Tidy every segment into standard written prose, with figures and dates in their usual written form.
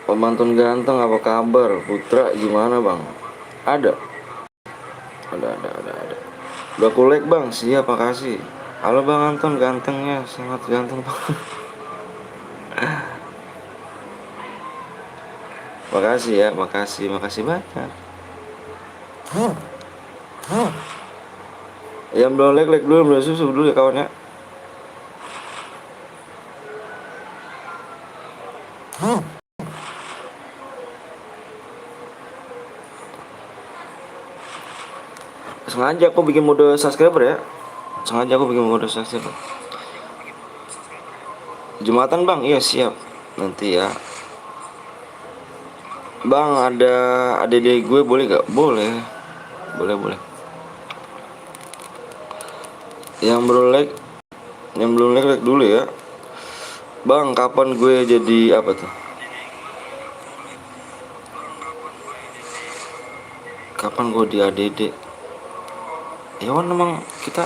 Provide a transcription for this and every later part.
Pemantun ganteng apa kabar? Putra gimana bang? Ada. Ada. Udah kulek bang, siap makasih. Halo bang Anton, gantengnya sangat ganteng bang. Makasih ya, makasih banyak. Yang belum like dulu, belum susu dulu ya kawan ya. Sengaja aku bikin mode subscriber ya. Jumatan bang, iya siap. Nanti ya. Bang ada adik gue boleh gak? Boleh. Boleh. Yang belum like dulu ya. Bang, kapan gue jadi apa tuh? Kapan gue di ADD? Hewan emang kita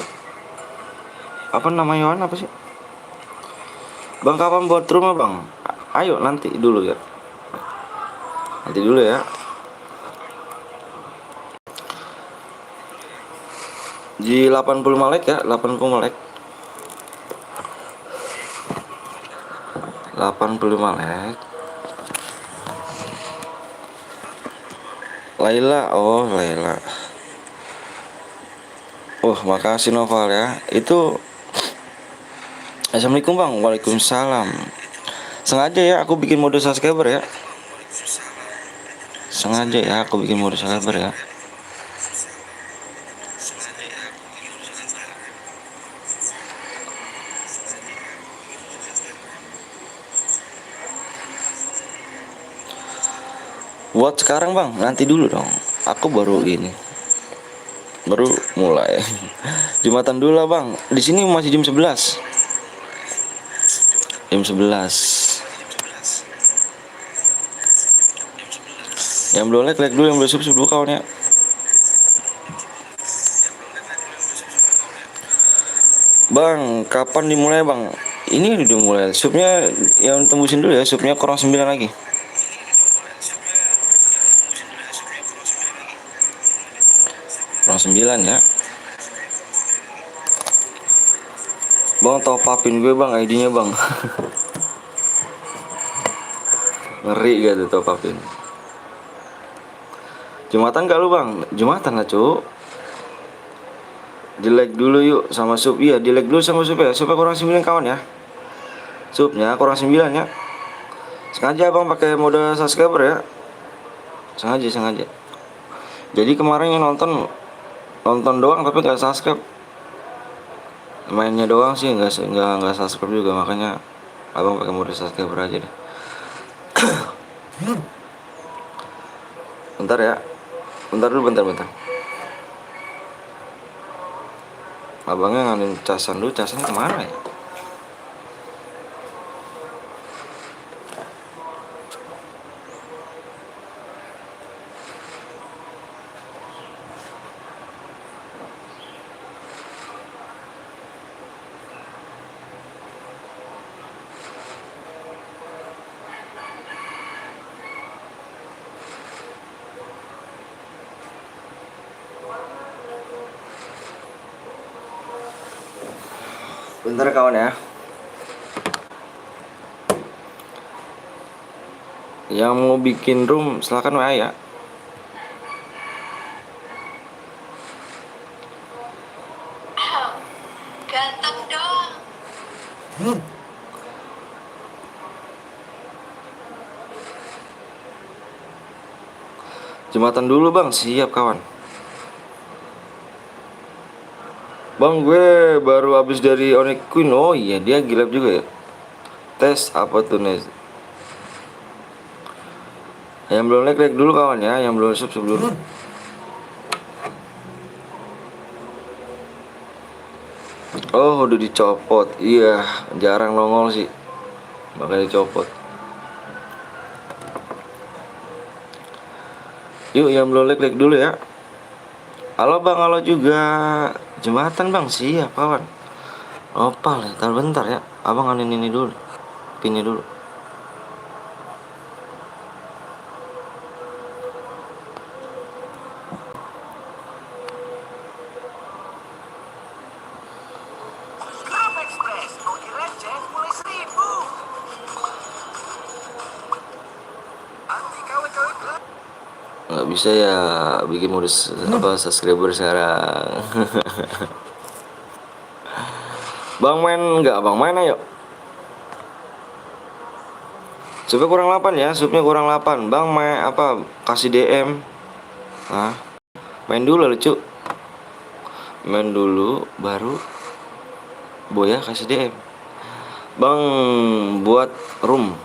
apa nama hewan apa sih? Bang kapan buat rumah bang? Ayo nanti dulu ya. Di 85 like ya, 85 like. 85 like. Laila, oh Laila. Oh makasih Noval ya. Itu Assalamualaikum bang. Waalaikumsalam. Sengaja ya aku bikin mode subscriber ya. Buat sekarang bang, nanti dulu dong. Aku baru mulai. Jumatan dulu lah bang. Di sini masih jam 11. Yang belum like dulu, yang belum subscribe dulu kawan ya. Bang, kapan dimulai bang? Ini udah mulai. Subnya yang tembusin dulu ya. Subnya kurang 9 lagi. Kurang 9 ya. Bang top upin gue bang ID-nya bang. Ngeri gak tuh top upin. Jumatan gak lu bang? Jumatan lah cu. Di like dulu yuk sama sub. Iya di like dulu sama sub ya. Subnya kurang 9 kawan ya. Subnya kurang 9 ya. Sengaja bang pakai mode subscriber ya. Sengaja. Jadi kemarin yang nonton doang tapi gak subscribe. Mainnya doang sih nggak subscribe juga, makanya abang pakai mode subscriber aja deh. Bentar ya, bentar. Abangnya ngambil casan kemana ya? Bentar kawan ya. Yang mau bikin room silakan WA ya. Ganteng dong. Jumatan dulu bang, siap kawan. Bang gue baru habis dari Onyx Queen. Oh iya dia gilap juga ya. Tes apa tuh Nes? Yang belum like dulu kawan ya. Yang belum subscribe dulu. Oh udah dicopot. Iya jarang nongol sih, makanya dicopot. Yuk yang belum like dulu ya. Halo bang, halo juga. Jumatan bang, siap kawan. Opal ya, bentar ya. Abang anin ini dulu, pinnya dulu. nggak bisa ya bikin modus apa subscriber sekarang. Bang main nggak bang, main ayo. Supnya kurang 8 ya, supnya kurang 8 bang, main apa kasih DM. Nah, main dulu lucu, main dulu baru Boya kasih DM. Bang buat room,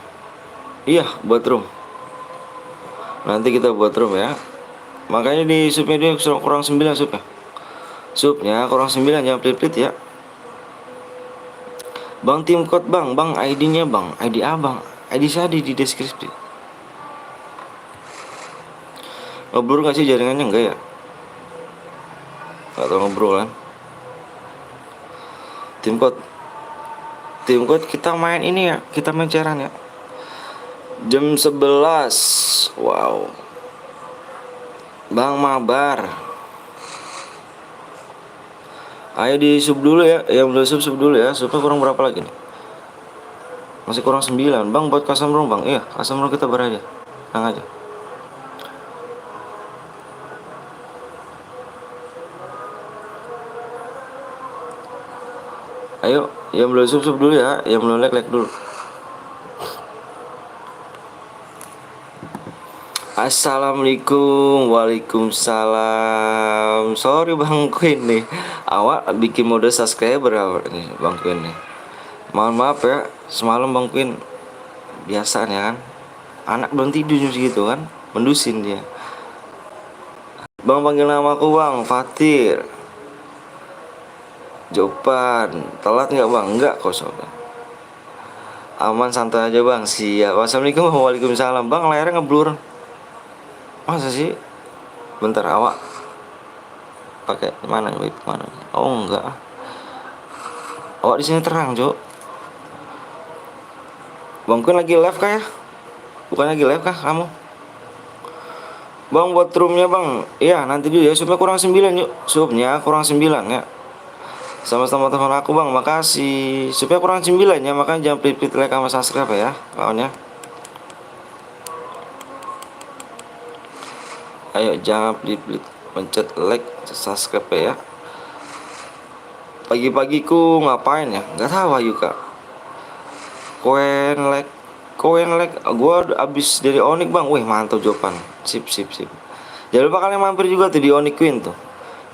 iya buat room, nanti kita buat room ya. Makanya di subnya dia kurang 9 subnya. Subnya kurang 9, jangan pelit-pelit ya. Bang tim code bang, bang ID-nya bang, ID abang, ID saya di deskripsi. Ngeblur gak sih jaringannya? Enggak ya? Gak tau ngeblur kan. Tim code kita main ini ya, kita main cairan ya. Jam 11. Wow. Bang mabar, ayo di sub dulu ya, yang belum sub dulu ya. Subnya kurang berapa lagi nih? Masih kurang 9 bang, buat custom room bang. Iya custom room kita beraja, tenang aja. Ayo yang belum sub dulu ya, yang belum like dulu. Assalamualaikum, waalaikumsalam. Sorry bang Queen nih, awak bikin mode subscriber awak nih bang Queen nih. Mohon maaf ya, semalam bang Queen biasa nih kan, anak belum tidur gitu kan, mendusin dia. Bang panggil nama aku bang, Fatir. Jopan, telat nggak bang? Nggak kok sobat. Aman santai aja bang, siap. Wassalamualaikum, waalaikumsalam. Bang layarnya ngeblur. Masa sih? Bentar awak pakai mana web mana? Oh enggak. Awak di sini terang, Cok. Bang Kun lagi live kah ya? Bukan lagi live kah kamu? Bang buat roomnya bang. Iya nanti dulu ya. Subnya kurang 9 yuk. Subnya kurang 9 ya. Sama-sama teman aku bang. Makasih. Subnya kurang 9 ya. Makanya jangan pelit-pelit like sama subscribe ya kawannya. Ayo jangan pelit-pelit pencet like subscribe ya. Pagi-pagi ku ngapain ya? Nggak tahu ayo kak. Koen like gua abis dari Onyx bang. Wih mantap jawaban. Sip. Jangan lupa kalian mampir juga tuh di Onyx Queen tuh.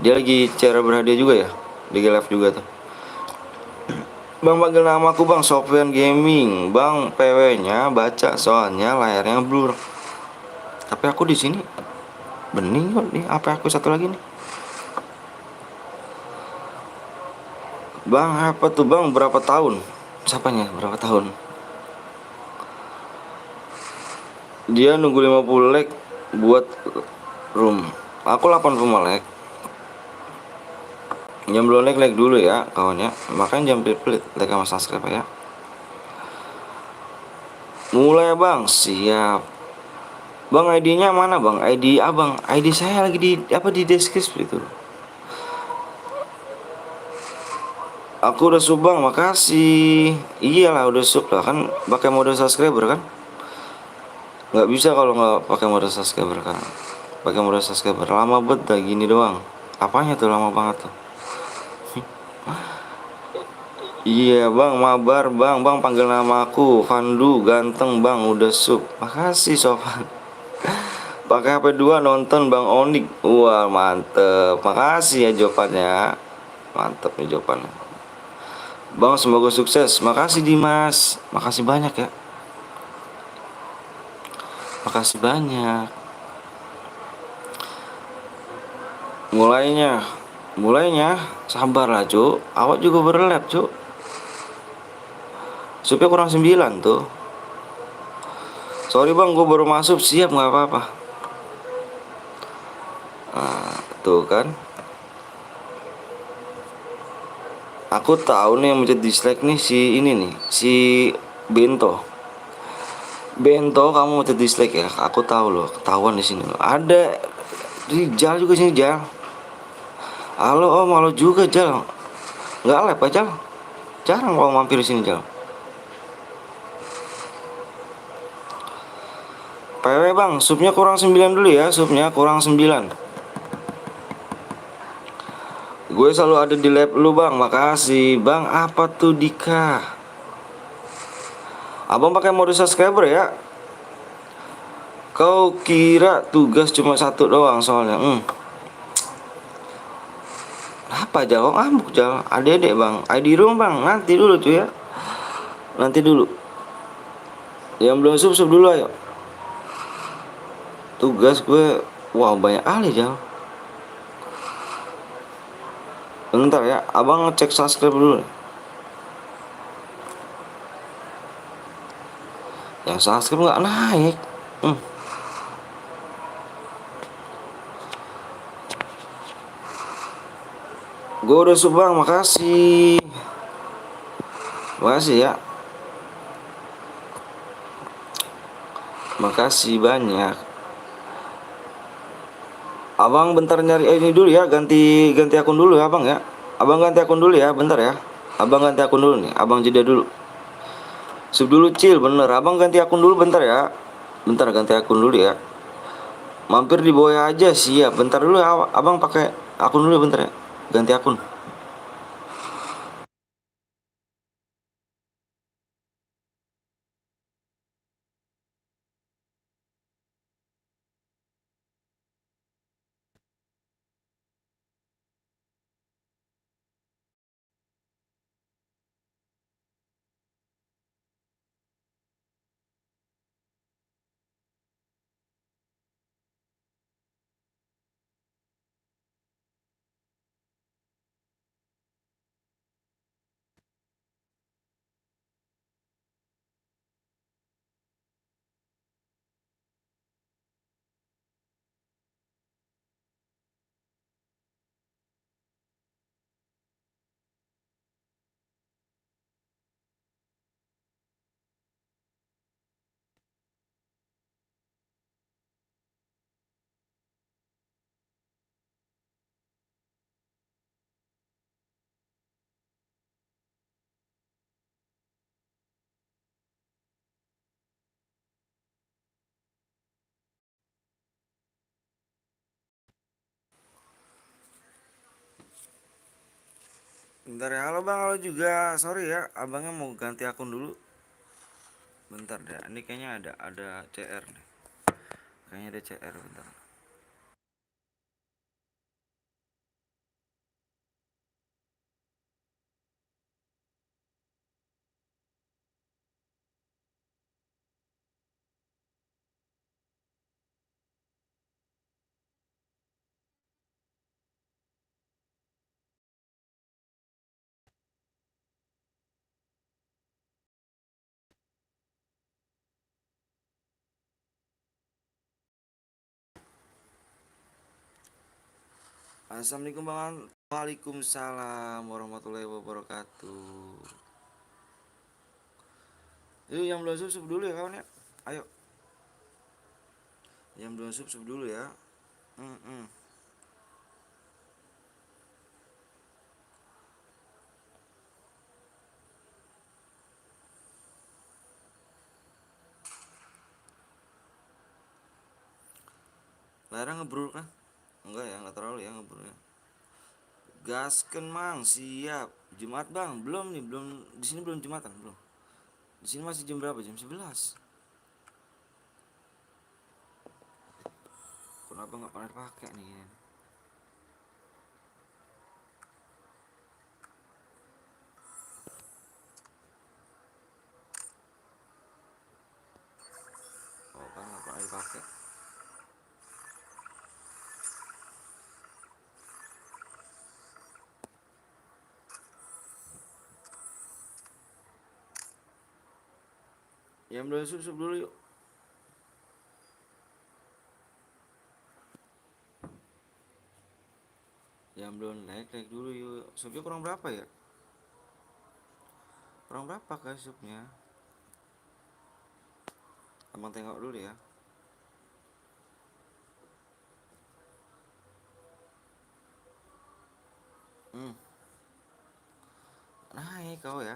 Dia lagi cara berhadiah juga ya. Di live juga tuh. Bang panggil nama aku bang, Sofyan Gaming. Bang PW nya baca soalnya layarnya blur. Tapi aku di sini bening kok nih. Apa aku satu lagi nih? Bang apa tuh bang, berapa tahun? Siapanya berapa tahun? Dia nunggu 50 like buat room. Aku 80 like. Yang belum like dulu ya kawannya. Makanya jangan pelit-pelit like sama subscribe ya. Mulai bang, siap. Bang ID-nya mana bang? ID abang. ID saya lagi di apa di deskripsi itu. Aku udah sub bang, makasih. Iyalah udah sub lah kan, pakai mode subscriber kan. Nggak bisa kalau nggak pakai mode subscriber kan. Pakai mode subscriber lama banget dah gini doang. Apanya tuh lama banget tuh. Iya bang, mabar bang panggil nama aku Vandu ganteng bang, udah sub. Makasih Sofan. Pakai HP 2 nonton bang Onik. Wah mantep, makasih ya jawabannya. Mantep nih jawabannya. Bang semoga sukses. Makasih Dimas, makasih banyak ya. Makasih banyak. Mulainya sabar lah cuk. Awak juga berlap cuk. Supnya kurang 9 tuh. Sorry bang, gue baru masuk. Siap nggak apa-apa. Nah, tuh kan. Aku tahu nih yang mencet dislike nih si ini nih, si Bento. Bento kamu mencet dislike ya? Aku tahu loh, ketahuan di sini loh. Ada Rijal juga sini Jal. Halo Om, halo juga Jal. Nggak live aja Jal. Jarang kalau mampir di sini Jal. PW bang, supnya kurang 9 dulu ya, supnya kurang 9. Gue selalu ada di lab lu bang, makasih bang. Apa tuh Dika? Abang pakai mode subscriber ya? Kau kira tugas cuma satu doang soalnya? Apa jawab ngambuk jawab? Adek bang, ID room bang. Nanti dulu tuh ya. Nanti dulu. Yang belum sub dulu ayo. Tugas gue, wow banyak kali jawab. Bentar ya, abang ngecek subscribe dulu. Yang subscribe nggak naik. Gue udah sub bang, makasih. Makasih ya. Makasih banyak. Abang bentar nyari ini dulu ya, ganti ganti akun dulu ya abang ya. Abang ganti akun dulu ya, bentar ya. Abang ganti akun dulu nih, abang jeda dulu. Sub dulu cil, bener. Abang ganti akun dulu bentar ya. Bentar ganti akun dulu ya. Mampir di bawah aja siap. Bentar dulu ya, abang pakai akun dulu bentar ya. Ganti akun. Bentar ya, halo bang, halo juga. Sorry ya, abangnya mau ganti akun dulu. Bentar deh, ini kayaknya ada CR nih. Kayaknya ada CR bentar. Assalamualaikum bang. Waalaikumsalam warahmatullahi wabarakatuh. Yuk yang belum sub dulu ya kawan ya. Ayo. Yang belum sub dulu ya. Hmm. Lara ngebrul kan? Enggak ya, enggak terlalu ya ngebrul ya. Gasken mang, siap. Jumat bang, belum nih, belum di sini belum Jumatan, belum. Di sini masih jam berapa? Jam 11. Kenapa nggak pernah pakai nih? Oh kan nggak pernah dipakai. Yang belum sub dulu yuk. Yang belum like dulu yuk. Subnya kurang berapa ya? Kurang berapa guys subnya? Abang tengok dulu ya. Hmm. Naik kau ya.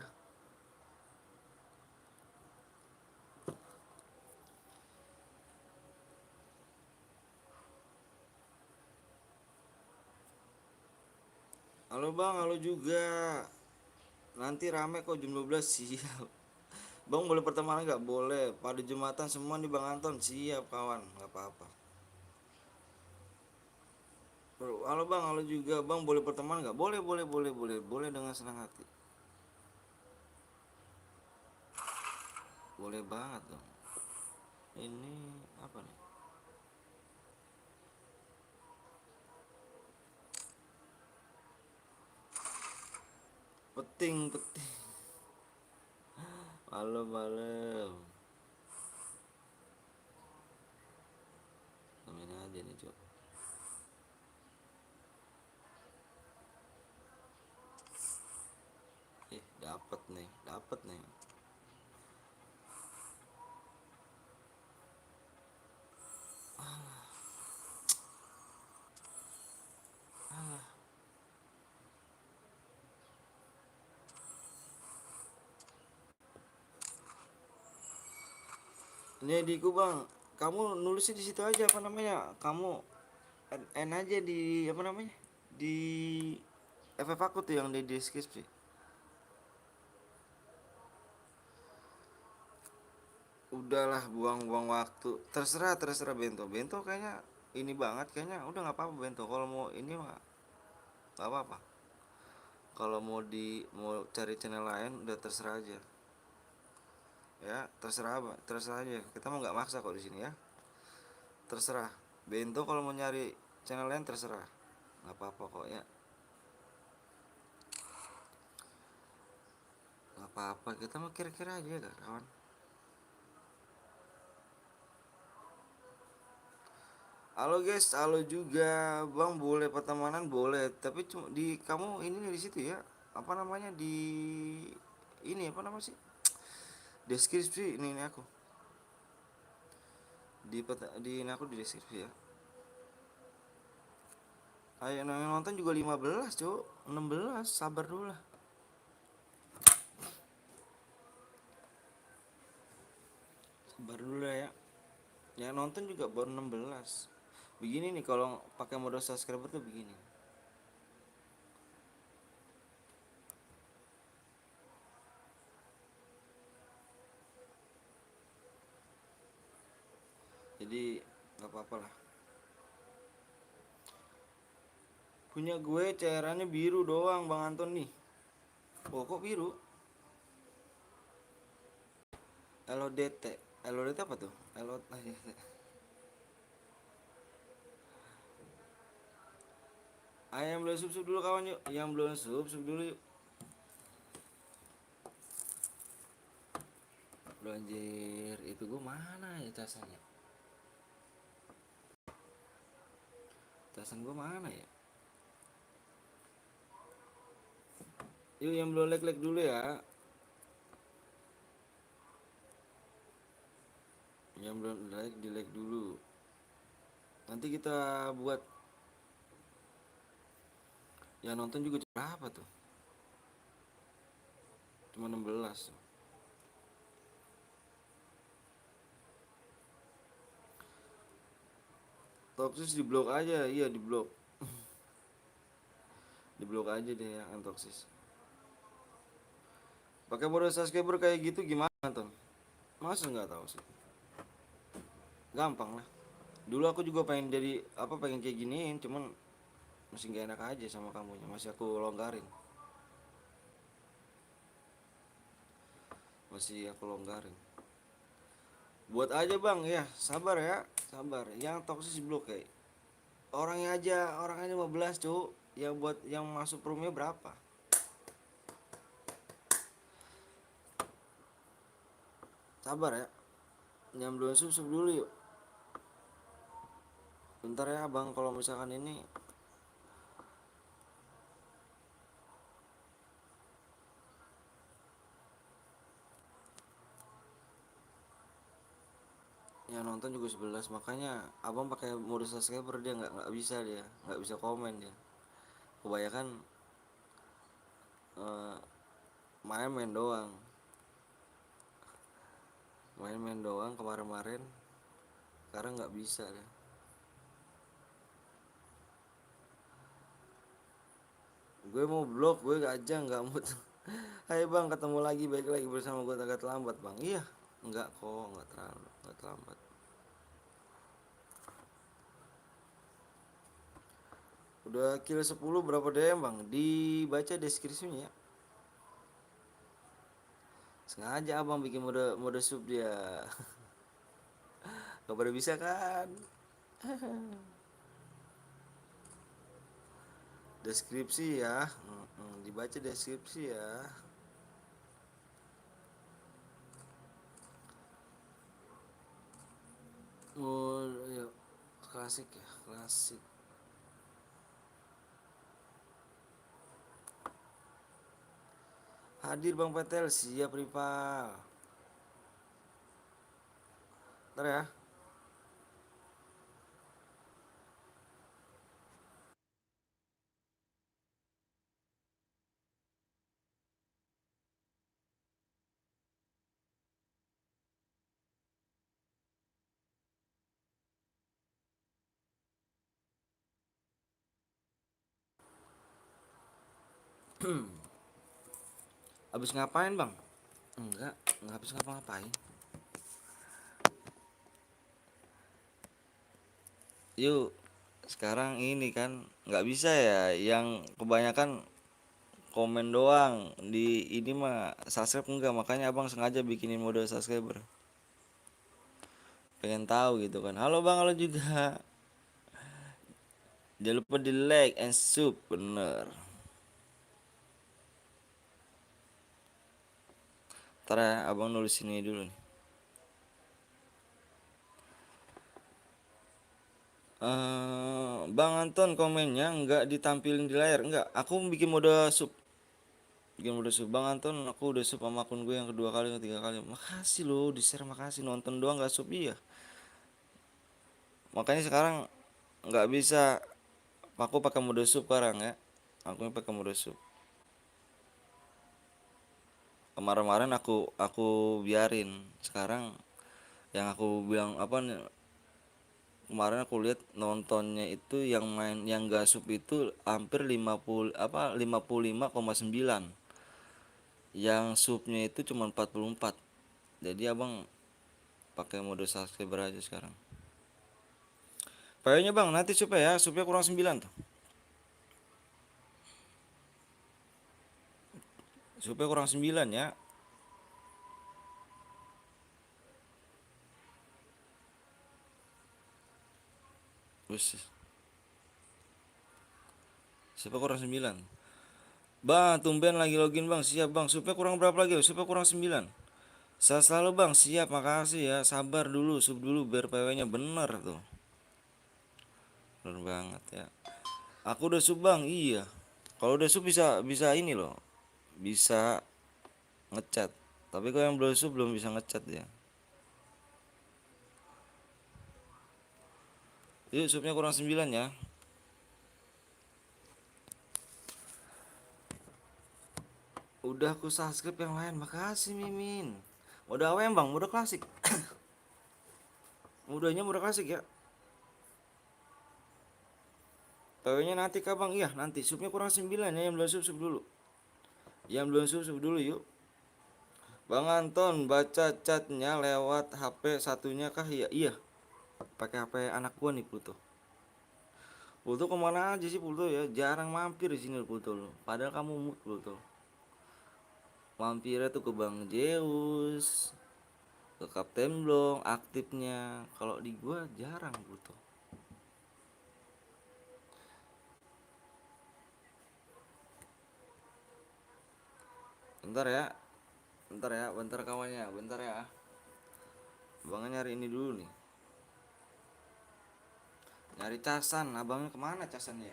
Halo bang, halo juga. Nanti rame kok jam 12 siap. Bang boleh pertemanan nggak? Boleh. Pada Jumatan semua di Bang Anton siap kawan, nggak apa-apa. Halo bang, halo juga. Bang boleh pertemanan nggak? Boleh, boleh, boleh, boleh, boleh dengan senang hati. Boleh banget dong. Ini apa nih? Peting, peting. Malam, malam. Temen aja nih cok. Dapat nih, dapat nih. Ini adikku bang. Kamu nulisnya di situ aja apa namanya? Kamu N aja di apa namanya? Di FF aku tuh yang di deskripsi. Udahlah buang-buang waktu. Terserah, terserah Bento. Bento kayaknya ini banget kayaknya. Udah nggak apa-apa Bento. Kalau mau ini mah nggak apa-apa. Kalau mau cari channel lain udah terserah aja. Ya, terserah apa? Terserah aja. Kita mau nggak maksa kok di sini ya. Terserah. Bento kalau mau nyari channel lain terserah. Nggak apa-apa kok ya. Nggak apa-apa. Kita mau kira-kira aja gak kawan. Halo guys, halo juga. Bang boleh pertemanan boleh, tapi cuma di kamu ini nih di situ ya. Apa namanya di ini apa namanya sih? Deskripsi ini aku. Di ini aku di deskripsi ya. Ayo yang nonton juga 15, Cuk. 16, sabar dulu lah. Sabar dulu lah ya. Yang nonton juga baru 16. Begini nih kalau pakai mode subscriber tuh begini. Jadi nggak apa-apa lah. Punya gue cairannya biru doang Bang Anton nih. Oh kok biru? LODT. LODT apa tuh? LODT. Ayam belum sub dulu kawan yuk. Yang belum sub dulu yuk. Lu anjir, itu gue mana ya casannya? Casan gue mana ya? Yuk yang belum like dulu ya. Yang belum like dulu. Nanti kita buat yang nonton juga berapa tuh? Cuma 16. Toksis di blok aja, iya di blok. Di blok aja deh ya Antoksis. Pakai mode subscriber kayak gitu gimana tuh? Masa nggak tahu sih? Gampang lah. Dulu aku juga pengen jadi apa pengen kayak giniin, cuman masih gak enak aja sama kamunya, masih aku longgarin. Masih aku longgarin. Buat aja bang ya, sabar ya, sabar. Yang toksis blok kayak orangnya 15 cuk. Yang buat yang masuk roomnya berapa? Sabar ya. Yang belum sub dulu yuk. Bentar ya bang, kalau misalkan ini yang nonton juga 11, makanya abang pakai mode subscriber dia nggak bisa komen dia. Kebanyakan eh, main-main doang, main-main doang kemarin-kemarin. Sekarang nggak bisa deh. Gue mau blok, gue aja nggak mood. Hai bang, ketemu lagi, baik lagi bersama gue agak terlambat bang. Iya, nggak kok, nggak terlambat. Udah kilo 10 berapa DM bang? Dibaca deskripsinya ya. Sengaja abang bikin mode mode sub dia. Gak pada bisa kan? Deskripsi ya. Dibaca deskripsi ya. Oh, yuk. Klasik ya, klasik. Hadir Bang Petel, siap rival. Ntar ya. Abis ngapain bang? Enggak habis ngapa-ngapain. Yuk, sekarang ini kan nggak bisa ya, yang kebanyakan komen doang di ini mah subscribe enggak, makanya abang sengaja bikinin mode subscriber. Pengen tahu gitu kan. Halo bang, halo juga. Jangan lupa di like and sub, bener. Ntar ya, abang nulis ini dulu nih. Bang Anton komennya nggak ditampilin di layar. Nggak, aku bikin mode sub. Bikin mode sub. Bang Anton, aku udah sub sama akun gue yang kedua kali, ketiga kali. Makasih loh, di share, makasih. Nonton doang nggak sub, iya. Makanya sekarang nggak bisa. Aku pakai mode sub sekarang ya. Aku pakai mode sub. Kemarin-kemarin aku biarin. Sekarang yang aku bilang apa nih, kemarin aku lihat nontonnya itu yang main yang gak sub itu hampir 50 apa 55,9, yang subnya itu cuma 44. Jadi abang pakai mode subscriber aja sekarang. Kayaknya bang nanti supaya kurang 9 tuh, supaya kurang 9 ya. Bus, supaya kurang 9. Bang, tumben lagi login bang, siap bang. Supaya kurang berapa lagi? Supaya kurang 9. Saya selalu bang, siap, makasih ya. Sabar dulu, sub dulu biar PW-nya bener tuh. Bener banget ya. Aku udah sub bang, iya. Kalau udah sub bisa bisa ini loh, bisa ngechat. Tapi kalau yang belum sub belum bisa ngechat ya. Yuk subnya kurang 9 ya. Udah aku subscribe yang lain, makasih Mimin. Mode apa yang bang? Mode klasik. Modenya mode klasik ya. PW-nya nanti kah bang? Iya nanti. Subnya kurang 9 ya, yang belum sub sub dulu. Yang belum sub sub dulu yuk. Bang Anton baca chatnya lewat HP satunya kah? Iya iya. Pakai HP anak gua nih Pluto. Pluto kemana aja sih Pluto ya? Jarang mampir di sini Pluto lo. Padahal kamu mood Pluto. Mampirnya tuh ke Bang Zeus, ke Kapten Blong, aktifnya. Kalau di gua jarang Pluto. Bentar ya. Bentar ya, bentar kawannya, bentar ya. Abangnya nyari ini dulu nih. Nyari casan, abangnya kemana casannya?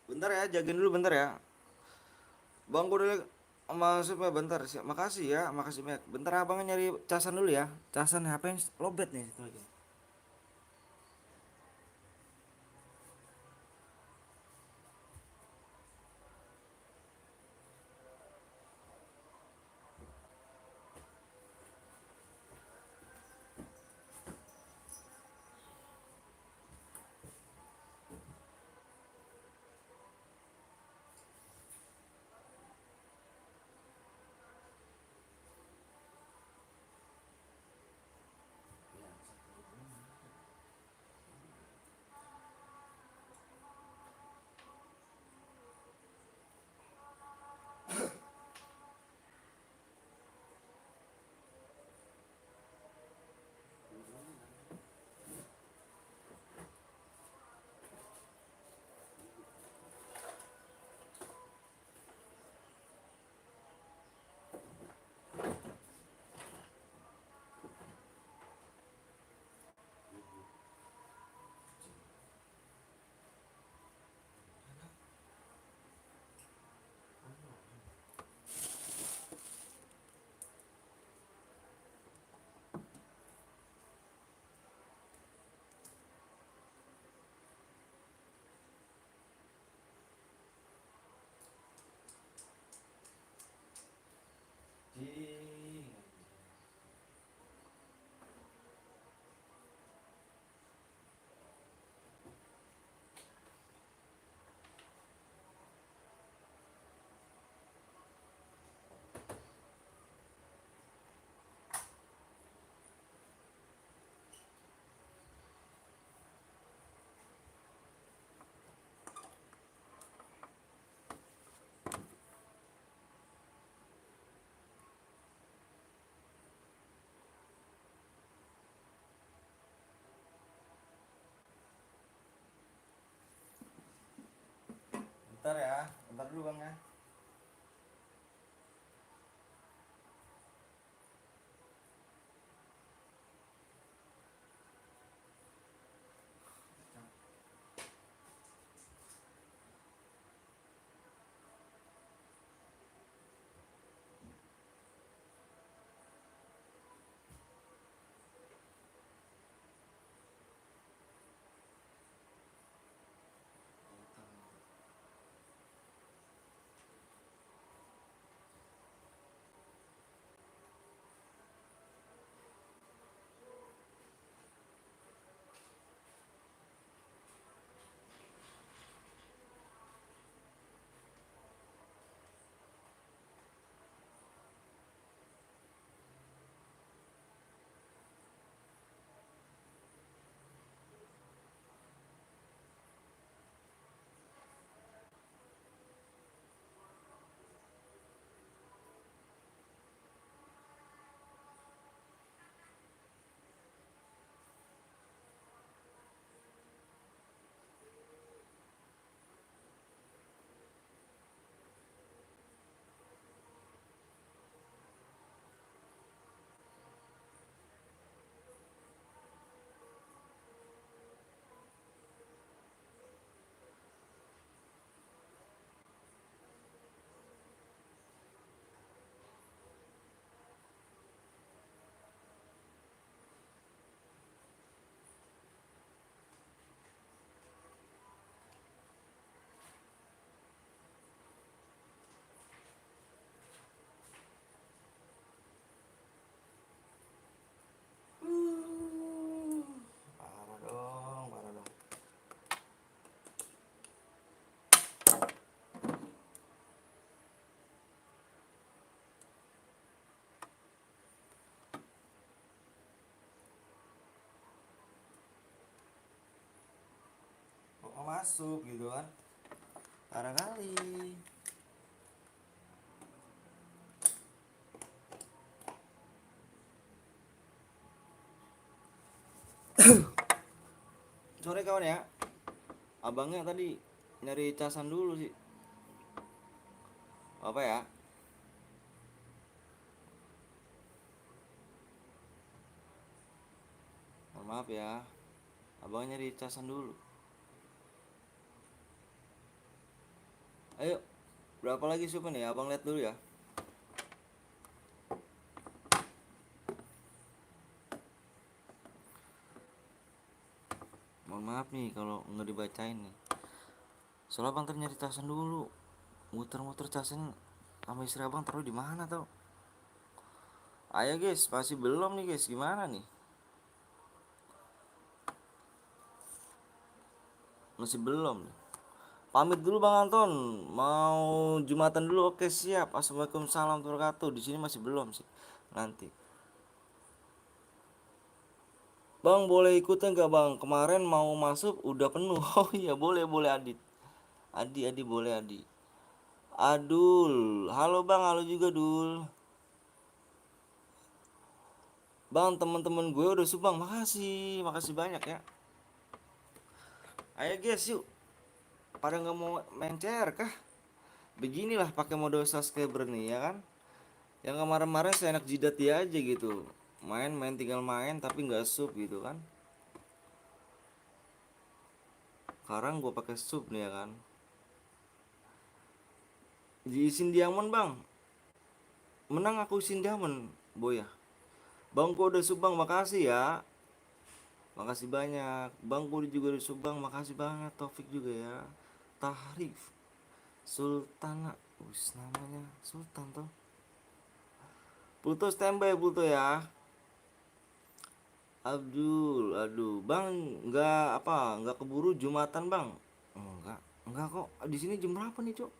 Bentar ya, jagain dulu bentar ya. Bang gue udah maksudnya bentar, siap. Makasih ya, makasih banyak. Bentar abangnya nyari casan dulu ya. Casan HP yang lobet nih satu lagi. bentar dulu bang ya. Parah dong, parah dong. Kok nggak masuk gitu kan? Parah kali. Sore kawan ya. Abangnya tadi nyari casan dulu sih. Apa ya? Mohon maaf ya. Abangnya nyari casan dulu. Ayo, berapa lagi supnya nih? Abang lihat dulu ya. Mohon maaf nih kalau nggak dibacain nih. Soalnya abang tadi nyari casan dulu. Muter-muter casan sama istri abang taruh di mana tau? Ayo guys, masih belum nih guys. Gimana nih? Masih belum nih. Pamit dulu Bang Anton. Mau Jumatan dulu. Oke, siap. Assalamualaikum salam wabarakatuh. Di sini masih belum sih. Nanti. Bang boleh ikutan nggak Bang? Kemarin mau masuk udah penuh. Oh iya boleh boleh Adit. Adi boleh Adi. Adul. Halo Bang, halo juga Dul. Bang teman-teman gue udah subang. Makasih, makasih banyak ya. Ayo guys yuk. Pada nggak mau main CR kah? Beginilah pakai mode subscriber nih ya kan. Yang kemarin-kemarin saya enak jidat dia aja gitu. Main tinggal main tapi nggak sub gitu kan. Sekarang gue pakai sub nih ya kan. Diisin diamond bang. Menang aku isin diamond boy ya. Bang gue udah sub bang, makasih ya. Makasih banyak. Bang gue juga udah sub bang, makasih banget. Taufik juga ya. Tahrif Sultana. Wis namanya Sultan tuh. Pluto standby Pluto ya. Abdul, aduh, bang, nggak keburu Jumatan bang? Enggak kok. Di sini jam berapa nih cok?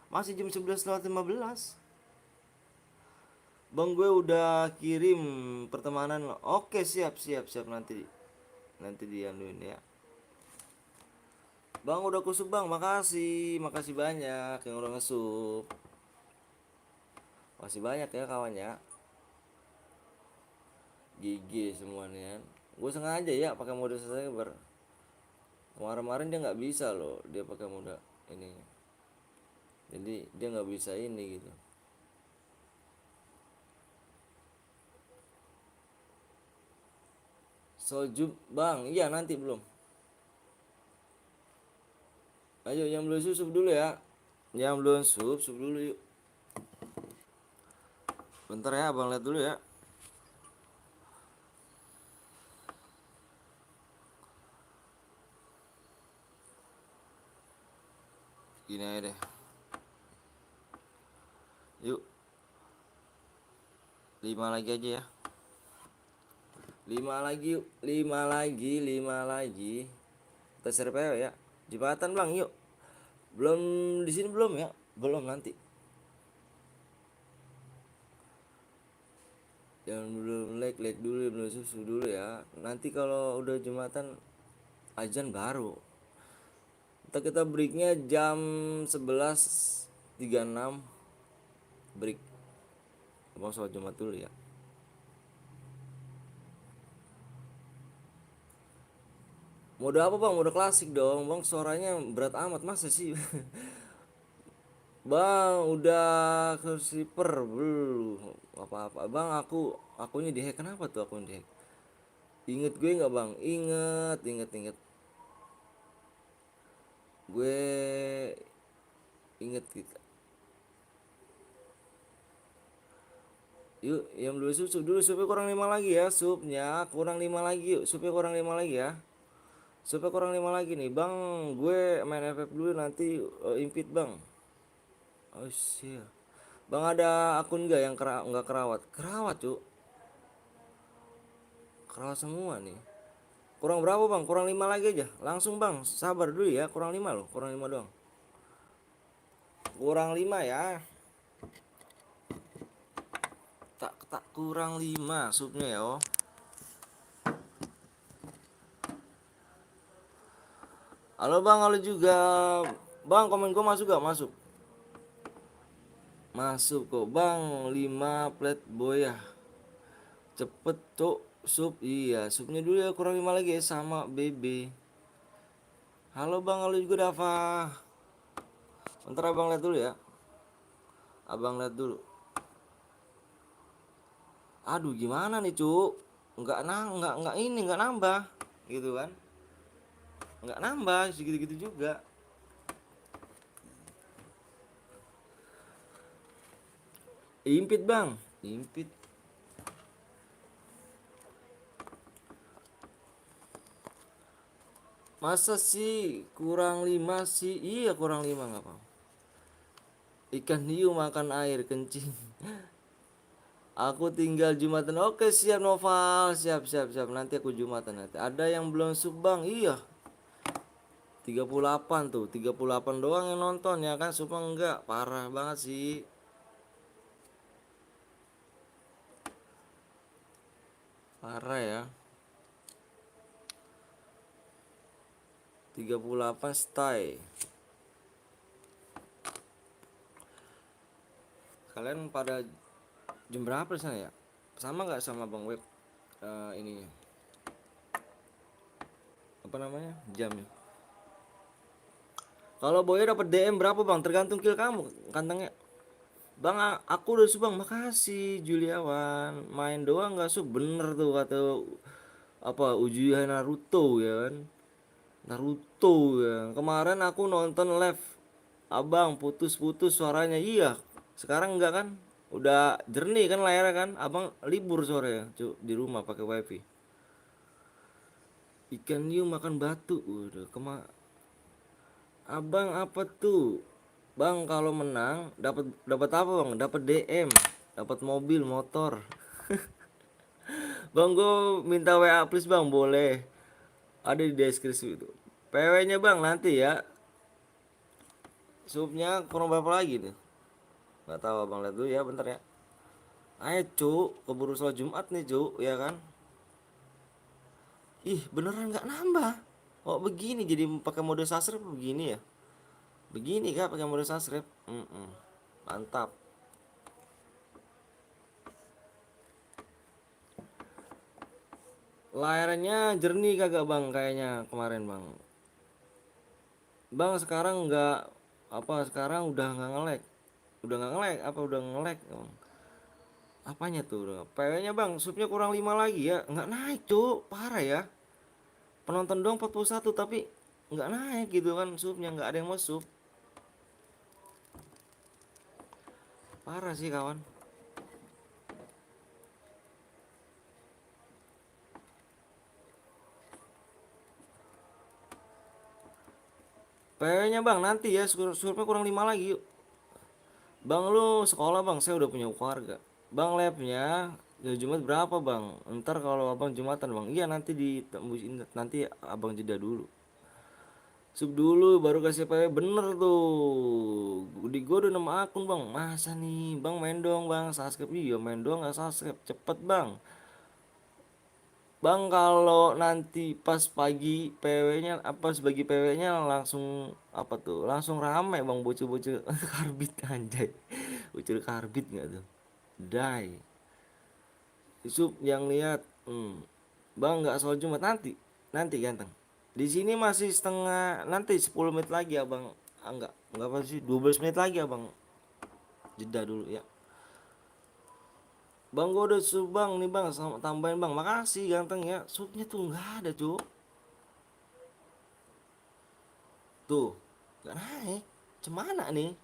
Masih jam 11:15. Bang gue udah kirim pertemanan. Oke siap siap siap nanti dianuin ya. Bang udah kusuk bang, makasih makasih banyak yang udah ngesuk. Masih banyak ya kawannya. GG semuanya. Gue sengaja ya pakai mode subscriber. Kemarin-kemarin dia nggak bisa loh, dia pakai mode ini. jadi dia nggak bisa ini gitu. Soju bang, iya nanti belum. Ayo yang belum sup dulu ya, yang belum sup dulu yuk. Bentar ya abang lihat dulu ya. Gini aja deh, yuk 5 lagi aja ya. 5 lagi yuk, 5 lagi. Kita share PW ya. Jembatan bang yuk. Belum di sini belum ya? Belum nanti. Jangan belum like dulu, belum susu dulu ya. Nanti kalau udah jembatan azan baru. Kita breaknya jam 11.36 break. Abang sholat Jumat dulu ya. Mode apa bang? Mode klasik dong bang. Suaranya berat amat masa sih. Bang udah ke sleeper belum apa-apa bang. Akunya dihack. Kenapa tuh akunya dihack? Ingat gue nggak bang? Ingat gue inget kita. Yuk yang dulu sup dulu, supnya kurang 5 lagi ya, supnya kurang 5 lagi yuk, supnya kurang 5 lagi ya, supnya kurang 5 lagi nih bang. Gue main FF dulu nanti impit bang. Oh siap bang, ada akun gak yang nggak kerawat? Kerawat cuk, kerawat semua nih. Kurang berapa bang? Kurang 5 lagi aja langsung bang, sabar dulu ya. Kurang 5 loh, kurang 5 doang. Kurang 5 ya, tak kurang 5 supnya ya. Oh halo bang, halo juga bang. Komen gue masuk gak? Masuk, masuk kok bang. 5 plate boy ya, cepet cok. Sup iya, supnya dulu ya. Kurang 5 lagi ya sama BB. Halo bang, halo juga Dava. Bentar abang lihat dulu ya, abang lihat dulu. Aduh gimana nih cuk, nggak ini nggak nambah gitu kan, nggak nambah segitu-gitu juga. Impit bang, impit. Masa sih kurang 5 sih? Iya kurang 5 nggak apa. Ikan hiu makan air kencing. Aku tinggal Jumatan. Oke siap Noval. Siap. Nanti aku Jumatan nanti. Ada yang belum subang. Iya. 38 tuh. 38 doang yang nonton ya kan. Subang enggak. Parah banget sih. Parah ya. 38 stay. Kalian pada jam berapa di sana ya? Sama nggak sama Bang Web? Ini apa namanya? Jamnya. Kalau Boy dapat DM berapa Bang? Tergantung kill kamu kantangnya. Bang, aku udah subang. Makasih Juliawan. Main doang nggak sub, bener tuh kata apa Uchiha Naruto ya kan. Naruto ya. Kemarin aku nonton live. Abang putus-putus suaranya. Iya. Sekarang enggak kan? Udah jernih kan layarnya kan? Abang libur sore ya, Cuk, di rumah pakai wifi. Ikan hiu makan batu. Udah Abang apa tuh? Bang kalau menang dapat dapat apa Bang? Dapat DM, dapat mobil, motor. Bang gue minta WA please Bang, boleh. Ada di deskripsi itu. PW-nya Bang nanti ya. Supnya kurang berapa lagi tuh? Nggak tahu Abang, lihat dulu ya bentar ya. Ayo Cuk, keburu sholat Jumat nih Cuk, ya kan? Ih beneran nggak nambah. Oh begini jadi pakai mode sasrep begini ya? Begini kak pakai mode sasrep. Mantap. Layarnya jernih kagak Bang kayaknya kemarin Bang. Bang sekarang nggak Apa sekarang udah nggak ngelek? Udah nggak ngelek? Apa udah ngelek? Apanya tuh? PW-nya bang, subnya kurang 5 lagi ya. Nggak naik cuk, parah ya. Penonton doang 41 tapi nggak naik gitu kan subnya, nggak ada yang mau sub. Parah sih kawan. PW-nya bang nanti ya, subnya kurang 5 lagi yuk. Bang lu sekolah bang, saya udah punya keluarga. Bang labnya ya Jumat berapa bang? Ntar kalau abang Jumatan bang, iya nanti ditembusin, nanti abang jeda dulu. Sub dulu baru kasih PW bener tuh. Di gua udah 6 akun bang. Masa nih bang main dong bang, subscribe. Iya main dong nggak subscribe, cepet bang. Bang kalau nanti pas pagi PW-nya apa sebagai PW-nya langsung apa tuh? Langsung rame bang bocil-bocil karbit anjay. Bocil karbit nggak tuh? Dai. Yusuf yang lihat. Bang nggak soal Jumat nanti. Nanti ganteng. Di sini masih setengah nanti 10 menit lagi abang. Enggak apa sih 12 menit lagi abang. Jeda dulu ya. Bang gue udah sub bang nih bang sama tambahin bang. Makasih ganteng ya. Subnya tuh nggak ada cuk. Tuh, nggak naik. Cemana nih?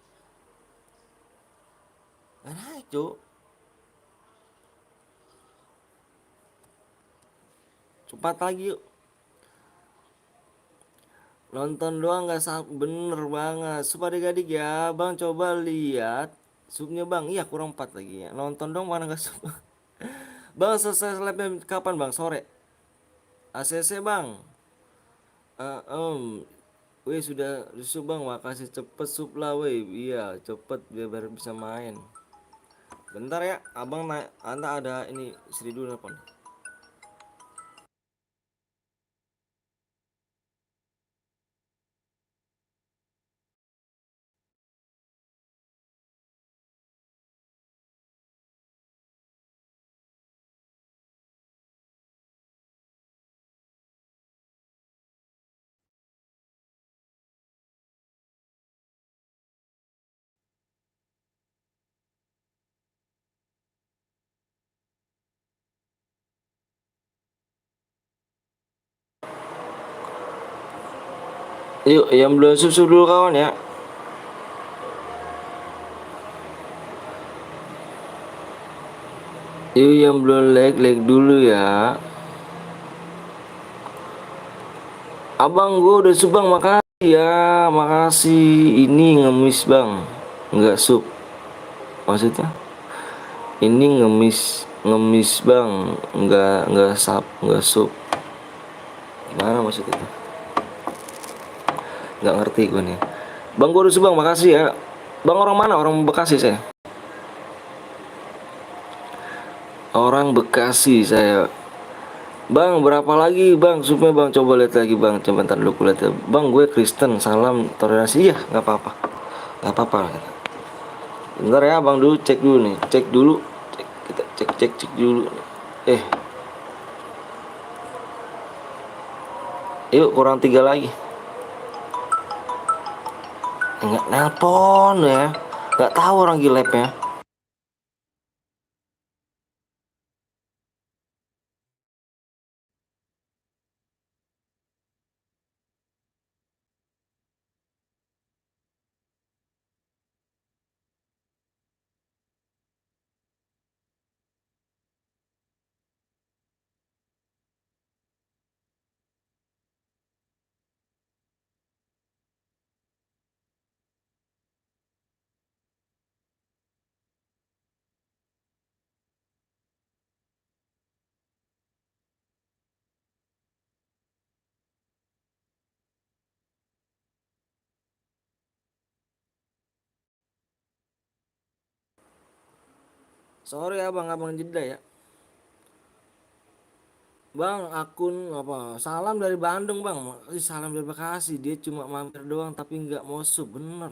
Nggak naik, Cuk. Cepat lagi yuk. Nonton doang nggak bener banget. Sup adik-adik ya, Bang coba lihat subnya Bang. Iya kurang 4 lagi ya. Nonton dong mana nggak sub. Bang selesai labnya kapan Bang? Sore. ACC Bang. Eh, em. Wih sudah sub Bang, makasih cepet sub lah weh. Iya cepet biar bisa main. Bentar ya, abang naik. Anda ada ini Sri dulu nelfon. Yuk, yang belum sub sub dulu kawan ya. Yuk yang belum like dulu ya. Abang gue udah sub bang, makasih ya, makasih. Ini ngemis bang, nggak sub. Maksudnya? Ini ngemis, ngemis bang, nggak sub, nggak sub. Gimana maksudnya itu? Nggak ngerti gue nih. Bang gue udah sub bang, makasih ya. Bang orang mana? Orang Bekasi saya. Orang Bekasi saya. Bang berapa lagi bang subnya bang, coba lihat lagi bang, coba ntar dulu lihat ya. Bang gue Kristen, salam toleransi ya, nggak apa-apa, nggak apa-apa. Bentar ya bang dulu cek dulu nih, cek dulu, kita cek dulu. Eh, yuk kurang 3 lagi. Nggak nelpon ya, nggak tahu orang gilap ya. Sorry ya bang, abang jeda ya. Bang, akun apa? Salam dari Bandung bang. Salam dari Bekasi. Dia cuma mampir doang tapi nggak mau sub, bener.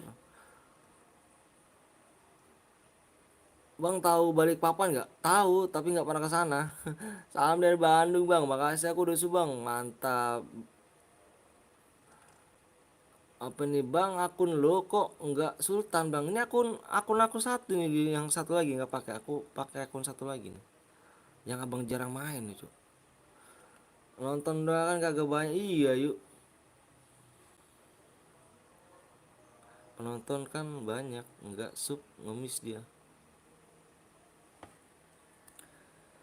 Bang tahu balik papan nggak? Tahu, tapi nggak pernah ke sana. Salam dari Bandung bang. Makasih aku udah sub bang. Mantap. Apa nih bang, akun lo kok nggak Sultan bang? Ini akun akun aku satu nih, yang satu lagi nggak pakai, aku pakai akun satu lagi nih, yang abang jarang main nih cuk. Nonton doang kan kagak banyak. Iya yuk, penonton kan banyak, nggak sub ngemis dia.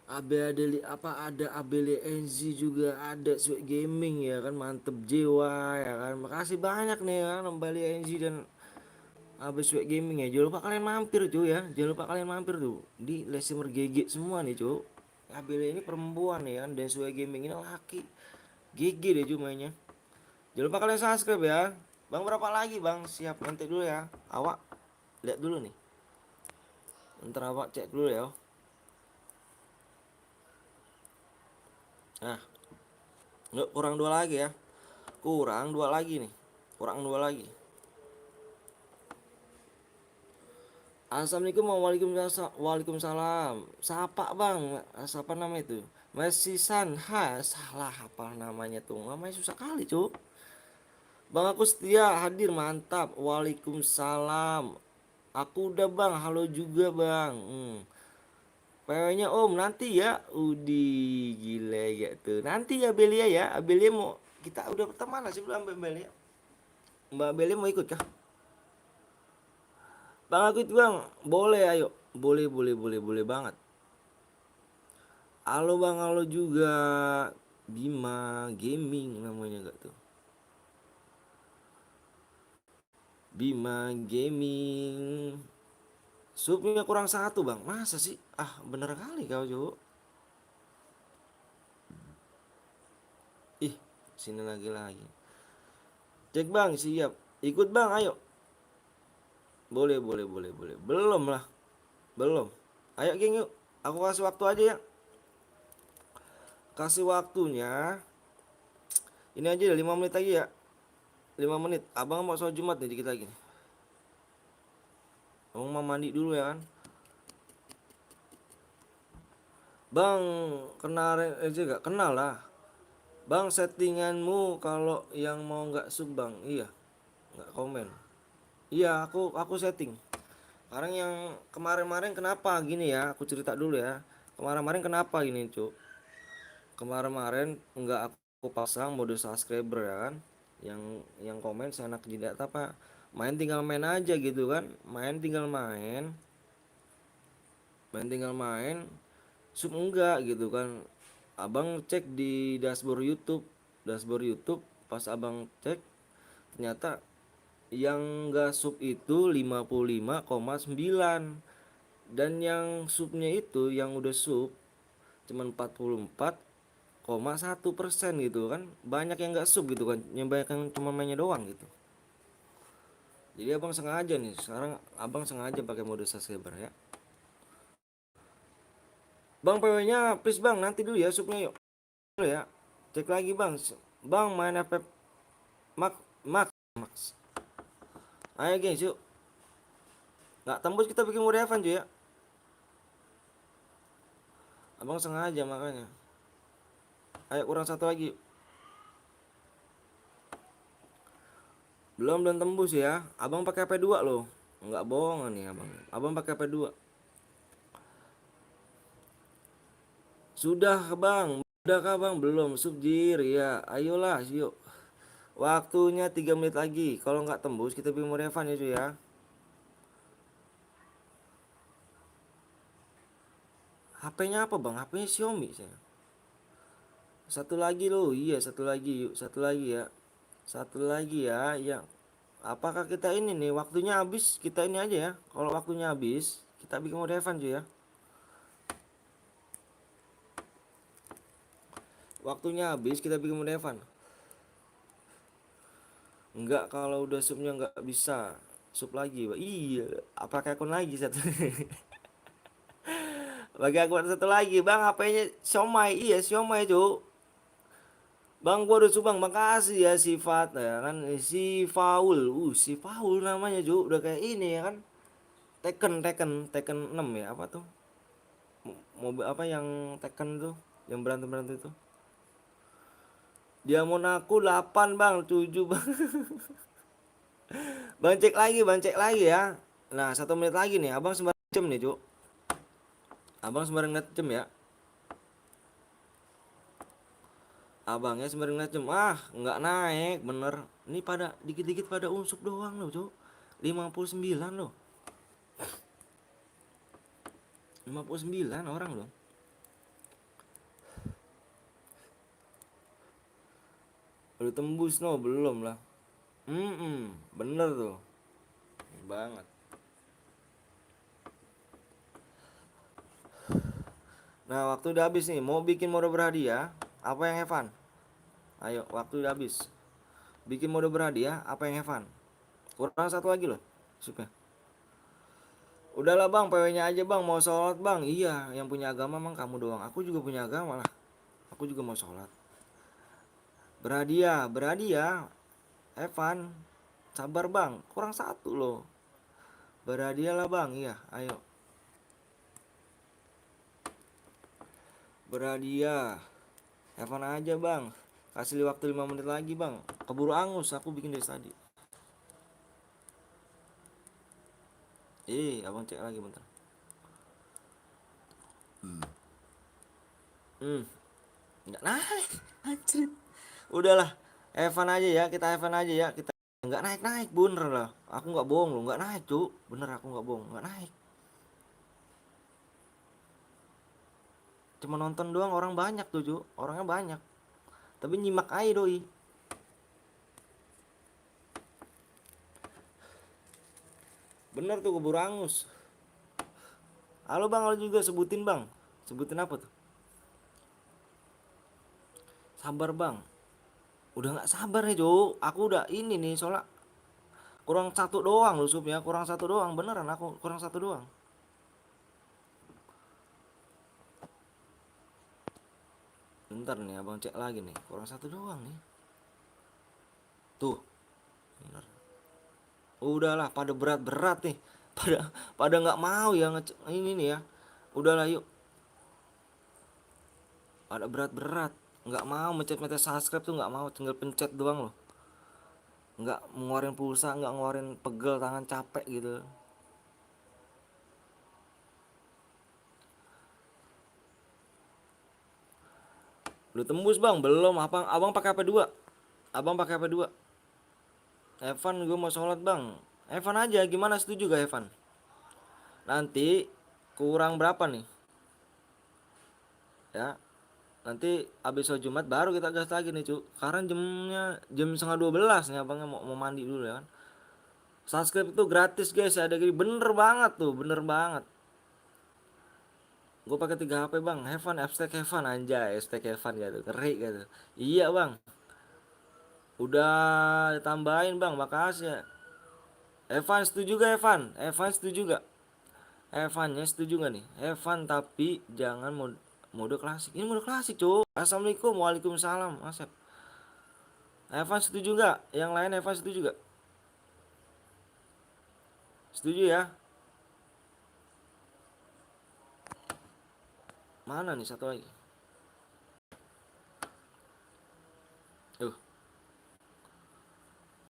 ABAD apa ada ABL NZ juga ada, Sweet Gaming ya kan, mantep jiwa ya kan. Makasih banyak nih ya kan kembali NZ dan AB Sweet Gaming ya. Jangan lupa kalian mampir cuy ya. Jangan lupa kalian mampir tuh di Lesimer GG semua nih cuy. ABL ini perempuan ya kan, dan Sweet Gaming ini laki. GG deh cuy mainnya. Jangan lupa kalian subscribe ya. Bang berapa lagi bang? Siap nanti dulu ya. Awak lihat dulu nih. Ntar awak cek dulu ya. Nah, nggak, kurang dua lagi ya. Kurang dua lagi nih. Kurang dua lagi. Assalamualaikum. Waalaikumsalam. Waalaikumsalam. Siapa bang? Siapa nama itu? Mesisan. Ha, salah apa namanya tuh? Namanya susah kali cuk. Bang aku setia hadir, mantap. Waalaikumsalam. Aku udah bang. Halo juga bang. PW-nya om nanti ya. Udih gile ya tuh. Nanti ya Belia ya. Belia mau, kita udah pertemanan sih belum Mbak Belia. Mbak Belia mau ikut kah? Bang aku itu bang. Boleh ayo. Boleh boleh boleh boleh banget. Halo bang, halo juga. Bima Gaming namanya gak tuh? Bima Gaming. Subnya kurang satu bang. Masa sih? Ah bener kali kau Jo. Ih, sini lagi lagi. Cek bang, siap. Ikut bang, ayo. Boleh, boleh, boleh, boleh. Belum lah, belum. Ayo geng yuk. Aku kasih waktu aja ya. Kasih waktunya. Ini aja udah 5 menit lagi ya. 5 menit. Abang mau sholat Jumat nih dikit lagi nih. Abang mau mandi dulu ya kan. Bang, kenal aja gak? Kenal lah. Bang, settinganmu kalau yang mau nggak sub bang, iya, nggak komen. Iya, aku setting. Sekarang yang kemarin-kemarin kenapa gini ya? Aku cerita dulu ya. Kemarin-kemarin kenapa gini, Cuk? Kemarin-kemarin nggak aku pasang mode subscriber ya kan? Yang komen seenak jidat apa? Main tinggal main aja gitu kan? Main tinggal main, main tinggal main, sub enggak gitu kan? Abang cek di dashboard YouTube, pas abang cek ternyata yang enggak sub itu 55,9, dan yang subnya itu yang udah sub cuman 44,1% gitu kan. Banyak yang enggak sub gitu kan, yang banyak yang cuma mainnya doang gitu. Jadi abang sengaja nih, sekarang abang sengaja pakai mode subscriber ya. Bang PW nya please bang, nanti dulu ya subnya yuk dulu ya. Cek lagi bang. Bang main FF Max, Max, Max. Ayo guys yuk. Nggak tembus kita bikin mode Evan cuy ya. Abang sengaja makanya. Ayo kurang satu lagi. Belum tembus ya. Abang pakai HP2 loh. Enggak bohong nih abang. Abang pakai HP2. Sudah bang. Udah kah bang? Belum subjir ya. Ayolah yuk. Waktunya 3 menit lagi. Kalau nggak tembus kita bikin mode Evan ya cuy ya. HP-nya apa bang? HP-nya Xiaomi saya. Satu lagi loh. Iya satu lagi yuk. Satu lagi ya. Satu lagi ya. Ya. Apakah kita ini nih waktunya habis, kita ini aja ya. Kalau waktunya habis kita bikin mode Evan cuy ya. Waktunya habis kita bikin mode Evan. Enggak, kalau udah subnya enggak bisa sub lagi Pak. Iya, apakah akun lagi satu. Bagi akun satu lagi bang, HP-nya Xiaomi. Iya Xiaomi cuk. Bang gua udah subang, makasih ya sifat ya kan, si Faul. Si Faul namanya cuk, udah kayak ini ya kan. Teken 6 ya, apa tuh, mobil apa yang Tekken tuh, yang berantem berantem itu. Dia mau aku 8 bang, 7 bang. Bang cek lagi ya. Nah 1 menit lagi nih, abang sembarang jam nih cuk. Abang sembarang liat jam ya. Abangnya sembarang liat jam. Nggak naik bener. Ini pada dikit-dikit pada unsup doang loh cuk. 59 loh. 59 orang loh. Udah tembus no, belum lah. Bener tuh. Banget. Nah, waktu udah habis nih. Mau bikin mode berhadiah, apa yang have fun? Ayo, waktu udah habis. Bikin mode berhadiah, apa yang have fun? Kurang satu lagi loh. Supaya. Udahlah bang, PW-nya aja bang. Mau sholat bang. Iya, yang punya agama emang kamu doang. Aku juga punya agama lah. Aku juga mau sholat. Berhadiah, berhadiah. Have fun. Sabar bang, kurang satu loh. Berhadiah lah bang, iya. Ayo. Berhadiah. Have fun aja bang. Kasih waktu 5 menit lagi bang. Keburu angus, aku bikin dari tadi. Abang cek lagi bentar. Hmm, nggak naik. Anjir. Udahlah. Evan aja ya, kita Evan aja ya. Kita nggak naik-naik bener lah. Aku nggak bohong loh, nggak naik, Cuk. Bener aku nggak bohong, nggak naik. Cuma nonton doang orang banyak tuh, Cuk. Orangnya banyak. Tapi nyimak aja doi. Bener tuh keburu angus. Halo Bang, halo juga sebutin Bang. Sebutin apa tuh? Sabar Bang. Udah nggak sabar nih, Cuk. Aku udah ini nih soalnya kurang satu doang loh supnya, kurang satu doang beneran aku kurang satu doang. Bentar nih abang cek lagi nih, kurang satu doang nih. Tuh, bener. Udahlah pada berat-berat nih. Pada pada nggak mau ya ini nih ya. Udahlah yuk. Pada berat-berat. Nggak mau mencet-mencet subscribe tuh nggak mau, tinggal pencet doang loh. Nggak ngeluarin pulsa, nggak ngeluarin pegel tangan capek gitu. Udah tembus bang, belum. Abang pakai apa dua? Abang pakai apa dua? Evan gue mau sholat bang. Evan aja, gimana setuju gak Evan? Nanti kurang berapa nih? Ya, nanti abis sholat Jumat baru kita gas lagi nih cu. Karena jam setengah 12 nih abangnya mau mandi dulu ya kan. Subscribe itu gratis guys, ada gini bener banget tuh, bener banget. Gue pakai 3 HP bang, Heaven, Abstract Heaven anjay, Abstract Heaven gitu, keri gitu. Iya bang, udah ditambahin bang, makasih ya. Evan setuju gak Evan? Evan setuju gak? Evannya setuju gak nih? Evan tapi jangan mode klasik. Ini mode klasik cuy. Assalamualaikum, waalaikumsalam. Asep. Evan setuju gak? Yang lain Evan setuju gak? Setuju ya? Mana nih satu lagi? Tuh.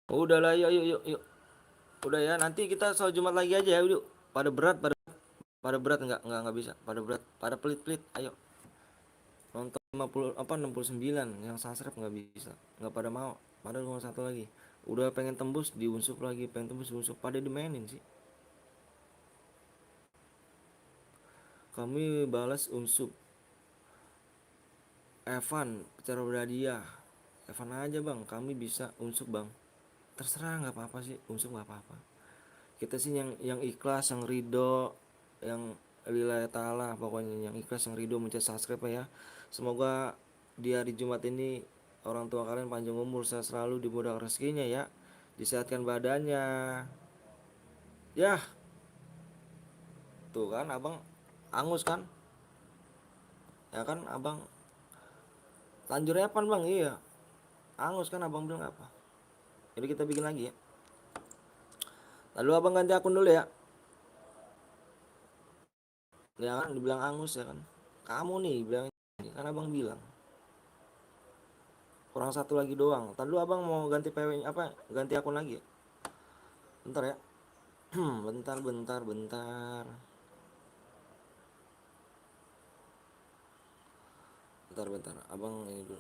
Udah lah, yuk, yuk, yuk, yuk. Udah ya, nanti kita soal Jumat lagi aja ya, yuk. Pada berat, pada berat nggak bisa. Pada berat, pada pelit-pelit. Ayo. Nonton 50 apa 69 yang subscribe nggak bisa. Nggak pada mau. Padahal cuma satu lagi. Udah pengen tembus diunsup lagi, pengen tembus diunsup. Pada dimainin sih. Kami balas unsup. Evan, cara berhadiah. Evan aja bang, kami bisa unsup bang. Terserah nggak apa-apa sih, unsup nggak apa-apa. Kita sih yang ikhlas, yang ridho, yang lillahi ta'ala, pokoknya yang ikhlas, yang ridho mencet subscribe ya. Semoga di hari Jumat ini orang tua kalian panjang umur, sehat selalu, dimudahkan rezekinya ya, disehatkan badannya. Ya, tuh kan abang angus kan? Ya kan abang lanjut repan bang, iya. Angus kan abang bilang apa? Jadi kita bikin lagi ya. Lalu abang ganti akun dulu ya. Ya kan dibilang angus ya kan. Kamu nih bilang ini kan abang bilang. Kurang satu lagi doang. Tadi abang mau ganti PW apa? Ganti akun lagi ya? Bentar ya. Bentar, bentar, bentar. Bentar, bentar. Abang ini dulu.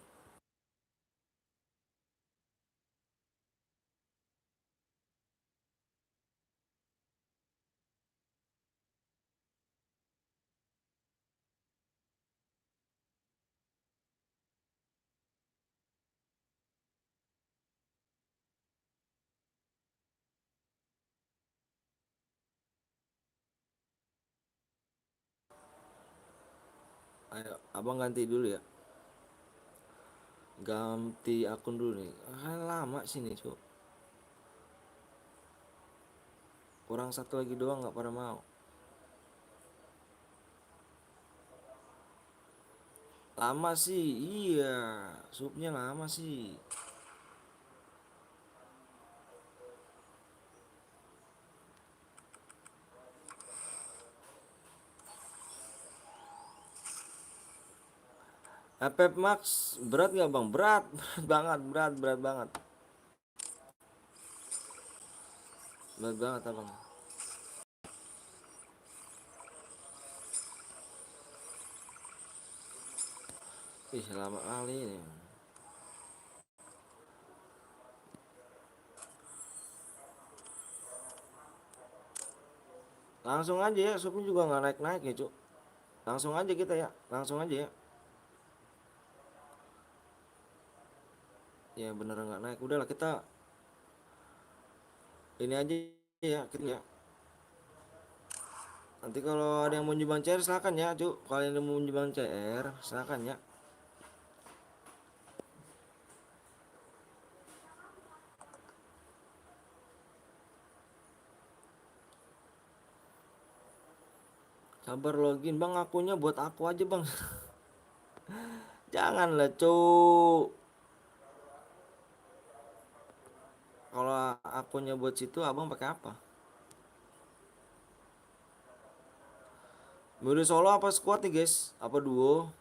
Ayo, abang ganti dulu ya. Ganti akun dulu nih. Ah, lama sih nih, Cuk. Kurang satu lagi doang nggak pada mau. Lama sih, iya. Supnya lama sih. FF Max berat nggak bang? Berat, berat banget, berat banget, berat banget abang. Ih, lama kali ini. Langsung aja ya, supnya juga nggak naik-naik ya, Cuk. Langsung aja kita ya, langsung aja ya. Ya bener nggak naik. Udahlah kita ini aja ya, kita ya. Nanti kalau ada yang mau nyumbang CR silakan ya, Cuk. Kalau yang mau nyumbang CR silakan ya. Sabar login bang, akunnya buat aku aja bang. Janganlah, Cuk. Kalau akunnya buat situ, abang pakai apa? Mode solo apa squad nih guys? Apa duo?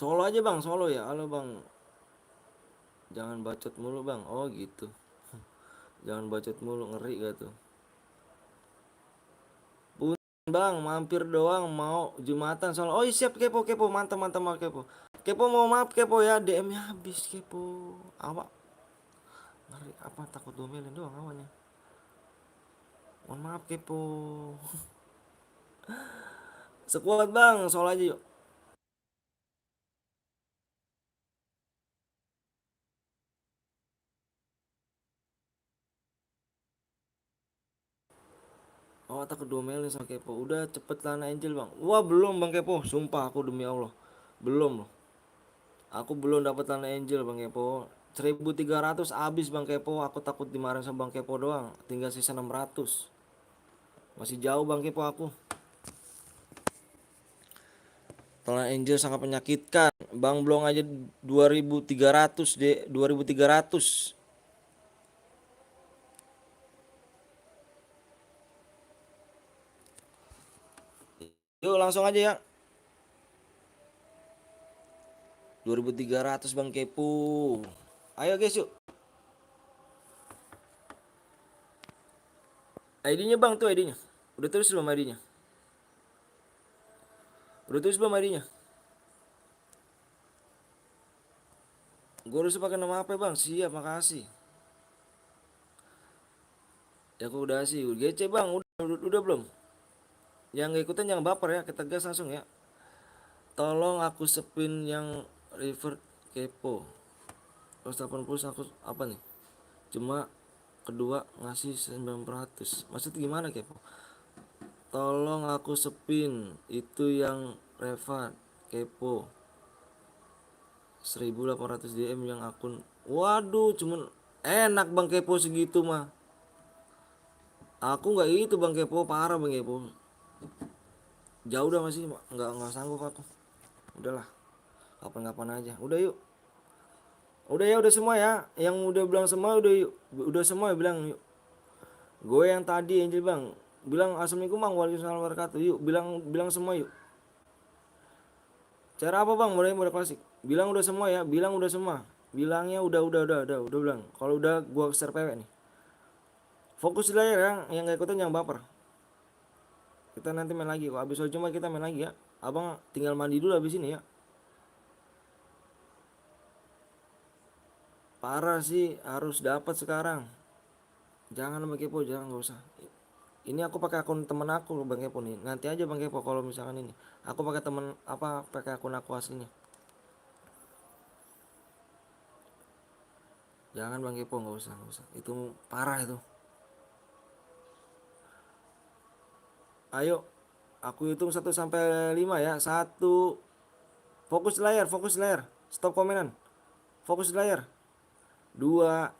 Solo aja bang, solo ya. Halo bang, jangan bacot mulu bang. Oh gitu. Jangan bacot mulu, ngeri gak tuh? Bun bang, mampir doang mau Jumatan soal. Oh iya, siap kepo kepo, mantap mantap mau kepo. Kepo mau maaf kepo ya, DM-nya habis kepo. Awak ngeri apa takut domelin doang awalnya. Mohon maaf kepo. Sekuat bang, soal aja yuk. Oh takut domelin sama kepo. Udah cepet Lana Angel bang. Wah belum bang kepo, sumpah aku demi Allah. Belum loh. Aku belum dapat Lana Angel bang kepo. 1.300 habis bang kepo. Aku takut dimarahin sama bang kepo doang. Tinggal sisa 600. Masih jauh bang kepo aku. Lana Angel sangat menyakitkan. Bang Blong aja 2.300 deh. 2.300. Yuk langsung aja ya. 2.300 bang kepo. Ayo guys yuk. ID-nya bang tuh ID-nya. Udah terus belum ID-nya? Udah terus belum ID-nya? Gue harus pakai nama apa bang? Siap, makasih. Ya aku udah sih. GC bang, udah belum? Yang gak ikutan jangan baper ya, kita gas langsung ya. Tolong aku sepin yang river kepo. 180 aku apa nih? Cuma kedua ngasih 900. Maksud gimana kepo? Tolong aku sepin itu yang Reva kepo 1.800 DM yang akun. Waduh, cuman enak bang kepo segitu mah. Aku nggak itu bang kepo, parah bang kepo. Jauh udah masih nggak sanggup aku. Udahlah, kapan-kapan aja. Udah yuk. Udah ya, udah semua ya. Yang udah bilang semua udah yuk. Udah semua ya bilang yuk. Gue yang tadi Angel bang bilang assalamualaikum bang waalaikumsalam wabarakatuh. Yuk bilang bilang semua yuk. Cara apa bang? Mode klasik. Bilang udah semua ya. Bilang udah semua. Bilangnya udah bilang. Kalau udah gua share PW nih. Fokus di layar yang nggak ikutan yang baper. Kita nanti main lagi. Kok habis cuma kita main lagi ya. Abang tinggal mandi dulu habis ini ya. Parah sih harus dapat sekarang. Jangan Bang Kepo, jangan nggak usah. Ini aku pakai akun temen aku Bang Kepo nih. Nanti aja Bang Kepo kalau misalkan ini. Aku pakai temen apa pakai akun aku aslinya. Jangan Bang Kepo nggak usah. Itu parah itu. Ayo, aku hitung 1 sampai 5 ya. Satu, fokus layar. Stop komenan. Fokus di layar. 2,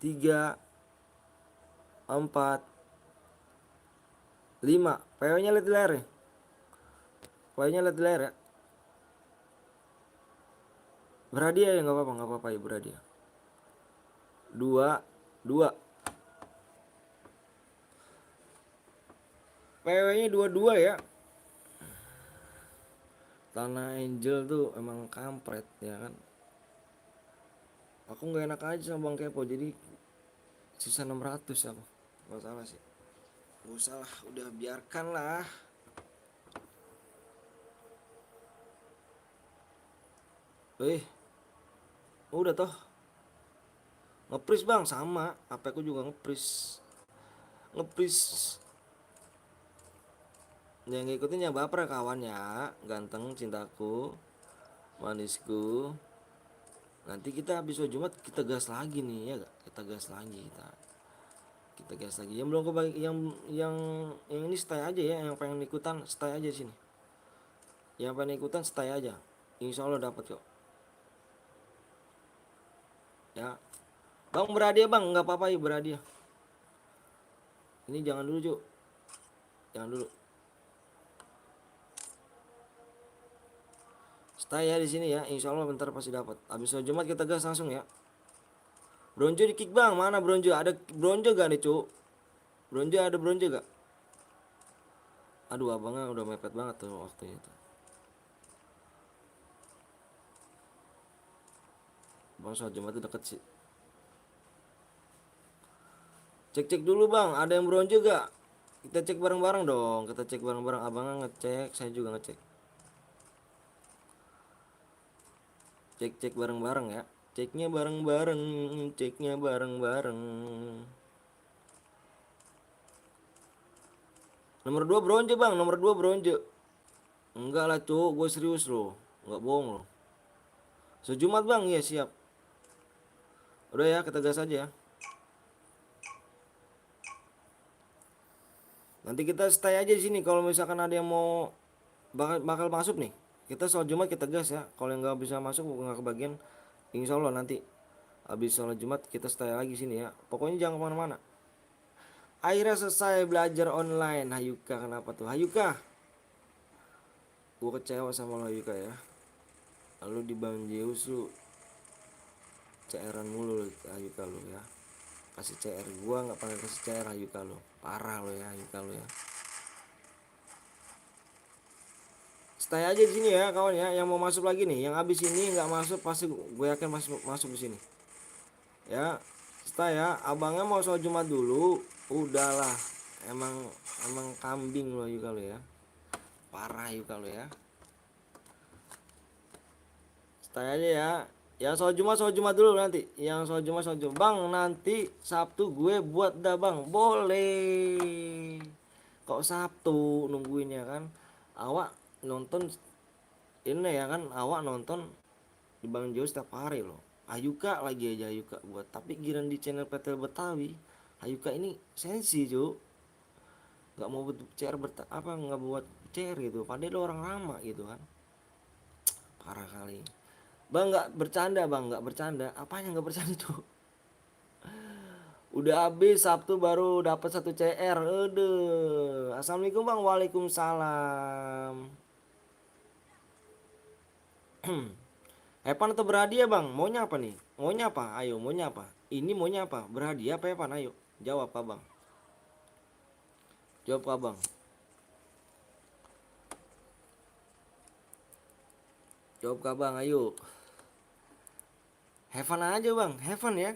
3, 4, 5. PW-nya lihat di layar ya. PW-nya lihat di layar ya. Berhadiah ya nggak apa-apa ya berhadiah. 2, 2. PW-nya 22 ya. Tanah Angel tuh emang kampret ya kan. Aku nggak enak aja sama Bang Kepo jadi sisa 600 aku. Gak salah sih. Gak usah lah, udah biarkan lah. Eh, udah toh. Ngepris bang sama. HP aku juga ngepris. Ngepris. Yang ngikutin yang baper kawannya. Ganteng cintaku. Manisku. Nanti kita habis Jumat kita gas lagi nih ya gak? Kita gas lagi kita gas lagi. Yang belum kebagi yang ini stay aja ya. Yang pengen ikutan stay aja sini. Yang pengen ikutan stay aja. Insya Allah dapat kok. Ya. Bang berhadiah bang, nggak apa-apa ya berhadiah. Ini jangan dulu Cuk. Jangan dulu. Stay ya di sini ya. Insya Allah bentar pasti dapat. Habis Jumat kita gas langsung ya. Bronjo di kick bang. Mana bronjo? Ada bronjo gak nih Cuk? Bronjo ada bronjo gak? Aduh abangnya udah mepet banget tuh waktunya tuh. Bang soal Jumat itu deket sih. Cek-cek dulu bang. Ada yang bronjo gak? Kita cek bareng-bareng dong. Kita cek bareng-bareng. Abangnya ngecek. Saya juga ngecek. Cek-cek bareng-bareng ya. Ceknya bareng-bareng. Ceknya bareng-bareng. Nomor 2 bronjo bang. Nomor 2 bronjo. Enggak lah Cuk. Gue serius loh. Enggak bohong loh. Sejumat bang. Iya siap. Udah ya kita gas aja ya. Nanti kita stay aja di sini kalau misalkan ada yang mau bakal masuk nih. Kita sholat Jumat kita gas ya. Kalau yang nggak bisa masuk nggak kebagian, insya Allah nanti habis sholat Jumat kita stay lagi sini ya. Pokoknya jangan kemana-mana. Akhirnya selesai belajar online. Hayuka kenapa tuh? Hayuka, gue kecewa sama lo Hayuka ya. Lalu di Bang Zeus lu CR-an mulu Hayuka lu ya. Kasih CR gua nggak pernah kasih CR Hayuka lu. Parah lo ya Hayuka lu ya. Stay aja di sini ya kawan ya. Yang mau masuk lagi nih, yang habis ini nggak masuk pasti gue yakin masuk di sini. Ya, stay ya. Abangnya mau sholat Jumat dulu. Udahlah. Emang kambing lo juga lo ya. Parah juga lo ya. Stay aja ya. Yang sholat Jumat dulu nanti. Yang sholat Jumat. Bang, nanti Sabtu gue buat dah bang. Boleh. Kok Sabtu nungguin ya kan? Awak nonton ini ya kan awak nonton di Bang Jo setiap hari loh. Ayuka lagi aja Ayuka buat tapi giran di channel PT Betawi Ayuka ini sensi Jo nggak mau buat CR apa nggak buat CR gitu padahal lo orang lama gitu kan parah kali bang nggak bercanda bang nggak bercanda apanya nggak bercanda tuh udah habis Sabtu baru dapat 1 CR aduh assalamualaikum bang waalaikumsalam Evan atau berhadiah bang? Maunya apa nih? Maunya apa? Ayo maunya apa? Ini maunya apa? Berhadiah apa Evan? Ayo jawab pak bang. Jawab pak bang. Jawab kah bang, ayo. Heaven aja bang, heaven ya.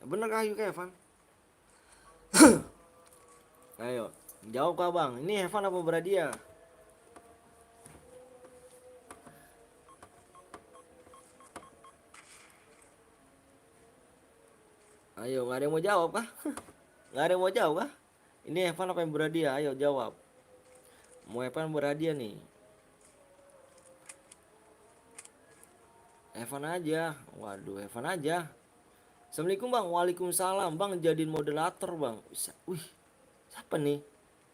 Bener kah yuk heaven? Ayo, jawab kah bang, ini heaven apa Bradia? Ayo, nggak ada yang mau jawab kah? Nggak ada yang mau jawab kah? Ini heaven apa yang Bradia? Ayo jawab. Mau heaven Bradia nih? Heaven aja. Waduh, heaven aja. Assalamualaikum bang. Waalaikumsalam bang. Jadiin moderator bang. Wih, siapa nih?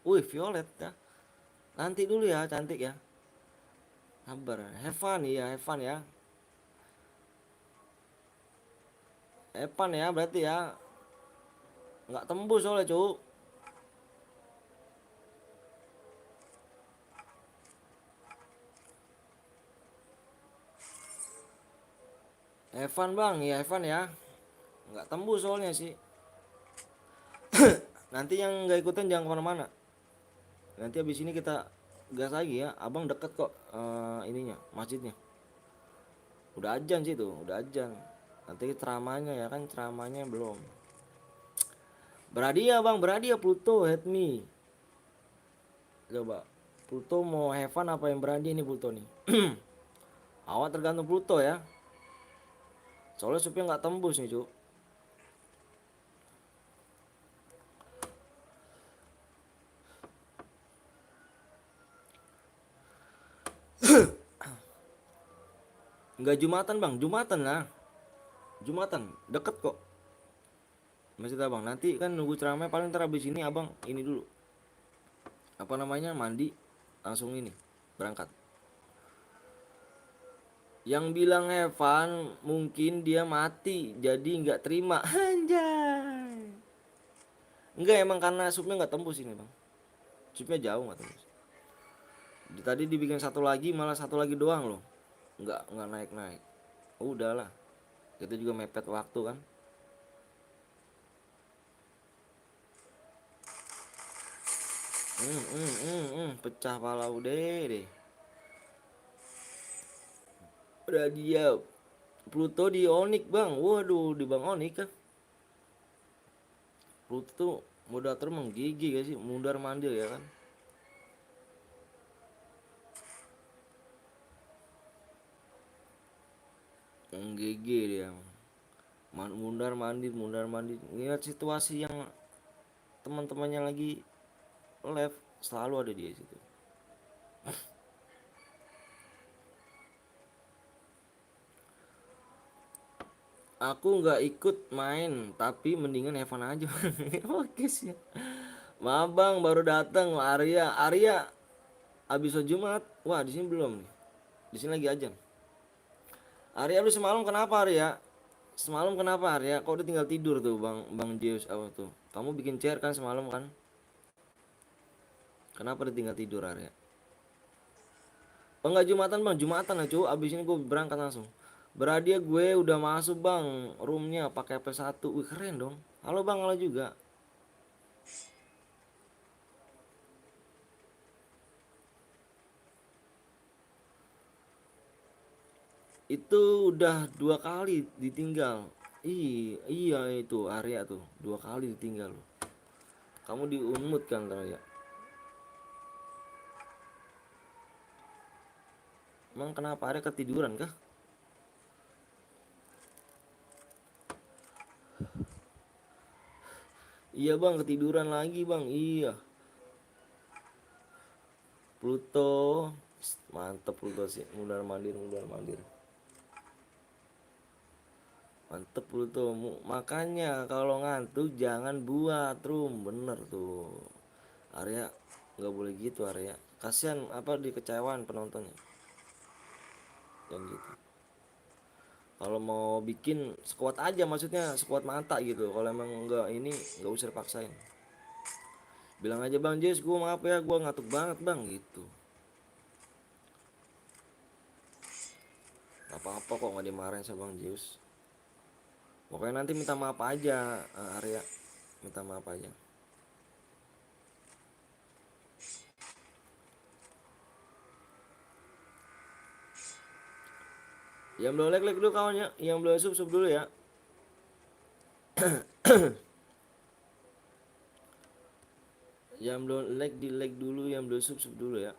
Wih, Violet ya. Nanti dulu ya, cantik ya. Sabar. Heaven ya, Heaven ya. Evan ya berarti ya. Nggak tembus soalnya cuk. Evan bang, ya Evan ya. Nggak tembus soalnya sih. Nanti yang nggak ikutan jangan kemana-mana. Nanti habis ini kita gas lagi ya. Abang deket kok ininya, masjidnya. Udah ajan sih tuh, udah ajan. Nanti ceramahnya ya kan, ceramahnya belum. Beradia bang, Beradia Pluto hit me. Coba. Pluto mau Heaven apa yang Beradia nih Pluto nih? Awak tergantung Pluto ya. Soalnya supaya nggak tembus nih cuk. Nggak Jumatan bang, Jumatan lah. Jumatan, deket kok. Masih abang, nanti kan nunggu ceramah paling ntar abis ini abang ini dulu. Apa namanya, mandi. Langsung ini, berangkat. Yang bilang Evan mungkin dia mati jadi nggak terima. Anjay. Enggak emang karena supnya nggak tembus ini bang. Supnya jauh nggak tembus. Tadi dibikin satu lagi malah satu lagi doang loh. Nggak naik naik. Udahlah. Itu juga mepet waktu kan. Pecah pala udah deh. Udah dia Pluto di Onyx bang. Waduh di bang Onyx kan. Pluto tuh moderator menggigih gak sih, mundar mandir ya kan. Menggigih dia. Mundar mandir. Lihat situasi yang teman-temannya lagi live selalu ada dia situ. Aku nggak ikut main, tapi mendingan Evan aja. Oke sih. Maaf bang, baru datang Arya. Arya abis sholat Jumat. Wah di sini belum nih. Di sini lagi aja. Arya lu semalam kenapa Arya? Semalam kenapa Arya? Kok udah tinggal tidur tuh bang Zeus apa tuh? Kamu bikin chair kan semalam kan? Kenapa udah tinggal tidur Arya? Oh enggak Jumatan bang, Jumatan lah cuy. Abis ini gue berangkat langsung. Beradia gue udah masuk bang, roomnya pakai P1. Wih keren dong. Halo bang, halo juga. Itu udah 2 kali ditinggal. Iya itu Arya tuh 2 kali ditinggal loh. Kamu diunmut kan Arya? Emang kenapa Arya ketiduran kah? Iya bang ketiduran lagi bang. Iya. Pluto mantep Pluto sih. Mundar mandir. Mantep Pluto. Makanya kalau ngantuk jangan buat room. Bener tuh. Arya nggak boleh gitu Arya. Kasihan apa dikecewaan penontonnya. Dan gitu. Kalau mau bikin squad aja maksudnya squad mata gitu. Kalau emang nggak ini nggak usah dipaksain. Bilang aja bang Jess gue maaf ya gue ngantuk banget bang gitu. Gak apa-apa kok nggak dimarahin sama bang Zeus. Pokoknya nanti minta maaf aja Arya. Minta maaf aja. Yang belum like dulu kawannya, yang belum sub dulu ya. Yang belum like di like dulu, yang belum sub dulu ya.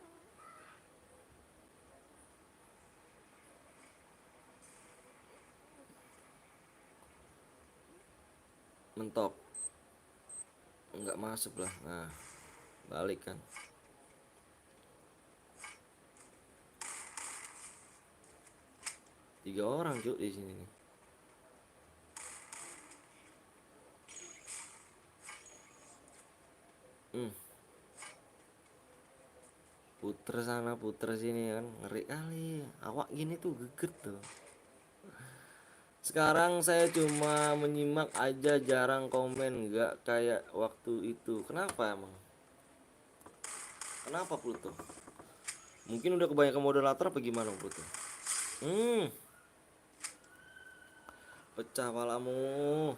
Mentok, nggak masuk lah. Nah, balik kan. Tiga orang cuk di sini nih. Hmm. Puter sana puter sini kan, ngeri kali. Awak gini tuh geget tuh. Sekarang saya cuma menyimak aja, jarang komen, nggak kayak waktu itu. Kenapa emang? Kenapa Pluto? Mungkin udah kebanyakan moderator apa gimana Pluto? Hmm, pecah palamu.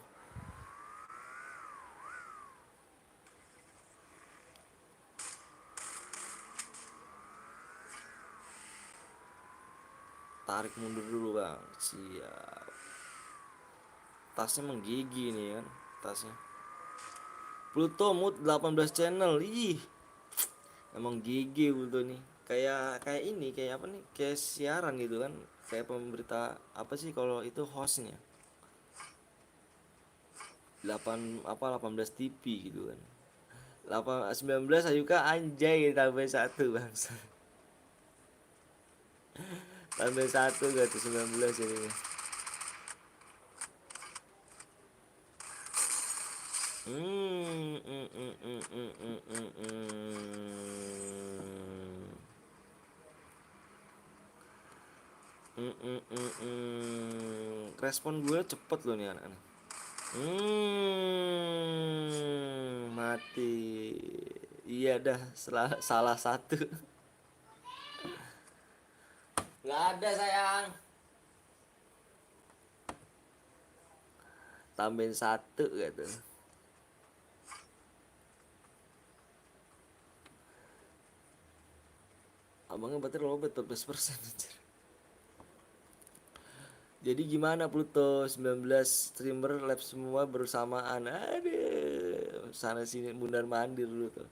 Tarik mundur dulu bang. Siap. Tasnya menggigi nih kan, tasnya. Pluto mood 18 channel. Ih, emang gigi Pluto nih. Kayak ini, kayak apa nih? Kayak siaran gitu kan. Kayak pemberita apa sih kalau itu hostnya. 18 TV gitu kan. 19 Ayuka anjay tambah satu bangsa. Tambah satu gak tuh 19 ini. Hmm, mm, mm, mm, mm, mm, mm, mm. Respon gue cepet loh nih anak-anak. Mati. Iya dah, salah satu. Nggak ada sayang. Tambahin satu gitu. Abangnya berarti lobet 14% anjir. Jadi gimana Pluto? 19 streamer live semua bersamaan. Aduh, sana sini mundar mandir dulu tuh.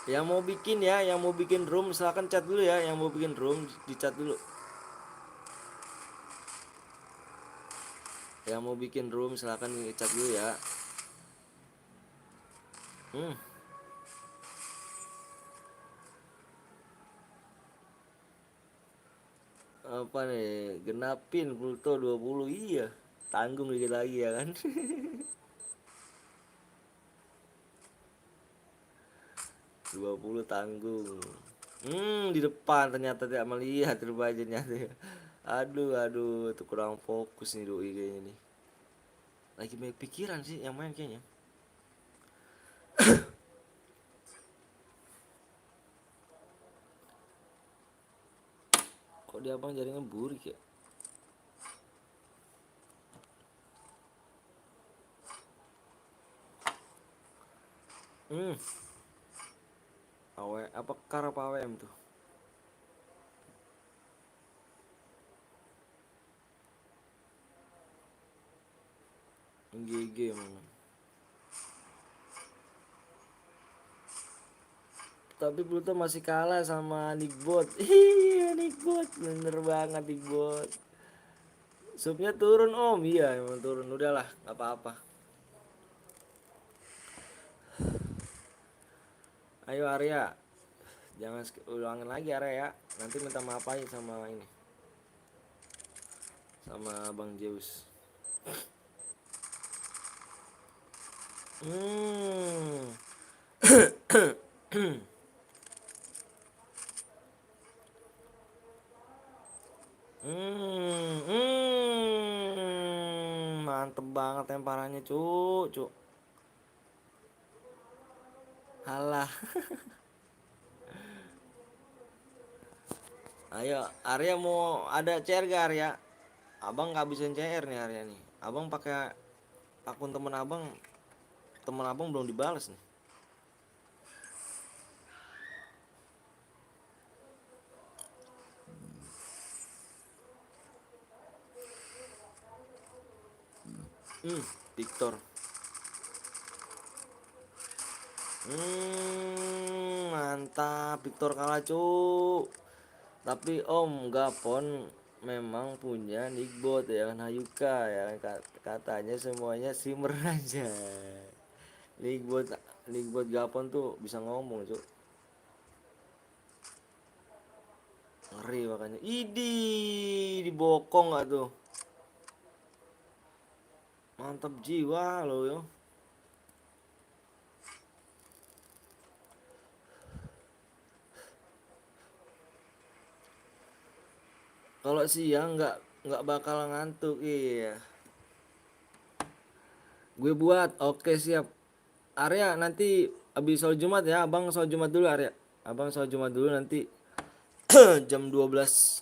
Yang mau bikin ya, yang mau bikin room silahkan chat dulu ya. Yang mau bikin room di chat dulu. Yang mau bikin room silahkan chat dulu ya. Hmm, apa nih? Genapin Pluto 20 iya. Tanggung dikit lagi ya kan. 20 tanggung. Di depan ternyata tidak melihat rupanya tuh. Aduh, tuh kurang fokus nih doi kayaknya nih. Lagi banyak pikiran sih yang main kayaknya. Kok dia abang jaringan burik ya? Hmm, awe apa kar apa AWM tuh? GG emang. Tapi Pluto masih kalah sama Nickbot. Iya Nickbot, bener banget Nickbot. Subnya turun om, iya emang turun. Udahlah, nggak apa-apa. Ayo Arya, jangan ulangin lagi Arya ya. Nanti minta maaf aja sama ini, sama Bang Zeus. Hmm. Mantep banget temparannya, cuk. Halah. Ayo, Arya mau ada CR gak Arya? Abang nggak bisa CR nih Arya nih. Abang pakai akun temen abang belum dibales nih. Victor. Mantap, Victor kalah cuk. Tapi Om Gapon memang punya nickbot ya kan, Hayuka ya kan, katanya semuanya simmer aja. Nickbot nickbot Gapon tuh bisa ngomong cuk. Ngeri makanya. Idi dibokong gak tuh? Mantap jiwa lo yo. Kalau siang nggak bakal ngantuk, iya. Gue buat, oke siap. Arya nanti abis sholat Jumat ya, abang sholat Jumat dulu Arya. Abang sholat Jumat dulu nanti jam 12.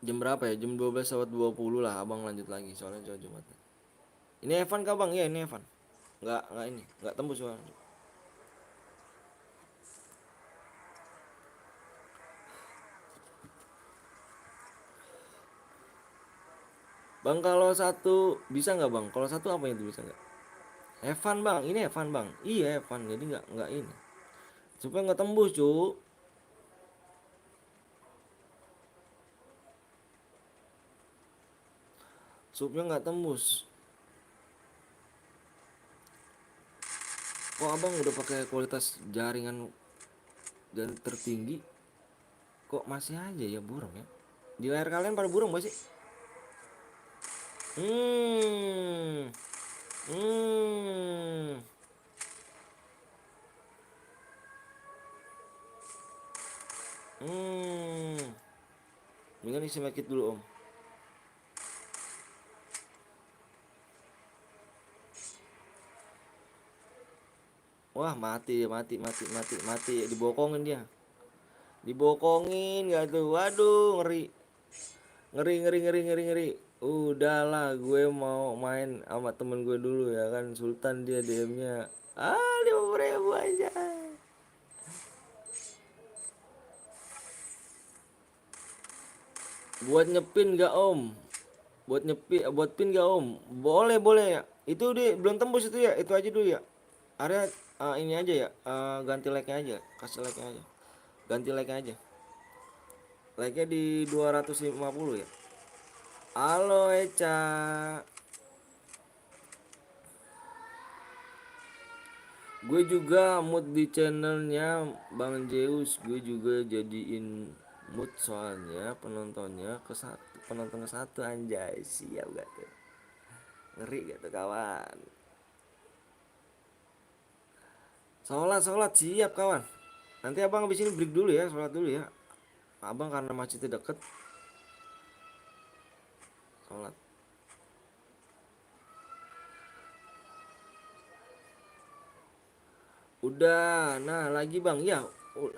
Jam berapa ya? Jam 12 lewat 20 lah abang lanjut lagi soalnya sholat Jumat. Ini Evan kah bang? Iya ini Evan. Nggak ini, nggak tembus soalnya. Bang kalau satu bisa nggak bang? Kalau satu apa itu bisa nggak? Evan bang, ini Evan bang. Iya Evan, jadi nggak ini. Supaya nggak tembus cu. Supnya nggak tembus. Kok abang udah pakai kualitas jaringan dan tertinggi? Kok masih aja ya burung ya? Di layar kalian pada burung gak sih? Hmm. Hmm. Hmm. Mendingan isi medkit dulu om. Wah mati. Dibokongin dia. Dibokongin gak tuh? Waduh ngeri. Ngeri. Udahlah gue mau main sama temen gue dulu ya kan. Sultan dia DM-nya. 50.000 aja. Buat nyepin gak om? Buat pin gak om? Boleh ya. Itu dia belum tembus itu ya. Itu aja dulu ya. Area ini aja ya. Ganti like-nya aja. Kasih like-nya aja. Ganti like-nya aja. Like-nya di 250 ya. Halo Eca. Gue juga mood di channelnya Bang Zeus. Gue juga jadiin mood soalnya penontonnya ke satu, penonton ke satu anjay. Siap gak tuh? Ngeri gak tuh kawan? Sholat siap kawan. Nanti abang habis ini break dulu ya, sholat dulu ya. Abang karena masjidnya deket, sholat. Udah, nah lagi bang, ya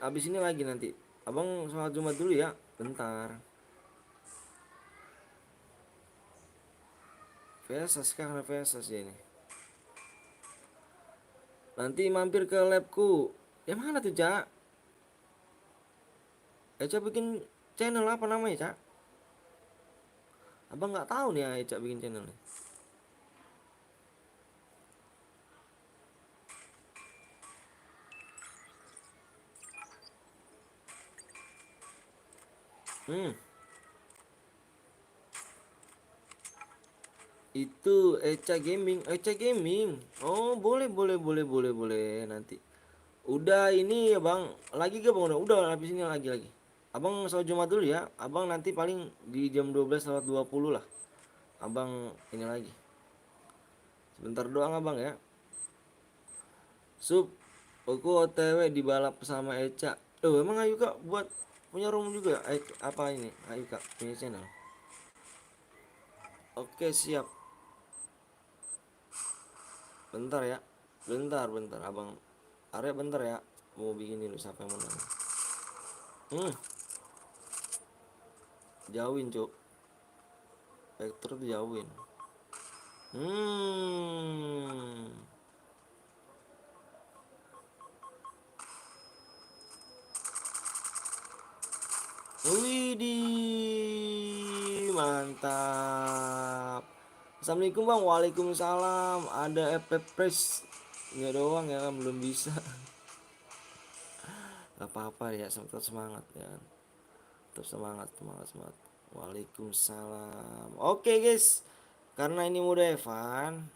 abis ini lagi nanti. Abang sholat Jumat dulu ya, bentar. VSS kan, VSS ya ini. Nanti mampir ke labku. Yang mana tuh Cak? Eca bikin channel apa namanya Cak? Abang nggak tahu nih ya Eca bikin channel. Hmm, itu Eca Gaming. Oh boleh nanti. Udah ini ya bang, lagi gak bang? Udah habis ini lagi. Abang sholat Jumat dulu ya. Abang nanti paling di jam 12 lewat 20 lah. Abang ini lagi. Sebentar doang abang ya. Sup, aku OTW di balap sama Eca. Oh emang Ayu kak buat punya room juga? Apa ini? Ayu kak punya channel. Oke siap. Bentar ya. Bentar abang. Arya bentar ya. Mau bikin dulu siapa yang menang. Hmm, jauhin cuk. Vector tuh jauhin. Hmm. Widih, mantap. Assalamualaikum bang. Waalaikumsalam. Ada Press. Ya doang ya kan belum bisa. Gak apa-apa ya, tetap semangat ya kan. Tetap semangat, semangat, semangat. Waalaikumsalam. Oke guys, karena ini udah Evan,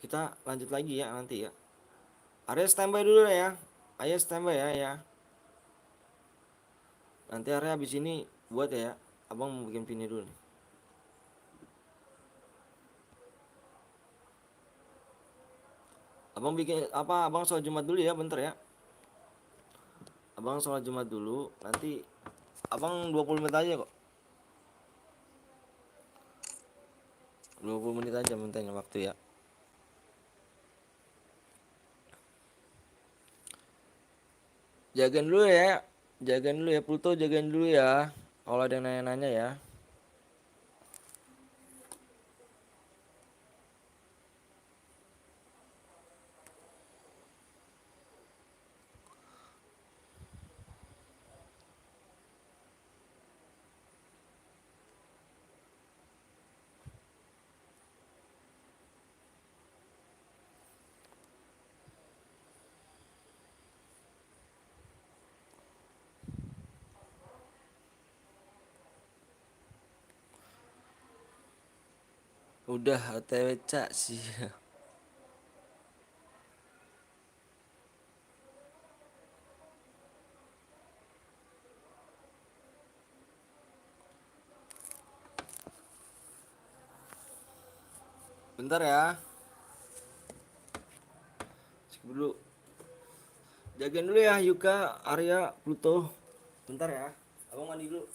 kita lanjut lagi ya nanti ya. Arya standby dulu ya. Ayo standby ya. Nanti Arya habis ini buat ya. Abang mau bikin pini dulu nih. Abang bikin apa? Abang sholat Jumat dulu ya, bentar ya. Abang sholat Jumat dulu, nanti abang 20 menit aja kok. 20 menit aja mintanya waktu ya. Jagain dulu ya. Jagain dulu ya Pluto, jagain dulu ya. Kalau ada yang nanya-nanya ya. Udah OTW cak sih. Bentar ya. Skip dulu. Jagain dulu ya Yuka, Arya, Pluto. Bentar ya. Abang mandi dulu.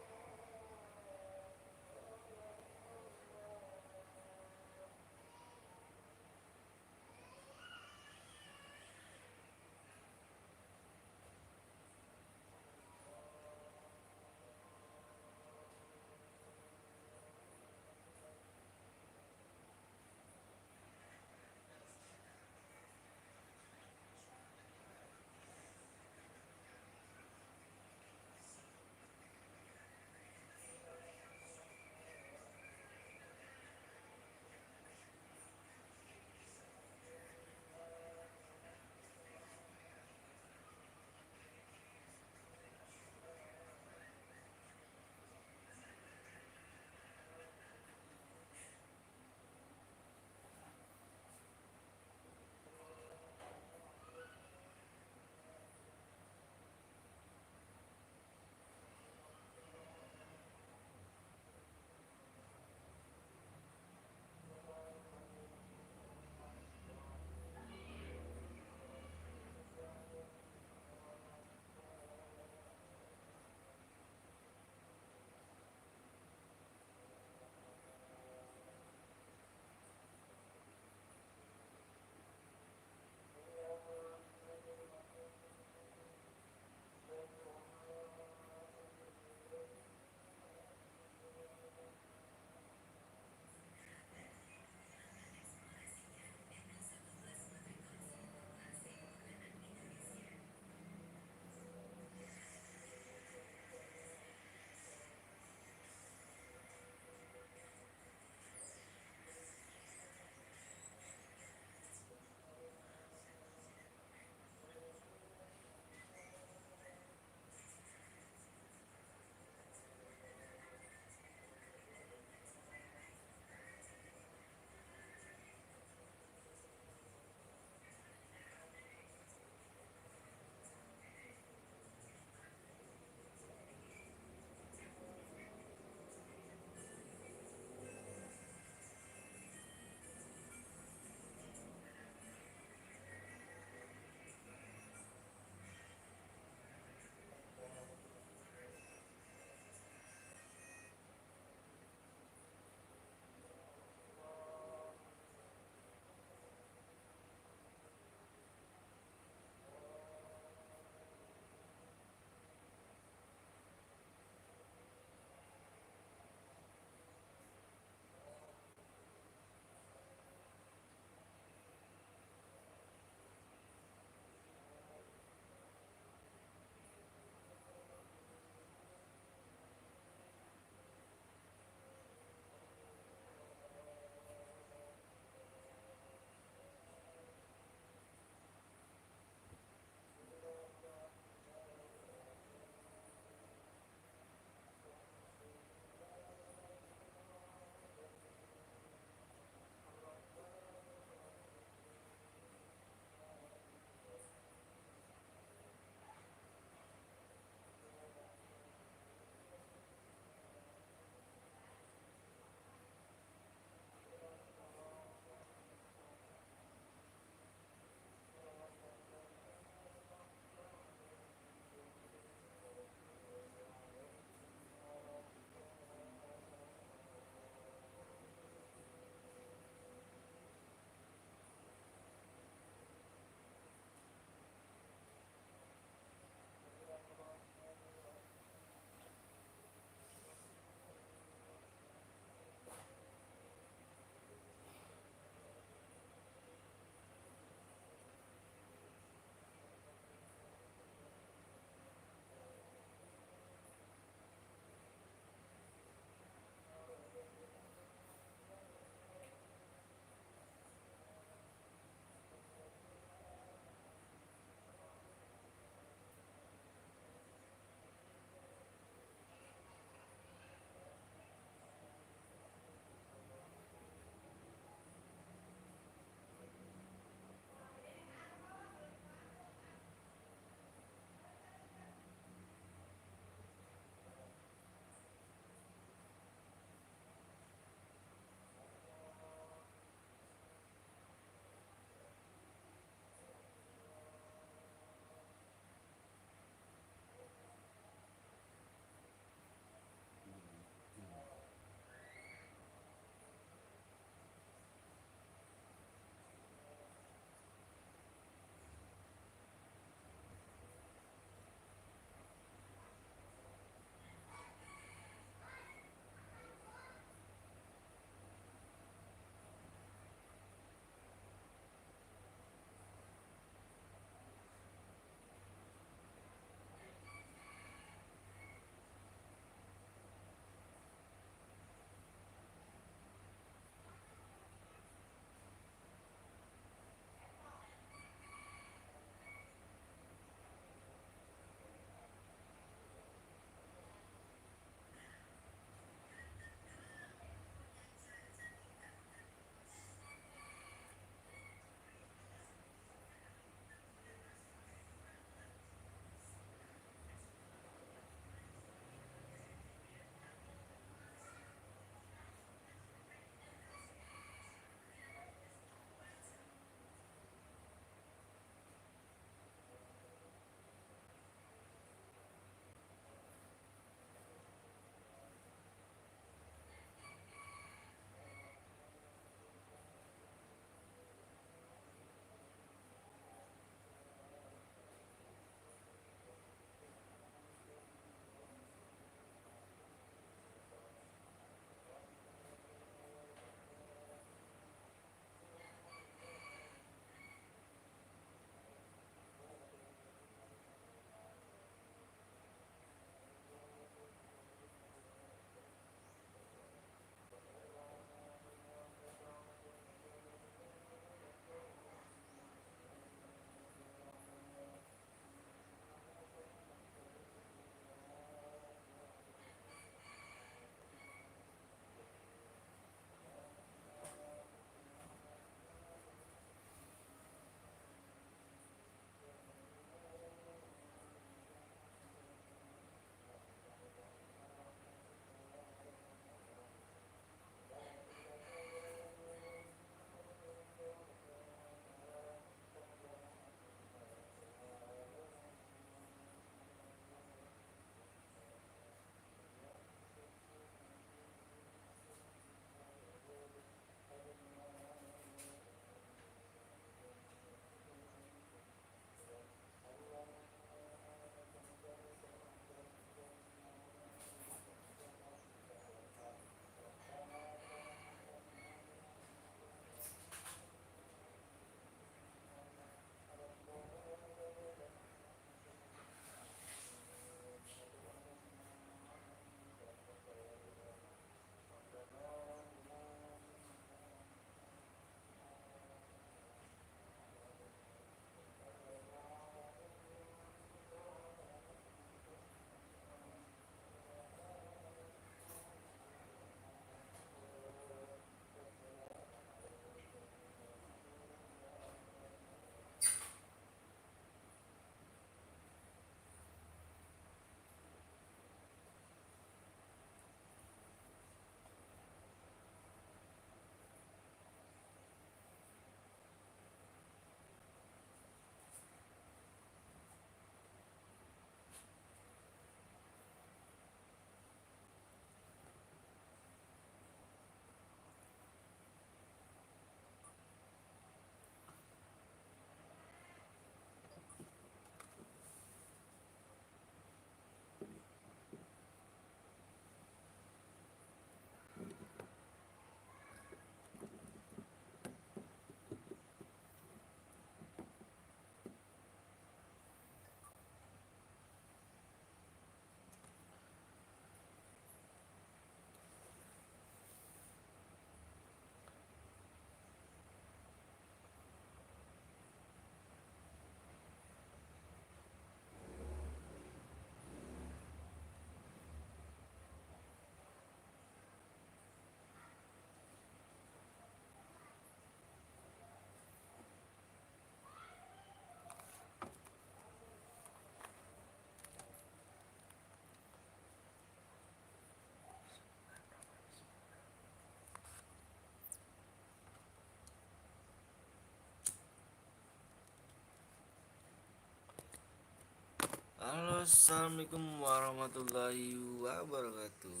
Assalamualaikum warahmatullahi wabarakatuh.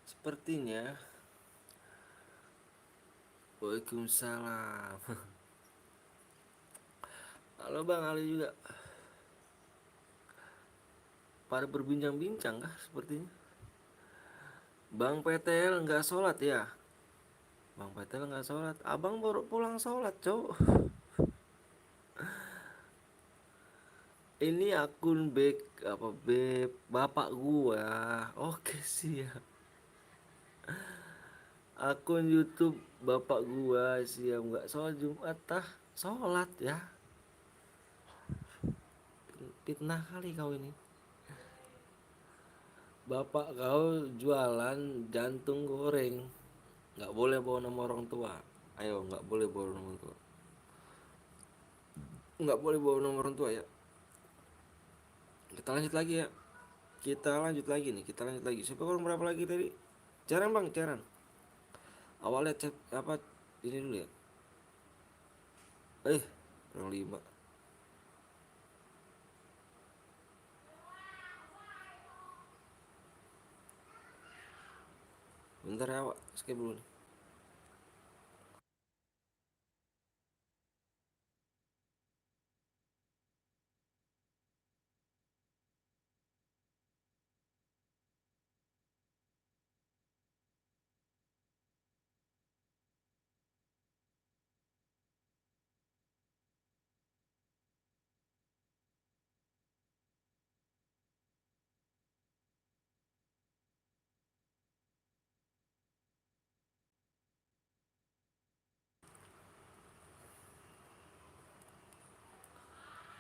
Sepertinya. Waalaikumsalam. Halo Bang Ali juga. Pada berbincang-bincang kah sepertinya? Bang PTL nggak sholat ya? Bang PTL nggak sholat. Abang baru pulang sholat, cowok. Ini akun back apa bapak gua. Oke siap. Akun YouTube bapak gua siap nggak sholat Jumat tah. Sholat ya. Fitnah kali kau ini. Bapak kau jualan jantung goreng. Nggak boleh bawa nama orang tua. Ayo, nggak boleh bawa nama orang tua. Nggak boleh bawa nama orang tua ya. Kita lanjut lagi ya. Kita lanjut lagi nih. Kita lanjut lagi. Siapa orang berapa lagi tadi? Jaran bang, jaran. Awalnya chat apa ini dulu ya. Orang lima. Bentar ya, awak skip dulu nih.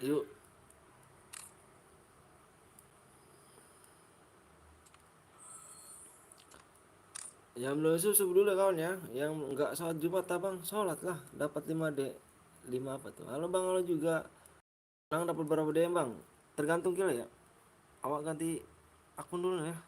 Yuk. Yang belum susu dulu ya kawan ya. Yang nggak sholat Jumat abang sholat lah. Dapat 5 D. 5 apa tuh? Halo bang, halo juga. Bang dapat berapa DM bang? Tergantung kilo ya. Awak ganti akun dulu ya.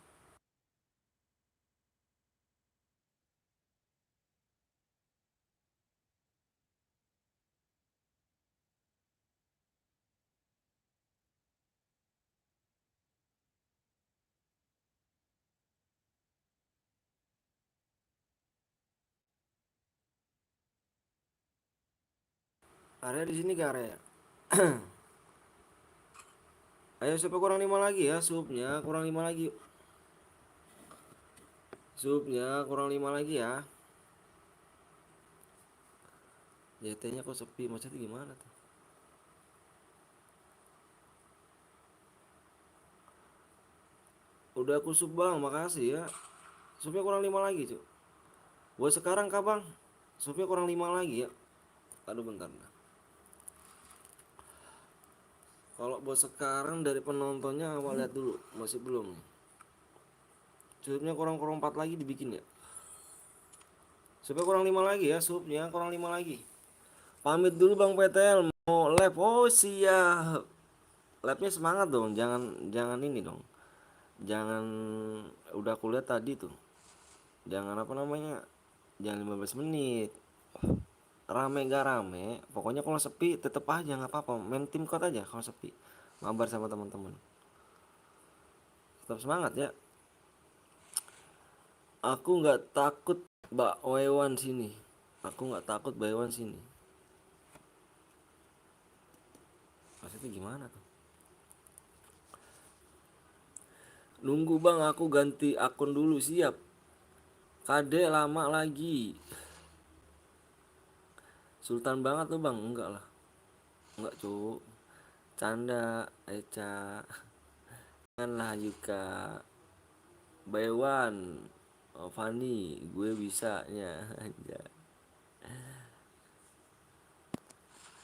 Area di sini gak area. Ayo siapa kurang 5 lagi ya, supnya kurang 5 lagi. Supnya kurang 5 lagi ya. JT-nya kok sepi, maksudnya gimana tuh? Udah aku sub bang, makasih ya. Supnya kurang 5 lagi cuy. Buat sekarang kah bang? Supnya kurang 5 lagi ya. Aduh bentar. Kalau buat sekarang dari penontonnya awal lihat dulu, masih belum. Supnya kurang 4 lagi dibikin ya. Supnya kurang 5 lagi ya, supnya kurang 5 lagi. Pamit dulu bang PTL, mau lab. Oh siap. Labnya semangat dong, jangan jangan ini dong. Jangan, udah aku lihat tadi tuh. Jangan apa namanya? Jangan 15 menit. Rame gak rame, pokoknya kalau sepi tetep aja nggak apa-apa. Main tim code aja kalau sepi. Mabar sama teman-teman. Tetap semangat ya. Aku nggak takut Mbak Wewan sini. Aku nggak takut Mbak Wewan sini. Maksudnya gimana tuh? Nunggu bang, aku ganti akun dulu siap. Kade lama lagi. Sultan banget tuh bang, enggak lah. Enggak cu. Canda, Eca. Janganlah juga. Baywan, oh, Fani, gue bisanya aja.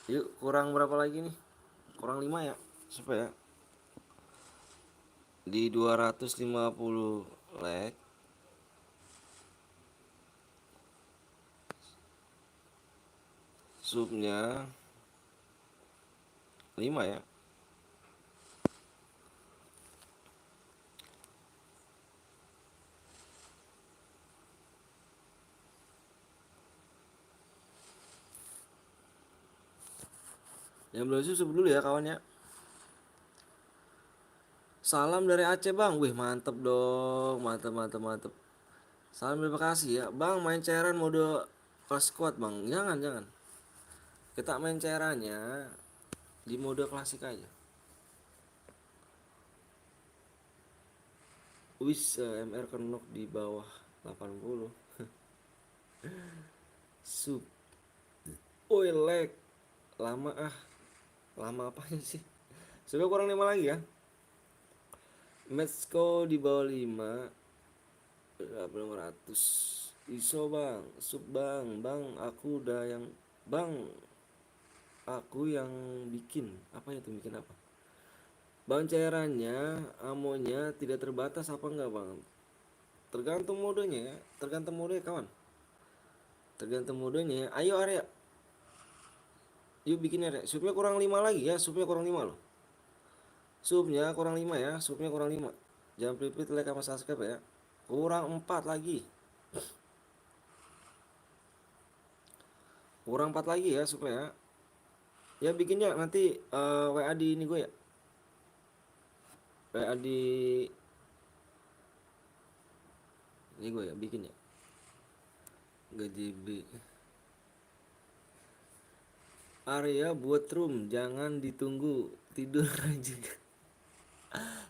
Yuk, kurang berapa lagi nih? Kurang 5 ya. Supaya di 250 like. Subnya 5 ya. Yang belum sup dulu ya kawannya. Salam dari Aceh bang. Wih mantep dong. Mantep mantep mantep. Salam terima kasih ya. Bang main cairan mode kelas squad bang. Jangan jangan. Kita main cairannya di mode klasik aja. Wis MR kenok di bawah 80. Sup. Woi lag. Lama ah. Lama apanya sih? Sudah kurang 5 lagi ya. Matchko di bawah 5. 800. Iso bang. Sup bang. Bang aku udah yang. Bang aku yang bikin. Apa itu bikin apa? Bang cairannya amonya tidak terbatas apa enggak bang? Tergantung modenya ya. Tergantung modenya kawan. Tergantung modenya ya. Ayo area. Yuk bikin area. Supnya kurang 5 lagi ya. Supnya kurang 5 loh. Subnya kurang 5 ya. Subnya kurang 5. Jangan pripit like sama subscribe ya. Kurang 4 lagi. Kurang 4 lagi ya supaya. Ya bikinnya nanti WA di ini gue ya. WA di ini gue ya bikin ya. GJB. Area buat room, jangan ditunggu tidur aja.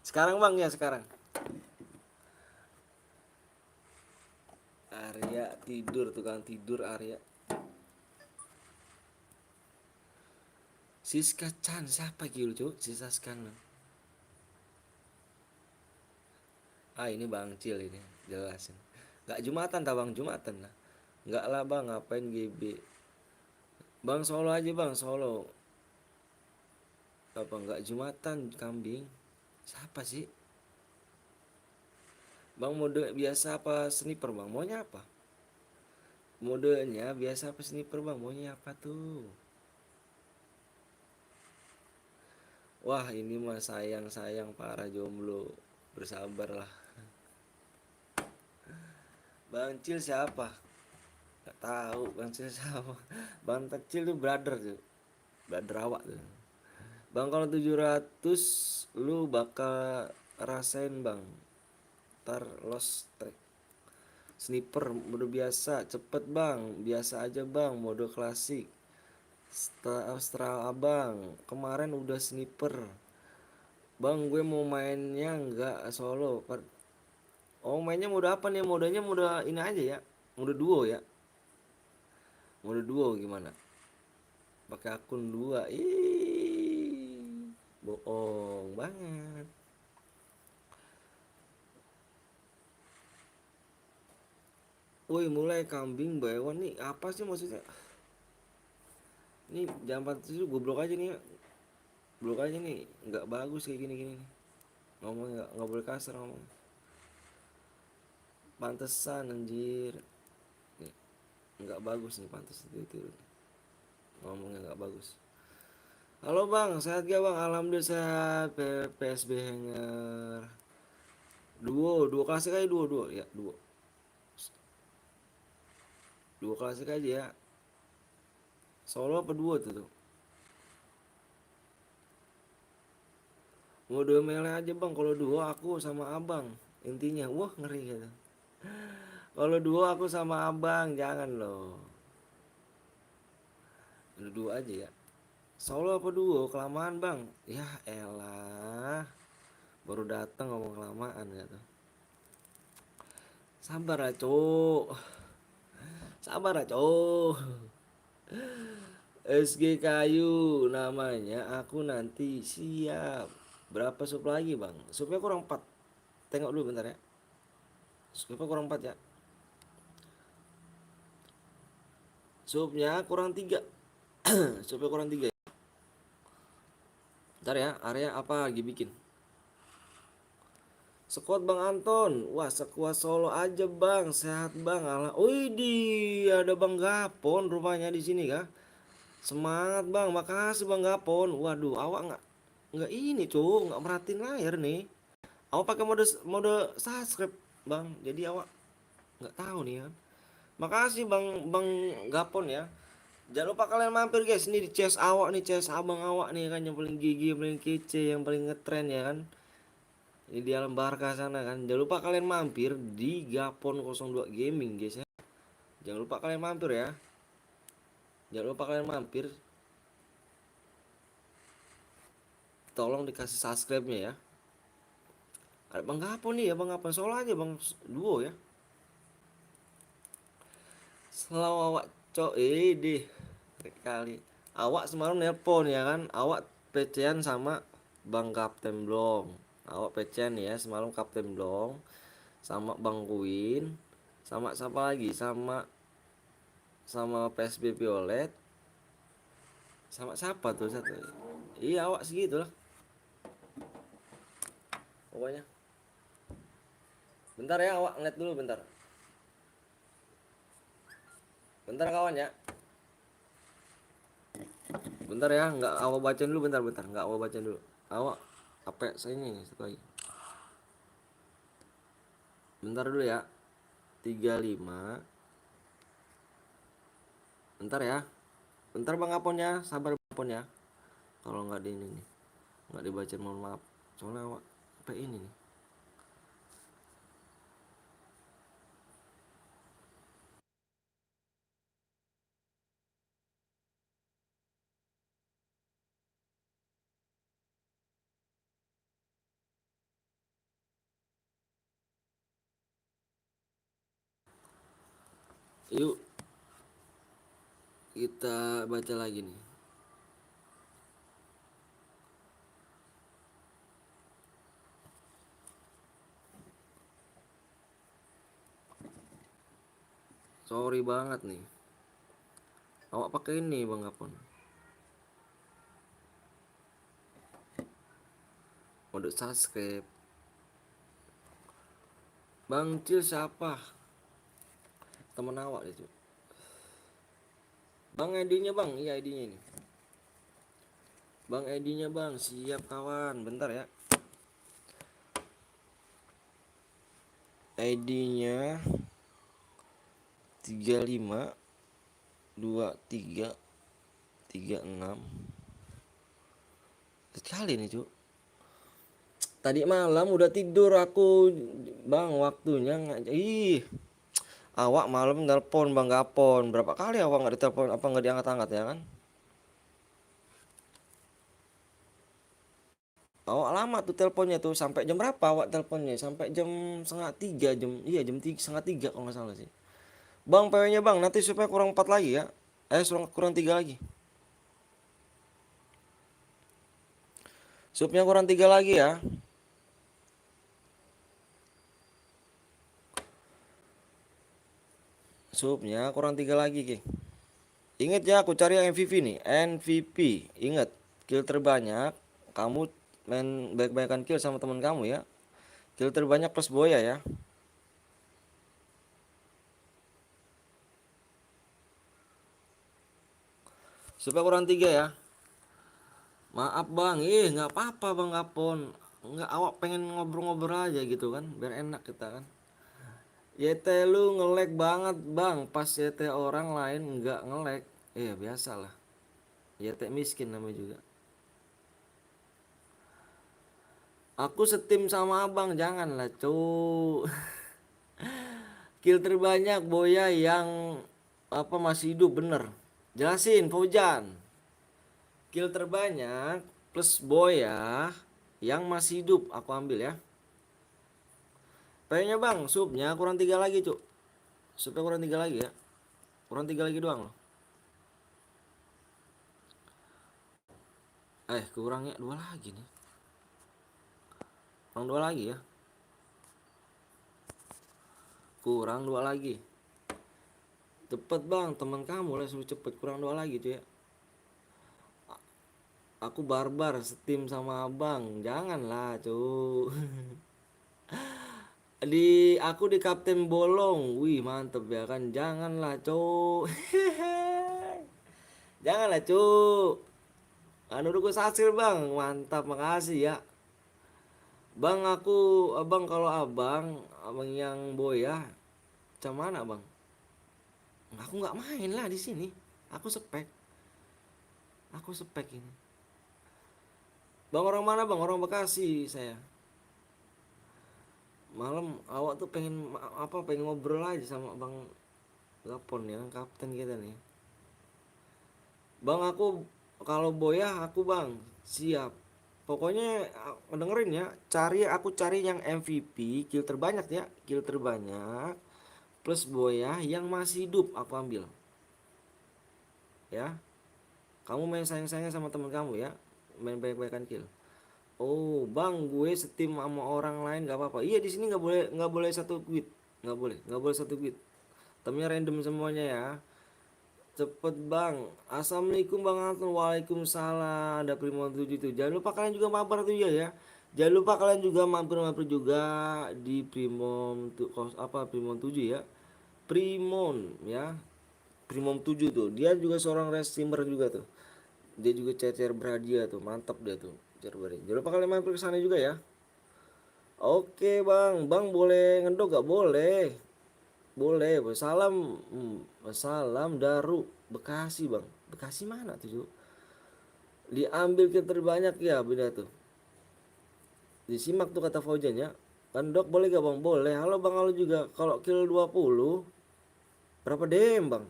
Sekarang bang ya sekarang. Area tidur tukang tidur area. Siska Chan siapa gitu cuy? Siska Chan. Ah ini Bang Cil ini jelasin. Gak Jumatan tak Bang Jumatan lah. Gak lah Bang ngapain GB. Bang Solo aja Bang Solo. Apa nggak Jumatan kambing? Siapa sih? Bang mode biasa apa sniper Bang? Maunya apa? Modenya biasa apa sniper Bang? Maunya apa tuh? Wah ini mah sayang para jomblo. Bersabarlah. Bang Cil siapa? Gak tahu Bang Cil siapa. Bang Kecil tuh brother tuh. Brother awak tuh. Bang kalau 700 lu bakal rasain Bang. Ntar lost track. Sniper mode biasa cepet Bang. Biasa aja Bang mode klasik. Astral abang kemarin udah sniper bang gue mau mainnya nggak solo. Oh mainnya mode apa nih? Modenya mode ini aja ya. Mode duo ya. Mode duo gimana? Pakai akun dua. Ih, bohong banget. Woi mulai kambing baywan nih. Apa sih maksudnya? Ini jam 47 goblok aja nih ya. Blok aja nih. Nggak bagus kayak gini-gini nih. Ngomong nggak boleh kasar ngomong. Pantesan anjir. Nih, nggak bagus nih pantas itu. Ngomongnya nggak bagus. Halo bang, sehat gak bang? Alhamdulillah sehat. PSB hanger. Duo klasik aja duo ya duo. Duo klasik aja ya. Solo apa duo tuh? Mau dua mele aja bang. Kalau duo aku sama abang. Intinya, wah ngeri gitu. Kalau duo aku sama abang, jangan loh. Duo aja ya. Solo apa duo? Kelamaan bang. Ya elah. Baru datang ngomong kelamaan gitu. Sabar lah cuk. Sabar lah cuk. SG kayu namanya aku nanti siap. Berapa sup lagi bang? Supnya kurang 4. Tengok dulu bentar ya. Supnya kurang 4 ya. Supnya kurang 3. Supnya kurang 3 ya. Bentar ya, area apa lagi bikin? Squad Bang Anton. Wah, sekuat Solo aja Bang. Sehat Bang. Alah. Wih, ada Bang Gapon rupanya di sini kah? Semangat Bang. Makasih Bang Gapon. Waduh, awak nggak ini cuy, nggak merhatiin layar nih. Awak pakai mode mode subscribe Bang. Jadi awak nggak tahu nih kan. Makasih Bang Bang Gapon ya. Jangan lupa kalian mampir guys, ini di CS awak nih, CS abang awak nih kan, yang paling gigi, yang paling kece, yang paling ngetren ya kan. Ini di alam Barca sana kan. Jangan lupa kalian mampir di Gapon 02 Gaming guys ya. Jangan lupa kalian mampir ya. Jangan lupa kalian mampir. Tolong dikasih subscribe-nya ya. Ada Bang Gapon nih ya, Bang Gapon solo aja Bang, duo ya. Selalu awak cok di kali. Awak semalam nelpon ya kan. Awak PC-an sama Bang Kapten Blong. Awak PC-an ya semalam Kapten Blong sama Bang Queen, sama siapa lagi? Sama PSBB OLED. Sama siapa tuh satu? Iya awak segitu lah. Pokoknya. Bentar ya awak ngeliat dulu bentar. Bentar kawan ya. Bentar ya, nggak awak baca dulu bentar, nggak awak baca dulu. Awak apa saya ini satu lagi. Bentar dulu ya. 35. Bentar ya. Bentar Bang Aponnya, sabar Bang Apon ya. Kalau nggak di ini nih, nggak dibaca mohon maaf. Soalnya awak apa ini nih. Yuk kita baca lagi nih. Sorry banget nih. Awak pakai ini Bang Apon. Mode subscribe. Bang Cil siapa? Temen awak itu. Bang ID-nya Bang, iya ID-nya ini. Bang ID-nya Bang, siap kawan. Bentar ya. ID-nya 352336. Sekali nih, Cuk. Tadi malam udah tidur aku, Bang, waktunya ih. Awak malam telepon Bang Gapon. Berapa kali awak nggak ditelepon, apa nggak diangkat-angkat ya kan? Awak lama tuh teleponnya tuh, sampai jam berapa awak teleponnya? Sampai jam setengah tiga, iya jam tiga, setengah tiga kalau nggak salah sih. Bang PW-nya Bang, nanti supaya kurang 4 lagi ya. Kurang 3 lagi. Supnya kurang 3 lagi ya. Supnya kurang 3 lagi, Ki. Ingat ya, aku cari yang MVP nih. MVP. Ingat, kill terbanyak. Kamu main banyak-banyakan kill sama teman kamu ya. Kill terbanyak plus boya ya. Supaya kurang 3 ya. Maaf Bang, nggak apa-apa Bang Gapon. Nggak, awak pengen ngobrol-ngobrol aja gitu kan, biar enak kita kan. YT lu nge-lag banget Bang, pas YT orang lain nggak nge-lag. Iya biasalah. YT miskin namanya juga. Aku setim sama abang, janganlah cu. Kill terbanyak Boya yang apa masih hidup bener. Jelasin Fauzan. Kill terbanyak plus Boya yang masih hidup aku ambil ya. Kayaknya bang, supnya kurang 3 lagi cuk. Supnya kurang 3 lagi ya. Kurang 3 lagi doang loh. Kurangnya 2 lagi nih. Kurang 2 lagi ya. Kurang 2 lagi. Cepet bang, teman kamu lah suruh cepet. Kurang 2 lagi tuh ya. Aku barbar setim sama abang. Janganlah cuk. Aku di Kapten Bolong. Wih mantep ya kan. Janganlah cuk. Janganlah cuk. Anu dulu sasil bang. Mantap makasih ya. Bang abang kalau abang yang boya, macam mana bang? Aku nggak main lah di sini. Aku spek. Aku spek ini. Bang orang mana bang? Orang Bekasi saya. Malam awak tuh pengen apa? Pengen ngobrol aja sama bang Gapon ya, kapten kita nih. Bang aku kalau boya aku bang siap. Pokoknya dengerin ya, aku cari yang MVP, kill terbanyak ya, kill terbanyak plus boya yang masih hidup aku ambil. Ya, kamu main sayang-sayang sama teman kamu ya, main baik-baikan kill. Oh bang, gue setim sama orang lain gak apa-apa. Iya di sini nggak boleh satu quit, nggak boleh satu quit. Temennya random semuanya ya. Cepet bang. Assalamualaikum bang Anton. Waalaikumsalam. Ada Primon 7 tuh. Jangan lupa kalian juga mampir tuh ya. Jangan lupa kalian juga mampir-mampir juga di Primon tuh apa Primon 7 ya. Primon ya. Primon 7 tuh. Dia juga seorang restimer juga tuh. Dia juga cecer beradia tuh. Mantap dia tuh. Cecer beradia. Jangan lupa kalian mampir ke sana juga ya. Oke bang. Bang boleh ngedok gak? Boleh. Boleh, salam, salam Daru, Bekasi bang. Bekasi mana tuh? Ju? Diambil kill terbanyak ya beda tuh. Disimak tuh kata Faujan ya. Kan dok boleh gak bang? Boleh. Halo bang, halo juga. Kalau kill 20 berapa DM bang?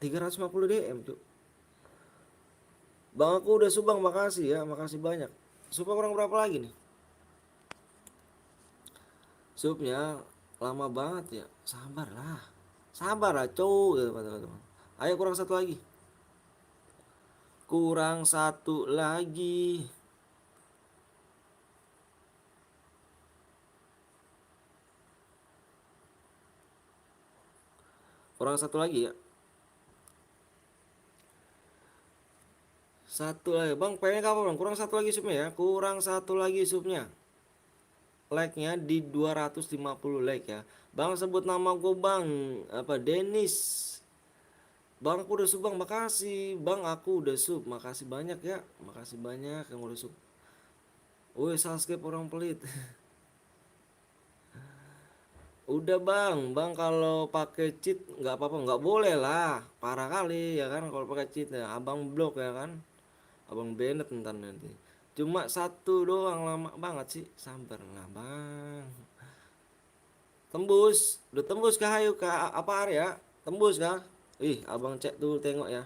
350 DM tuh. Bang aku udah subang, makasih ya, makasih banyak. Subang orang berapa lagi nih? Subnya lama banget ya. Sabar lah. Sabar lah, cow. Ya, teman-teman. Ayo kurang satu lagi. Kurang satu lagi. Kurang satu lagi ya. Satu lagi. Bang, pengen apa bang? Kurang satu lagi subnya ya. Kurang satu lagi subnya. Like-nya di 250 like ya. Bang sebut nama gue bang. Apa? Denis. Bang aku udah sub bang. Makasih. Bang aku udah sub. Makasih banyak ya. Makasih banyak yang udah sub. Woi subscribe orang pelit. Udah bang. Bang kalau pakai cheat nggak apa-apa. Nggak boleh lah. Parah kali ya kan kalau pakai cheat ya. Abang blok ya kan. Abang Bennett ntar nanti. Cuma satu doang lama banget sih. Sabar lah bang. Tembus. Udah tembus kah ayo ke apa area? Tembus kah? Ih abang cek dulu tengok ya.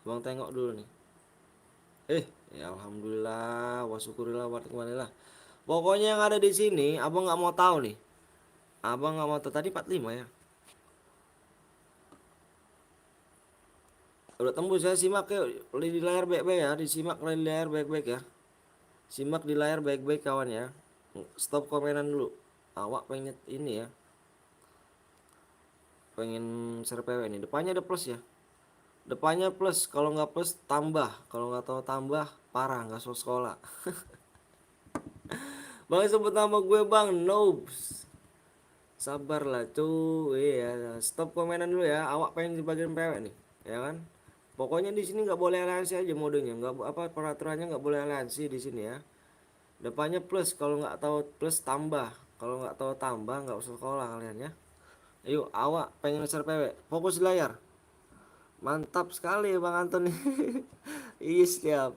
Abang tengok dulu nih. Ya alhamdulillah wa syukurillah wa nikmatillah. Pokoknya yang ada di sini abang nggak mau tahu nih. Abang nggak mau tahu tadi 45 ya. Udah tembus ya, simak ya di layar baik-baik ya, disimak di layar baik-baik ya. Simak di layar baik-baik kawan ya. Stop komenan dulu. Awak pengen ini ya. Pengen share PW nih. Depannya ada plus ya. Depannya plus, kalau nggak plus tambah, kalau nggak tahu tambah parah nggak masuk sekolah. Bang sebut nama gue bang, noobs. Sabar lah cuy ya, stop komenan dulu ya. Awak pengen di bagian pewek nih, ya kan? Pokoknya di sini nggak boleh aliansi aja modenya, nggak apa peraturannya nggak boleh aliansi di sini ya. Depannya plus, kalau nggak tahu plus tambah, kalau nggak tahu tambah nggak usah sekolah kalian ya. Yuk awak pengen share pewek, fokus di layar. Mantap sekali Bang Antoni. Iya siap.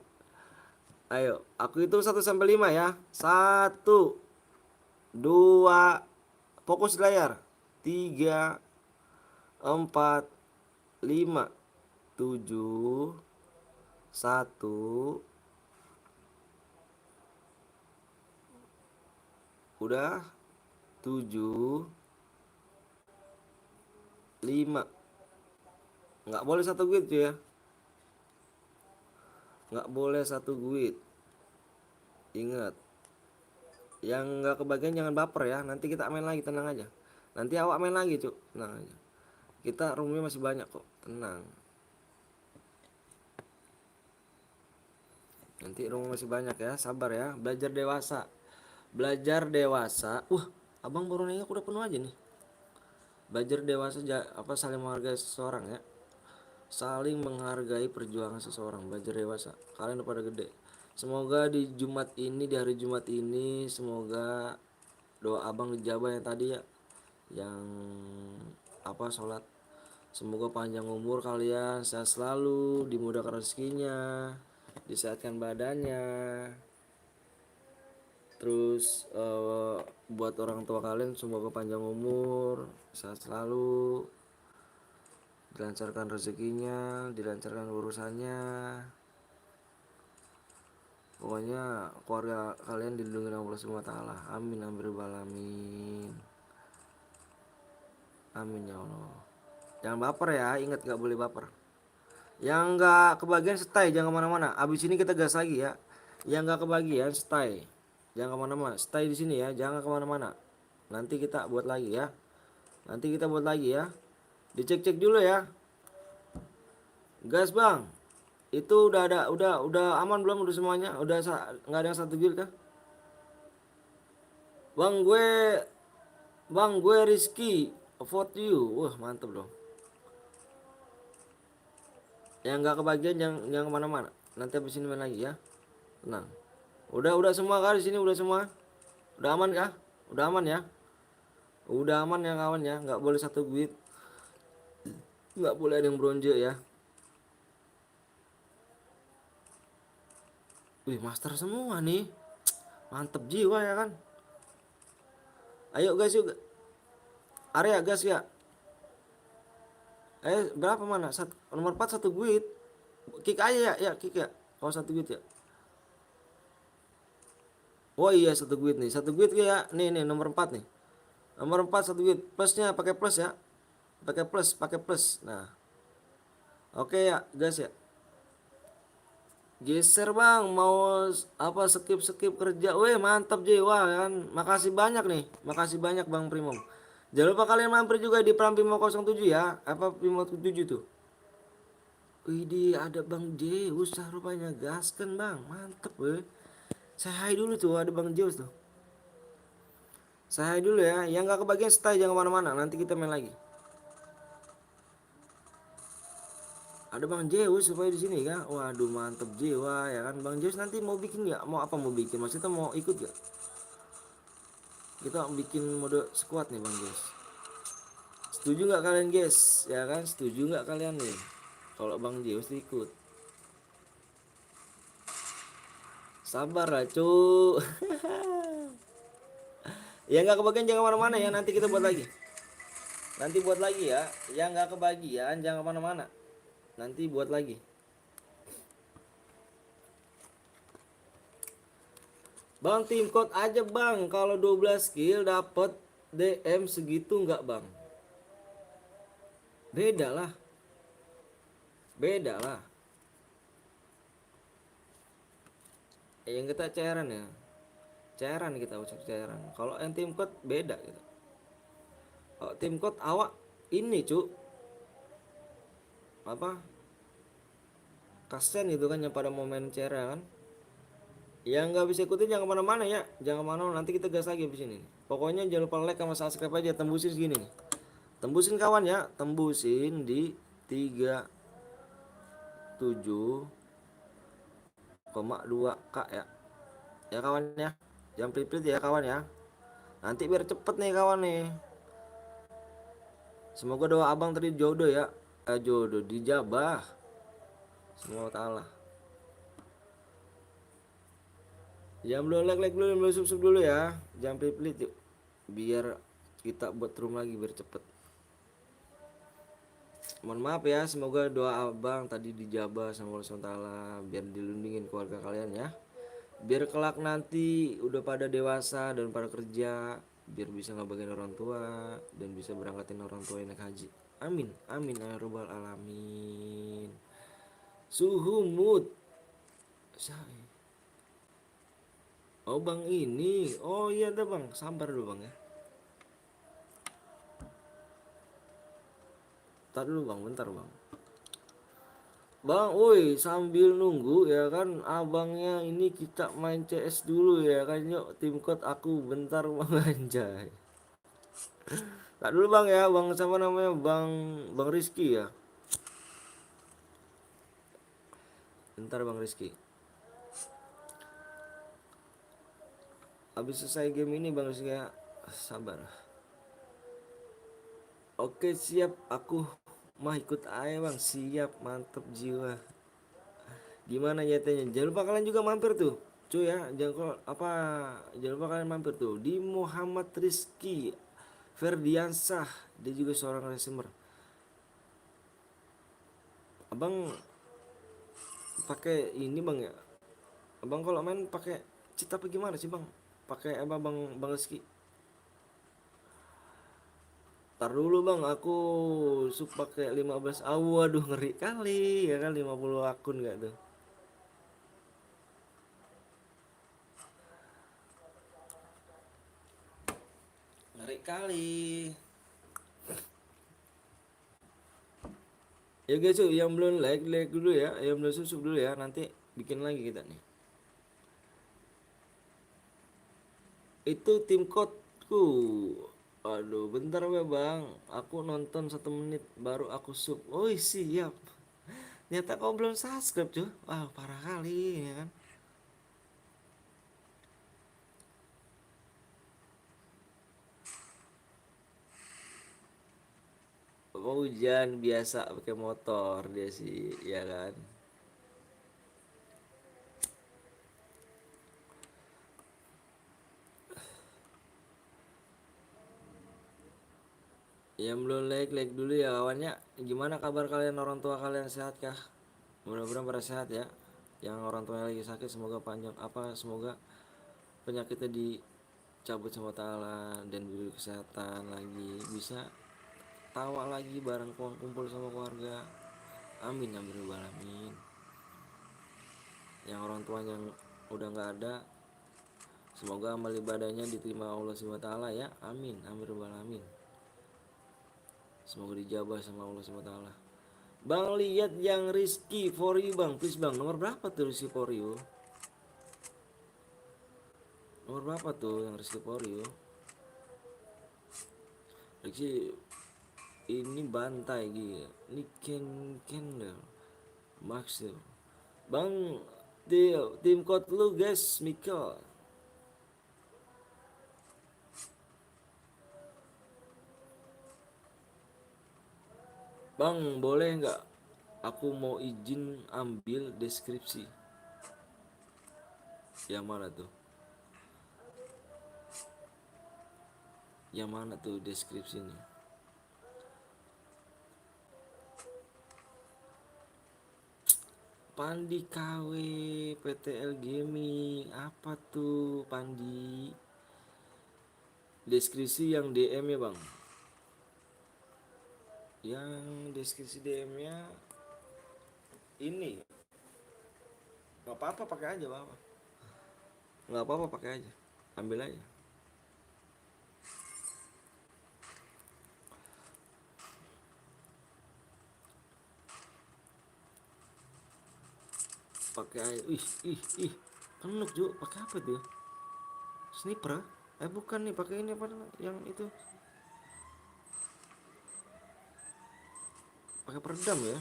Ayo, aku hitung 1 sampai 5 ya. Satu, dua, fokus di layar. Tiga, empat, lima, tujuh, satu. Udah, tujuh, lima. Nggak boleh satu guit ya. Nggak boleh satu guit. Ingat. Yang nggak kebagian jangan baper ya. Nanti kita main lagi, tenang aja. Nanti awak main lagi cuk, tenang aja. Kita roomnya masih banyak kok, tenang. Nanti room masih banyak ya, sabar ya. Belajar dewasa. Belajar dewasa. Abang baru nanya aku udah penuh aja nih. Belajar dewasa apa saling menghargai seseorang ya. Saling menghargai perjuangan seseorang. Belajar dewasa. Kalian udah pada gede. Semoga di Jumat ini, di hari Jumat ini, semoga doa abang dijabah yang tadi ya. Yang apa sholat Semoga panjang umur kalian, sehat selalu, dimudahkan rezekinya, disehatkan badannya. Terus buat orang tua kalian semoga panjang umur, sehat selalu, dilancarkan rezekinya, dilancarkan urusannya. Pokoknya keluarga kalian dilindungi oleh Allah Subhanahu wa taala. Amin amin rabbal alamin. Amin ya Allah. Jangan baper ya, ingat gak boleh baper. Yang gak kebagian stay, jangan kemana-mana. Abis ini kita gas lagi ya. Yang gak kebagian stay, jangan kemana-mana. Stay di sini ya, jangan kemana-mana. Nanti kita buat lagi ya. Nanti kita buat lagi ya. Dicek-cek dulu ya. Gas bang. Itu udah ada, udah aman belum? Udah semuanya? Udah nggak ada yang satu guild kah? Bang gue Rizky vote you. Wah mantep dong. Yang nggak kebagian jangan kemana-mana. Nanti habis ini main lagi ya. Tenang. Udah semua kah di sini? Udah semua? Udah aman kah? Udah aman ya? Udah aman ya kawan ya. Nggak boleh satu guild. Nggak boleh ada yang bronze ya. Wih master semua nih. Mantep jiwa ya kan. Ayo guys yuk. Area gas ya. Berapa mana? Nomor 4 satu guild. Kick aja ya kick ya. Kalau satu guild ya. Oh iya satu guild nih. Satu guild ya. Nih nomor 4 nih. Nomor 4 satu guild. Plusnya pakai plus ya. Pakai plus. Nah. Oke ya, guys ya. Geser bang, mau apa skip kerja. Weh mantap jiwa kan. Makasih banyak nih. Makasih banyak Bang Primom. Jangan lupa kalian mampir juga di Pram Primo 07 ya. Apa Primo 7 tuh? Widih ada Bang Zeus rupanya. Gaskan bang, mantep weh. Saya hai dulu tuh, ada Bang Zeus tuh. Saya hai dulu ya. Yang gak kebagian stay jangan kemana-mana. Nanti kita main lagi. Ada Bang Zeus supaya di sini kan. Waduh mantep jiwa ya kan. Bang Zeus nanti mau bikin ya? Mau apa mau bikin? Maksudnya mau ikut gak? Kita bikin mode squad nih Bang Zeus. Setuju nggak kalian guys? Ya kan? Setuju nggak kalian nih? Kalau Bang Zeus ikut. Sabar lah cu. Ya nggak kebagian jangan kemana-mana ya. Nanti kita buat lagi. Nanti buat lagi ya. Yang nggak kebagian jangan kemana-mana. Nanti buat lagi. Bang tim code aja bang. Kalau 12 kill dapat DM segitu nggak bang? Beda lah. Beda lah. Yang kita cairan ya. Cairan kita ucap cairan. Kalau yang tim code beda gitu. Kalau tim code awak ini cu. Apa? Kasian gitu kan yang pada mau main cairan kan. Yang nggak bisa ikutin jangan kemana-mana ya. Jangan kemana nanti kita gas lagi di sini. Pokoknya jangan lupa like sama subscribe aja. Tembusin segini nih. Tembusin kawan ya. Tembusin di 37,2k ya. Ya kawan ya. Jangan pelit-pelit ya kawan ya. Nanti biar cepet nih kawan nih. Semoga doa abang tadi jodoh ya. Jodoh dijabah. Semoga taala. Jangan belum like dulu, belum subscribe dulu ya. Jangan pelit-pelit yuk. Biar kita buat room lagi biar cepet. Mohon maaf ya, semoga doa abang tadi dijabah sama Allah SWT, biar dilindungin keluarga kalian ya. Biar kelak nanti udah pada dewasa dan pada kerja, biar bisa ngebagiin orang tua dan bisa berangkatin orang tua naik haji. Amin, amin ya robbal alamin. Suhu mood. Oh bang ini, oh iya dah bang, sabar dulu bang ya. Bentar dulu bang, bentar bang. Bang, woi sambil nunggu ya kan abangnya ini kita main CS dulu ya kan yuk tim code aku bentar bang anjay. Tak dulu bang ya bang sama namanya bang Rizky ya. Bentar bang Rizky. Habis selesai game ini bang Rizky ya sabar. Oke siap aku Mah ikut aja bang, siap, mantep jiwa. Gimana nyatanya? Jangan lupa kalian juga mampir tuh, cuy ya. Jangan lupa kalian mampir tuh di Muhammad Rizky Ferdiansah. Dia juga seorang resumer. Abang pakai ini bang ya. Abang kalau main pakai cheat apa gimana sih bang? Pakai apa bang Rizky? Tar dulu bang, aku pakai 15. Waduh ngeri kali ya kan, 50 akun gak tuh? Ngeri kali. Ya guys, tuh yang belum like dulu ya, yang belum subscribe dulu ya. Nanti bikin lagi kita nih. Itu tim codeku. Aduh, bentar ya bang. Aku nonton 1 menit baru aku sub. Oh siap. Ternyata kau belum subscribe cuy. Wah parah kali ya kan. Mau hujan biasa pakai motor dia sih, ya kan. Yang belum like dulu ya kawannya. Gimana kabar kalian, orang tua kalian sehat kah? Mudah-mudahan pada sehat ya. Yang orang tuanya lagi sakit semoga panjang semoga penyakitnya dicabut sama Ta'ala dan diberi kesehatan lagi, bisa tawa lagi bareng kumpul sama keluarga. Amin ya rabbal alamin. Yang orang tuanya yang udah nggak ada, semoga amal ibadahnya diterima Allah Subhanahu wa taala ya. Amin amin rabbal alamin. Semoga dijabah sama Allah Subhanahu wa taala. Bang lihat yang Rizky for you bang, please bang. Nomor berapa tuh Rizky for you? Nomor berapa tuh yang Rizky for you? Rizky ini bantai gitu. Ini Kendall Maxwell. Bang tim code lu guys, Mika. Bang boleh nggak? Aku mau izin ambil deskripsi. Yang mana tuh? Yang mana tuh deskripsinya? Pandi KW PTL Gaming. Apa tuh Pandi? Deskripsi yang DM ya bang. Yang deskripsi DM nya ini nggak apa-apa, pakai aja bapak. Nggak apa-apa, pakai aja, ambil aja. Pakai aja. Ih penuh juga. Pakai apa tuh? Sniper? Bukan nih, pakai ini apa yang itu? Pakai peredam ya.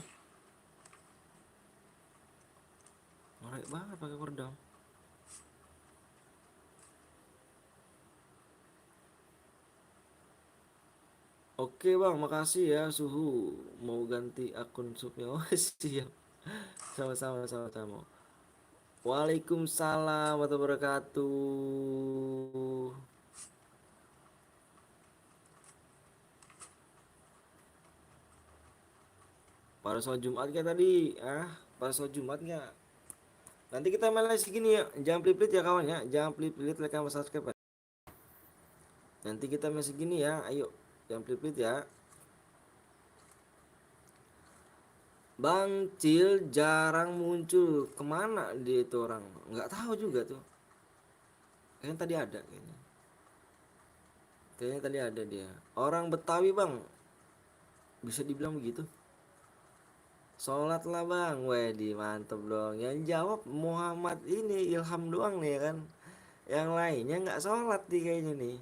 Ngorek banget pakai peredam. Oke bang, makasih ya suhu. Mau ganti akun subnya. Oh siap. Sama-sama, sama-sama. Waalaikumsalam warahmatullahi wabarakatuh. Pada sholat Jumat gak tadi? Pada sholat Jumat gak? Nanti kita main lagi segini ya. Jangan pelit-pelit ya kawan ya. Jangan pelit-pelit, like sama subscribe ya. Nanti kita main segini ya. Ayo. Jangan pelit-pelit ya. Bang Cil jarang muncul. Kemana dia itu orang? Nggak tahu juga tuh. Kayaknya tadi ada kayaknya. Kayaknya tadi ada dia. Orang Betawi bang. Bisa dibilang begitu. Sholat lah bang. Wedi mantep dong. Yang jawab Muhammad ini Ilham doang nih ya kan. Yang lainnya nggak sholat nih kayaknya nih.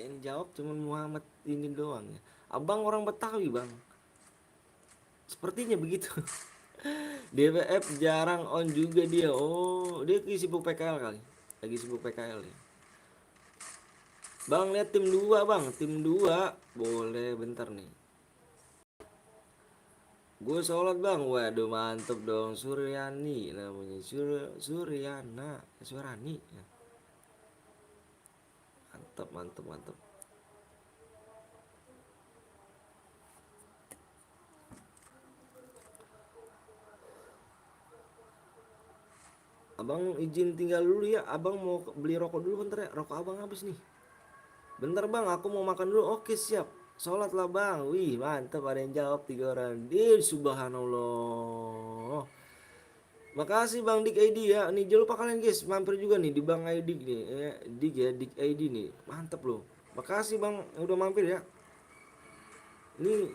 Yang jawab cuma Muhammad ini doang ya. Abang orang Betawi bang. Sepertinya begitu. DWF jarang on juga dia. Oh, dia lagi sibuk PKL kali. Lagi sibuk PKL ya. Bang, lihat tim 2 bang, tim 2 boleh bentar nih. Gue sholat bang, waduh mantep dong. Suryani namanya, Suryana, Suryani ya. Mantep, mantep, mantep. Abang izin tinggal dulu ya, abang mau beli rokok dulu bentar ya, rokok abang habis nih. Bentar bang, aku mau makan dulu. Oke siap. Sholat lah bang. Wih mantep, ada yang jawab 3 orang. Subhanallah. Makasih Bang Dik ID ya. Nih jangan lupa kalian guys mampir juga nih di Bang ID nih. Dik ya, Dik ID nih. Mantep loh. Makasih Bang yang udah mampir ya. Ini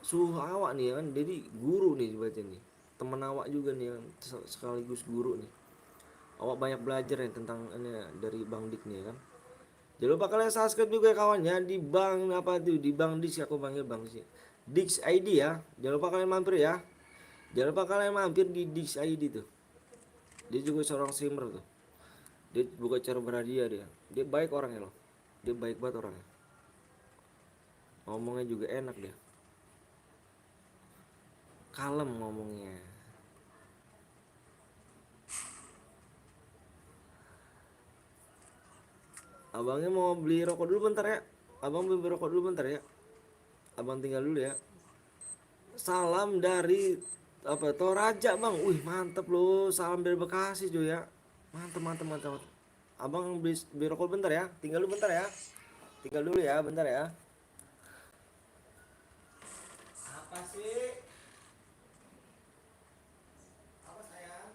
suhu awak nih ya kan. Jadi guru nih baca nih. Temen awak juga nih yang sekaligus guru nih. Awak banyak belajar ya tentang ini dari Bang Dik nih ya kan. Jangan lupa kalian subscribe juga ya kawan ya di Bang apa tuh di Bang Dix, aku panggil Bang sih. Dix ID ya. Jangan lupa kalian mampir ya. Jangan lupa kalian mampir di Dix ID tuh. Dia juga seorang streamer tuh. Dia buka cara berhadiah dia baik orangnya loh, dia baik banget orangnya, ngomongnya juga enak, dia kalem ngomongnya. Abangnya mau beli rokok dulu bentar ya, abang beli rokok dulu bentar ya, abang tinggal dulu ya. Salam dari apa Toraja bang, wih mantep loh, salam dari Bekasi cuy ya, mantep mantep mantep. Abang beli rokok bentar ya, tinggal dulu bentar ya, tinggal dulu ya bentar ya. Apa sih? Apa sayang?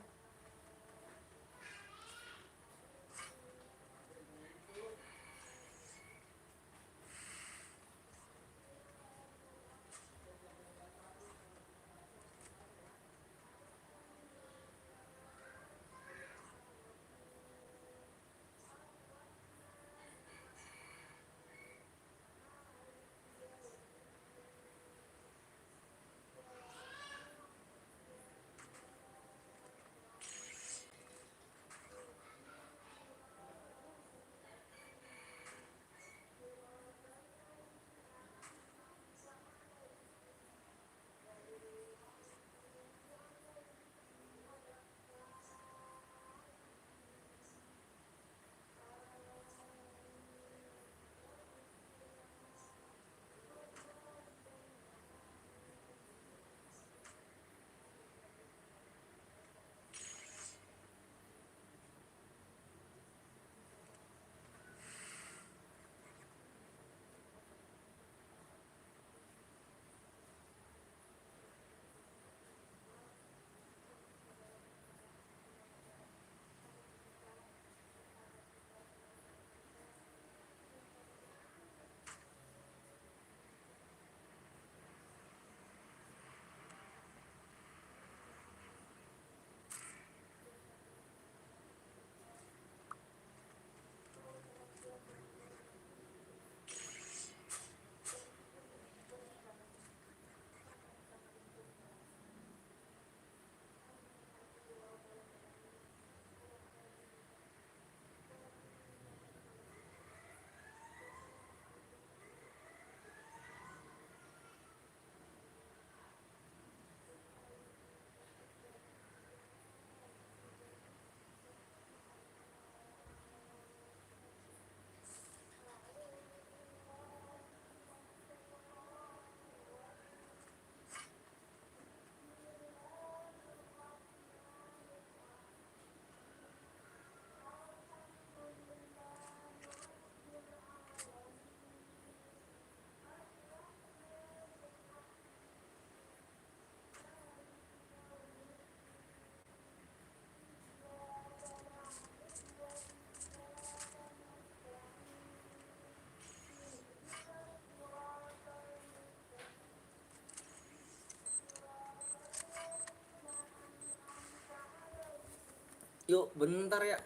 Yuk bentar ya,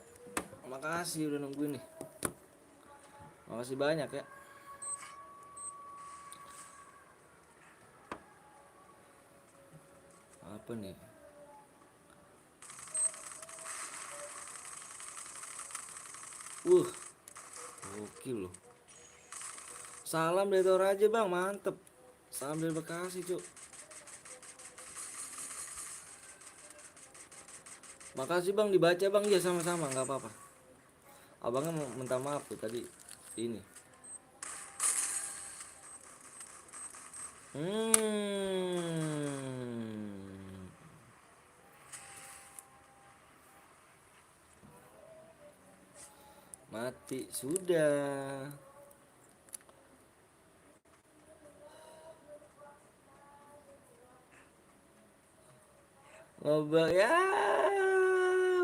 makasih udah nungguin nih, makasih banyak ya. Apa nih? uh Gokil loh. Salam dari Toraja bang, mantep. Salam dari Bekasi cuk. Makasih bang, dibaca bang. Ya sama-sama, nggak apa-apa. Abangnya minta maaf tuh tadi ini. Hmm. Mati sudah. Ngobrol ya,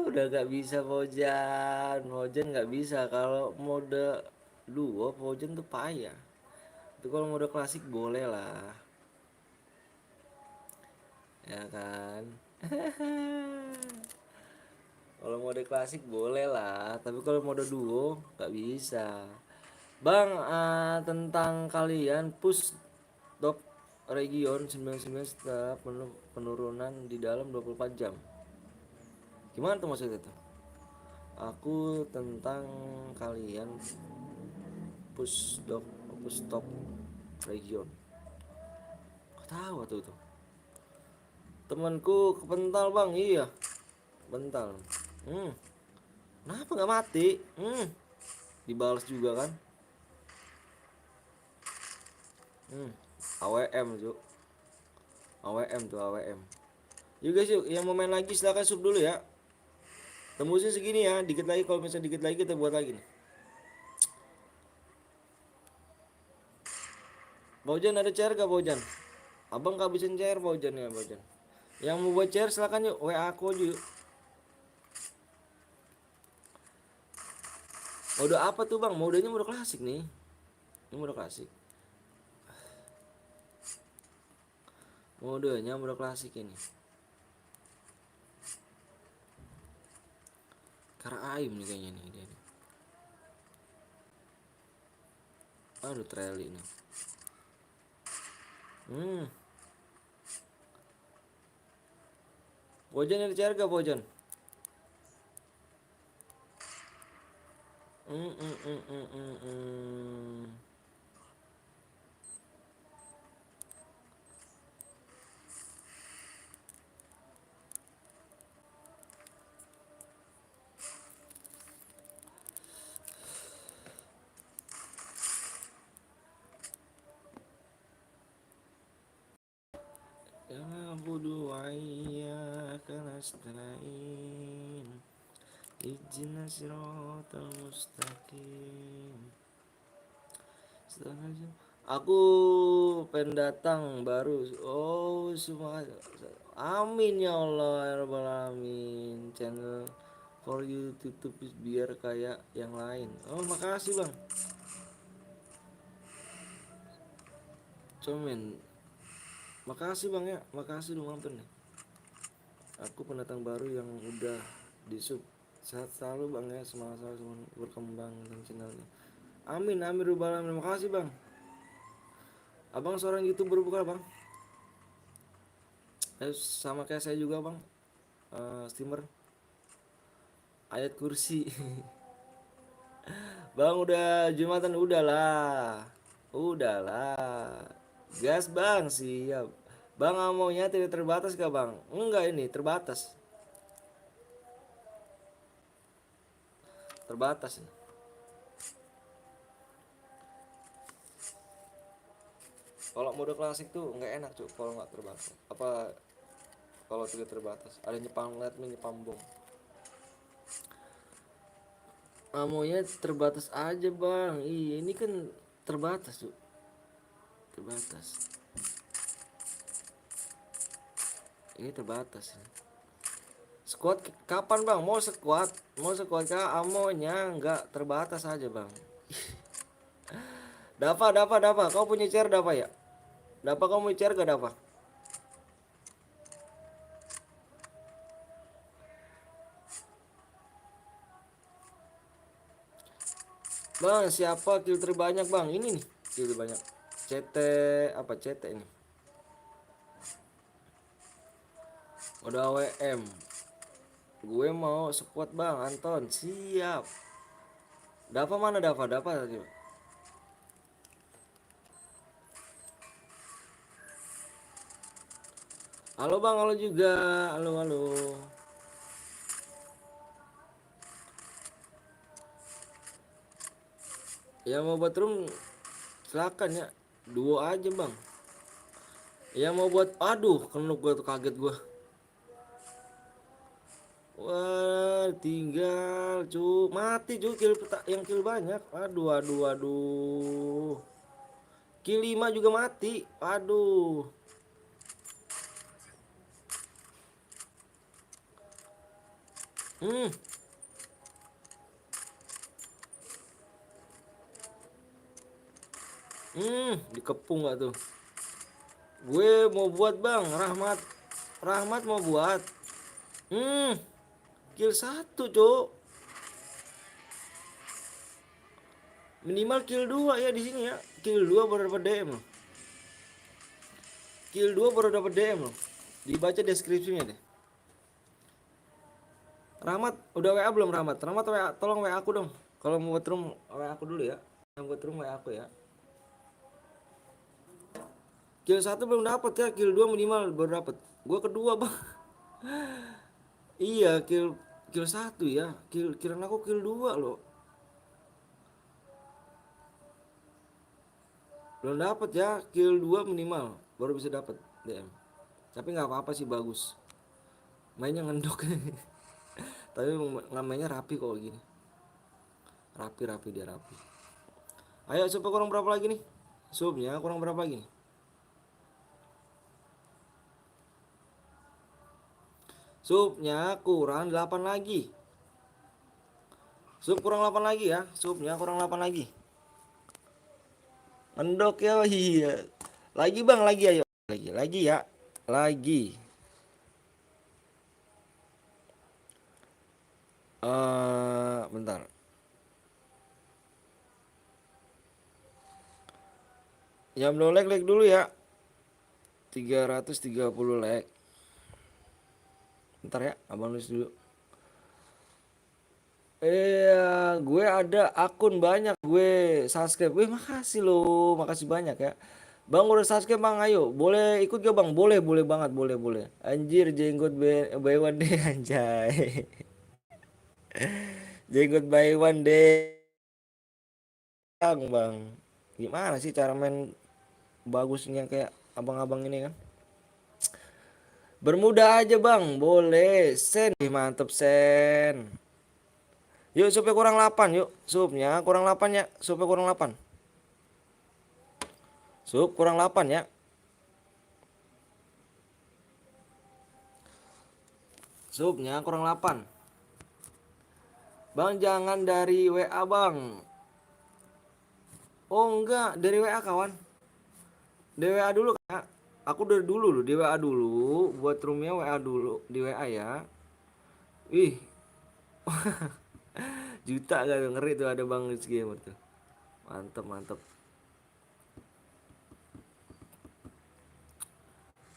udah gak bisa Pojan nggak bisa kalau mode duo. Pojan tuh payah. Tapi kalau mode klasik boleh lah, ya kan? Kalau mode klasik boleh lah, tapi kalau mode duo nggak bisa. Bang, tentang kalian push dop region 99 setelah penurunan di dalam 24 jam. Gimana tuh maksudnya tuh? Aku tentang kalian push dop push stop region. Kau tahu tuh. Temanku kepental bang, iya, bental. Hmm, kenapa nggak mati? Dibalas juga kan? Hmm, AWM tuh, AWM tuh AWM. Yuk guys yuk, yang mau main lagi silahkan sub dulu ya. Tembusnya segini ya, dikit lagi kalau misalnya dikit lagi kita buat lagi nih. Bojan ada chair gak Bojan? Abang kehabisan chair Bojan ya Bojan. Yang mau buat chair silahkan yuk, WA aku aja yuk. Mode apa tuh bang? Modenya mode klasik nih. Ini mode klasik. Modenya mode klasik ini. Karaim nih kayaknya nih dia nih. Aduh trailing nih. Hmm. Bojan ada chair gak Bojan? Hmm, hmm, hmm, hmm, hmm, hmm. Ya budu ayya kanasta'in Ijina siratal mustaqim. Aku pendatang baru. Oh, semua. Amin ya Allah ya Rabbal alamin. Channel for you tutup biar kayak yang lain. Oh, makasih bang. Comen. Makasih bang ya. Makasih udah mampir nih. Aku pendatang baru yang udah di sub. Sehat selalu bang ya. Semangat selalu berkembang dan channelnya. Amin amin ya Rabbal alamin. Makasih bang. Abang seorang YouTuber bukan bang? Sama kayak saya juga bang. Streamer ayat kursi. Bang udah Jumatan udahlah gas bang siap. Bang maunya tidak terbatas gak bang? Enggak ini terbatas ini. Kalau mode klasik tuh nggak enak cuy kalau nggak terbatas. Apa kalau tidak terbatas? Ada nyepam net nyepam bom. Maunya terbatas aja bang. Iya ini kan terbatas tuh. Terbatas. Ini terbatas. Squad kapan bang? Mau squad? Mau squad kah? Amonya nggak terbatas aja bang. Dapa. Kau punya chair Dapa ya? Dapa kau punya chair gak Dapa? Bang, siapa kill terbanyak bang? Ini nih, kill terbanyak. CT apa CT ini? Udah WM. Gue mau squad bang, Anton. Siap. Dava mana Dava? Dava tadi. Halo bang, halo juga. Halo halo. Yang mau buat room silakan ya. Duo aja bang. Yang mau buat, aduh, kenuk gua tuh, kaget gua. Wah, tinggal cu, mati cu, yang kill banyak. Aduh, aduh, aduh. Kill 5 juga mati. Aduh. Hmm, dikepung gak tuh? Gue mau buat bang, Rahmat. Rahmat mau buat. Hmm, kill satu cuk. Minimal kill 2 ya di sini ya. Kill 2 baru dapat DM loh. Kill 2 baru dapat DM loh. Dibaca deskripsinya deh. Rahmat, udah WA belum Rahmat? Rahmat WA, tolong WA aku dong. Kalau mau buat room WA aku dulu ya. Yang buat room WA aku ya. Kill satu belum dapat ya, kill 2 minimal baru dapat. Gua kedua, Bang. Iya, kill kill satu ya. Kill aku kill 2 loh. Belum dapat ya, kill 2 minimal baru bisa dapat DM. Tapi nggak apa-apa sih, bagus. Mainnya ngendok. Tapi mainnya rapi kok gini. Rapi dia rapi. Ayo supaya kurang berapa lagi nih? Subnya kurang berapa lagi nih? Subnya kurang 8 lagi. Sub kurang 8 lagi ya. Subnya kurang 8 lagi. Mendok ya, iya. Lagi bang, lagi ayo. Lagi ya. Lagi. Bentar. Yang belum like dulu ya. 330 like. Bentar ya, abang nulis dulu. Gue ada akun banyak, gue subscribe. Makasih loh, makasih banyak ya. Bang udah subscribe bang, ayo. Boleh ikut gak bang? Boleh, boleh banget, boleh, boleh. Anjir, jenggot by one day anjay. Jenggot by one day. Bang. Gimana sih cara main bagusnya kayak abang-abang ini kan? Bermuda aja bang, boleh. Sen, mantep sen. Yuk supaya kurang 8 yuk. Supnya kurang 8 ya. Supaya kurang 8. Sup kurang 8 ya. Supnya kurang 8. Bang jangan dari WA bang. Oh enggak, dari WA kawan. Di WA dulu kak. Aku dari dulu loh, di WA dulu. Buat roomnya WA dulu, di WA ya. Wih, juta gak tuh, ngeri tuh ada Bang Rizky Gamer tuh. Mantep, mantep.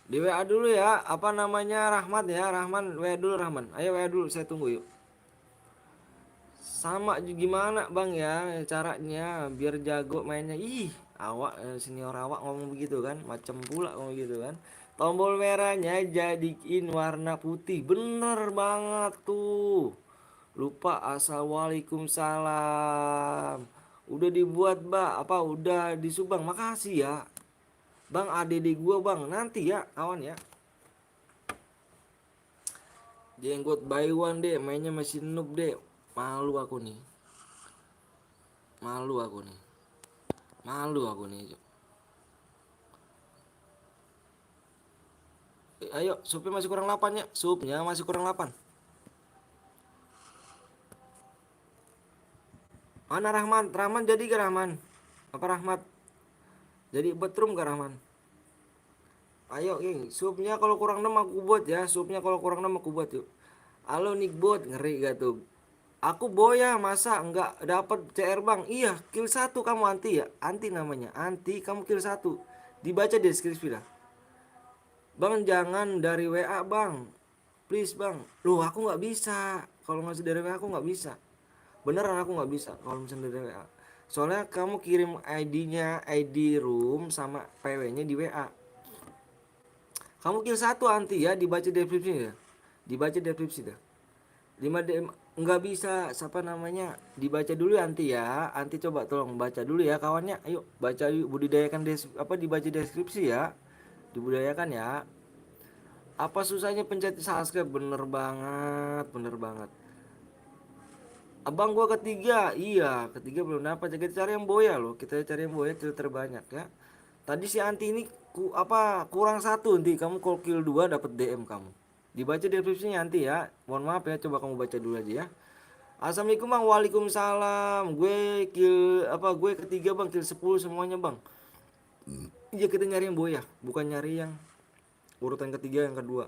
Di WA dulu ya, apa namanya, Rahmat ya, Rahman, WA dulu Rahman. Ayo WA dulu, saya tunggu yuk. Sama gimana bang ya caranya biar jago mainnya. Ih, awak senior awak ngomong begitu kan, macem pula ngomong gitu kan. Tombol merahnya jadiin warna putih, bener banget tuh. Lupa, assalamualaikum salam. Udah dibuat bang, apa udah disubang, makasih ya bang. ADD gua bang, nanti ya kawan ya. Jenggot by one deh, mainnya masih noob deh. Malu aku nih, malu aku nih, malu aku nih. Ayo, supnya masih kurang 8 ya. Supnya masih kurang 8. Mana Rahman? Rahman jadi ke Rahman? Apa Rahmat? Jadi bedroom ke Rahman? Ayo, geng. Supnya kalau kurang 6 aku buat ya. Supnya kalau kurang 6 aku buat yuk. Halo Nickbot, ngeri gak tuh? Aku boya, masa enggak dapat CR bang? Iya, kill satu kamu anti ya? Anti namanya. Anti kamu kill satu. Dibaca deskripsi dah. Bang jangan dari WA bang. Please bang. Loh aku nggak bisa. Kalau ngasih dari WA aku nggak bisa. Beneran aku nggak bisa kalau misalnya dari WA. Soalnya kamu kirim ID-nya, ID room sama PW-nya di WA. Kamu kirim satu anti ya, dibaca deskripsinya ya. Dibaca deskripsi dah. 5 DM nggak bisa, siapa namanya, dibaca dulu ya anti ya. Anti coba tolong baca dulu ya kawannya. Ayo baca yuk, budidayakan apa dibaca deskripsi ya. Dibudayakan ya. Apa susahnya pencet subscribe? Bener banget, bener banget. Abang gua ketiga, iya ketiga belum dapat. Kita cari yang boya loh, kita cari yang boya kita terbanyak ya. Tadi si anti ini kurang satu, nanti kamu call kill 2 dapat DM kamu. Dibaca deskripsinya nanti ya. Mohon maaf ya, coba kamu baca dulu aja ya. Assalamualaikum bang, waalaikumsalam. Gue ketiga bang, kill 10 semuanya bang. Iya kita nyari yang boya, bukan nyari yang urutan ketiga yang kedua.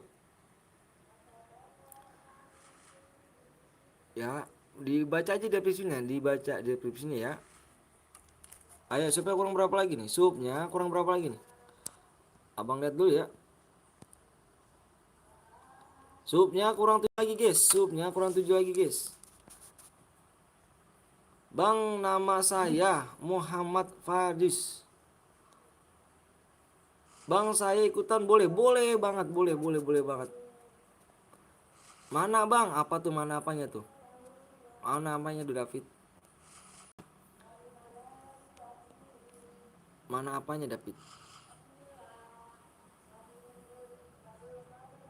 Ya, dibaca aja deskripsinya, dibaca deskripsinya ya. Ayo, supnya kurang berapa lagi nih? Supnya kurang berapa lagi nih? Abang lihat dulu ya. Supnya kurang 7 lagi guys. Supnya kurang 7 lagi guys. Bang, nama saya Muhammad Fadis. Bang, saya ikutan boleh? Boleh banget, boleh banget. Mana bang? Apa tuh mana apanya tuh? Mana apanya tuh David? Mana apanya David?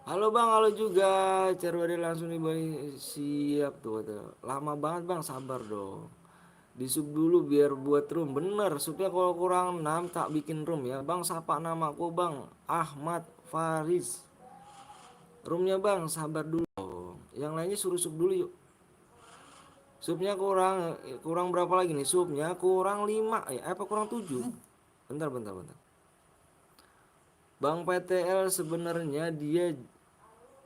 Halo bang, halo juga. Cerwadi langsung dibalik siap tuh. Lama banget bang, sabar dong. Di sub dulu biar buat room. Bener, subnya kalau kurang 6 tak bikin room ya. Bang, sapa namaku bang Ahmad Faris. Roomnya bang, sabar dulu. Yang lainnya suruh sub dulu yuk. Subnya kurang kurang berapa lagi nih? Subnya kurang 5 ya. Apa kurang 7? Bentar. Bang PTL sebenarnya dia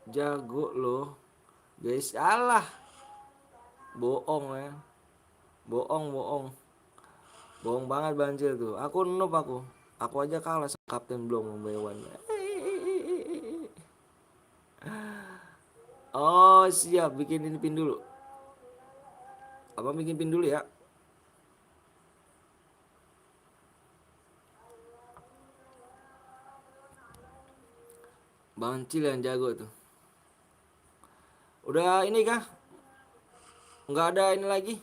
jago loh. Guys, alah. Bohong ya. Bohong. Bohong banget banjir tuh. Aku noob aku. Aku aja kalah sama Kapten Blong Bewan. Oh, siap bikin ini pin dulu. Abang bikin pin dulu ya. Bang Cil yang jago tuh. Udah ini kah? Nggak ada ini lagi?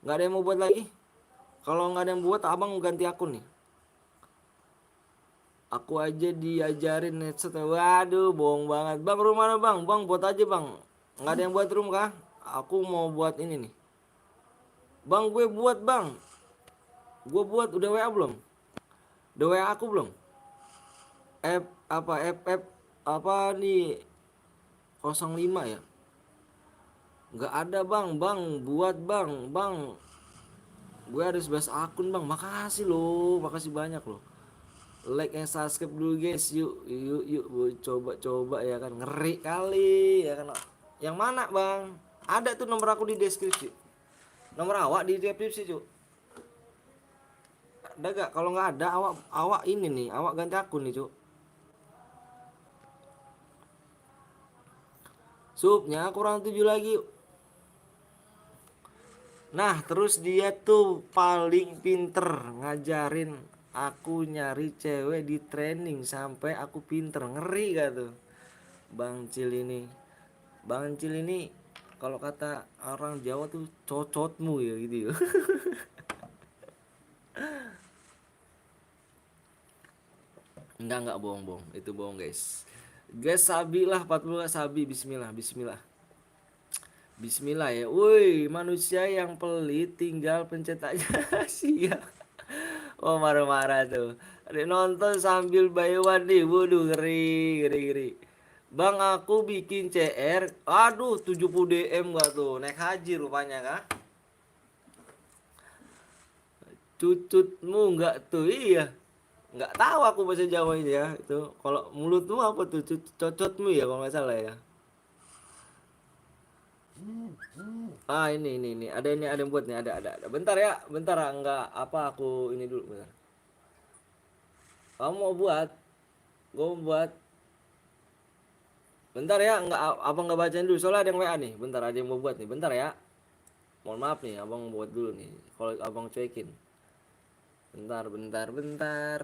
Nggak ada yang mau buat lagi? Kalau nggak ada yang buat, abang ganti akun nih. Aku aja diajarin headset. Waduh, bohong banget. Bang, room mana bang? Bang, buat aja bang. Nggak ada yang buat room kah? Aku mau buat ini nih. Bang, gue buat bang. Gue buat, udah WA belum? Udah WA aku belum? FF apa nih 05 ya? Nggak ada bang, buat bang. Gue ada 11 akun bang, makasih loh, makasih banyak loh. Like and subscribe dulu guys, yuk, coba ya kan, ngeri kali ya kan. Yang mana bang? Ada tuh nomor aku di deskripsi, nomor awak di deskripsi cuy. Ada gak? Kalau nggak ada, awak ini nih, awak ganti akun nih cuy. Subnya kurang 7 lagi. Nah terus dia tuh paling pinter ngajarin aku nyari cewek di training sampai aku pinter, ngeri gak tuh Bang Cil ini. Bang Cil ini kalau kata orang Jawa tuh cocotmu ya gitu ya. Enggak bohong itu bohong guys. Guys, sabi lah 40 sabi. Bismillah. Bismillah ya. Woi, manusia yang pelit tinggal pencet aja. Siap. Oh, marah-marah tuh. Ada nonton sambil bayuan nih. Waduh, ngeri. Bang, aku bikin CR. Aduh, 70 DM gak tuh? Naik haji rupanya kah? Cucutmu nggak tuh? Iya. Nggak tahu aku bahasa Jawa ini ya. Itu kalau mulutmu apa tuh? Cocotmu ya kalau nggak salah ya. Ah, ini. Ada yang buat nih, ada. Bentar ya, bentar enggak apa aku ini dulu bentar. Kamu mau buat? Gue mau buat. Bentar ya, enggak apa nggak bacain dulu soalnya ada yang WA nih. Bentar ada yang mau buat nih. Bentar ya. Mohon maaf nih, abang buat dulu nih. Kalau abang cuekin. Bentar, bentar, bentar.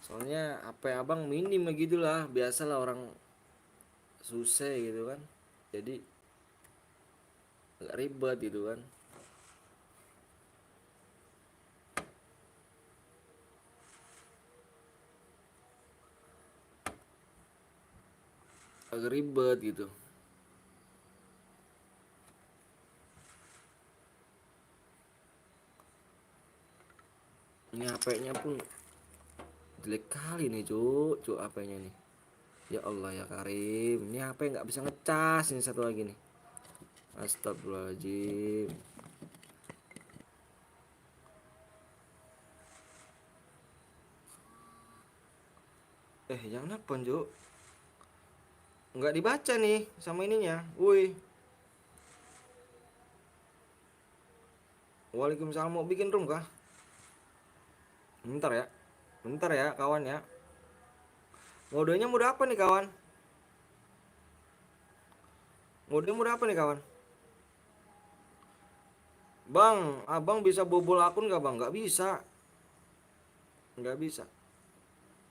Soalnya apa abang minim gitu lah. Biasalah orang susah gitu kan. Jadi agak ribet gitu kan. Agak ribet gitu. Ini HP-nya pun jelek kali nih cuk HP-nya nih. Ya Allah ya Karim, ini HP nggak bisa ngecas ini satu lagi nih. Astagfirullahaladzim. Jangan apa cuk? Nggak dibaca nih sama ininya. Woi, Waalaikumsalam, mau bikin room kah? Bentar ya. Bentar ya kawan ya. Modenya mode apa nih kawan? Modenya mode apa nih kawan? Bang, abang bisa bobol akun nggak bang? Nggak bisa. Nggak bisa.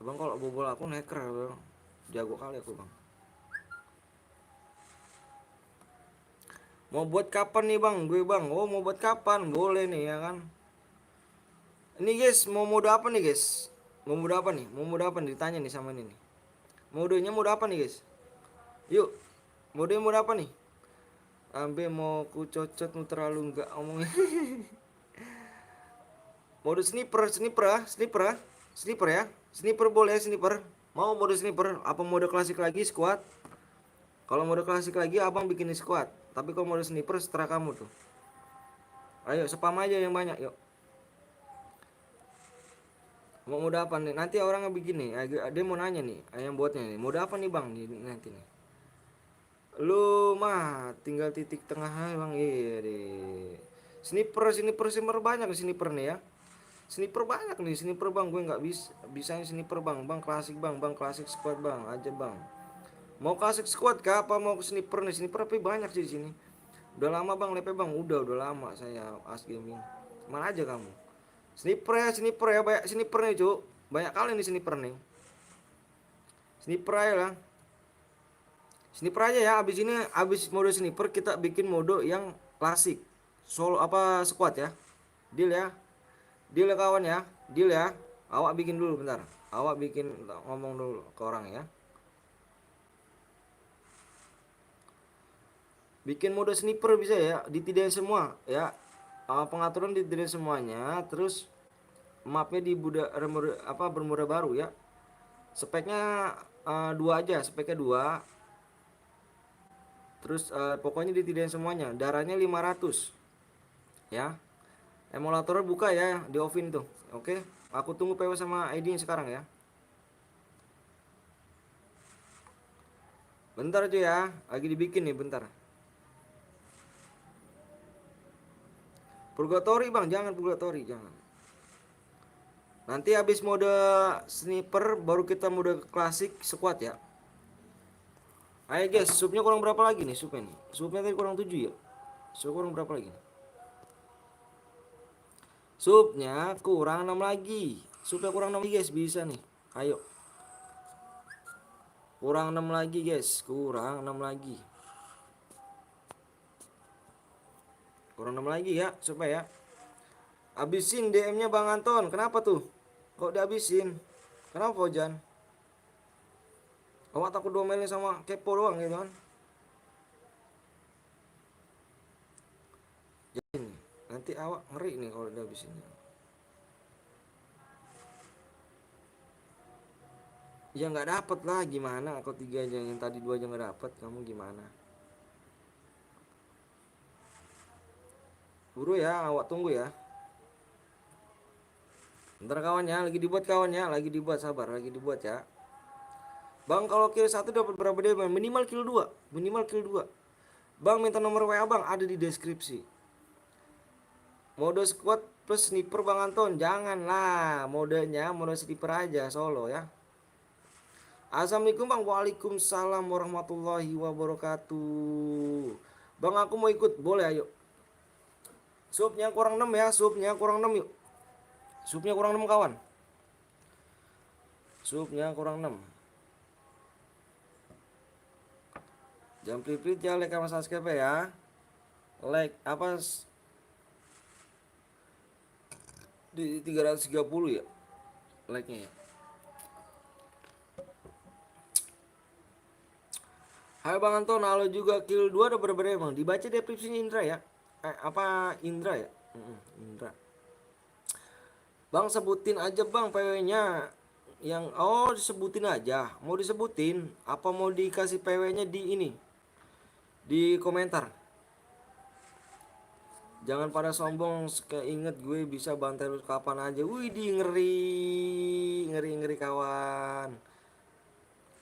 Abang kalau bobol akun hacker bang. Jago kali aku bang. Mau buat kapan nih bang? Gue bang. Oh mau buat kapan? Boleh nih ya kan. Ini guys, mau mode apa nih guys? Mau mode apa nih? Mau mode apa nih? Ditanya nih sama ini nih. Modenya mode apa nih guys? Yuk, modenya mode apa nih? Ambe mau ku cocot terlalu enggak omongnya. Mode sniper, sniper ah, sniper ah. Sniper ya. Sniper boleh sniper. Mau mode sniper apa mode klasik lagi squad? Kalau mode klasik lagi abang bikin squad. Tapi kalau mode sniper setelah kamu tuh. Ayo spam aja yang banyak yuk. Mau mode apa nih? Nanti orangnya bikin nih. Dia mau nanya nih, yang buatnya nih. Mode apa nih bang? Nanti nih. Lu mah tinggal titik tengah aja bang. Iya deh. Sniper, sniper, sniper banyak sniper nih ya. Sniper banyak nih, sniper bang. Gue nggak bisa bisanya sniper bang. Bang klasik bang, bang klasik squad bang. Aja bang. Mau klasik squad kah? Apa mau sniper nih? Sniper tapi banyak sih di sini. Udah lama bang, lepe bang. Udah lama saya as gaming. Mana aja kamu? Sniper ya, banyak sniper nih cuk. Banyak kali nih sniper nih. Sniper aja lah. Sniper aja ya. Abis ini, abis mode sniper kita bikin mode yang klasik. Solo apa squad ya? Deal ya. Deal ya kawan ya. Deal ya. Awak bikin dulu bentar. Awak bikin ngomong dulu ke orang ya. Bikin mode sniper bisa ya, ditidakkan semua ya. Pengaturan ditidakkan semuanya, terus mapnya di bermuda baru ya. Speknya dua aja, speknya dua. Terus pokoknya ditidakkan semuanya. Darahnya 500 ya. Emulator buka ya, di offin tuh. Oke, aku tunggu PW sama ID sekarang ya. Bentar aja ya, lagi dibikin nih bentar. Purgatory bang, jangan purgatory, jangan. Nanti habis mode sniper baru kita mode klasik squad ya. Ayo guys, supnya kurang berapa lagi nih supnya nih? Supnya tadi kurang 7 ya. Sup kurang berapa lagi nih? Supnya kurang 6 lagi. Supnya kurang 6 lagi guys, bisa nih. Ayo. Kurang 6 lagi guys, kurang 6 lagi. Kurang 6 lagi ya, supaya habisin DM-nya Bang Anton. Kenapa tuh? Kok dihabisin? Kenapa Fauzan? Awak takut domelin sama kepo doang gitu kan? Jadi nih, nanti awak ngeri nih kalau dihabisin. Ya nggak dapet lah, gimana? Kau 3 aja, yang tadi 2 aja nggak dapet, kamu gimana? Buru ya, awak tunggu ya. Ntar kawannya, lagi dibuat kawannya, lagi dibuat, sabar, lagi dibuat ya. Bang kalau kill 1 dapat berapa dia bang? Minimal kill 2, minimal kill 2. Bang minta nomor WA bang, ada di deskripsi. Mode squad plus sniper Bang Anton, janganlah. Modenya mode sniper aja solo ya. Assalamualaikum bang. Waalaikumsalam warahmatullahi wabarakatuh. Bang aku mau ikut, boleh ayo. Supnya kurang 6 ya, supnya kurang 6 yuk. Supnya kurang 6 kawan. Supnya kurang 6. Jangan plit ya, like sama subscribe ya. Like apa di 330 ya like-nya ya. Hai Bang Anton, halo juga. Kill 2 udah berapa emang? Dibaca deskripsinya Indra ya. Apa Indra ya? Indra. Bang sebutin aja bang PW-nya. Yang disebutin aja. Mau disebutin apa mau dikasih PW-nya di ini? Di komentar. Jangan pada sombong, inget gue bisa bantai lu kapan aja. Wih di ngeri, ngeri ngeri kawan.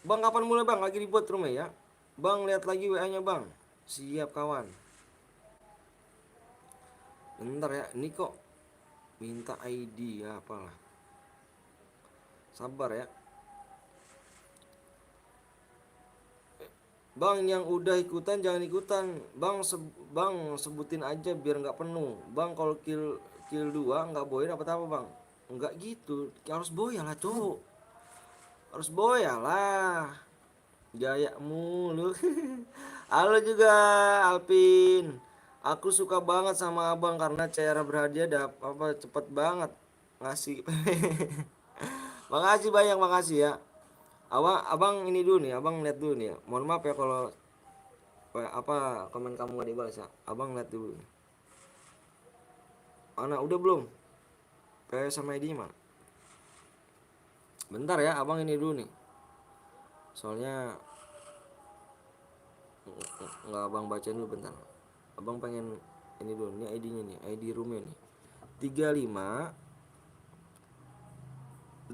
Bang kapan mulai bang? Lagi dibuat rumah ya. Bang lihat lagi WA-nya bang. Siap kawan. Bentar ya, ini kok minta ID ya apalah. Sabar ya. Bang yang udah ikutan jangan ikutan. Bang sebutin aja biar nggak penuh. Bang kalau kill kill 2 nggak boy dapat apa bang? Nggak gitu. Harus boy lah cowok. Harus boy lah. Jaya mulu. Halo juga Alpin. Aku suka banget sama abang karena cara berhadiah apa cepet banget ngasih. Makasih banyak, makasih ya. Abang ini dulu nih, abang lihat dulu nih ya. Mohon maaf ya kalau apa komen kamu gak dibalas ya. Abang lihat dulu. Mana udah belum? Sama ID-nya mana? Bentar ya, abang ini dulu nih. Soalnya nggak abang bacain dulu bentar. Abang pengen ini dulu, ini ID-nya nih, ID roomnya nih. 35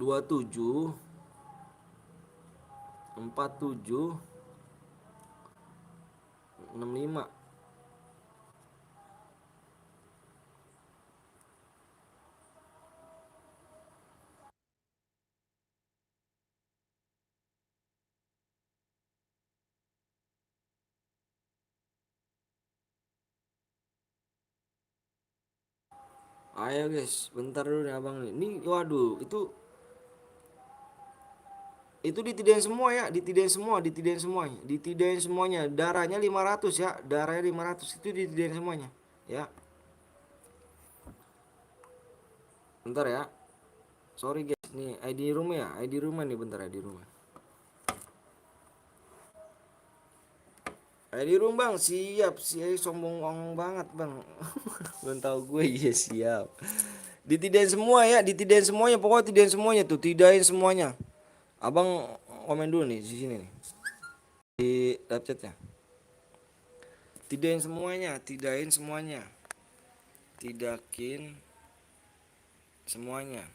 27 47 65. Ayo guys, bentar dulu nih abang nih. Ini waduh, itu ditidain semua ya, ditidain semua, ditidain semuanya, ditidain semuanya. Darahnya 500 ya, darahnya 500 itu ditidain semuanya. Ya, bentar ya. Sorry guys, nih ID rumah ya, ID rumah nih bentar ID rumah. ID rumah bang, siap sih, sombong banget bang. Belum tahu gue iya siap. Ditidain semua ya, ditidain semuanya, pokoknya tidain semuanya tuh, tidain semuanya. Abang komen dulu nih di sini nih, di live chatnya. Tidain semuanya, tidain semuanya, tidakin semuanya.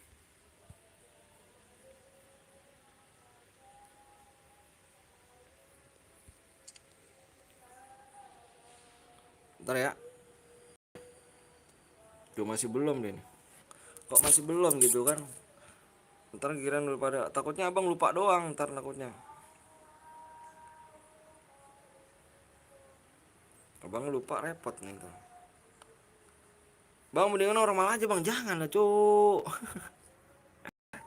Ntar ya. Tuh masih belum deh nih. Kok masih belum gitu kan? Ntar kira dulu pada takutnya abang lupa doang ntar takutnya. Abang lupa repot nih ntar. Bang mendingan normal aja bang, jangan lah cuk.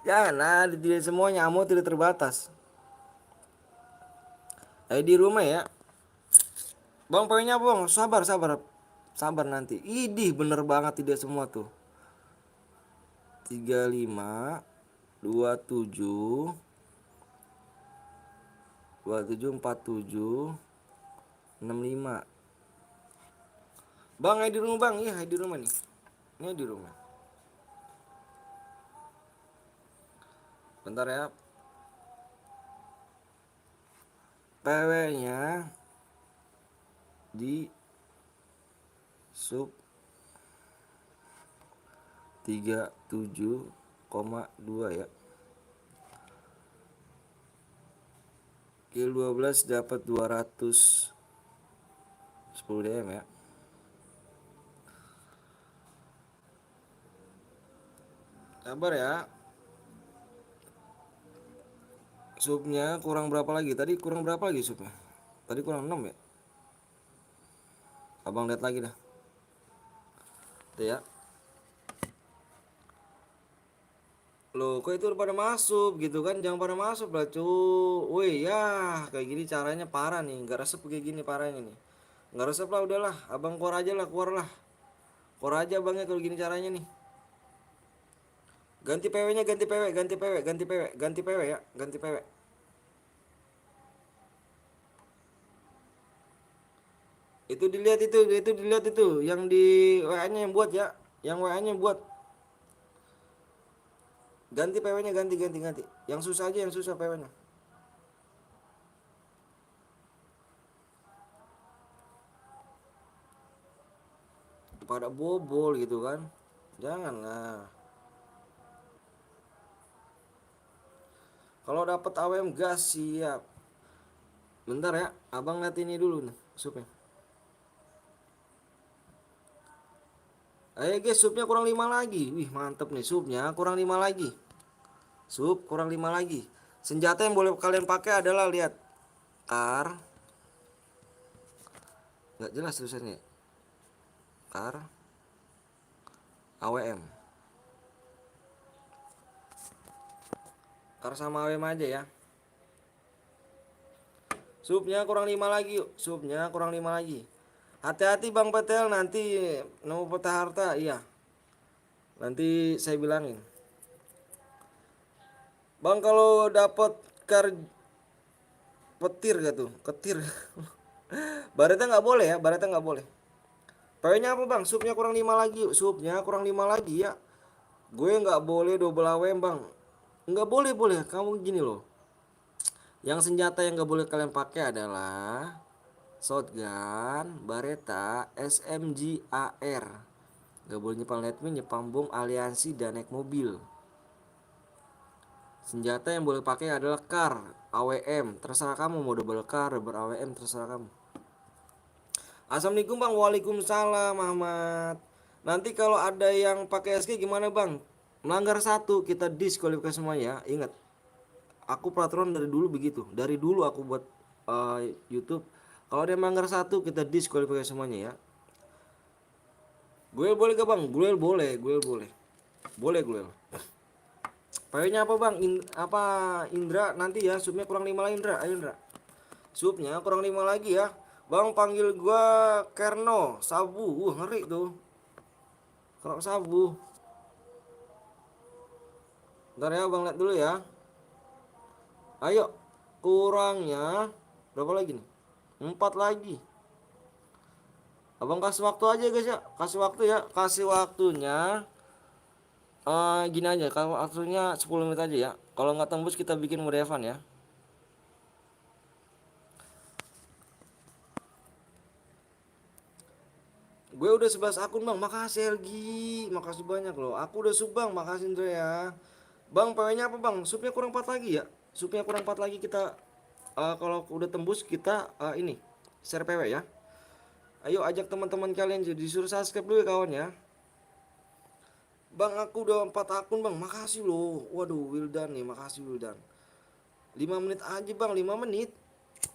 Jangan lah, tidak semuanya amo tidak terbatas. Di rumah ya. Bang pengennya bang, sabar sabar. Sabar nanti. Idih bener banget tidak semua tuh. 35 27 47 65. Bang di rumah bang, iya di rumah nih. Ini di rumah. Bentar ya. PW-nya di sub 37,2 ya. Kill 12 dapat 210 DM ya. Sabar ya. Supnya kurang berapa lagi? Tadi kurang berapa lagi supnya? Tadi kurang 6 ya? Abang lihat lagi dah. Tuh ya. Loh, kok itu udah pada masuk gitu kan? Jangan pada masuk lah, cu. Woi, ya, kayak gini caranya parah nih. Nggak resep kayak gini parahnya nih. Nggak resep lah, udahlah. Abang keluar aja lah, keluar lah. Keluar aja abangnya kalau gini caranya nih. Ganti PW-nya, ganti PW, ganti PW, ganti PW, ganti PW ya, ganti PW. Itu dilihat itu dilihat itu yang di WA-nya yang buat ya. Yang WA-nya buat. Ganti PW-nya, ganti ganti ganti. Yang susah aja, yang susah PW-nya. Pada bobol gitu kan. Janganlah. Kalau dapat AWM gas siap. Bentar ya, abang lihat ini dulu nih, supnya. Ayo guys, supnya kurang 5 lagi. Wih, mantep nih supnya, kurang 5 lagi. Sup, kurang 5 lagi. Senjata yang boleh kalian pakai adalah lihat. Kar, nggak jelas tulisannya. Kar, AWM. Kar sama AWM aja ya. Supnya kurang 5 lagi yuk. Supnya kurang 5 lagi. Hati-hati Bang Petel, nanti nemu peta harta. Iya, nanti saya bilangin. Bang kalau dapat kar petir gak tuh? Ketir. Baretnya nggak boleh ya, baretnya nggak boleh. PW-nya apa bang? Supnya kurang 5 lagi yuk. Supnya kurang 5 lagi ya. Gue nggak boleh double AWM bang. Nggak boleh boleh. Kamu gini loh. Yang senjata yang nggak boleh kalian pakai adalah shotgun, Beretta, SMG, AR. Nggak boleh nyepam Letmin, nyepam bom, aliansi, dan naik mobil. Senjata yang boleh pakai adalah kar, AWM. Terserah kamu mau double kar, double AWM, terserah kamu. Assalamualaikum bang, waalaikumsalam Ahmad. Nanti kalau ada yang pakai SG gimana bang? Melanggar satu kita diskualifikasi semuanya. Ingat, aku peraturan dari dulu begitu. Dari dulu aku buat YouTube. Kalau ada yang melanggar satu kita diskualifikasi semuanya ya. Gue boleh gak bang? Gue boleh, gue boleh. Boleh gue. PW-nya apa bang? Apa Indra nanti ya? Supnya kurang 5 lagi Indra. Ayo Indra. Supnya kurang 5 lagi ya. Bang panggil gua Kerno, Sabu. Ngeri tuh. Kalau Sabu. Ntar ya bang lihat dulu ya. Ayo. Kurangnya berapa lagi nih? 4 lagi. Abang kasih waktu aja guys ya. Kasih waktu ya. Kasih waktunya. Gini aja. Kalau waktunya 10 menit aja ya. Kalau nggak tembus kita bikin mode Evan ya. Gue udah 11 akun bang. Makasih Helgi. Makasih banyak loh. Aku udah sub bang. Makasih Indra ya. Bang PW-nya apa bang? Supnya kurang 4 lagi ya. Supnya kurang 4 lagi kita. Kalau udah tembus kita ini. Share PW ya. Ayo ajak teman-teman kalian jadi disuruh subscribe dulu ya kawan ya. Bang aku udah 4 akun bang. Makasih loh. Waduh Wildan nih. Makasih Wildan. 5 menit aja bang. 5 menit.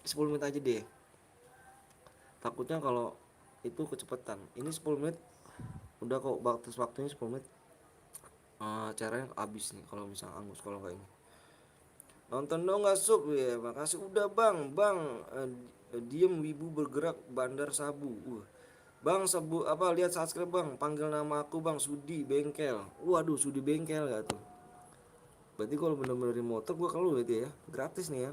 10 menit aja deh. Takutnya kalau itu kecepatan. Ini 10 menit. Udah kok batas waktunya 10 menit. Caranya habis nih kalau misalnya angus kalau kayak ini. Nonton dong nggak sub ya. Makasih udah bang. Bang diem wibu bergerak bandar sabu. Bang sabu apa lihat subscribe bang. Panggil nama aku bang Sudi bengkel. Waduh Sudi bengkel gak tuh. Berarti kalau bener-bener motor gua kalau berarti ya. Gratis nih ya.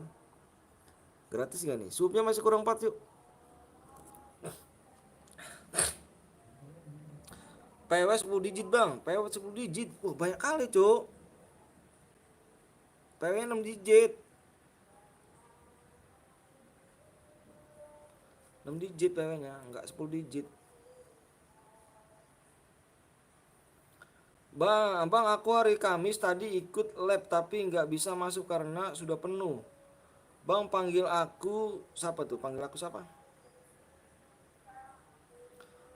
Gratis gak nih? Subnya masih kurang 4 yuk. PW 10 digit bang. PW 10 digit. Wah banyak kali cuk. PW 6 digit. 6 digit PW-nya, enggak 10 digit. Bang, aku hari Kamis tadi ikut lab tapi nggak bisa masuk karena sudah penuh. Bang, panggil aku siapa tuh? Panggil aku siapa?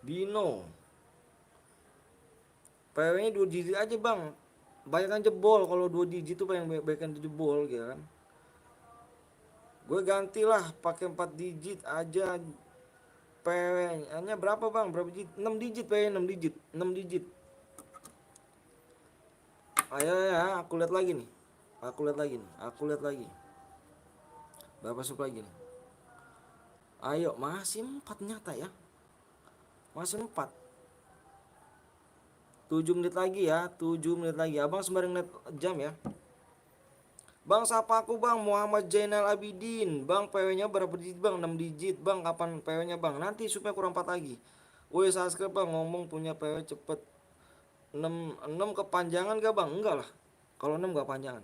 Bino. PW-nya 2 digit aja bang. Bayangkan jebol kalau 2 digit tuh yang bayangkan jebol gitu kan. Gue gantilah pakai 4 digit aja. PW-nya berapa bang? Berapa digit? 6 digit PW, 6 digit. 6 digit. Ayo ya, aku lihat lagi nih. Aku lihat lagi nih. Aku lihat lagi. Berapa sub lagi nih? Ayo, masih 4 nyata ya. Masih 4. 7 menit lagi ya. 7 menit lagi. Abang sembari ngeliat jam ya. Bang, sapa aku bang, Muhammad Jainal Abidin. Bang, PW-nya berapa digit bang? 6 digit. Bang, kapan PW-nya bang? Nanti supaya kurang 4 lagi. Woi, subscribe bang, ngomong punya PW cepet. 6 kepanjangan gak bang? Enggak lah. Kalau 6 gak panjangan.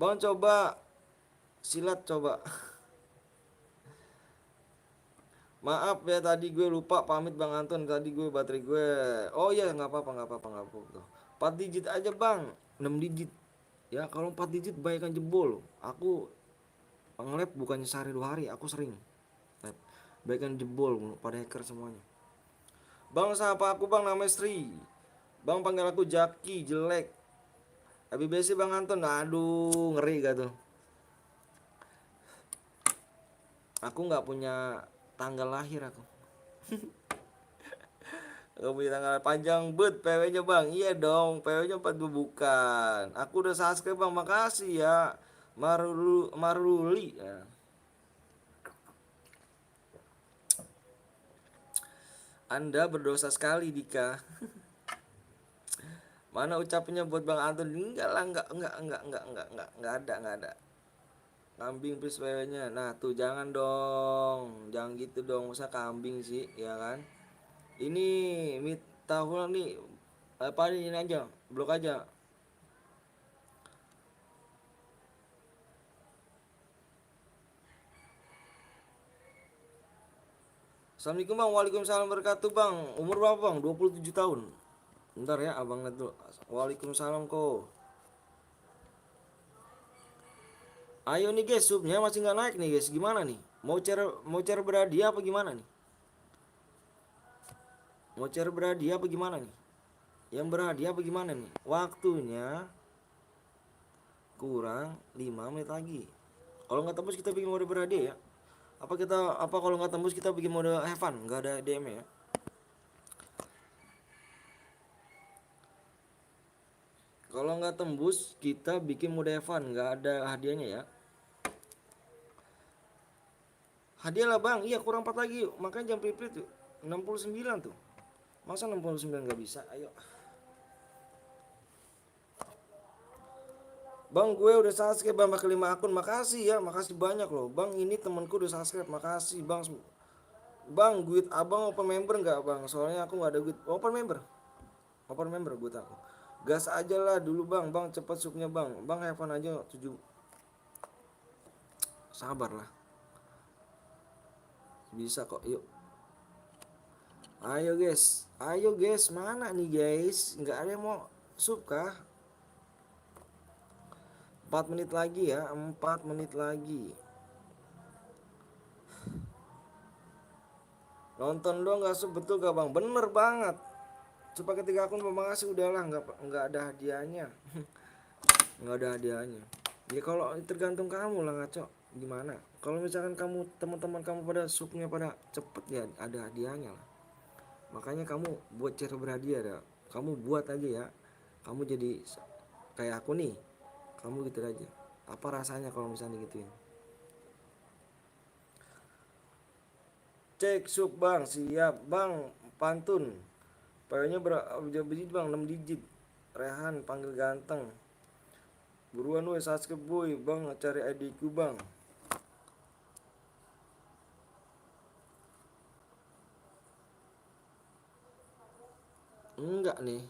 Bang, coba silat coba. Maaf ya tadi gue lupa pamit Bang Anton, tadi gue baterai gue. Oh iya, nggak apa-apa, nggak apa-apa, nggak apa-apa. 4 digit aja bang, 6 digit. Ya kalau 4 digit bayangkan jebol. Aku nge-lab bukannya sehari 2 hari, aku sering lab. Bayangkan jebol pada hacker semuanya. Bang, siapa aku bang, namanya Sri. Bang, panggil aku Jaki, jelek. HBBC Bang Anton, aduh ngeri gak tuh. Aku nggak punya tanggal lahir aku. Gak punya tanggal panjang bet PW-nya bang. Iya dong, PW-nya 42 bukan. Aku udah subscribe bang, makasih ya. Maruli ya. Anda berdosa sekali Dika. Mana ucapnya buat Bang Anton? Enggak lah, enggak ada, enggak ada. Kambing please PW-nya. Nah tuh jangan dong, jangan gitu dong. Masa kambing sih, ya kan? Ini Mitahul nih, apa ini aja, blok aja. Assalamualaikum bang, waalaikumsalam wabarakatuh bang. Umur berapa bang? 27 tahun. Bentar ya abang lihat dulu. Waalaikumsalam ko. Ayo nih guys, subnya masih nggak naik nih guys. Gimana nih? Mau cara berhadiah apa gimana nih? Mau cara berhadiah apa gimana nih? Yang berhadiah apa gimana nih? Waktunya kurang 5 menit lagi. Kalau nggak tembus kita bikin mode berhadiah ya. Apa kalau nggak tembus kita bikin mode have fun, nggak ada DM ya. Kalau nggak tembus kita bikin mode have fun, nggak ada hadiahnya ya. Hadiah lah bang, iya kurang 4 lagi yuk. Makanya jam pripit tuh 69 tuh. Masa 69 nggak bisa, ayo. Bang gue udah subscribe bang pakai 5 akun, makasih ya, makasih banyak loh. Bang ini temenku udah subscribe, makasih bang. Bang, guide abang open member nggak bang? Soalnya aku nggak ada guide. Open member guide aku. Gas aja lah dulu bang, bang cepet subnya bang. Bang have fun aja 7. Sabar lah, bisa kok, yuk. Ayo guys, mana nih guys? Nggak ada yang mau sub kah? 4 menit lagi ya, 4 menit lagi. Nonton doang nggak sub, betul gak bang? Bener banget. Coba ketika akun makasih udahlah, nggak ada hadiahnya. Nggak ada hadiahnya. Ya kalau tergantung kamu lah ngaco. Gimana? Kalau misalkan kamu teman-teman kamu pada subnya pada cepet ya ada hadiahnya lah. Makanya kamu buat cara berhadiah dah. Kamu buat aja ya. Kamu jadi kayak aku nih. Kamu gitu aja. Apa rasanya kalau misalnya gituin? Cek sub bang, siap bang, pantun. PW-nya berapa digit bang? 6 digit. Rehan panggil ganteng. Buruan woi subscribe boy, bang cari ID ku bang. Enggak nih.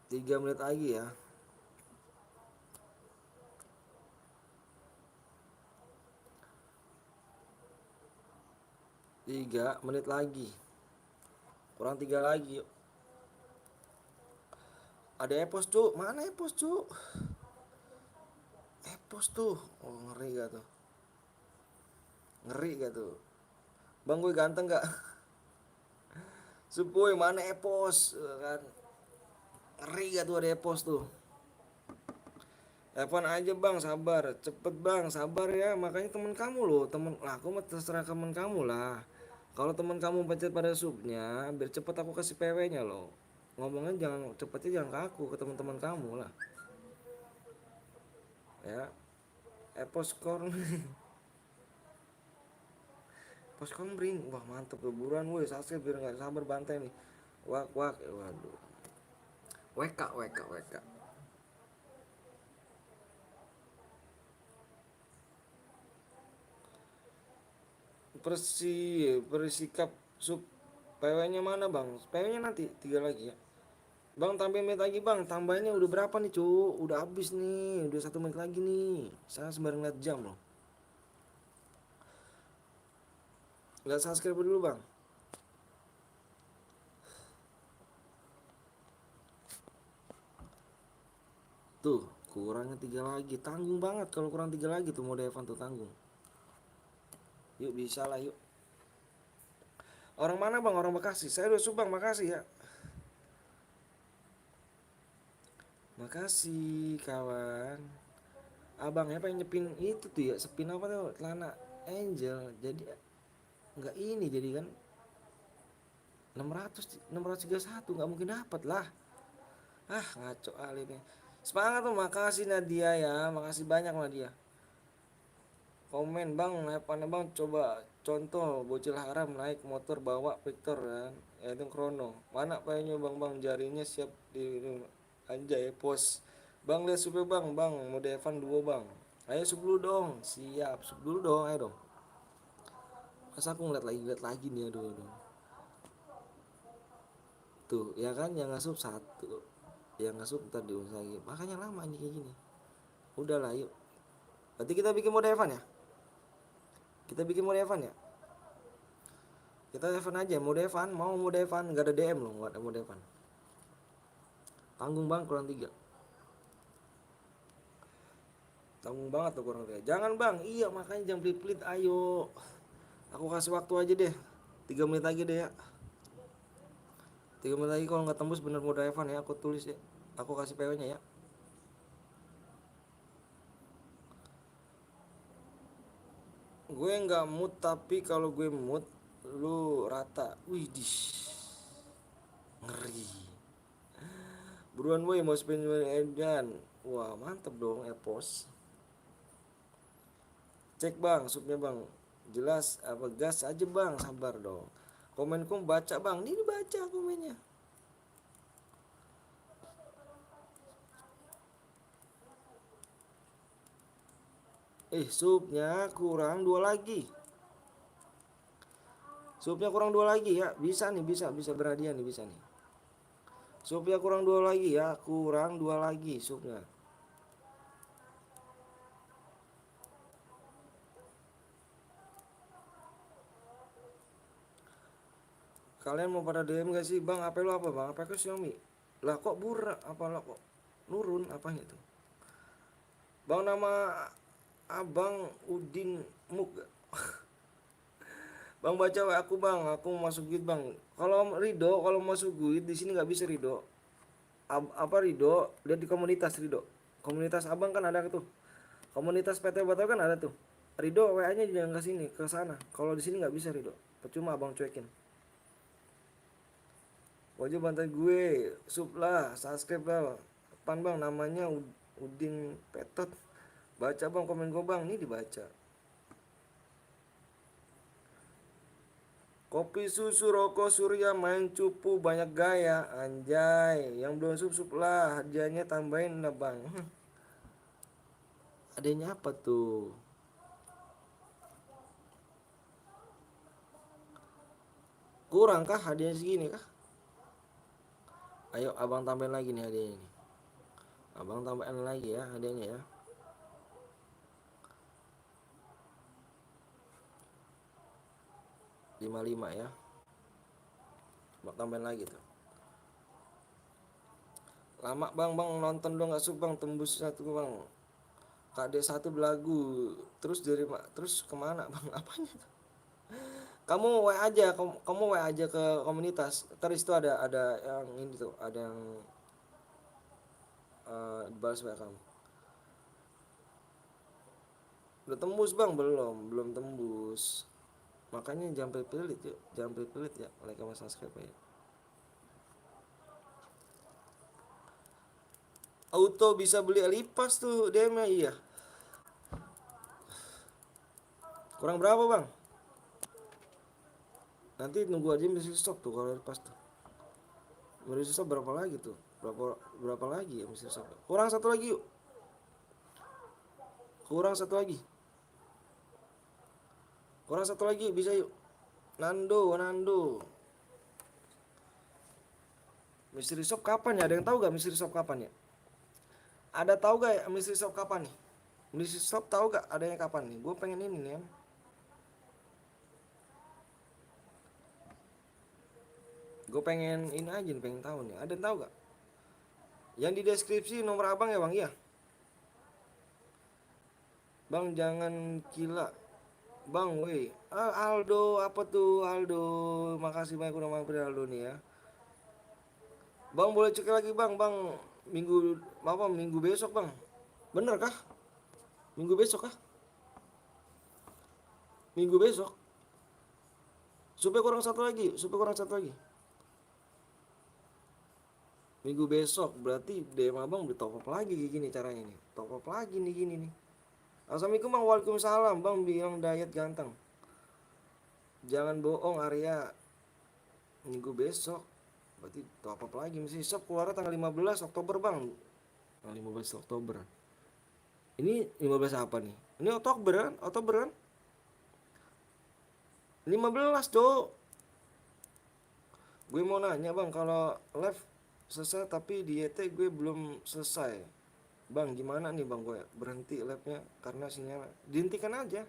3 menit lagi ya. 3 menit lagi. Kurang 3 lagi. Ada epos cuk, mana epos cuk? Epos tuh, oh ngeri gak tuh? Ngeri gak tuh? Bang gue ganteng gak? Supoy mana epos kan? Ngeri gak tuh ada epos tuh? Telepon aja bang, sabar, cepet bang, sabar ya. Makanya temen kamu loh, temen lah, aku mah terserah temen kamu lah. Kalau temen kamu pencet pada subnya, biar cepet aku kasih PW-nya loh. Ngomongnya jangan cepetnya, jangan ke aku, ke teman-teman kamu lah. Ya, poskor, poskor bring, wah mantep tuh, buruan woi, subscribe biar nggak sabar bantai nih. Wak wak, waduh. WK WK WK. Persikap sub PW-nya mana bang? PW-nya nanti 3 lagi ya. Bang tambahin menit lagi bang. Tambahnya udah berapa nih cu? Udah habis nih. Udah 1 menit lagi nih. Saya sembarang liat jam loh. Lihat subscribe dulu bang. Tuh kurangnya 3 lagi. Tanggung banget kalau kurang 3 lagi tuh mode Evan tuh tanggung. Yuk bisa lah yuk. Orang mana bang? Orang Bekasi. Saya udah subang makasih ya. Makasih kawan. Abangnya pengen nyepin itu tuh ya. Sepin apa tuh? Celana Angel. Jadi nggak ini jadi kan 631 nggak mungkin dapat lah. Ah ngaco kali nih. Semangat tuh, makasih Nadia ya, makasih banyak Nadia. Komen bang, apa bang, coba contoh bocil haram naik motor bawa Victor kan, ya itu krono. Mana payahnya bang jarinya siap di anjay pos. Bang lihat supaya bang mau Evan 2 bang. Ayo sub dulu dong, siap sub dulu dong, ayo dong. Masa aku ngeliat lagi nih, aduh, aduh. Tuh ya kan yang ngasub satu, yang ngasub ntar diulang lagi, makanya lama ini kayak gini. Udahlah yuk, berarti kita bikin mode Evan ya, kita bikin mode Evan ya, kita Evan aja mode Evan, mau mode Evan nggak ada DM loh, nggak ada mode Evan, tanggung bang kurang 3, tanggung banget tuh kurang 3, jangan bang, iya makanya jangan pelit-pelit, ayo aku kasih waktu aja deh, 3 menit lagi deh ya, 3 menit lagi, kalau nggak tembus bener mode Evan ya, aku tulis ya, aku kasih PW nya ya. Gue nggak mood, tapi kalau gue mood lu rata. Wih dish, ngeri. Buruan boy mau spin Edan. Wah mantep dong Epos. Cek bang subnya bang, jelas apa gas aja bang, sabar dong. Komenku baca bang, ini dibaca komennya. Subnya kurang 2 lagi. Supnya kurang 2 lagi ya. Bisa nih, bisa berhadiah nih, bisa nih. Supnya kurang 2 lagi ya, kurang 2 lagi supnya. Kalian mau pada DM gak sih? Bang, apa lu apa bang? Apa ke Xiaomi? Lah kok burak? Apa lah kok nurun apanya itu? Bang nama Abang Udin Muk. Bang baca wa aku bang, aku mau masuk guide bang. Kalau Rido, kalau masuk guide di sini nggak bisa Rido. Apa Rido? Lihat di komunitas Rido. Komunitas abang kan ada tuh. Komunitas PT Batal kan ada tuh. Rido WA-nya jangan ke sini, ke sana. Kalau di sini nggak bisa Rido. Percuma abang cuekin. Wajib bantai gue, sub lah, subscribe lah. Apaan bang namanya Udin Petot. Baca bang komen gue bang, ini dibaca. Kopi susu rokok surya main cupu banyak gaya anjay, yang belum sub sub lah, hadiahnya tambahin lah bang. Adanya apa tuh? Kurang kah hadiahnya segini kah? Ayo abang tambahin lagi nih hadiahnya nih. Abang tambahin lagi ya hadiahnya ya. 55 ya. Abang tambahin lagi tuh. Lama bang nonton dong nggak sub bang, tembus 1 bang. KD 1 belagu terus dari terus kemana bang, apanya tuh? Kamu W aja, kamu W aja ke komunitas. Terus itu ada yang ini tuh, ada yang balas WA kamu. Udah tembus bang? Belum tembus. Makanya jangan pelit yuk, jangan pelit ya, like sama subscribe ya. Auto bisa beli Alipas tuh DM nya, iya. Kurang berapa bang? Nanti nunggu aja mesti stop tuh kalau Alipas tuh. Mesti stop berapa lagi tuh? Berapa lagi ya mesti stop? Kurang satu lagi yuk. Kurang satu lagi. Kurang satu lagi bisa yuk. Nando. Mystery shop kapan ya? Ada yang tahu gak mystery shop kapan ya? Ada tahu gak ya mystery shop kapan nih? Mystery shop tahu gak adanya kapan nih? Gue pengen ini nih kan. Gue pengen ini aja nih, pengen tahu nih. Ada yang tahu gak? Yang di deskripsi nomor abang ya bang, iya. Bang jangan gila. Bang, woi. Aldo, apa tuh Aldo? Makasih banyak udah mampir Aldo nih ya. Bang boleh cek lagi bang, minggu apa minggu besok bang? Bener kah? Minggu besok kah? Minggu besok? Supaya kurang satu lagi, supaya kurang satu lagi. Minggu besok berarti DM abang udah top up lagi gini caranya nih. Top up lagi nih gini nih. Assalamualaikum bang, waalaikumsalam bang, bilang diet ganteng. Jangan bohong Arya, minggu besok berarti top up lagi. Mesti shop keluar tanggal 15 Oktober bang. Tanggal 15 Oktober. Ini 15 apa nih? Ini Oktober kan? Oktober kan? 15 cok. Gue mau nanya bang, kalau live selesai tapi di YT gue belum selesai. Bang gimana nih bang, gue berhenti live-nya karena sinyal. Dihentikan aja.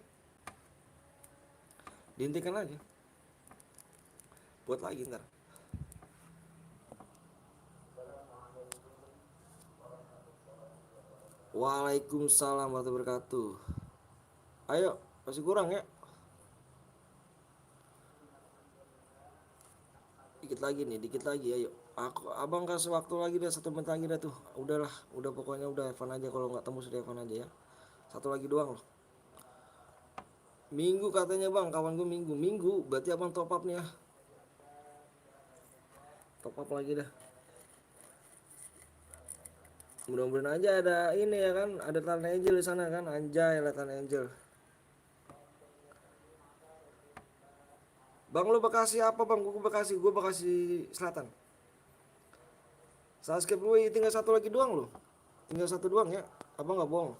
Dihentikan aja. Buat lagi ntar. Waalaikumsalam warahmatullahi wabarakatuh. Ayo, masih kurang ya? Dikit lagi nih, dikit lagi, ayo. Abang kasih waktu lagi deh, 1 menit lagi dah tuh. Udahlah, udah pokoknya udah Evan aja, kalau nggak tembus udah Evan aja ya. Satu lagi doang loh. Minggu katanya bang, kawan gue minggu, berarti abang top up nih ya. Top up lagi dah. Mudah-mudahan aja ada ini ya kan, ada Tan Angel di sana kan, anjay lah Tan Angel. Bang lu Bekasi apa bang? Gue Bekasi Selatan. Subscribe gue tinggal satu lagi doang loh. Tinggal satu doang ya. Abang nggak bohong.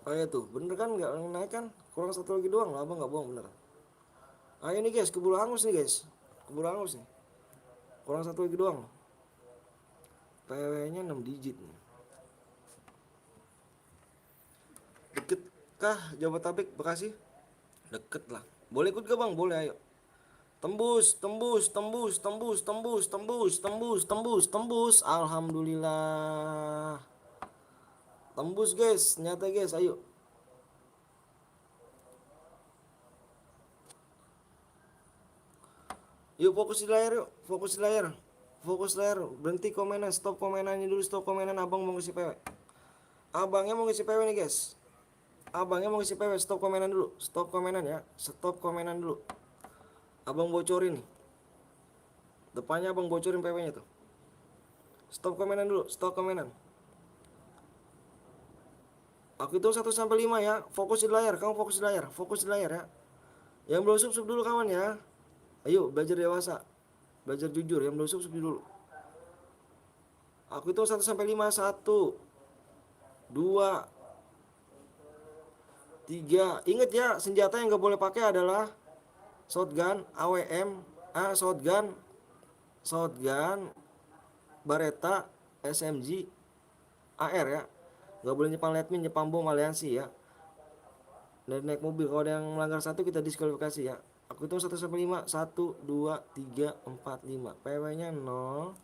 Oh ya tuh, bener kan nggak naik kan? Kurang satu lagi doang loh, abang nggak bohong bener. Ayo nih guys, keburu hangus nih guys. Keburu hangus nih. Kurang satu lagi doang loh. PW-nya 6 digit nih. Deket kah Jabodetabek Bekasi? Deket lah. Boleh ikut gak bang? Boleh ayo. Tembus. Alhamdulillah. Tembus guys, nyata guys, ayo. Yuk fokus di layar yuk, fokus di layar. Fokus layar, berhenti komenan, stop komenannya dulu, stop komenan, abang mau ngisi PW. Abangnya mau ngisi PW nih guys. Abangnya mau ngisi PW, stop komenan dulu. Stop komenan ya, stop komenan dulu. Abang bocorin nih. Depannya abang bocorin PW-nya tuh. Stop komenan dulu, stop komenan. Aku hitung 1 sampai 5 ya. Fokus di layar, kamu fokus di layar, fokus di layar ya. Yang belum sub dulu kawan ya. Ayo belajar dewasa. Belajar jujur, yang belum sub dulu. Aku hitung 1 sampai 5. 1, 2, 3. Ingat ya, senjata yang gak boleh pakai adalah shotgun, AWM, shotgun, Baretta, SMG, AR ya. Gak boleh nyepam letmin, nyepam bom aliansi ya. Dan naik mobil, kalau ada yang melanggar satu kita diskualifikasi ya. Aku hitung 1 sampai 5. 1, 2, 3, 4, 5. PW-nya 0,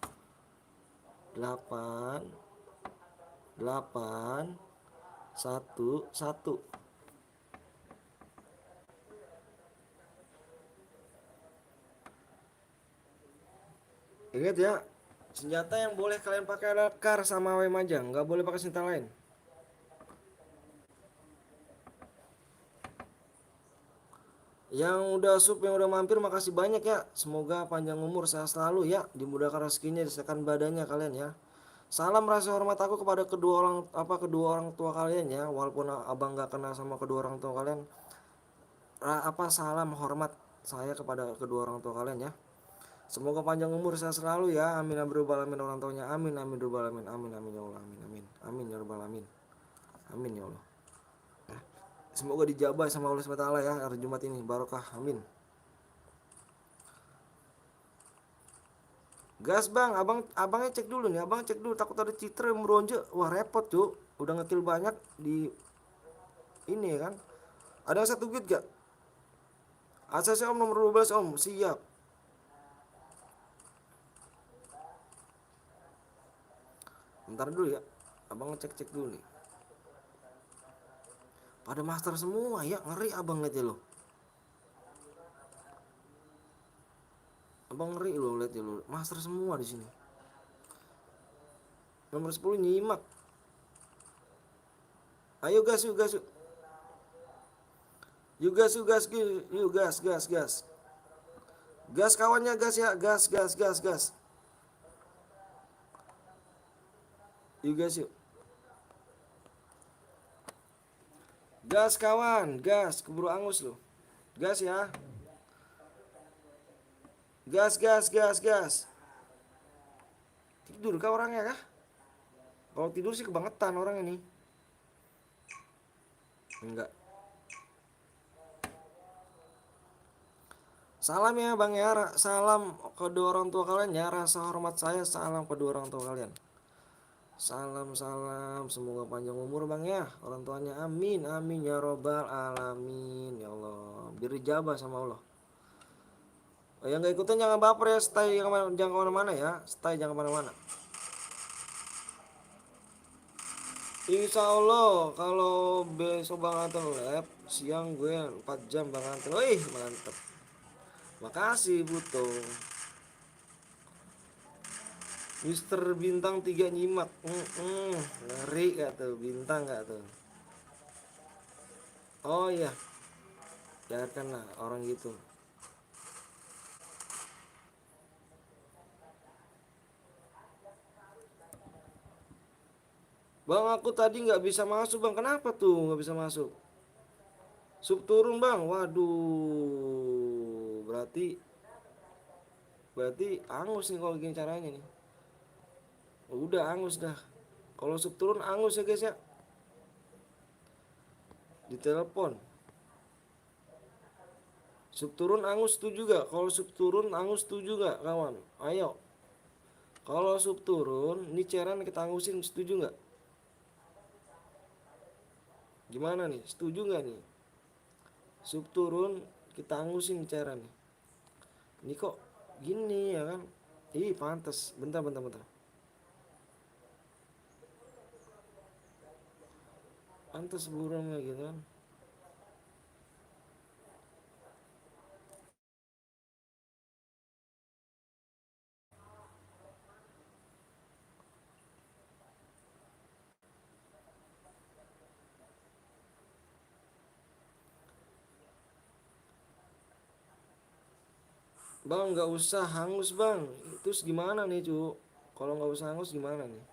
8, 8, 1, 1. Ingat ya, Senjata yang boleh kalian pakai adalah kar sama wem aja, nggak boleh pakai senjata lain. Yang udah sub, yang udah mampir, makasih banyak ya. Semoga panjang umur, sehat selalu ya, dimudahkan rezekinya, disediakan badannya kalian ya. Salam rasa hormat aku kepada kedua orang tua kalian ya. Walaupun abang nggak kenal sama kedua orang tua kalian, salam hormat saya kepada kedua orang tua kalian ya. Semoga panjang umur, sehat selalu ya. Amin amin ya alamin orang tuanya. Amin amin ya alamin. Amin amin ya Allah. Amin amin. Amin ya rabbal alamin. Amin ya Allah. Semoga dijabah sama Allah SWT ya hari Jumat ini, barokah. Amin. Gas bang, abangnya cek dulu nih, abang cek dulu, takut ada citra yang meronjak. Wah repot cuk, udah ngetil banyak di ini kan. Ada yang satu gig gak? Asasnya om nomor 12 om, siap. Bentar dulu ya, abang ngecek-cek dulu nih. Pada master semua ya, ngeri abang liat ya lo. Abang ngeri lo liat ya lo, master semua di sini. Nomor 10 nyimak. Ayo gas yuk, gas yuk. Yuk gas yuk, gas yuk, gas gas gas. Gas kawannya, gas ya, gas gas gas gas. Yuk gas yuk. Gas kawan, gas, keburu angus lo. Gas ya. Gas gas gas gas. Tidur kah orangnya kah? Kalau tidur sih kebangetan orang ini. Enggak. Salam ya Bang ya, salam kedua orang tua kalian ya, rasa hormat saya, salam kedua orang tua kalian. Salam salam, semoga panjang umur Bang ya, orang tuanya, amin amin ya robbal alamin ya Allah, biar dijabah sama Allah. Yang nggak ikutan jangan baper ya, stay jangan kemana-mana ya, stay jangan kemana-mana. Insya Allah kalau besok Bang Anton lab siang gue 4 jam Bang Anton. Wih mantep. Makasih Buto. Mister Bintang 3 nyimak. Ngeri gak tuh bintang gak tuh. Oh iya, biarkanlah orang gitu. Bang aku tadi nggak bisa masuk bang. Kenapa tuh nggak bisa masuk? Sub turun bang. Waduh. Berarti angus nih kalau gini caranya nih. Udah angus dah. Kalau sub turun angus ya guys ya. Ditelepon. Sub turun angus setuju gak? Kalau sub turun angus setuju gak kawan? Ayo. Kalau sub turun, ini cairan kita angusin setuju gak? Gimana nih? Setuju gak nih? Sub turun kita angusin cairan nih. Ini kok gini ya kan? Ih pantas. Bentar bentar bentar. Pantas burungnya gitu kan. Bang nggak usah hangus bang. Terus gimana nih cu? Kalau nggak usah hangus gimana nih?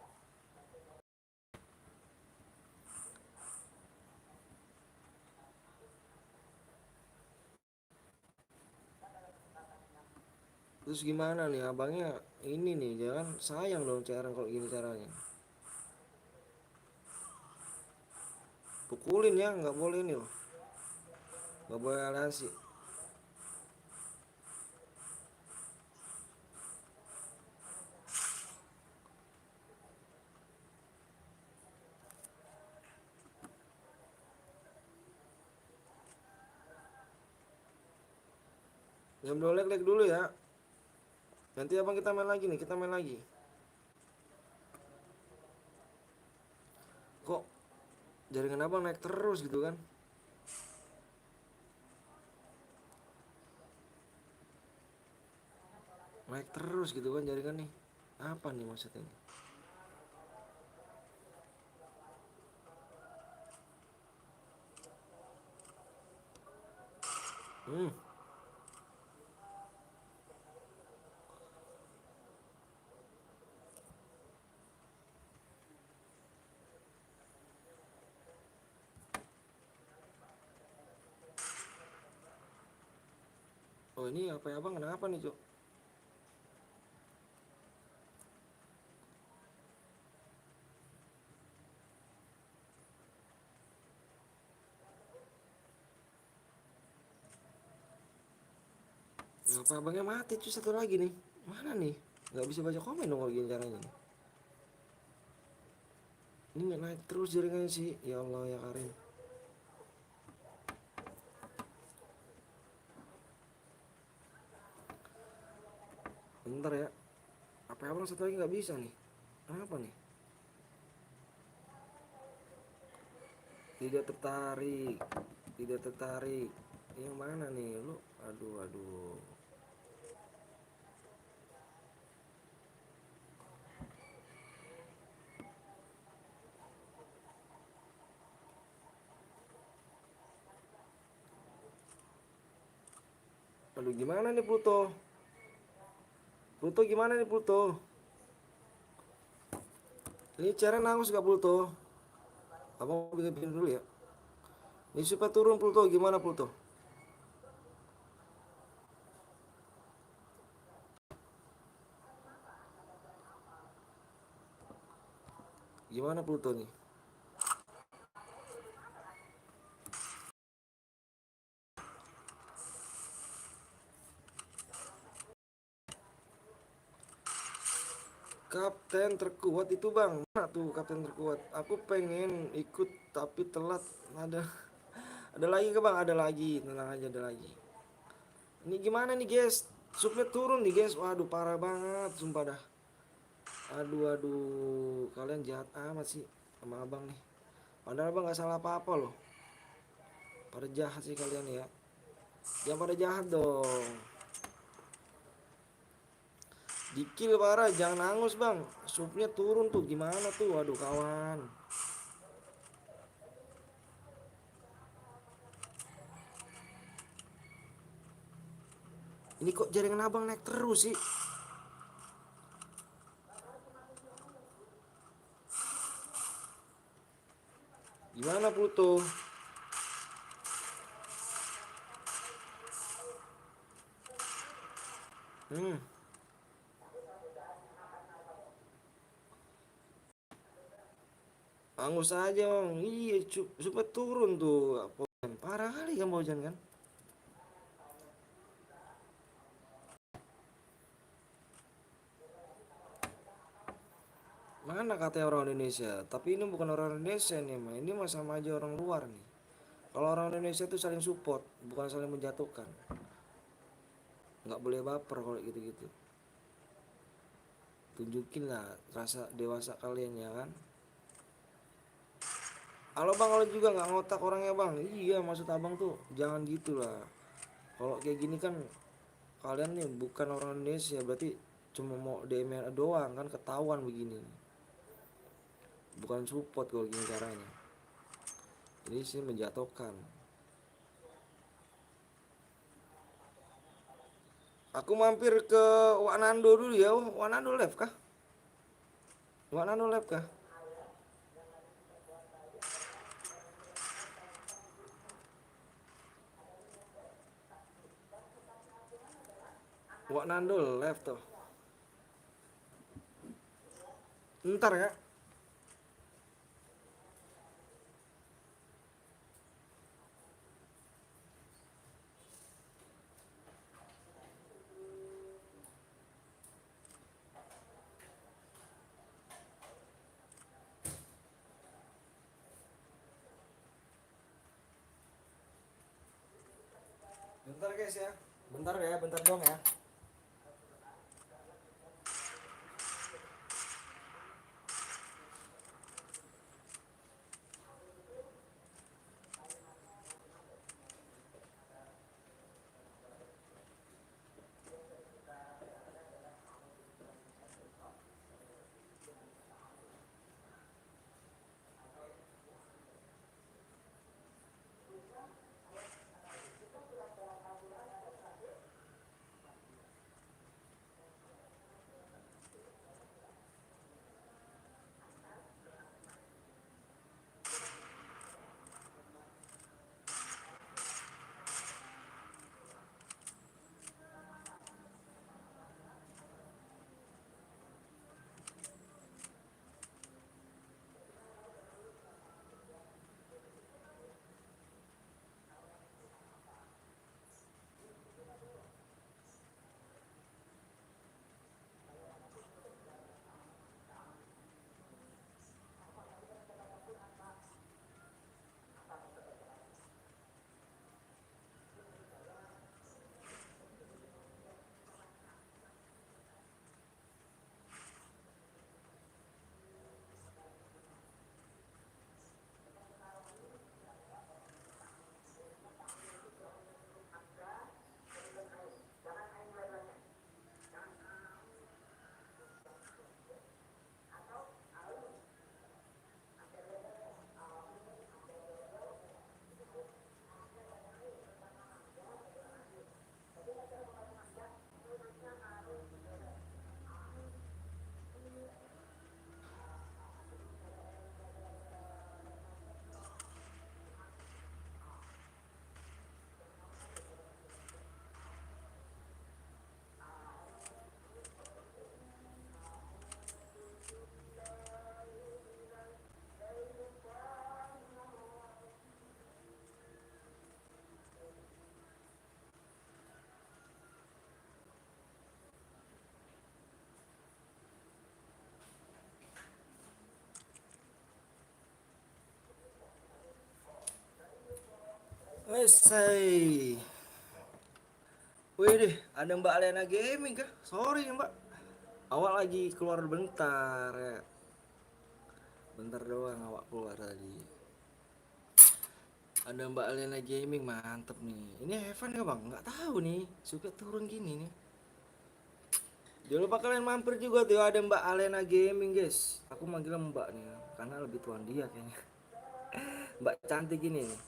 Terus gimana nih abangnya? Ini nih jangan sayang dong cairan kalau gini caranya. Pukulin ya, nggak boleh ini loh. Nggak boleh aliansi. Jam 2 leg dulu ya. Nanti abang kita main lagi nih, kita main lagi. Kok jaringan abang naik terus gitu kan? Naik terus gitu kan jaringan nih. Apa nih maksudnya? Hmm. Oh ini apa ya bang? Kenapa nih cuk? Apa abangnya mati tuh satu lagi nih? Mana nih? Gak bisa baca komen dong kalau gini caranya nih. Ini nggak naik terus jaringannya sih. Ya Allah ya Karim. Bentar ya. Apa abang satu lagi nggak bisa nih? Apa nih? Tidak tertarik. Tidak tertarik. Yang mana nih lu? Aduh aduh. Aduh gimana nih Pluto? Pluto gimana nih Pluto? Ini cara nangus gak Pluto? Abang bikin dulu ya. Ini supaya turun Pluto gimana Pluto? Gimana Pluto nih? Kapten terkuat itu bang, mana tuh kapten terkuat? Aku pengen ikut tapi telat. Ada lagi ke bang? Ada lagi, tenang aja ada lagi. Ini gimana nih guys? Supnya turun nih guys. Waduh parah banget, sumpah dah. Aduh aduh, kalian jahat amat sih sama abang nih. Padahal abang nggak salah apa-apa loh. Pada jahat sih kalian ya. Jangan pada jahat dong. Dikil parah, jangan angus bang. Supnya turun tuh, gimana tuh? Waduh kawan. Ini kok jaringan abang naik terus sih? Gimana Pluto? Hmm, angus aja bang. Iya, supaya turun tuh. Parah kali kan Bojan kan? Mana katanya orang Indonesia? Tapi ini bukan orang Indonesia nih, mah. Ini mah sama aja orang luar nih. Kalau orang Indonesia itu saling support, bukan saling menjatuhkan. Nggak boleh baper kalau gitu-gitu. Tunjukin lah rasa dewasa kalian ya kan. Halo bang, kalau juga nggak ngotak orangnya bang. Iya maksud abang tuh jangan gitu lah. Kalau kayak gini kan kalian nih bukan orang Indonesia, berarti cuma mau DM doang kan, ketahuan begini. Bukan support kalau gini caranya. Ini sih menjatuhkan. Aku mampir ke Wanando dulu ya. Wanando live kah? Wanando live kah? Wanando live tuh. Ntar ya. Bentar guys ya. Bentar ya, bentar dong ya. Wesai. Wih deh, ada Mbak Lena Gaming kah? Sorry ya Mbak. Awak lagi keluar bentar ya. Bentar doang awak keluar tadi. Ada Mbak Lena Gaming, mantep nih. Ini Evan ya bang? Nggak tahu nih. Suka turun gini nih. Jangan lupa kalian mampir juga tuh, ada Mbak Alena Gaming guys. Aku manggil Mbak nih ya, karena lebih tuan dia kayaknya. Mbak cantik gini nih.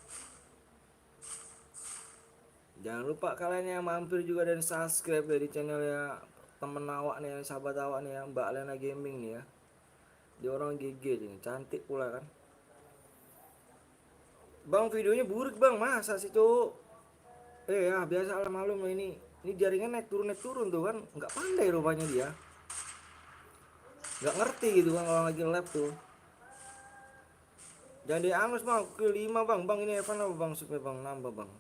Jangan lupa kalian yang mampir juga dan subscribe dari channelnya temen awak nih, sahabat awak nih ya, Mbak Alena Gaming nih ya. Dia orang GG nih, cantik pula kan. Bang videonya buruk bang, masa sih cuk? Ya biasa lah, malum lah ini jaringan naik turun tuh kan, nggak pandai rupanya dia, nggak ngerti gitu kan kalau lagi live tuh. Jangan diangus bang, ke 5 bang, bang ini Evan apa bang supnya bang, nambah bang.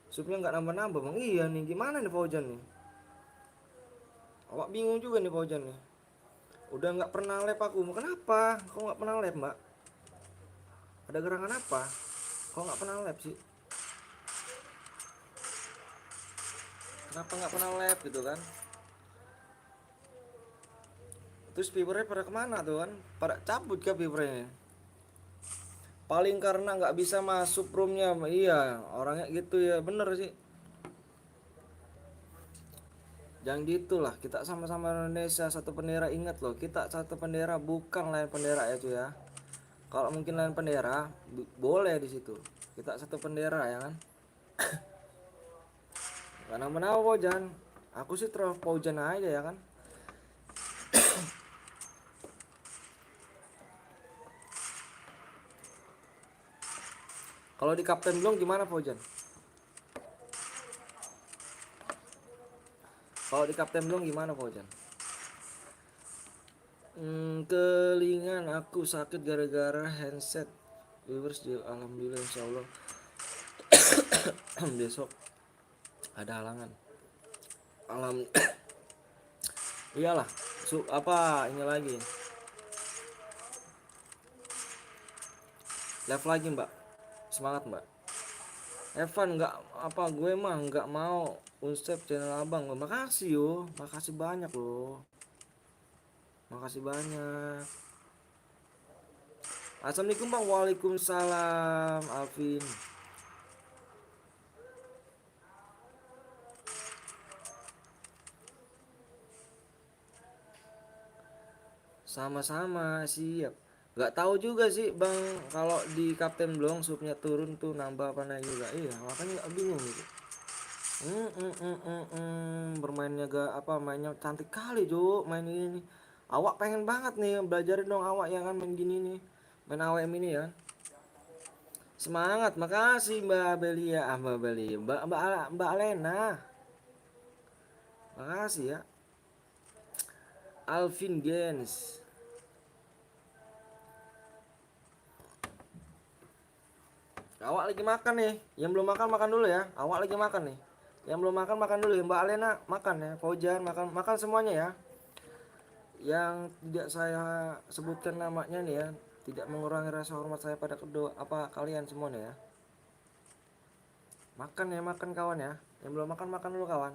Supnya nggak nambah-nambah bang, iya nih gimana nih Fauzan nih. Awak bingung juga nih Fauzan nih. Udah nggak pernah live aku, kenapa? Kok nggak pernah live mbak? Ada gerangan apa? Kok nggak pernah live sih? Kenapa nggak pernah live gitu kan? Terus viewernya pada kemana tuh kan? Pada cabut ke viewernya. Paling karena nggak bisa masuk roomnya, iya orangnya gitu ya, bener sih. Jangan gitulah, kita sama-sama Indonesia satu bendera, ingat loh, kita satu bendera bukan lain bendera ya cuy ya. Kalau mungkin lain bendera boleh di situ. Kita satu bendera ya kan. Gak nama-nama Pojan. Aku sih terus Pojan aja ya kan. Kalau di Kapten Blong gimana Pojan? Kalau di Kapten Blong gimana Pojan? Kelingan aku sakit gara-gara handset. Viewers alhamdulillah insyaallah besok ada halangan. Alam iyalah. Apa ini lagi? Live lagi mbak. Semangat mbak. Evan nggak apa, gue mah nggak mau unsep channel abang. Makasih yo, makasih banyak loh, makasih banyak. Assalamualaikum bang. Waalaikumsalam Alvin. Sama-sama siap. Nggak tahu juga sih bang, kalau di Kapten Blong supnya turun tuh nambah apa naik juga. Iya makanya nggak bingung gitu. Bermainnya gak apa, mainnya cantik kali Jo main ini nih. Awak pengen banget nih belajarin dong awak yang kan main gini nih, main AWM ini ya. Semangat, makasih Mbak Belia, Mbak Belia, Mbak Alena, makasih ya. Alvin Gens, awak lagi makan nih, yang belum makan makan dulu ya. Awak lagi makan nih, yang belum makan makan dulu ya. Mbak Alena makan ya, Fauzan makan, makan semuanya ya. Yang tidak saya sebutkan namanya nih ya, tidak mengurangi rasa hormat saya pada kedua apa kalian semua nih ya. Makan ya, makan kawan ya. Yang belum makan makan dulu kawan.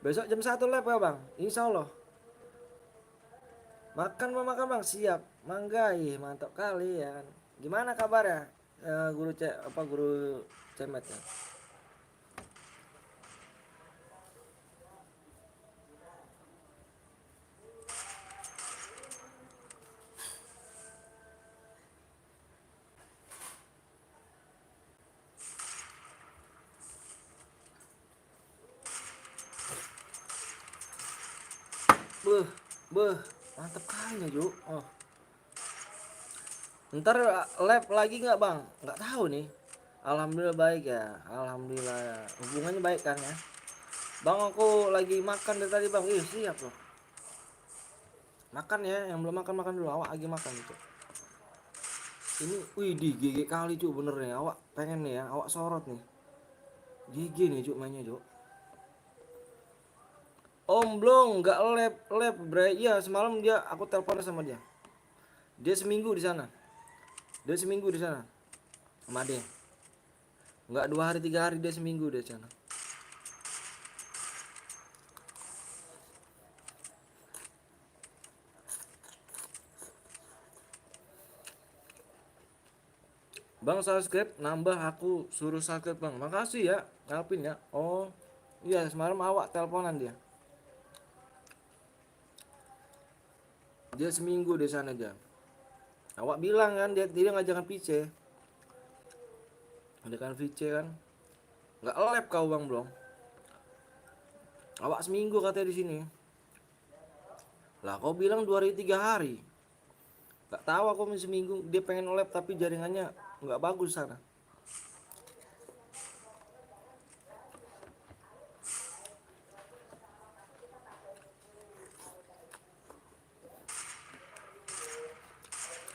Besok jam 1 live ya bang, insya Allah. Makan bang, makan bang, siap. Manggai, mantap kali ya kan. Gimana kabar ya, guru apa guru cemet ya. Beh, beh, mantap kali ya Ju. Oh, ntar live lagi nggak bang? Nggak tahu nih. Alhamdulillah baik ya, alhamdulillah ya. Hubungannya baik kan ya. Bang aku lagi makan dari tadi bang. Siap loh. Makan ya, yang belum makan makan dulu. Awak lagi makan itu. Ini, wih di GG kali cuk, bener nih. Awak pengen nih ya, awak sorot nih. GG nih cuk mainnya cuk. Om Blong nggak lab bre. Iya semalam dia, aku telepon sama dia. Dia seminggu di sana. Dia seminggu di sana sama dia. Nggak 2 hari 3 hari, dia seminggu dia sana. Bang subscribe nambah, aku suruh subscribe bang. Makasih ya Alvin ya. Oh iya, semalam awak teleponan dia. Dia seminggu di sana aja. Awak bilang kan dia ngajakan PC. Ngajakan PC kan. Nggak lab kau bang belum. Awak seminggu katanya di sini. Lah kau bilang 2 hari 3 hari. Gak tahu aku seminggu, dia pengen lab tapi jaringannya nggak bagus sana.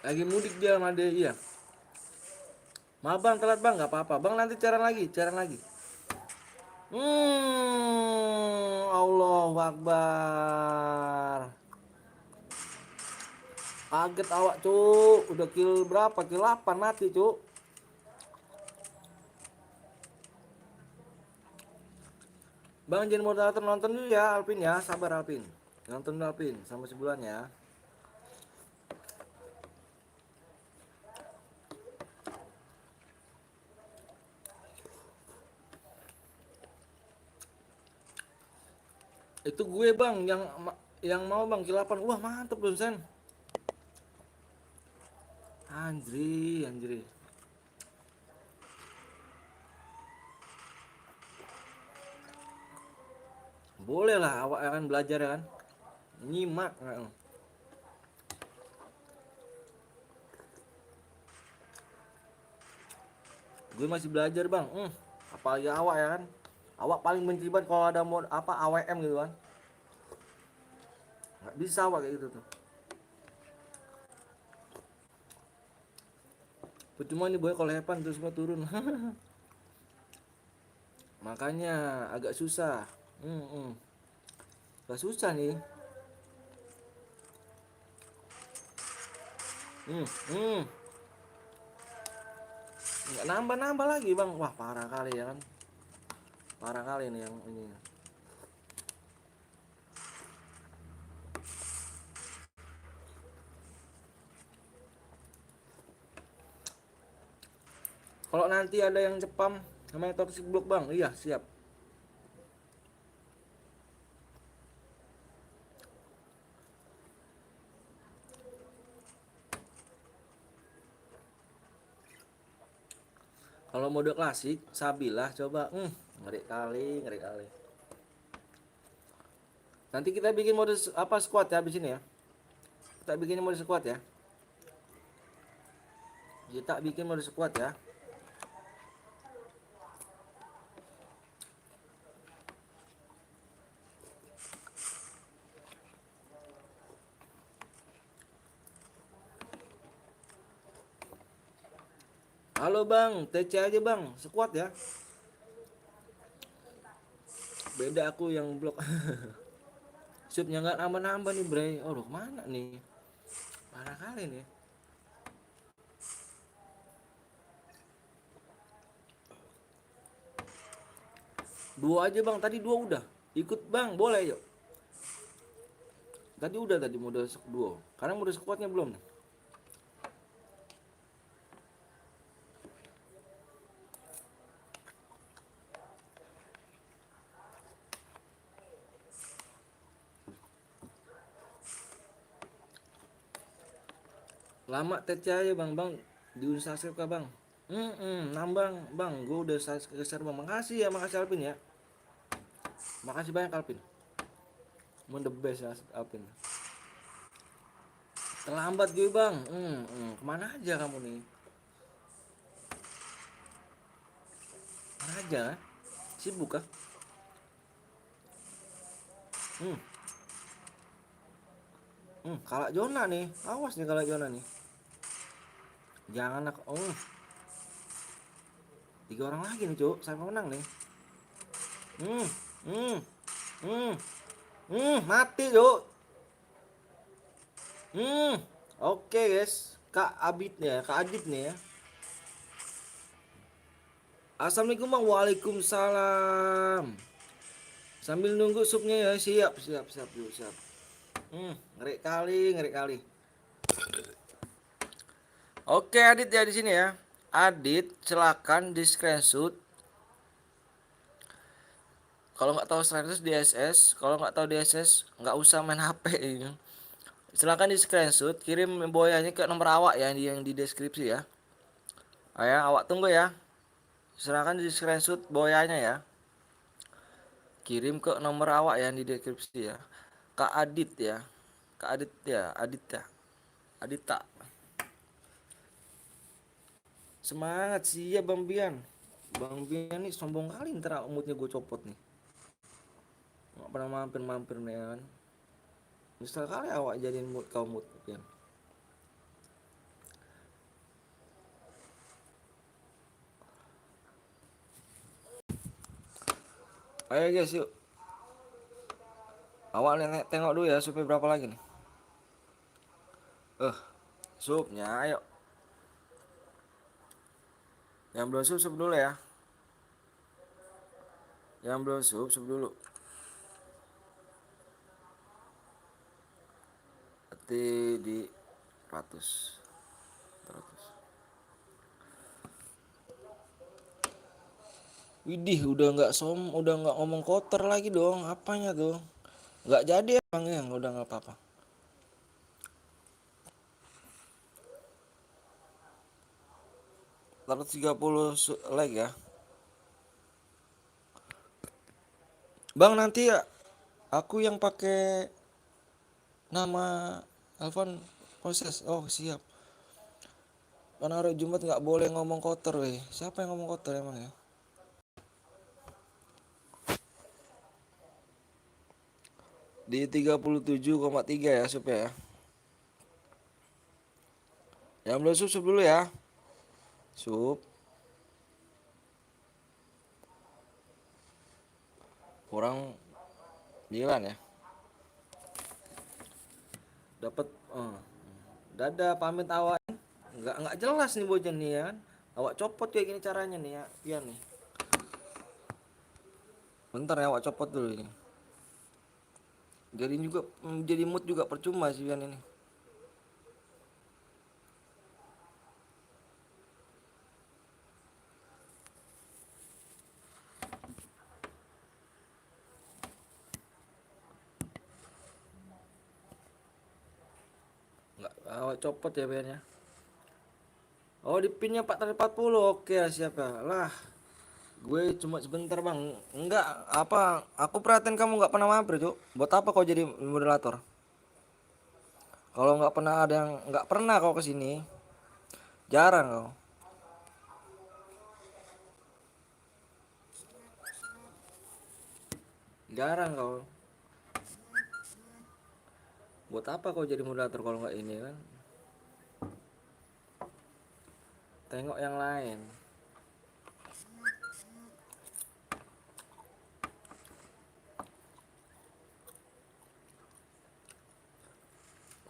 Lagi mudik dia sama dia, iya. Maaf bang telat bang, nggak apa-apa bang, nanti cairan lagi. Allahu Akbar. Kaget awak cuk, udah kill berapa, kill 8 mati cuk. Bang jangan moderator, nonton dulu ya Alvin ya, sabar Alvin. Nonton dulu Alvin, sama sebulan ya. Itu gue bang yang mau bang kill 8. Wah mantep loh Sen. Anjri, anjri. Boleh lah awak akan belajar ya kan. Nyimak. Gue masih belajar bang. Apalagi awak ya kan. Awak paling benci banget kalau ada mod apa AWM gitu kan. Nggak bisa awak kayak gitu tuh. Percuma nih boy kalau hepan terus semua turun. Makanya agak susah. Agak susah nih. Hmm, hmm. Nggak nambah-nambah lagi bang. Wah parah kali ya kan. Parah kali nih yang ini. Kalau nanti ada yang cepam namanya toxic block bang, iya siap. Kalau mode klasik, Sabilah coba. Ngeri kali, ngeri kali. Nanti kita bikin mode apa squad ya abis ini ya. Kita bikin mode squad ya. Kita bikin mode squad ya. Halo bang, TC aja bang, squad ya. Beda aku yang blok. Subnya nggak nambah-nambah nih bre. Oh kemana nih? Parah kali nih. Dua aja bang, tadi dua udah. Ikut bang, boleh yuk. Tadi udah tadi mode duo. Karena mode squadnya belum nih. Lama TC aja bang, bang diunsubscribe kah bang? Nambang bang, gue udah subscribe bang. Makasih ya, makasih Alvin ya. Makasih banyak Alvin. Mau the best ya Alvin. Terlambat gue bang. Kemana aja kamu nih? Kemana aja? Sibuk kah? Hmm, Kalak Jona nih. Awas nih Kalak Jona nih. Jangan aku. 3 orang lagi nih cuk. Saya menang nih. Hmm, hmm, hmm, Mati cuk. Hmm, oke guys. Kak Abid nih ya, Kak Adit nih ya. Assalamualaikum bang. Waalaikumsalam. Sambil nunggu supnya ya. Siap, siap, siap dulu, siap. Ngeri kali, ngeri kali. Oke, Adit ya di sini ya. Adit, silakan di screenshot. Kalau nggak tahu screenshot DSS, kalau nggak tahu DSS nggak usah main HP ini. Silakan di screenshot, kirim boyanya ke nomor awak ya yang di deskripsi ya. Ya, awak tunggu ya. Silakan di screenshot boyanya ya. Kirim ke nomor awak yang di deskripsi ya. Kak Adit ya. Kak Adit ya, Adit ya. Adita. Semangat sih ya Bang Bian. Bang Bian nih sombong kali ntar moodnya gue copot nih. Nggak pernah mampir-mampir nih ya kan. Misal kali awak jadiin mood kau mood Bian. Ayo guys yuk. Awak tengok dulu ya supaya berapa lagi nih. Supnya ayo. Yang belum sup dulu ya. Yang belum sup dulu. Berarti di 100. 100. Widih, udah nggak ngomong kotor lagi dong. Apanya tuh? Nggak jadi emang yang udah nggak apa-apa. 130 like ya. Bang nanti ya aku yang pakai nama Alvan proses. Oh siap. Karena hari Jumat nggak boleh ngomong kotor weh. Siapa yang ngomong kotor emang ya? Di 37,3 ya supaya ya. Yang belum sup dulu ya. Sup. Kurang 9 ya. Dapat dadah pamit awak. Nggak jelas nih bocah nih ya kan. Awak copot kayak gini caranya nih ya. Pian nih. Bentar ya awak copot dulu ini. Jadi mood juga percuma sih Pian ini. Nggak awak copot ya Pian ya. Oh di pinnya 440. Oke siap ya. Lah gue cuma sebentar bang. Enggak apa. Aku perhatiin kamu nggak pernah mampir cuk. Buat apa kau jadi moderator? Kalau nggak pernah ada yang nggak pernah kau kesini. Jarang kau. Jarang kau. Buat apa kau jadi moderator kalau nggak ini kan? Tengok yang lain.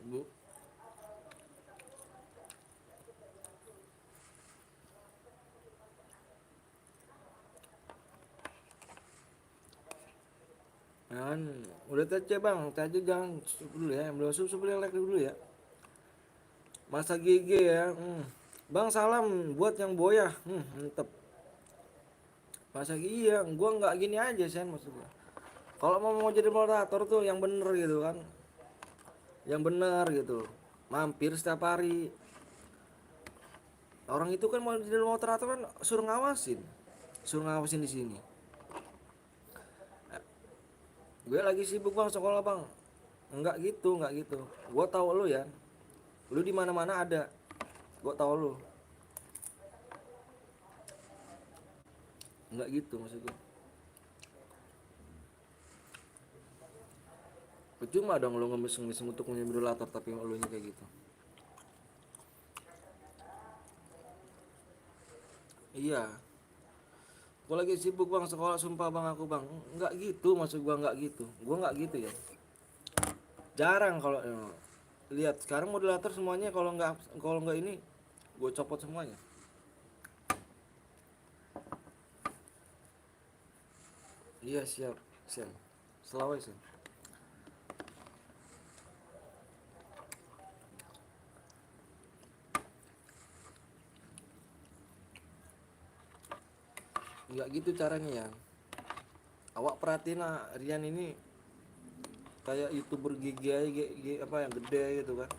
Bu. Kan udah aja bang. Tadi jangan sup dulu ya. Yang belum sup dulu like dulu ya. Masa GG ya. Bang salam buat yang boya. Mantep. Masa iya, gua nggak gini aja sih maksud gua. Kalau mau jadi moderator tuh yang bener gitu kan. Yang bener gitu. Mampir setiap hari. Orang itu kan mau jadi moderator kan suruh ngawasin. Suruh ngawasin di sini. Gue lagi sibuk bang sekolah bang. Enggak gitu. Gue tahu lu ya. Lu di mana-mana ada. Gue tahu lu. Enggak gitu maksud gue. Percuma dong lu ngemis-ngemis untuk menjadi moderator tapi lu nya kayak gitu. Iya. Gue lagi sibuk bang sekolah sumpah bang aku bang. Enggak gitu maksud gue enggak gitu. Gue enggak gitu ya. Jarang kalau lihat sekarang moderator semuanya kalau nggak ini gue copot semuanya. Iya siap, siap. Sulawesi. Nggak gitu caranya ya. Awak perhatiin lah Rian ini kayak youtuber gigi aja, apa yang gede gitu kan.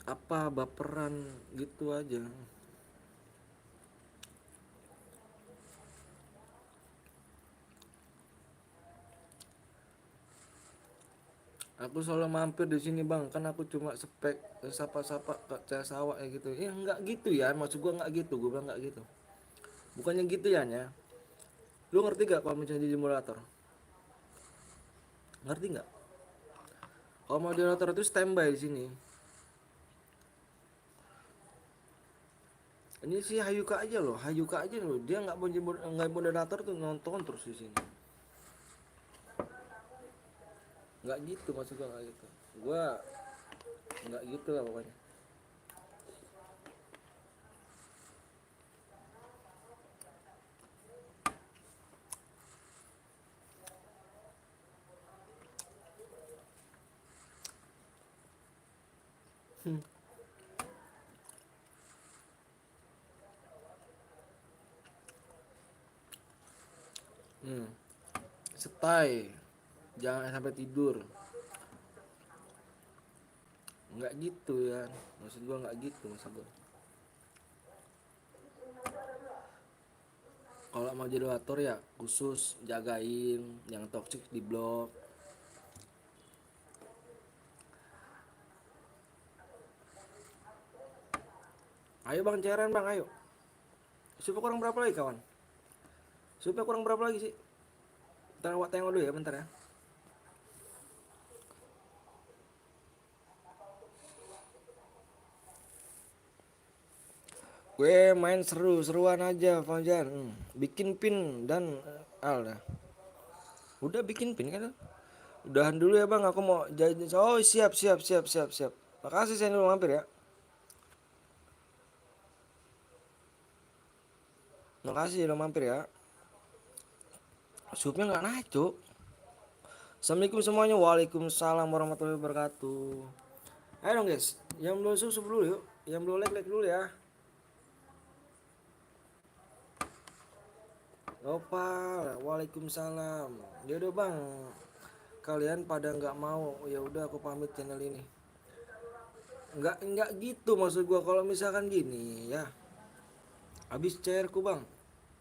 Apa baperan gitu aja. Aku selalu mampir di sini bang, kan aku cuma spek sapa-sapa ke cah sawah ya gitu. Ya nggak gitu ya, maksud gua nggak gitu, gua bilang nggak gitu. Bukannya gitu ya nya. Lu ngerti gak kalau misalnya jadi moderator? Ngerti nggak? Kalau moderator itu standby di sini. Ini sih Hayuka aja loh, Hayuka aja loh. Dia nggak moderator tuh nonton terus di sini. Nggak gitu maksud gua nggak gitu. Gua nggak gitu lah pokoknya. Hmm. Stay, jangan sampai tidur. Nggak gitu ya, maksud gua nggak gitu maksud gua. Kalau mau jadi moderator ya khusus jagain yang toxic di blok. Ayo bang cairan bang, ayo. Supaya kurang berapa lagi kawan? Supaya kurang berapa lagi sih? Ntar awak tengok dulu ya bentar ya. Gue main seru-seruan aja Fajar. Bikin pin dan al dah. Udah bikin pin kan? Udahan dulu ya bang, aku mau jajan. Oh siap siap siap siap siap. Makasih saya dulu mampir ya. Makasih udah mampir ya. Supnya nggak naik cuk. Assalamualaikum semuanya. Waalaikumsalam warahmatullahi wabarakatuh. Ayo dong guys, yang belum susu dulu yuk. Yang belum like dulu ya. Opal, waalaikumsalam. Ya udah bang, kalian pada nggak mau, ya udah aku pamit channel ini. Nggak gitu maksud gua, kalau misalkan gini ya. Habis cairku bang,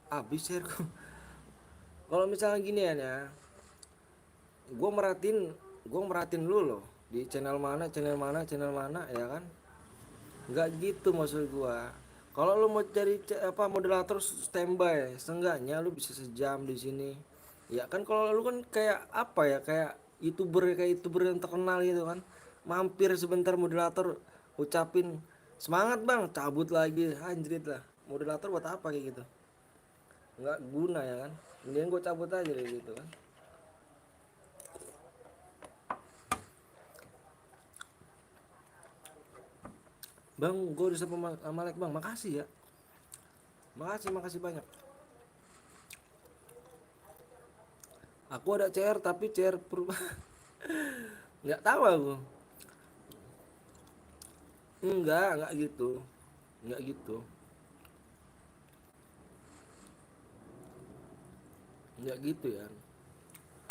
habis cairku. Kalau misalkan gini ya, gua merhatiin lu loh di channel mana, channel mana, channel mana ya kan. Nggak gitu maksud gua. Kalau lu mau cari apa moderator standby, seenggaknya lu bisa sejam di sini. Ya kan kalau lu kan kayak apa ya, kayak youtuber yang terkenal gitu kan. Mampir sebentar moderator ucapin semangat bang, cabut lagi, anjrit lah. Moderator buat apa kayak gitu? Nggak guna ya kan. Mending gua cabut aja kayak gitu kan. Bang, gua udah sama Malek bang, makasih ya. Makasih banyak. Aku ada CR tapi CR nggak tahu aku. Enggak gitu. Enggak gitu. Enggak gitu ya.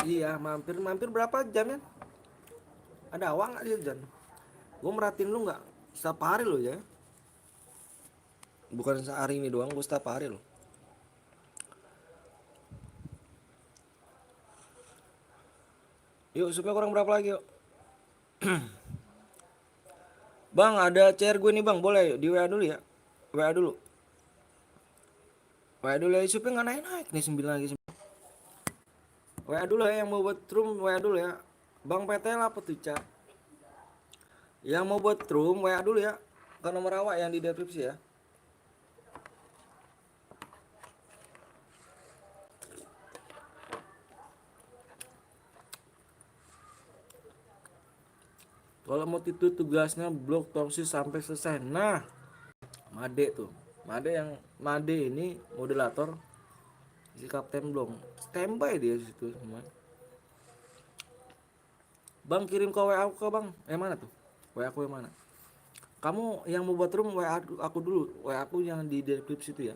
Iya, mampir berapa jam ya? Ada awak nggak dia Jan? Gue merhatiin lu nggak setiap hari lo ya. Bukan sehari ini doang, gue setiap hari lo. Yuk, supaya kurang berapa lagi yuk? Bang, ada CR gue nih bang, boleh di WA dulu ya? WA dulu. WA dulu ya, supaya nggak naik-naik nih 9 lagi. WA dulu ya, yang mau buat room WA dulu ya. Bang PTL apa tuh cak? Yang mau buat room WA dulu ya. Ke nomor awak yang di deskripsi ya. Kalau mau itu tugasnya blok toksis sampai selesai. Nah, Made tuh. Made ini moderator si Kapten Blong. Standby dia di situ semua. Bang kirim ke WA aku bang. Mana tuh? WA aku yang mana? Kamu yang mau buat room WA aku dulu. WA aku yang di deskripsi itu ya.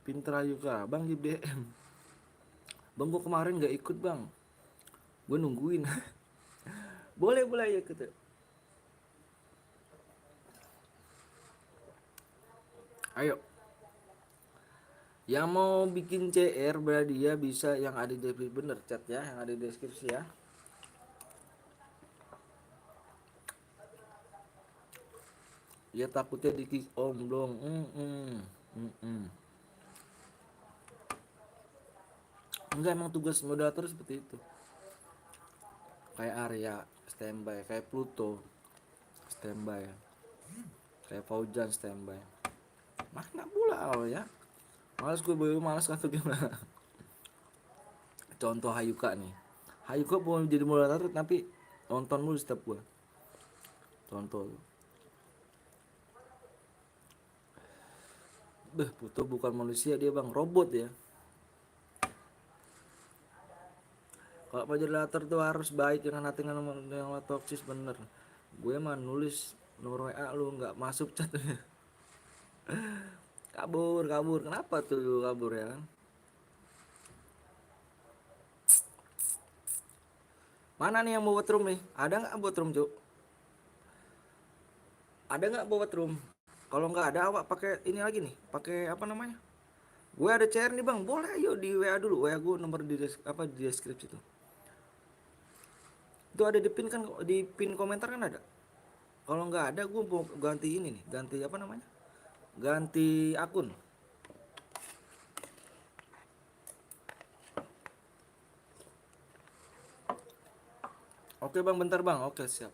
Pinter juga. Bang di DM. Bang gua kemarin gak ikut bang. Gue nungguin. Boleh boleh ya ikut. Ayo. Yang mau bikin CR berarti dia bisa yang ada di deskripsi bener chat ya, yang ada di deskripsi ya. Ya takutnya di kick om dong. Enggak, emang tugas moderator seperti itu. Kayak Arya standby, kayak Pluto standby, kayak Fauzan standby. Mana pula lo ya? Males gue baru males kan tuh gimana? Contoh Hayuka nih. Hayuka mau jadi moderator tapi nonton mulu setiap gue. Contoh. Pluto bukan manusia dia bang, robot ya. Kalau moderator tuh harus baik dengan hati dengan toksis bener. Gue mah nulis nomor WA lu nggak masuk chat. Kabur kabur, kenapa tuh kabur ya kan? Mana nih yang mau buat room nih? Ada nggak buat room cuk? Ada nggak buat room? Kalau nggak ada awak pakai ini lagi nih, pakai apa namanya? Gue ada CR nih bang, boleh yuk di WA dulu. WA gue nomor apa di deskripsi itu. Itu ada di pin kan, di pin komentar kan ada. Kalau nggak ada gue mau ganti ini nih, ganti apa namanya? Ganti akun. Oke bang, bentar bang. Oke siap.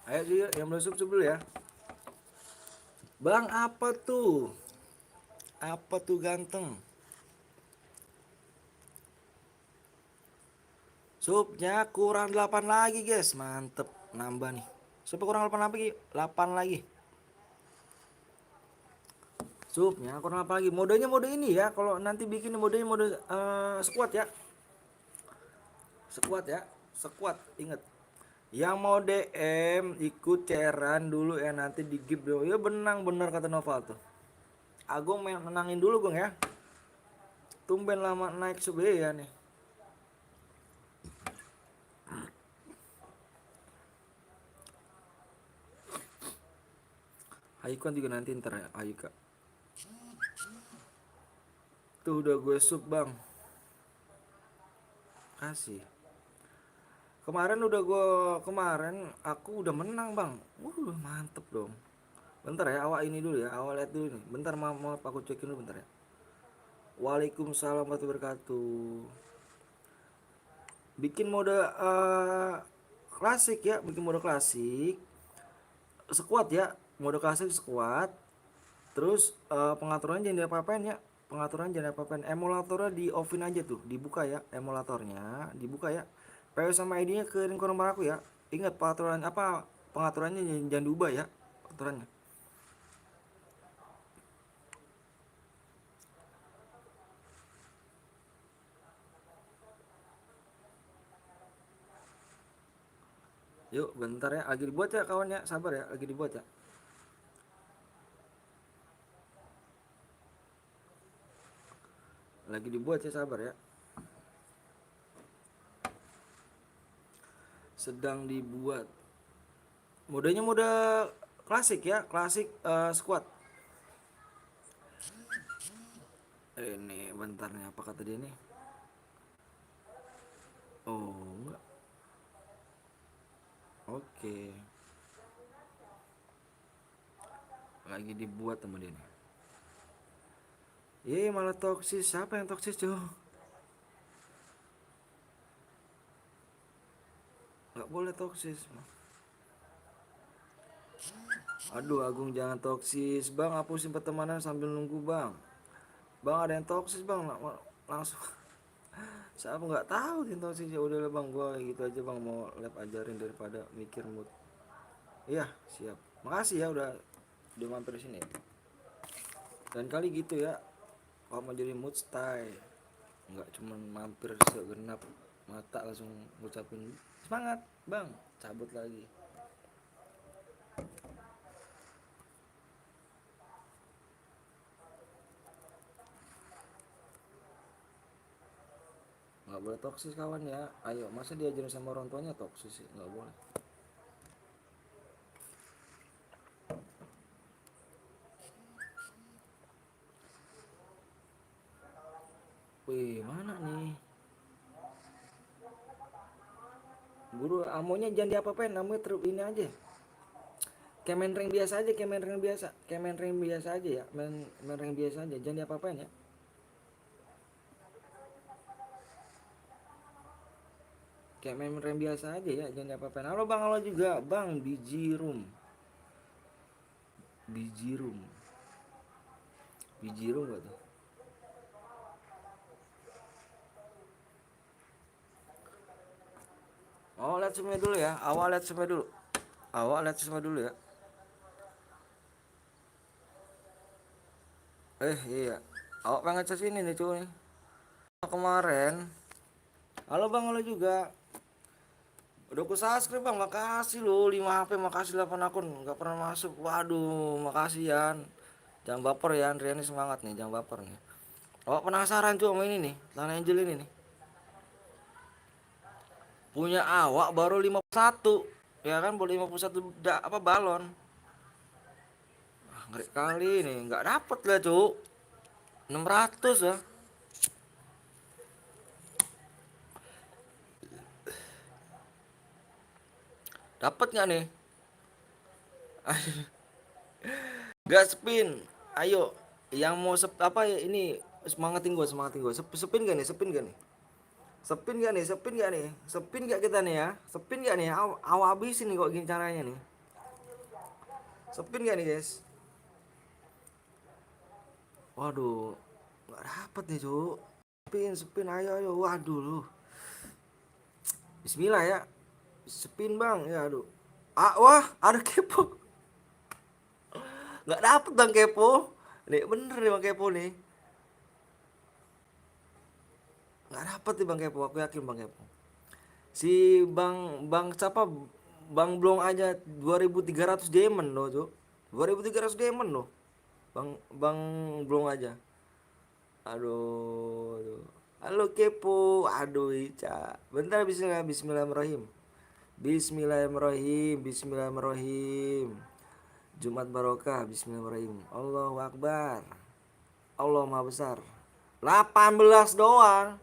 Ayo sih yang belum sub dulu ya. Bang apa tuh? Apa tuh ganteng? Subnya kurang 8 lagi guys. Mantep, nambah nih. Supnya kurang 8 lagi, 8 lagi. Subnya kurang apa lagi? Modenya mode ini ya. Kalau nanti bikin modenya mode squad ya. Squad ya. Squad, inget. Yang mau DM ikut ceran dulu ya, nanti di give dulu. Ya benang bener kata Noval tuh. Agung menangin dulu Gong ya. Tumben lama naik sub ya nih. Ayo kan juga nanti ntar ya. Ayo kak. Tuh udah gue sub bang. Kasih. Kemarin aku udah menang bang. Mantep dong. Bentar ya, awak ini dulu ya, awak lihat dulu nih. Bentar maaf aku cekin dulu bentar ya. Waalaikumsalam warahmatullahi wabarakatuh. Bikin mode klasik ya, bikin mode klasik. Squad ya, mode klasik squad. Terus pengaturannya jangan diapa-apain ya. Pengaturan jangan apa-apain. Emulatornya di offin aja tuh, dibuka ya. Emulatornya dibuka ya. PW sama ID-nya ke nomor aku ya. Ingat pengaturan apa? Pengaturannya jangan diubah ya. Pengaturannya. Yuk, bentar ya. Lagi dibuat ya kawan ya. Sabar ya, lagi dibuat ya. Lagi dibuat ya, sabar ya. Sedang dibuat. Modenya mode klasik ya, klasik squad. Ini bentar nih, apa kata dia nih? Oh, enggak. Oke. Lagi dibuat sama dia nih. Malah toksis. Siapa yang toksis, cuy? Nggak boleh toksis. Aduh, Agung jangan toksis. Bang, hapusin pertemanan sambil nunggu, Bang. Bang, ada yang toksis, Bang. Langsung. Siapa nggak tahu Tinto sih, ya udah lah bang, gua gitu aja bang, mau lab ajarin daripada mikir mood. Iya siap, makasih ya udah mampir sini. Dan kali gitu ya, kalau mau jadi mood style, nggak cuman mampir segenap mata langsung ngucapin semangat bang, cabut lagi. Nggak boleh toksis kawan ya, ayo masa diajarin sama orang tuanya toksis sih, nggak boleh. Wih mana nih guru, amonya jangan diapa-apain, namanya terus ini aja, Kemen ring biasa aja, Kemen ring biasa aja ya, main ring biasa aja, jangan diapa-apain ya. Kemen ring biasa aja ya, jangan diapa-apain. Halo bang, halo juga bang, biji room gak tuh? Oh lihat semua dulu ya, awal lihat semua dulu ya. Iya, awak pengen ke sini nih cuy. Kemarin, halo bang, halo juga. Udah ku subscribe bang, makasih lo 5 HP, makasih 8 akun nggak pernah masuk. Waduh, makasih Yan. Jangan baper ya, Riani semangat nih, jangan baper nih. Awak penasaran cuy sama ini nih, Tanah Angel ini nih. Punya awak baru 51. Ya kan, baru 51 apa balon. Ah, ngeri kali nih, nggak dapet lah cuy. 600 ya. Dapat nggak nih? Gak spin. Ayo, yang mau apa ya ini, semangatin gue, Sepin gak nih? Sepin gak kita nih ya? Sepin gak nih? Awal habisin nih kok gini caranya nih. Sepin gak nih guys? Waduh, nggak dapet nih cu. Sepin, ayo, waduh lu. Bismillah ya. Sepin bang, ya aduh. Ah, wah, ada kepo. Nggak dapet bang kepo. Nih bener nih bang kepo nih. Nggak dapet nih bang kepo, aku yakin bang kepo. Si bang siapa? Bang Blong aja 2300 diamond loh tuh. 2300 diamond loh. Bang Blong aja. Aduh. Halo kepo. Aduh Ica. Bentar, bismillahirrahmanirrahim. Bismillahirrahmanirrahim. Jumat barokah. Bismillahirrahmanirrahim. Allahu Akbar. Allah Maha Besar. 18 doang.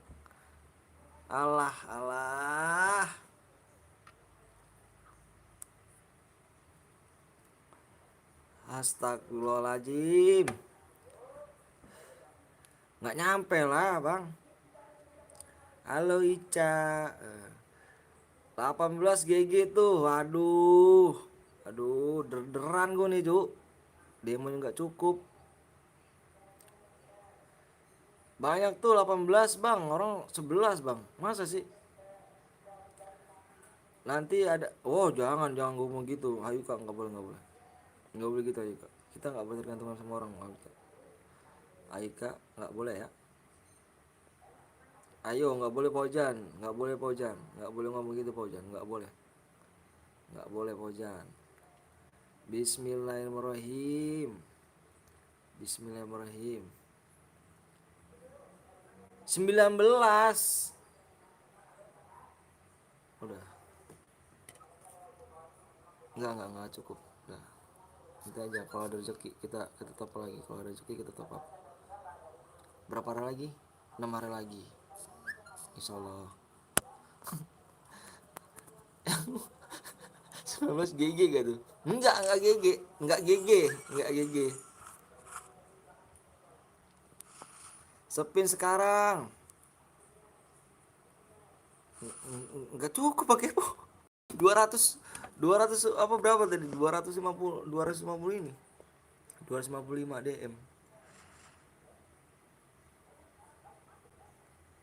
Alah, alah. Astagfirullahaladzim. Nggak nyampe lah bang. Halo Ica. 18 GG tuh. Waduh. Aduh, derderan gue nih cuk. Demonya nggak cukup. Banyak tuh 18 bang. Orang 11 bang. Masa sih? Nanti ada. Oh jangan ngomong gitu. Ayo kak, nggak boleh. Nggak boleh gitu ayo kak. Kita nggak boleh tergantung sama orang. Ayo kak, nggak boleh ya. Ayo, nggak boleh Pojan, nggak boleh ngomong gitu Pojan, nggak boleh Pojan. Bismillahirrahmanirrahim. 19. Udah. Nggak cukup. Udah. Nanti aja kalau ada rezeki kita top lagi. Kalau ada rezeki kita top up. Berapa hari lagi? 6 hari lagi. Insya Allah. 19 GG gak tuh? Enggak GG. Enggak GG. Sepin sekarang. Enggak cukup pakai 200 apa berapa tadi? 250 ini. 255 DM.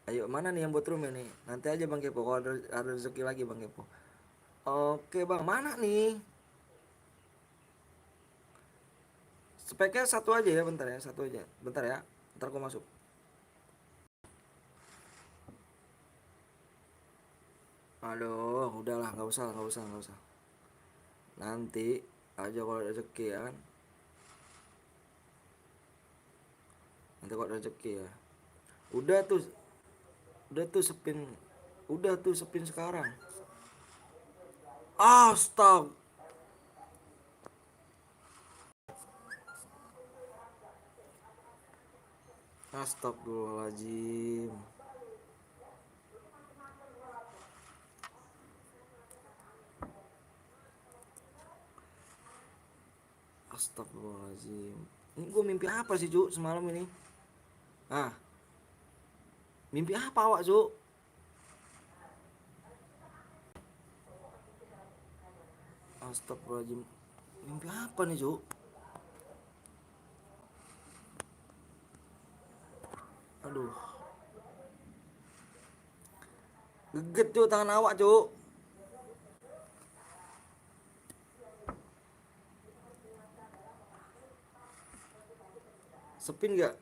Ayo mana nih yang buat room nih? Nanti aja Bang Kepo kalau ada rezeki lagi Bang Kepo. Oke Bang, mana nih? Speknya satu aja ya, bentar ya, satu aja. Bentar ya. Bentar aku masuk. Aduh, udahlah, nggak usah, nggak usah, nggak usah. Nanti aja kalau ada rezeki ya kan. Nanti kalau ada rezeki ya. Udah tuh, udah tuh sepin, udah tuh sepin sekarang. Astaga, astagfirullahaladzim. Astagfirullahaladzim. Ini gue mimpi apa sih Cuk semalam ini? Ah, mimpi apa awak Cuk? Astagfirullahaladzim. Mimpi apa nih Cuk? Aduh, geget Cuk tangan awak Cuk. Sepin gak?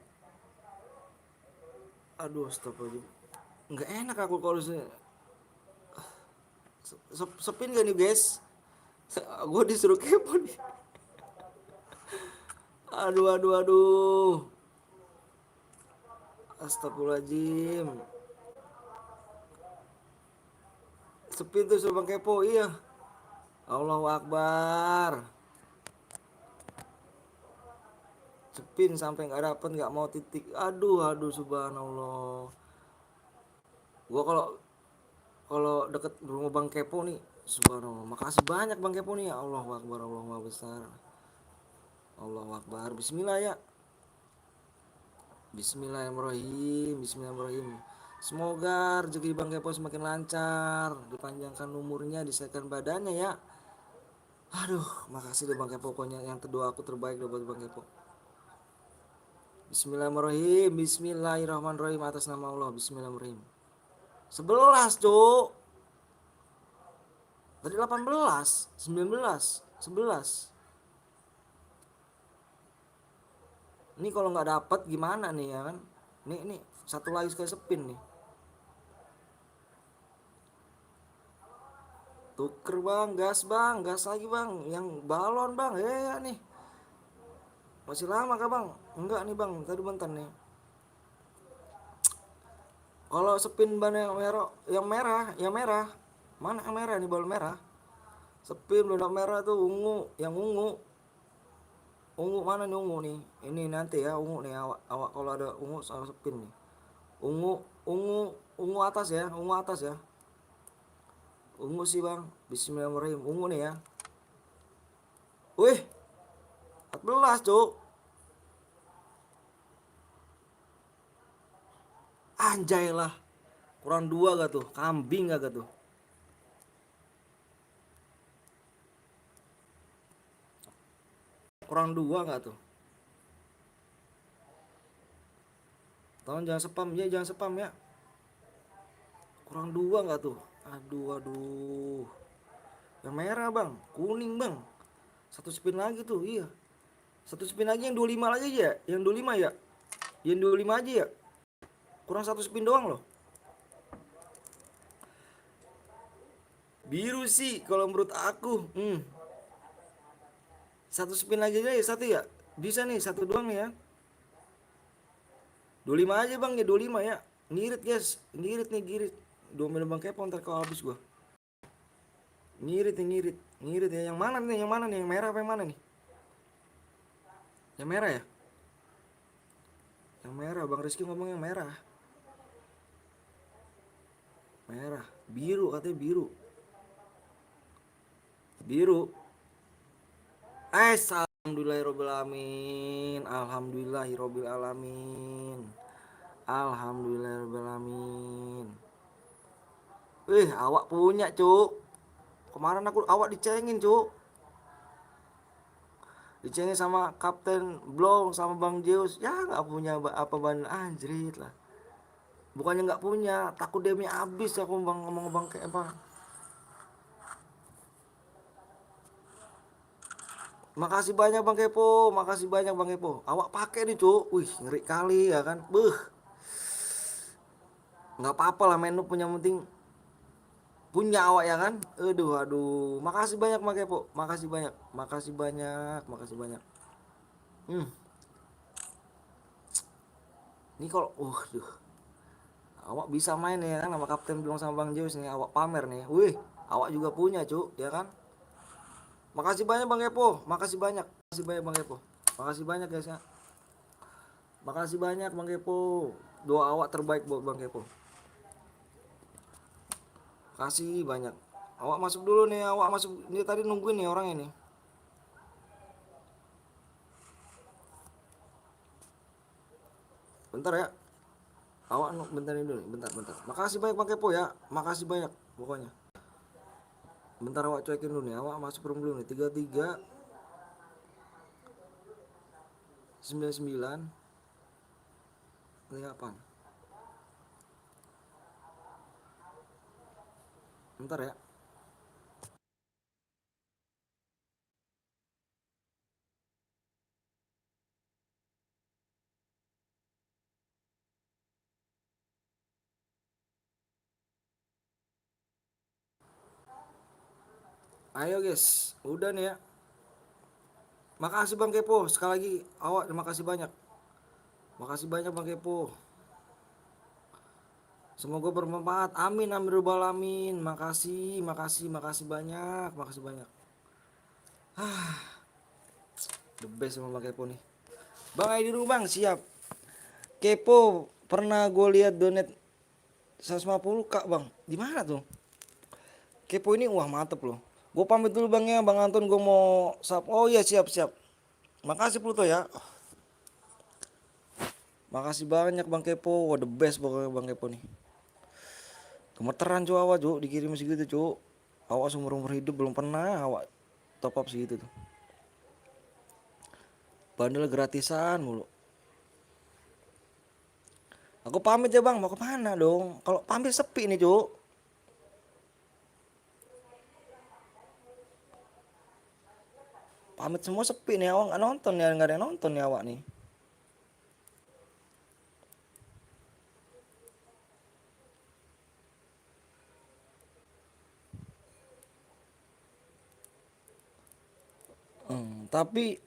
Aduh, astagfirullahaladzim. Nggak enak aku kalau sepin gak nih guys? Gue disuruh kepo nih. Aduh, aduh, aduh. Astagfirullahaladzim. Sepin tuh suruh Bang Kepo, iya. Allahu Akbar. Sepin sampai nggak dapet, nggak mau titik. Aduh, aduh, subhanallah. Gua kalau kalau deket rumah Bang Kepo nih, subhanallah. Makasih banyak Bang Kepo nih. Allahu Akbar, Allahu Akbar besar. Allahu Akbar. Bismillah ya. Bismillahirrahmanirrahim. Bismillahirrahmanirrahim. Semoga rezeki Bang Kepo semakin lancar, dipanjangkan umurnya, disehatkan badannya ya. Aduh, makasih deh Bang Kepo, pokoknya yang kedua aku terbaik deh buat Bang Kepo. Bismillahirrahmanirrahim. Bismillahirrahmanirrahim atas nama Allah. Bismillahirrahmanirrahim. 11, Cuk. Tadi 18, 19, 11. Ini kalau nggak dapat gimana nih ya kan? Nih satu lagi sekali sepin nih. Tuker bang, gas lagi bang. Yang balon bang, ya nih. Masih lama kah bang? Enggak nih bang, tadi bentar nih. Kalau sepin ban yang merah, mana yang merah nih balon merah? Sepin balon merah tuh ungu, yang ungu. Ungu mana nih ungu nih? Ini nanti ya ungu nih awak kalau ada ungu sama sepin nih. Ungu, ungu atas ya, ungu atas ya. Ungu sih bang. Bismillahirrahmanirrahim. Ungu nih ya. Wih, 14 Cuk. Anjay lah. Kurang 2 gak tuh? Kambing gak tuh? Kurang 2 gak tuh? Tolong jangan spam ya, jangan spam ya. Kurang 2 gak tuh? Aduh, aduh. Yang merah bang, kuning bang. Satu spin lagi tuh, iya. Satu spin lagi yang 25 lagi aja ya? Yang 25 ya? Yang 25 aja ya? Kurang satu spin doang loh. Biru sih kalau menurut aku. Satu spin lagi aja ya, satu ya? Bisa nih, satu doang nih ya. 25 aja bang ya, 25 ya. Ngirit guys, ngirit nih, ngirit. 2 miliar bang Kepo ntar kalau habis gua. Ngirit nih, ngirit. Ngirit ya, yang mana nih, yang mana nih? Yang merah apa yang mana nih? Yang merah ya? Yang merah, Bang Rizky ngomong yang merah. Merah, biru katanya biru. Biru. Alhamdulillahirobbilalamin. Alhamdulillahirobbilalamin. Alhamdulillahirobbilalamin. Wih, awak punya, Cuk. Kemarin awak dicengin, Cuk. Dicengin sama Kapten Blong sama Bang Zeus. Ya nggak punya apa ban anjrit lah. Bukannya nggak punya, takut DM-nya habis aku bang, ngomong bang kayak apa. Makasih banyak bang Kepo, makasih banyak bang Kepo. Awak pakai nih cuk, wih ngeri kali ya kan, nggak apa-apa lah menu punya penting punya awak ya kan. Aduh aduh, makasih banyak bang Kepo, makasih banyak, makasih banyak, makasih banyak. Hmm, ini kalau, duh, awak bisa main ya kan sama kapten bilang sama bang Zeus nih, awak pamer nih, wih, awak juga punya cuk, ya kan. Makasih banyak bang Kepo, makasih banyak bang Kepo, makasih banyak guys ya, makasih banyak bang Kepo, doa awak terbaik buat bang Kepo, kasih banyak. Awak masuk dulu nih, awak masuk, ini tadi nungguin nih orang ini. Bentar ya, awak bentar ini dulu, bentar bentar. Makasih banyak bang Kepo ya, makasih banyak pokoknya. Bentar awak cuekin dulu nih, awak masuk room dulu nih, 3399. Ini kapan? Bentar ya. Ayo guys, udah nih ya. Makasih bang Kepo, sekali lagi awak terima kasih banyak. Makasih banyak bang Kepo. Semoga bermanfaat. Amin amin robbal alamin. Makasih, makasih, makasih banyak, makasih banyak. The best sama bang Kepo nih. Bang ID dulu bang, siap. Kepo pernah gue lihat donat 150 kak bang. Di mana tuh? Kepo ini wah mantep loh. Gue pamit dulu bang ya, bang Anton gue mau sap. Oh iya siap siap. Makasih Pluto ya. Makasih banyak bang Kepo. Wah the best pokoknya bang Kepo nih. Gemeteran cu awak cu dikirim segitu cu. Awak seumur umur hidup belum pernah awak top up segitu tuh. Bandel gratisan mulu. Aku pamit ya bang, mau kemana dong? Kalau pamit sepi nih cu. Pamit semua sepi nih awak nggak nonton ya, nggak ada yang nonton nih awak nih. Tapi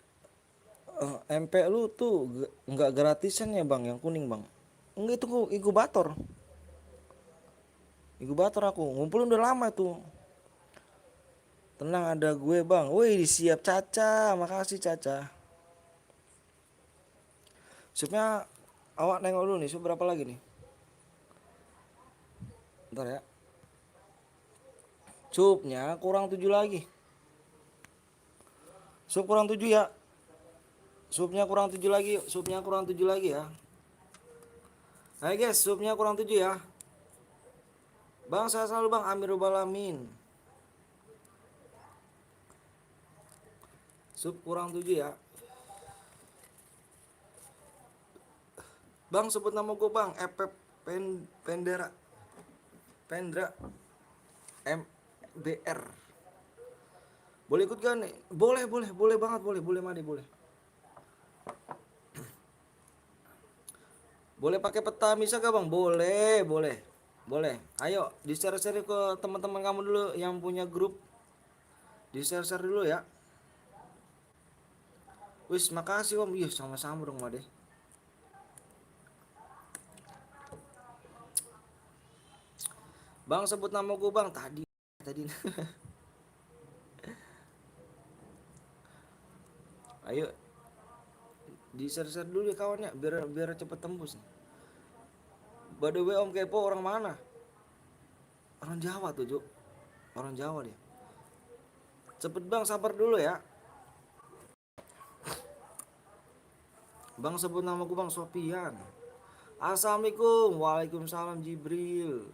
MP lu tuh nggak gratisan ya bang, yang kuning bang. Enggak itu inkubator. Inkubator aku ngumpulin udah lama tuh. Tenang ada gue bang. Wih siap Caca, makasih Caca. Supnya awak nengok dulu nih, sup berapa lagi nih? Bentar ya. Supnya kurang 7 lagi. Sup kurang 7 ya. Supnya kurang 7 lagi, supnya kurang 7 lagi ya. Hai guys, supnya kurang 7 ya. Bang saya selalu bang, Amirul Balamin. Sup kurang 7 ya. Bang sebut nama gue bang, Pendera. Pendra MBR. Boleh ikut gak nih? Boleh, boleh, boleh banget, boleh Madi, boleh. Boleh pakai peta bisa gak bang? Boleh, boleh. Boleh. Ayo, di-share-share ke teman-teman kamu dulu yang punya grup. Di-share-share dulu ya. Wis, makasih om. Iya, sama-sama dong Made. Bang sebut nama gue bang tadi. Ayo, di-share-share dulu ya kawannya biar biar cepet tembus nih. By the way Om Kepo orang mana? Orang Jawa tuh, Juk. Orang Jawa dia. Cepet bang, sabar dulu ya. Bang sebut nama gue bang Sofian. Assalamualaikum. Waalaikumsalam Jibril.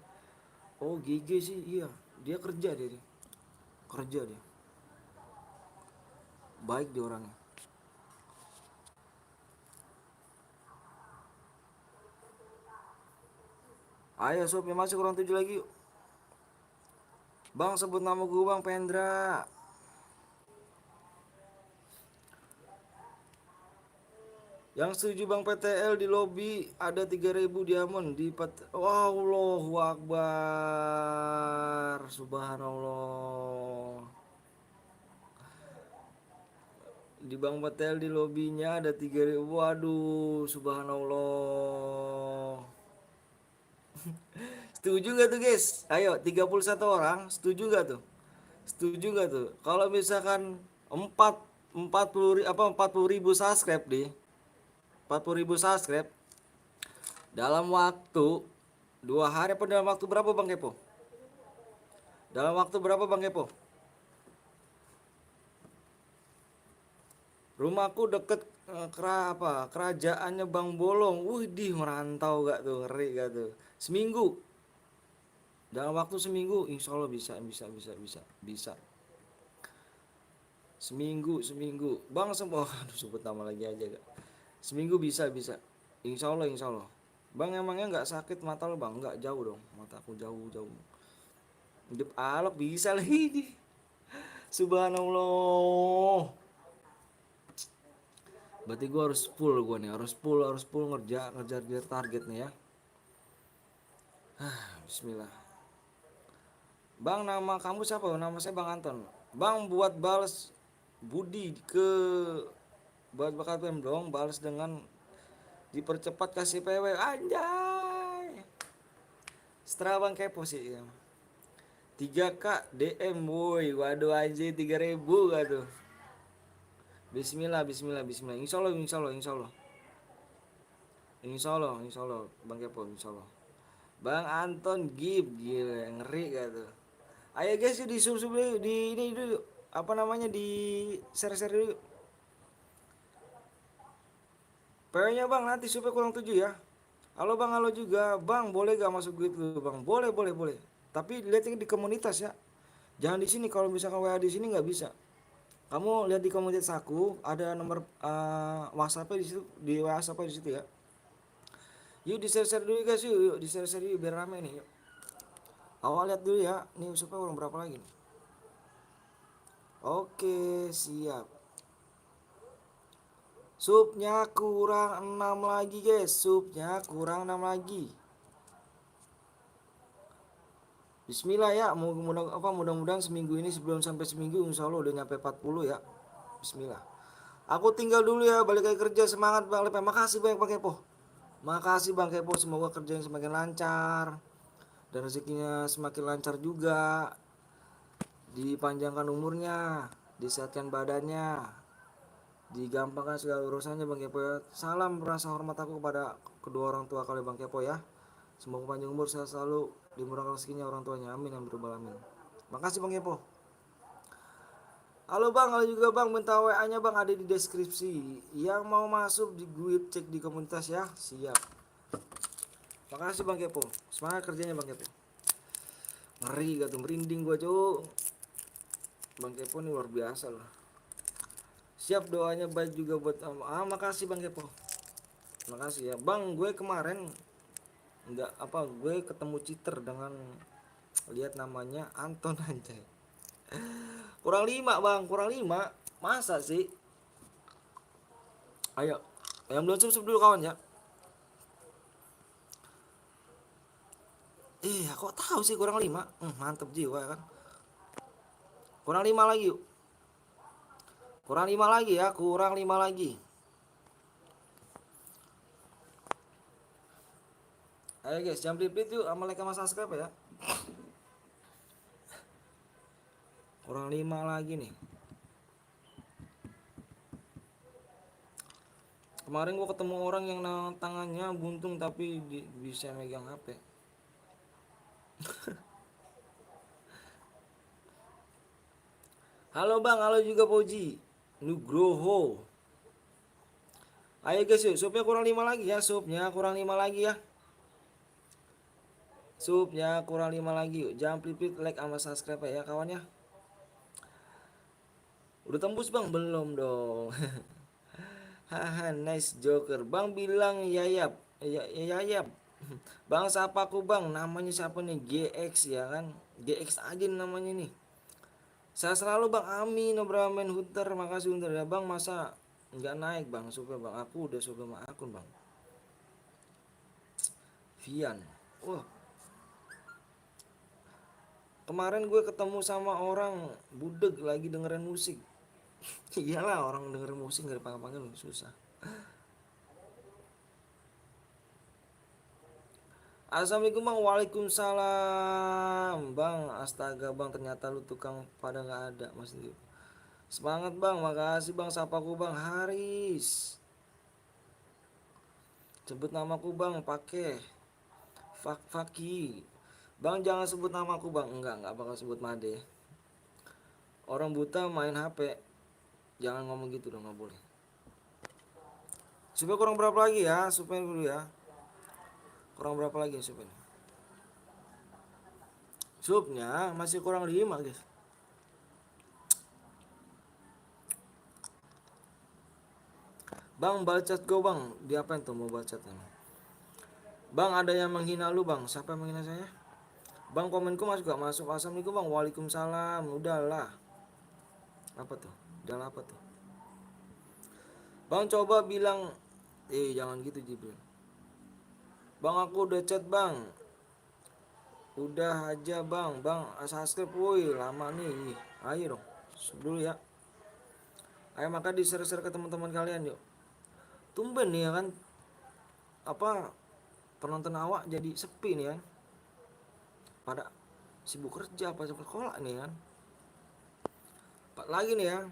Oh GG sih, iya. Dia kerja dia nih. Kerja dia. Baik dia orangnya. Ayo sob, yang masih kurang 7 lagi yuk. Bang sebut nama gue bang, Pendra. Yang setuju bang PTL di lobby ada 3.000 diamond di wow, Allahu Akbar. Subhanallah. Di bang PTL di lobbynya ada 3.000. Waduh, subhanallah. Setuju gak tuh guys? Ayo 31 orang, setuju gak tuh? Setuju gak tuh? Kalau misalkan 4 40 ribu subscribe di 40 ribu subscribe dalam waktu 2 hari apa dalam waktu berapa bang Kepo? Dalam waktu berapa bang Kepo? Rumahku deket kerajaannya Bang Bolong. Wih, merantau gak tuh, ngeri gak tuh? Seminggu. Dalam waktu seminggu, insya Allah bisa. Seminggu. Bang semua, aduh sebut nama lagi aja gak. Seminggu bisa. Insya Allah. Bang emangnya nggak sakit mata lo bang? Nggak, jauh dong, mataku jauh. Hidup alok bisa lagi nih. Subhanallah. Berarti gue harus full gue nih, harus full ngejar target nih ya. Bismillah. Bang, nama kamu siapa? Nama saya Bang Anton. Bang, buat balas budi ke buat bakat PM dong, balas dengan dipercepat kasih PW anjay. Setelah Bang Kepo sih ya. 3K DM boy. Waduh anjay 3.000 gak tuh. Bismillah. Insya Allah. Bang Kepo insya Allah. Bang Anton gila ngeri gak tuh. Ayo guys yuk di sub dulu di ini dulu. Apa namanya di share dulu. PW-nya bang nanti supaya kurang 7 ya. Halo bang, halo juga. Bang, boleh gak masuk grup dulu bang? Boleh. Tapi lihatnya di komunitas ya. Jangan di sini, kalau misalkan WA di sini nggak bisa. Kamu lihat di komunitas aku ada nomor WhatsApp di situ, di WhatsApp di situ ya. Yuk di share dulu guys yuk di share dulu biar rame nih. Yuk. Awal lihat dulu ya. Nih supaya orang berapa lagi nih. Oke, siap. Subnya kurang 6 lagi guys. Bismillah ya. Mudah-mudahan seminggu ini sebelum sampai seminggu insya Allah udah nyampe 40 ya. Bismillah. Aku tinggal dulu ya, balik lagi kerja. Semangat Bang Lepe. Makasih banyak Bang Kepo. Semoga kerjanya semakin lancar dan rezekinya semakin lancar juga. Dipanjangkan umurnya, disehatkan badannya, digampangkan segala urusannya Bang Kepo ya. Salam rasa hormat aku kepada kedua orang tua kalian Bang Kepo ya. Semoga panjang umur, sehat selalu, dimurahkan rezekinya orang tuanya. Amin amin alamin. Makasih Bang Kepo. Halo bang, halo juga bang, minta WA nya bang ada di deskripsi. Yang mau masuk di grup cek di komunitas ya. Siap. Makasih bang Kepo. Semangat kerjanya bang Kepo. Ngeri gak tuh, merinding gua cuk. Bang Kepo ini luar biasa loh. Siap, doanya baik juga buat makasih bang Kepo. Makasih ya bang, gue kemarin gue ketemu cheater dengan lihat namanya Anton anjay. Kurang 5 bang, masa sih. Ayo yang belum sub dulu kawan ya. Kok tahu sih kurang 5. Mantep jiwa kan. Kurang 5 lagi yuk. Kurang 5 lagi. Ayo guys, jangan pelit yuk sama like sama subscribe ya. Kurang 5 lagi nih. Kemarin gua ketemu orang yang tangannya buntung tapi bisa megang HP. Halo bang, halo juga Poji Nugroho. Ayo guys yuk, supnya kurang 5 lagi ya. Supnya kurang 5 lagi yuk. Jangan pelit like sama subscribe ya kawan ya. Udah tembus bang? Belum dong. Haha, nice joker. Bang bilang yayap. Yayap. Bang, siapa aku bang? Namanya siapa nih? GX ya kan? GX aja nih namanya nih. Saya selalu bang Amin Abramen Hunter. Makasih Hunter ya bang. Masa nggak naik bang? Supaya bang aku udah suka sama akun bang. Vian. Wah, kemarin gue ketemu sama orang budeg lagi dengerin musik. Iyalah orang dengerin musik nggak dipanggil-panggil susah. Assalamualaikum bang. Waalaikumsalam bang. Astaga bang, ternyata lu tukang pada nggak ada mas. Semangat bang, makasih bang. Sapaku bang Haris. Sebut namaku bang, pakai Faki. Bang jangan sebut namaku bang. Enggak bakal sebut Made. Orang buta main HP. Jangan ngomong gitu dong, nggak boleh. Supaya kurang berapa lagi ya? Supaya dulu ya. Kurang berapa lagi supaya? Supnya masih kurang 5 guys. Bang bacot go bang. Diapain tuh mau bacotnya? Bang ada yang menghina lu bang. Siapa yang menghina saya? Bang komenku masuk gak masuk. Assalamualaikum bang. Waalaikumsalam. Udahlah. Apa tuh? Udahlah apa tuh? Bang coba bilang. Jangan gitu Jibril. Bang aku udah chat bang. Udah aja bang. Bang subscribe woi. Lama nih. Ayo dong. Dulu ya. Ayo maka di-share-share ke teman-teman kalian yuk. Tumben nih ya kan. Apa penonton awak jadi sepi nih kan. Pada sibuk kerja apa sekolah nih kan. Pak lagi nih ya.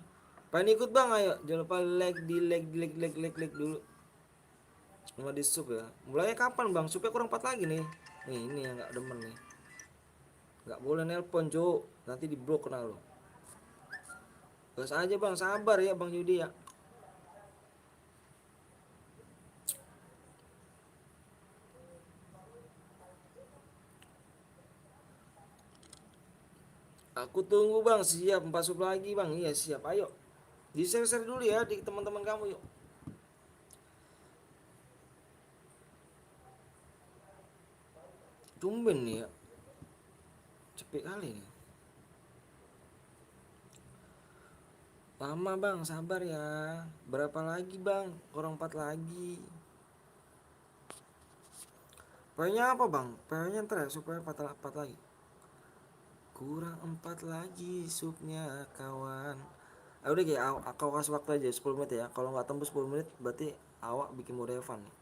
Pengen ikut bang, ayo jangan lupa like dulu sama di sub ya. Mulainya kapan bang? Supnya kurang 4 lagi nih. Nih ini yang nggak demen nih. Nggak boleh nelpon cuk, nanti di blok kena lo. Gas aja bang, sabar ya bang Yudi ya. Aku tunggu bang, siap 4 sub lagi bang. Iya siap, ayo di share dulu ya di teman-teman kamu yuk. Tumben nih ya, cepet kali nih. Lama bang, sabar ya. Berapa lagi bang? Kurang 4 lagi. P-nya apa bang? P-nya ntar ya supaya 4 lagi. Kurang 4 lagi supnya kawan. Udah kayak aku kasih waktu aja 10 menit ya. Kalau nggak tembus 10 menit berarti awak bikin mode Evan nih.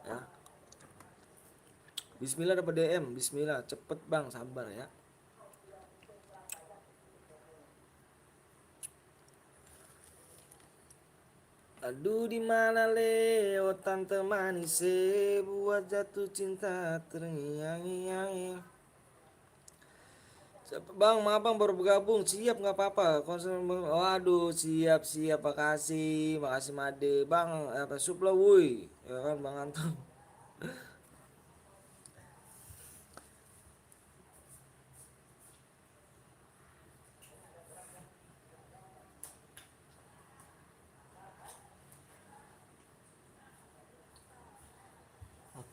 Ya. Bismillah dapat DM. Bismillah cepet bang, sabar ya. Aduh di mana Leo tante manis buat jatuh cinta terngiang-ngiang. Bang, maaf bang baru bergabung. Siap nggak apa-apa. Waduh, siap makasih, makasih Made. Bang, apa sup lah woi. Ya kan Bang Anton.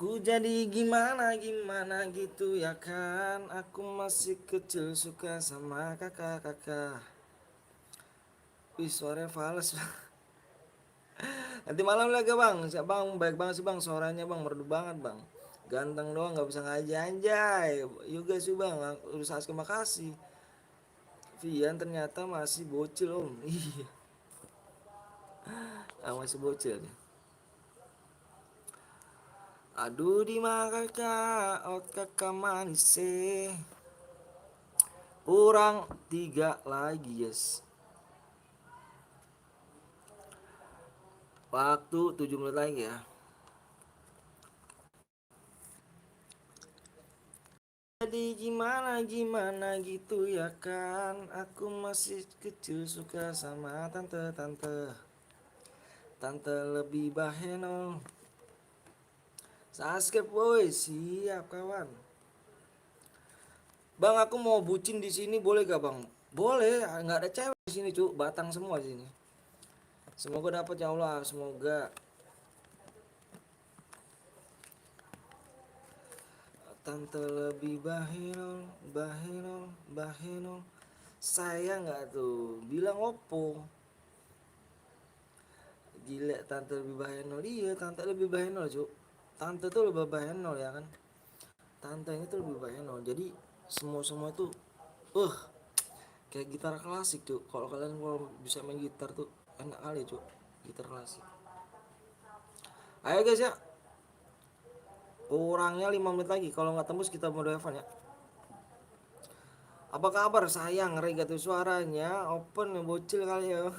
Aku jadi gimana gitu ya kan. Aku masih kecil suka sama kakak-kakak. Wih suaranya fals. Nanti malam lagi bang. Siap bang, baik banget sih bang. Suaranya bang merdu banget bang. Ganteng doang nggak bisa ngaji anjay. Juga sih bang. Urusan terima kasih. Vian ternyata masih bocil om. Iya. Masih bocil nih. Aduh di mana kakak, ot kakak manis kurang 3 lagi yes. Waktu 7 menit lagi ya. Jadi gimana gitu ya kan. Aku masih kecil suka sama tante lebih baheno. Subscribe boy, siap kawan. Bang aku mau bucin di sini boleh gak bang? Boleh, nggak ada cewek di sini cu, batang semua di sini. Semoga dapat ya Allah, semoga. Tante lebih bahenol, bahenol, bahenol. Saya nggak tuh bilang opo. Gila, tante lebih bahenol. Iya, tante lebih bahenol, Cuk. Tante tuh lebih bahenol ya kan. Tante ini tuh lebih bahenol. Jadi semua tuh uh kayak gitar klasik, Cuk. Kalau bisa main gitar tuh enak kali, Cuk. Gitar klasik. Ayo guys ya. Kurangnya 5 menit lagi. Kalau nggak tembus kita mode Evan ya. Apa kabar sayang? Rega tuh suaranya open bocil kali ya.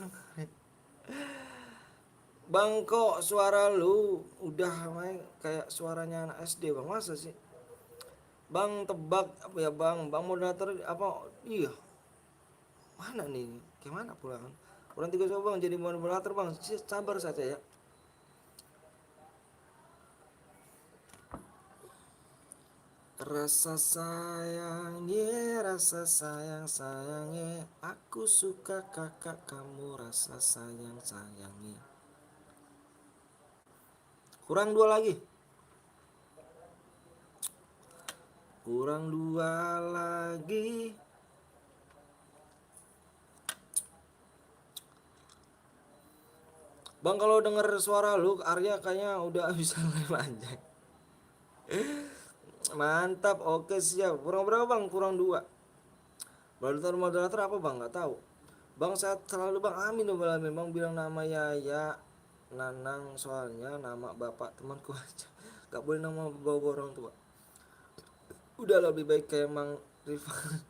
Bang, kok suara lu udah main kayak suaranya anak SD, Bang? Masa sih? Bang, tebak apa ya, Bang? Bang moderator apa? Iya. Mana nih? Gimana pula kan? Kurang tiga coba, Bang, jadi moderator, Bang. Sabar saja ya. Rasa sayang, rasa sayang, sayangnya. Aku suka kakak kamu, rasa sayang, sayangnya. Kurang dua lagi. Kurang dua lagi. Bang, kalau denger suara lu, Arya kayaknya udah bisa live anjay. Mantap, oke siap. Kurang berapa, Bang? Kurang dua. Moderator apa, Bang? Nggak tahu. Bang, sehat selalu, Bang. Amin dong, memang bilang nama Yaya Nanang, soalnya nama bapak temanku aja. Gak boleh nama bawa orang tua. Udah lebih baik kayak Mang Rifan.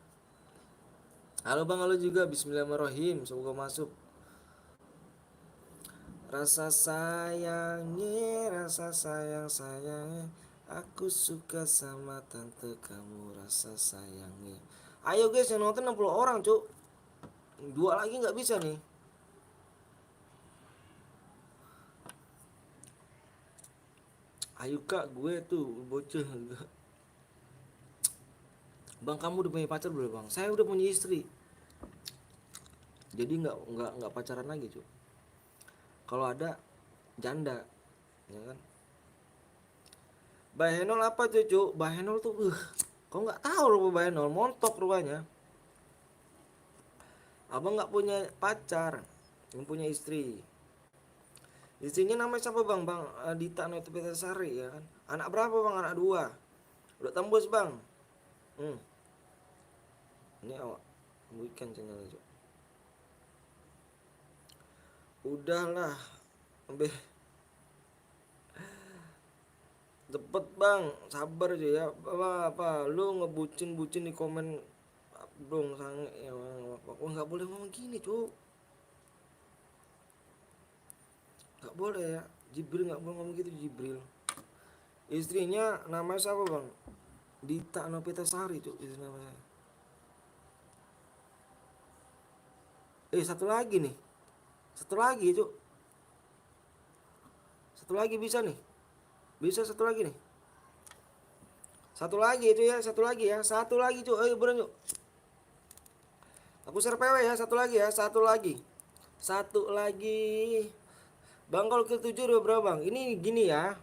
Halo Bang, halo juga. Bismillahirrahmanirrahim. Semoga masuk. Rasa sayangnya, rasa sayang sayangnya. Aku suka sama tante kamu, rasa sayangnya. Ayo guys, yang nonton 60 orang, Cuk. Dua lagi nggak bisa nih. Ayo Kak, gue tuh bocah. Bang, kamu udah punya pacar belum, Bang? Saya udah punya istri. Jadi nggak pacaran lagi, Cuk. Kalau ada janda, ya kan? Bahenol apa tuh, Cuk? Bahenol tuh, kau nggak tahu rupa Bahenol, montok rupanya. Abang nggak punya pacar, yang punya istri. Istrinya namanya siapa, Bang? Bang Dita Notifitasari, ya kan? Anak berapa, Bang? Anak dua. Udah tembus, Bang. Hmm. Ini awak weekend channel, Cuk. Udahlah, ambil cepet, Bang, sabar aja ya. Apa lu ngebucin di komen dong, sange ya. Wah, nggak boleh ngomong gini, Cuk. Nggak boleh ya. Jibril nggak boleh ngomong gitu, Jibril. Istrinya namanya siapa, Bang? Dita Nopitasari, Cuk, itu namanya. Satu lagi nih. Satu lagi, Cuk. Satu lagi bisa nih. Bisa satu lagi nih. Satu lagi itu ya, satu lagi ya. Satu lagi, Cuk. Ayo buruan, Cuk. Aku share PW ya, satu lagi ya, satu lagi. Satu lagi. Bang, kalau ke 7 udah berapa, Bang? Ini gini ya.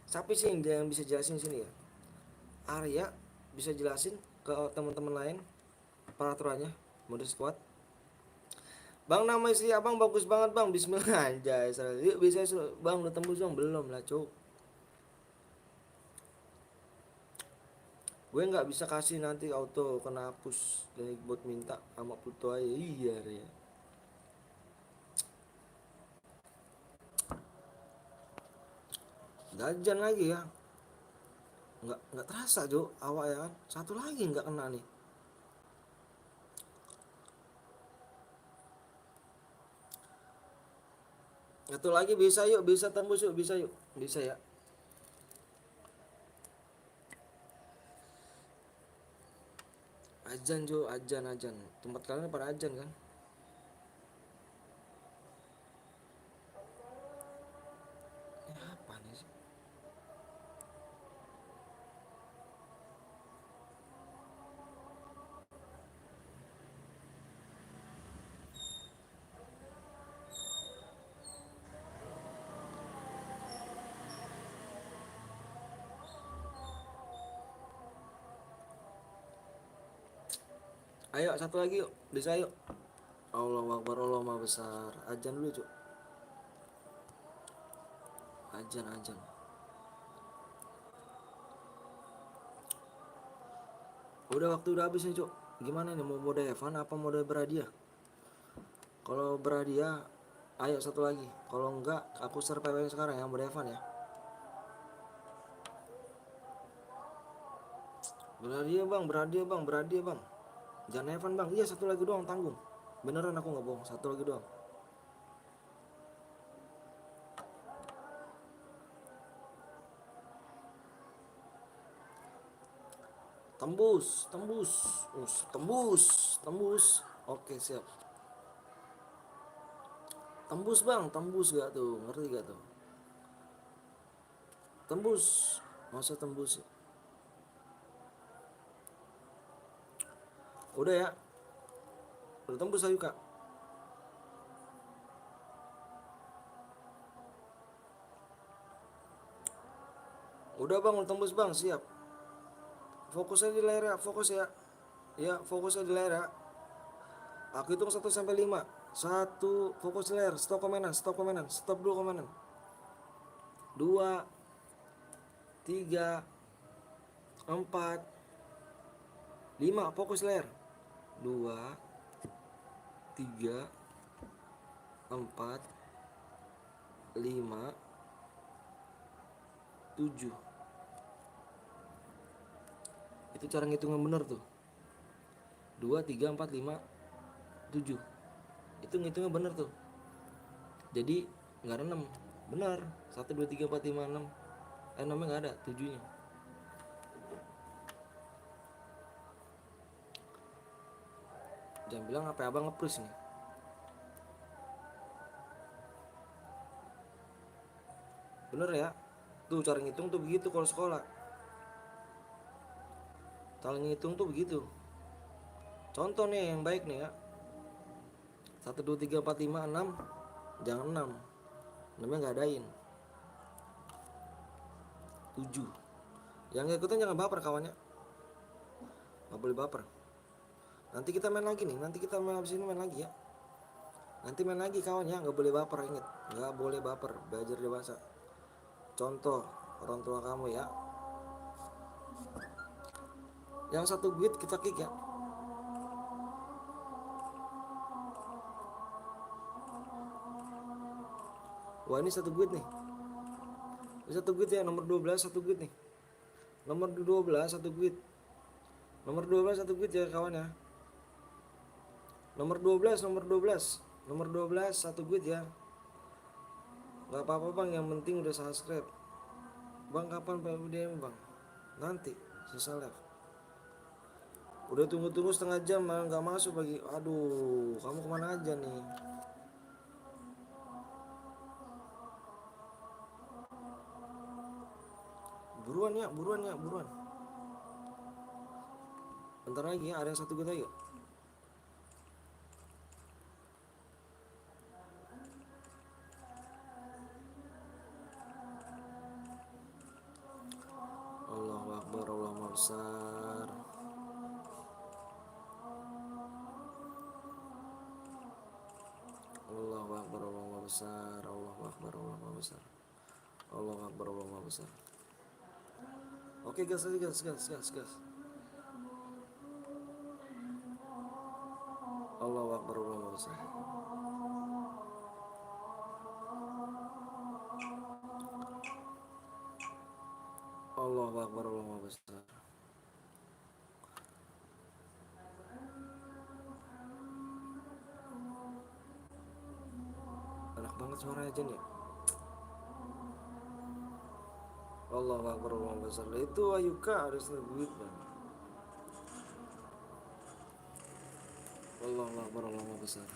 Siapa sih yang bisa jelasin sini ya? Arya bisa jelasin ke teman-teman lain peraturannya mode squad. Bang, nama istri abang bagus banget, Bang. Bismillah anjay. Yuk bisa, Bang, udah tembus, Bang? Belum lah, Cuk. Gue nggak bisa kasih, nanti auto kena hapus. Jadi buat minta sama Pluto aja. Iya ya. Gajan lagi ya. Nggak terasa, Cuk, awak ya kan. Satu lagi nggak kena nih. Satu lagi bisa, yuk, bisa tembus, yuk, bisa, yuk. Bisa ya. Ajan, Cuk, ajan. Tempat kalian pada ajan kan? Ini apa nih sih? Ayo satu lagi yuk, bisa yuk. Allahu Akbar, Allah Maha Besar. Ajan dulu cuk. Ajan. Udah, waktu udah habis nih cuk. Gimana nih, mau mode Evan apa mode berhadiah? Kalau berhadiah, ayo satu lagi. Kalau enggak, aku share PW sekarang ya, mode Evan ya. Berhadiah bang. Jangan Evan bang. Iya, satu lagi doang, tanggung. Beneran aku nggak bohong, satu lagi doang. Tembus. Oke, siap. Tembus bang, tembus gak tuh, ngerti gak tuh? Tembus, masa tembus? Udah ya, udah tembus ayo kak. Udah bang, udah tembus bang, siap. Fokusnya di layar ya, fokus ya. Ya, fokusnya di layar ya. Aku hitung 1 sampai 5. Satu, fokus di layar, stop komenan, stop dulu komenan. 2, 3, 4, 5, fokus layar. 2, 3, 4, 5, 7. Itu cara ngitung yang bener tuh. 2, 3, 4, 5, 7. Itu ngitungnya bener tuh. Jadi nggak ada 6. Bener. 1, 2, 3, 4, 5, 6. 6-nya nggak ada, 7-nya. Jangan bilang apa abang nge-plus nih. Bener ya. Tuh cara ngitung tuh begitu kalau sekolah. Cara ngitung tuh begitu. Contoh nih yang baik nih ya. 1, 2, 3, 4, 5, 6. Jangan 6. 6-nya nggak adain. 7. Yang ngikutin jangan baper kawannya. Nggak boleh baper. Nanti kita main lagi nih. Nanti kita main habis ini main lagi ya. Nanti main lagi kawannya. Nggak boleh baper, inget. Nggak boleh baper. Belajar dewasa. Contoh orang tua kamu ya. Yang satu guit kita kick ya. Wah ini satu guit nih. Ini satu guit ya, nomor 12 satu guit nih. Nomor 12 satu guit. Nomor 12 satu guit ya kawan ya. Nomor 12 Nomor 12 satu guit ya. Gak apa-apa bang, yang penting udah subscribe. Bang kapan PWDM bang? Nanti sisa live. Udah tunggu-tunggu setengah jam malah gak masuk lagi. Aduh, kamu kemana aja nih? Buruan ya. Bentar lagi ya, ada yang satu guit lagi. Allahu Akbar, Allah Maha Besar. Allahu Akbar, Allah Maha Besar. Allahu Akbar, Allah Maha Besar. Allahu Akbar, Allah Maha Besar. Oke, gas. Allahu Akbar, Allah Maha Besar. Allahu Akbar, Allah Maha Besar. Enak banget suaranya Jen ya. Allahu Akbar, Allah Maha Besar. Itu Ayuka harus duit bang. Allahu Akbar, Allah Maha Besar.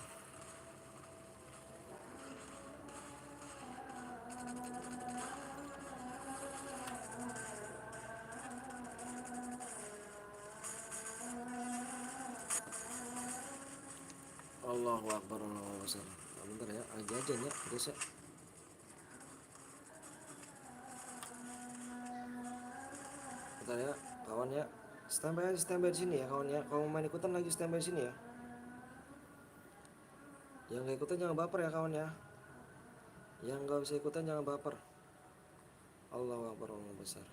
Allahu Akbar, Allah Maha Besar. Nah, bentar ya, aja ya, guys ya. Bentar ya, kawan ya. Standby di sini ya kawan ya. Kalau main ikutan lagi standby di sini ya. Yang gak ikutan jangan baper ya kawan ya. Yang gak bisa ikutan jangan baper. Allahu Akbar, Allah besar.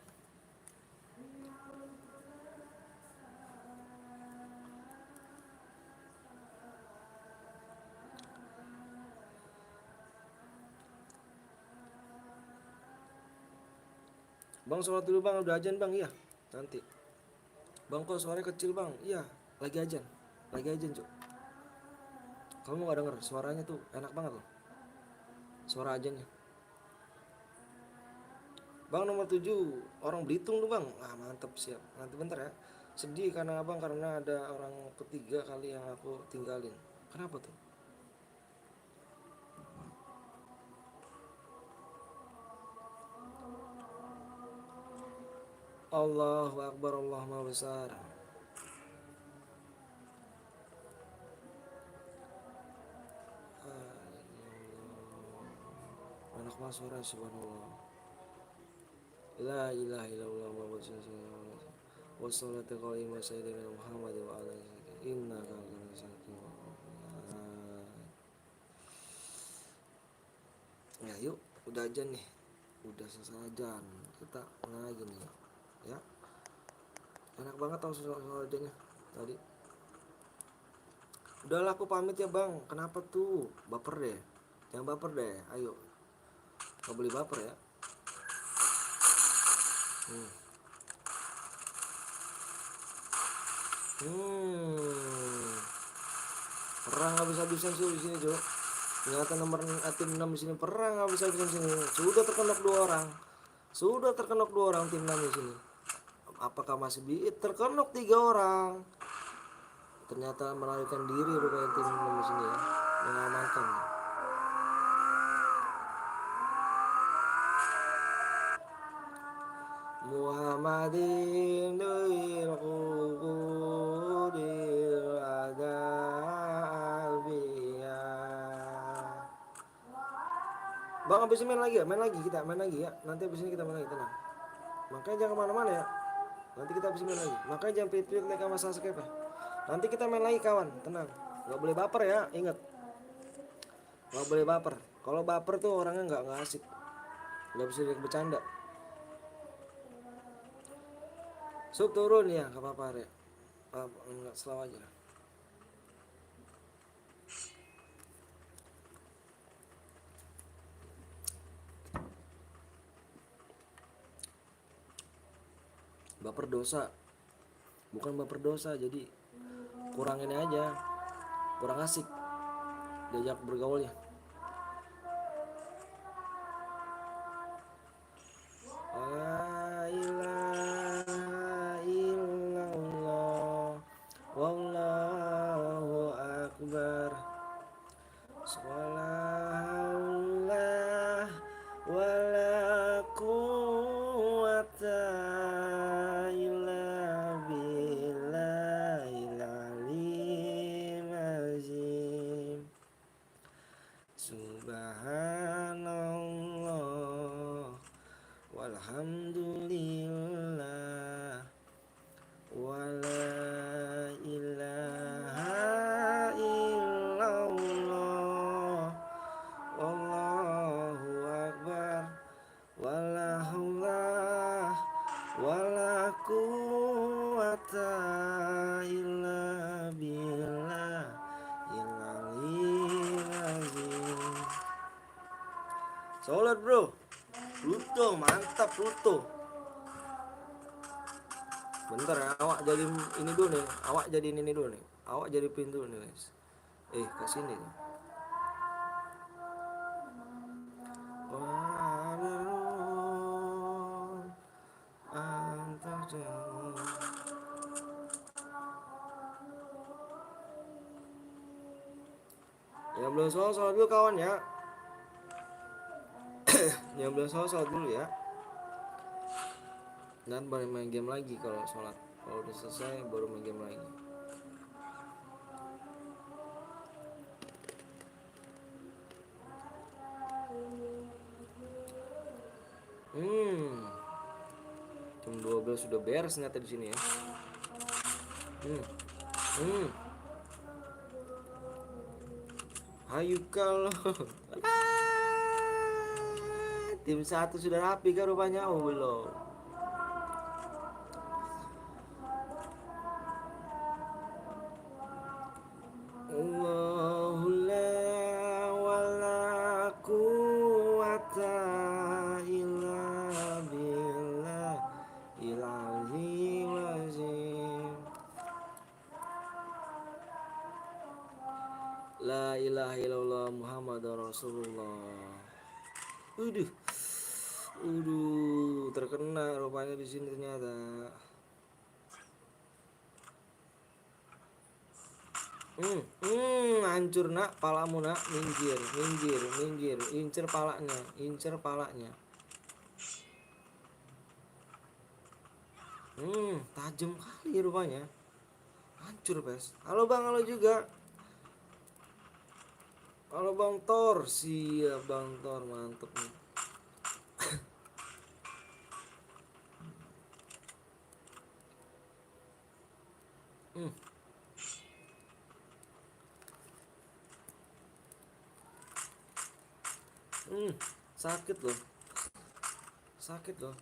Bang sholat dulu bang, udah ajan bang, iya nanti. Bang kok suaranya kecil bang, iya lagi ajan cuk. Kamu gak denger suaranya tuh enak banget loh, suara ajannya. Bang nomor 7 orang Belitung tuh bang, ah mantap siap. Nanti bentar ya, sedih karena abang karena ada orang ketiga kali yang aku tinggalin. Kenapa tuh? Allahu Akbar, Allah Maha Besar. Enak banget suara, subhanallah. La ilaha illallah Muhammad sallallahu wassalatu qaimah sayyidina Muhammad wa ala alihi innaka kana sakin. Ya yuk, udah ajan nih. Udah selesai ajan. Kita lagi nih. Ya. Enak banget tau suara ajannya tadi. Udahlah aku pamit ya bang. Kenapa tuh? Baper deh. Jangan baper deh. Ayo. Gak boleh baper ya. Perang habis-habisan sih di sini, Cok. Ternyata nomor tim 6 di sini perang habis-habisan sini. Sudah terkenok 2 orang. Sudah terkenok 2 orang tim 6 di sini. Apakah masih terkenok 3 orang? Ternyata melarikan diri rupanya tim 6 di sini ya. Mengamankan. Muhammadin duil qudir adabiyah. Bang abis ini main lagi ya? Main lagi ya. Nanti abis ini kita main lagi, tenang. Makanya jangan kemana-mana ya. Nanti kita abis ini main lagi. Makanya jangan pilih-pilih like sama subscribe ya. Nanti kita main lagi kawan, tenang. Gak boleh baper ya, ingat. Gak boleh baper. Kalau baper tuh orangnya nggak asik. Gak bisa bercanda. Sub turun ya, gak apa-apa ya. Enggak, selalu aja. Baper dosa. Bukan baper dosa, jadi kurang ini aja. Kurang asik diajak bergaulnya. La ilaha illallah wallahu akbar. Sholawatullah wala quwata illa billahil aliyyil azim. Subhanallah walhamdulillah wala ilaha illallah wallahu akbar wala haula wala quwata illa billahil aliyyil azim. Sholat bro, Pluto mantap Pluto. Bentar ya, awak jadi ini dulu nih, awak jadi pintu nih guys. Ke sini nih. Yang belum sholat dulu kawan ya. Yang belum sholat dulu ya. Dan baru main game lagi kalau sholat. Kalau udah selesai baru main game lagi. Jam 12 sudah beres ternyata di sini ya. Hmm. Hmm. Ayo kalau tim satu sudah rapi kan rupanya, oh belum. Allahu la wala quwata illa billah ilazim azim. La ilaha illallah Muhammad Rasulullah. Uduh, terkena rupanya di sini ternyata. Hancur nak, palamu nak, minggir, minggir, minggir, incer palanya, incer palanya. Tajam kali rupanya. Hancur pes. Halo bang, halo juga. Halo bang Tor, siap bang Tor, mantep nih. Hmm, hmm, sakit loh, sakit loh.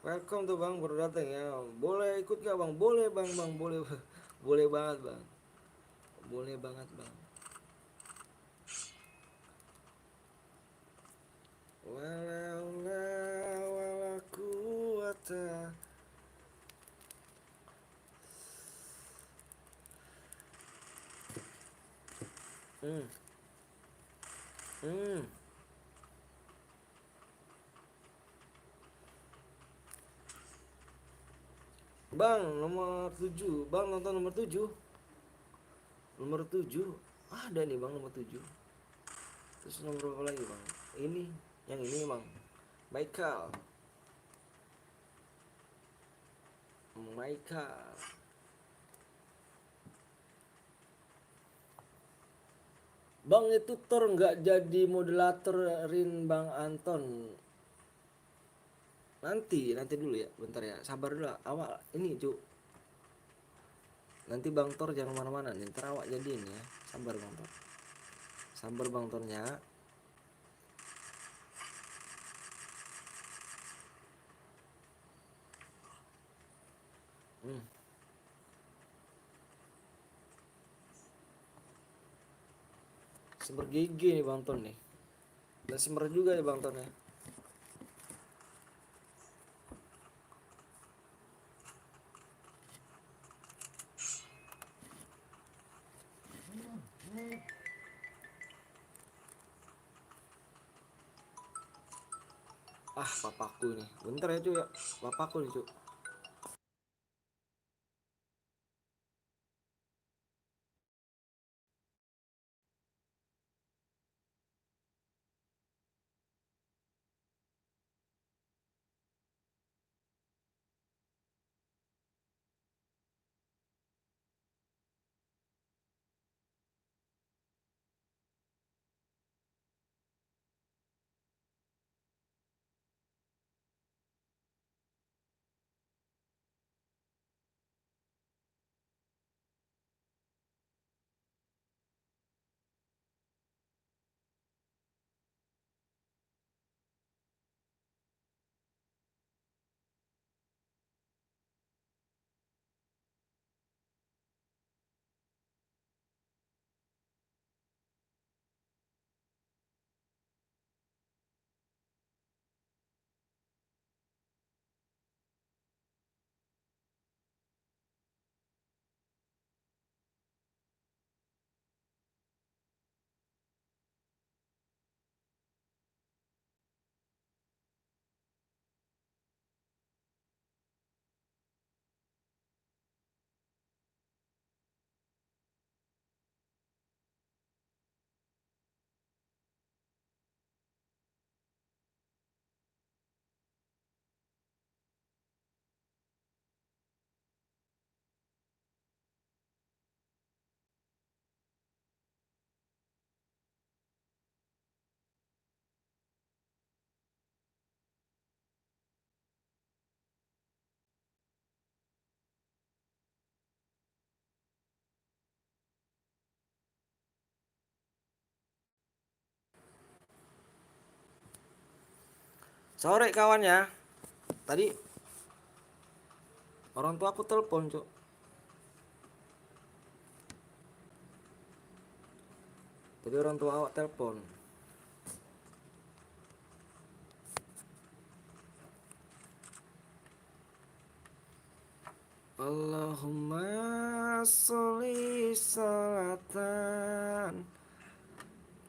Welcome tuh bang, baru datang ya. Boleh ikut gak bang? Boleh bang, boleh, boleh banget bang, boleh banget bang. Walaula wala quwata. Hmm, hmm. Bang, nomor 7. Bang nonton nomor 7. Nomor 7. Ada nih bang nomor 7. Terus nomor berapa lagi bang? Ini, yang ini bang. Michael. Michael. Bang itu Thor nggak jadi moderator Rin Bang Anton. Nanti dulu ya, bentar ya. Sabar dulu. Awak ini cuk. Nanti Bang Tor jangan mana-mana nih. Ntar awak jadiin ya. Sabar Bang Tor. Sabar Bang Tornya. Hmm. Semer gigi nih Bang Ton nih. Dan semer juga ya Bang Ton ya. Ah, papaku nih. Bentar ya cuy ya. Papaku nih cuy. Sore kawan ya. Tadi orang tua aku telepon, Cuk. Tadi orang tua awak telepon. Allahumma sholli salatan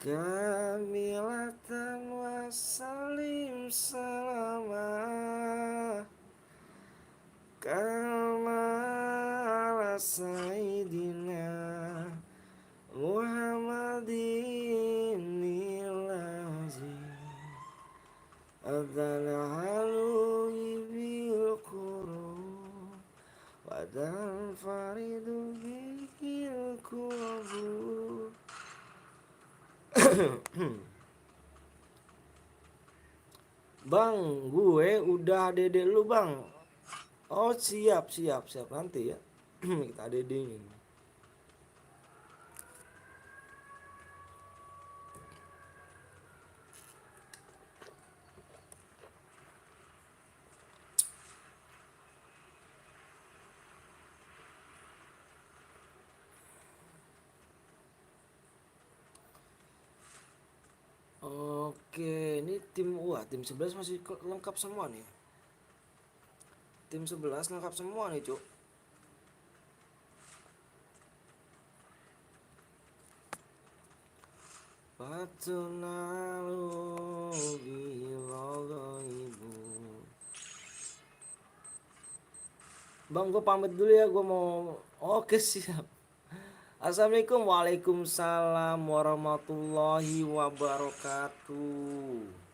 kamilatan wa salim salamah kama ala sayyidina Muhammadin ilazim adzal halui bil qurun wadal faridu bil kubur. Bang, gue udah dedek lu bang. Oh siap nanti ya. Kita dedein. Oke, ini tim 11 masih lengkap semua nih. Tim 11 lengkap semua nih, Cuk. Patunalu ibu. Bang, gue pamit dulu ya, gue mau. Oke, siap. Assalamualaikum, waalaikumsalam warahmatullahi wabarakatuh.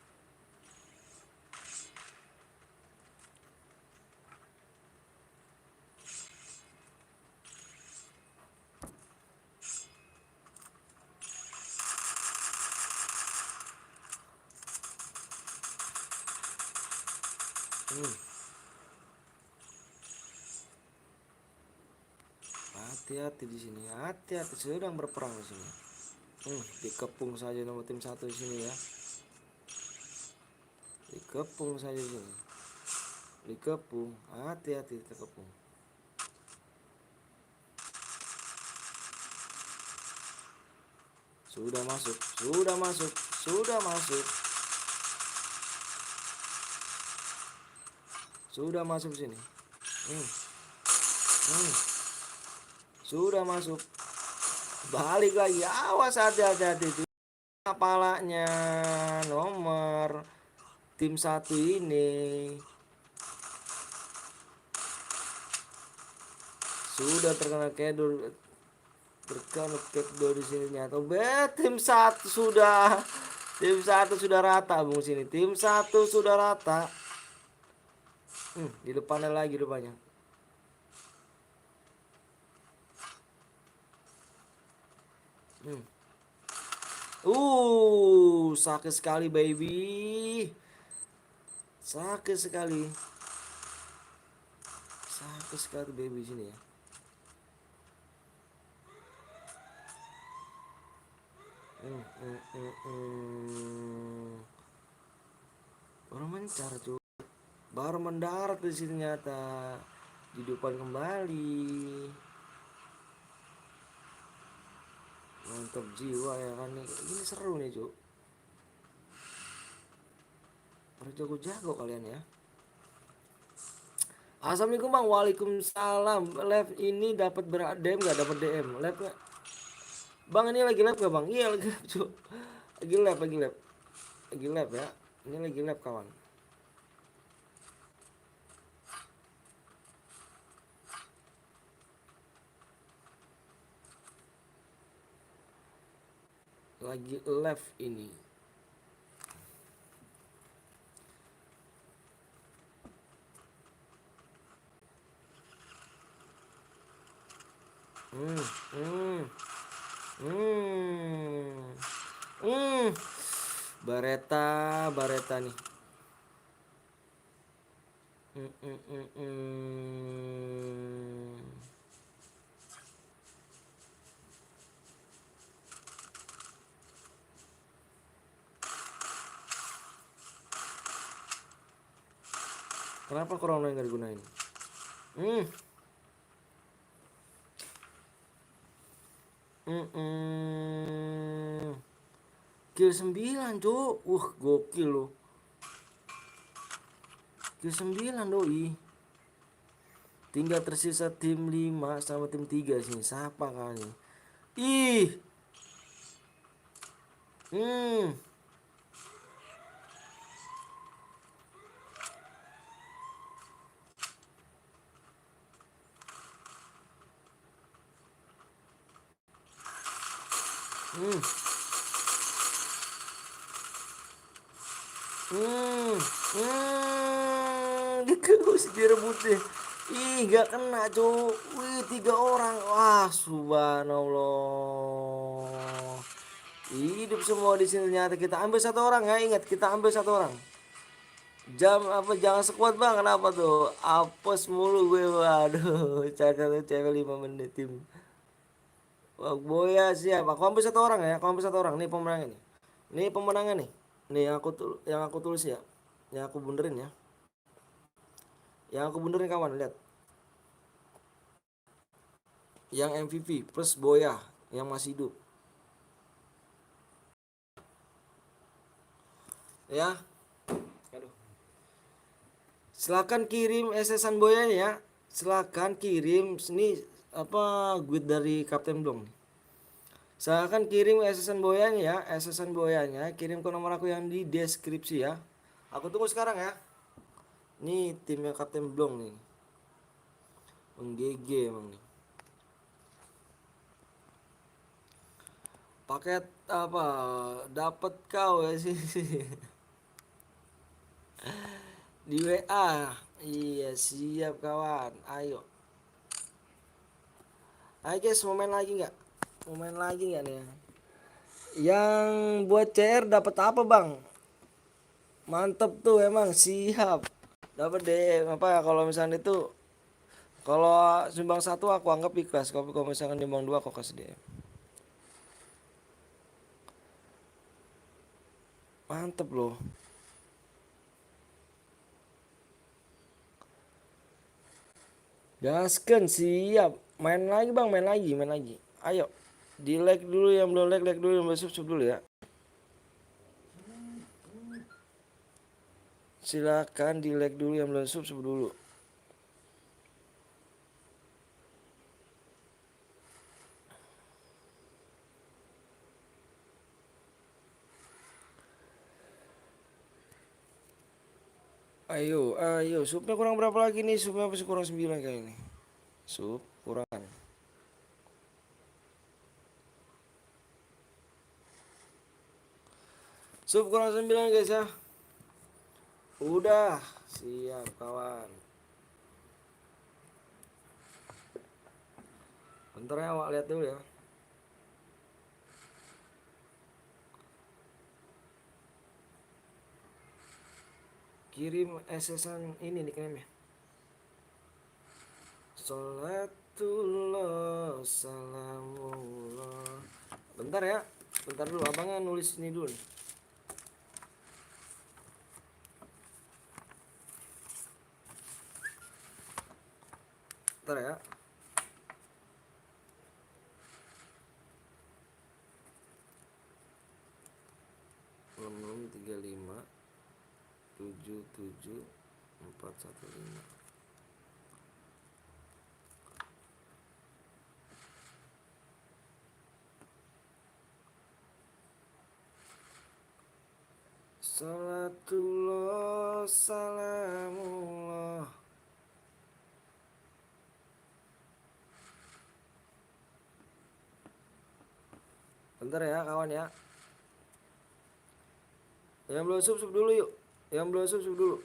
Hati-hati di sini, hati-hati sedang berperang di sini. Dikepung saja nomor tim 1 di sini ya. Dikepung saja di sini. Dikepung, hati-hati terkepung. Sudah masuk. Sudah masuk sini. Sudah masuk. Balik lagi. Awas, hati-hati. Kepalanya nomor tim 1 ini. Sudah terkena kedor. Terkena kedor di sini nyata. Tim 1 sudah. Tim 1 sudah rata, Bung sini. Tim 1 sudah rata. Di depannya lagi rupanya. Sakit sekali baby. Sakit sekali baby sini ya. Baru mencar cuy. Baru mendarat di sini nyata. Hidupan kembali. Mantap jiwa ya kan nih. Ini seru nih cuy. Berjago-jago kalian ya. Assalamualaikum bang. Waalaikumsalam. Live ini dapat DM nggak? Dapat DM. Live nggak? Bang ini lagi live nggak bang? Iya lagi live cuy. Lagi live ya. Ini lagi live kawan. Lagi live ini. Bareta nih. Kenapa corona nggak digunain? Hmm. Kill 9 cuk. Gokil loh. Kill 9 doi. Tinggal tersisa tim 5 sama tim 3 sini. Siapa kali? Ih. Hmm. Hmm. Hmm. Dikerus direbutin. Ih, gak kena cuk. Wih, 3 orang. Wah, subhanallah. Hidup semua di sini ternyata. Kita ambil satu orang ya, ingat kita ambil satu orang. Jam apa jangan sekuat bang, kenapa tuh? Apes mulu gue, waduh. Cacat cewek 5 menit tim. Wah, Boya siap. Aku ambil satu orang ya, aku ambil satu orang. Nih pemenangnya nih. Nih pemenangnya nih. Nih yang aku tulis ya. Yang aku bunderin ya. Yang aku bunderin kawan, lihat. Yang MVP plus Boya yang masih hidup. Ya. Aduh. Silakan kirim SSan Boya ya. Silakan kirim ini apa guide dari Kapten Blong. Silakan kirim SSan Boyanya ya, SSan Boyanya kirim ke nomor aku yang di deskripsi ya. Aku tunggu sekarang ya. Nih timnya Kapten Blong nih. GG emang nih. Paket apa? Dapat kau ya sih di WA. Iya siap kawan. Ayo. Ayo guys, mau main lagi nggak? Mau main lagi nggak nih? Yang buat CR dapat apa bang? Mantep tuh emang siap. Dapat deh apa ya kalau misalnya itu kalau sumbang satu aku anggap ikhlas. Kalau misalkan nyumbang dua aku kasih DM. Mantep loh. Gasken siap. Main lagi bang, main lagi, main lagi. Ayo. Di like dulu yang belum like, like dulu yang belum subscribe dulu ya. Silakan di like dulu yang belum subscribe dulu. Ayo, ayo. Subnya kurang berapa lagi nih? Subnya masih kurang 9 kali ini. Sub kurang. Sub kurang 9 guys ya. Udah, siap kawan. Bentar ya, awak lihat dulu ya. Kirim SSan ini nickname-nya. Salatullah salamullah. Bentar ya. Bentar dulu abangnya nulis ini dulu nih. Bentar ya. 635 77 415. Salatullah salamullah. Bentar ya kawan ya. Yang belum sub dulu yuk. Yang belum sub dulu.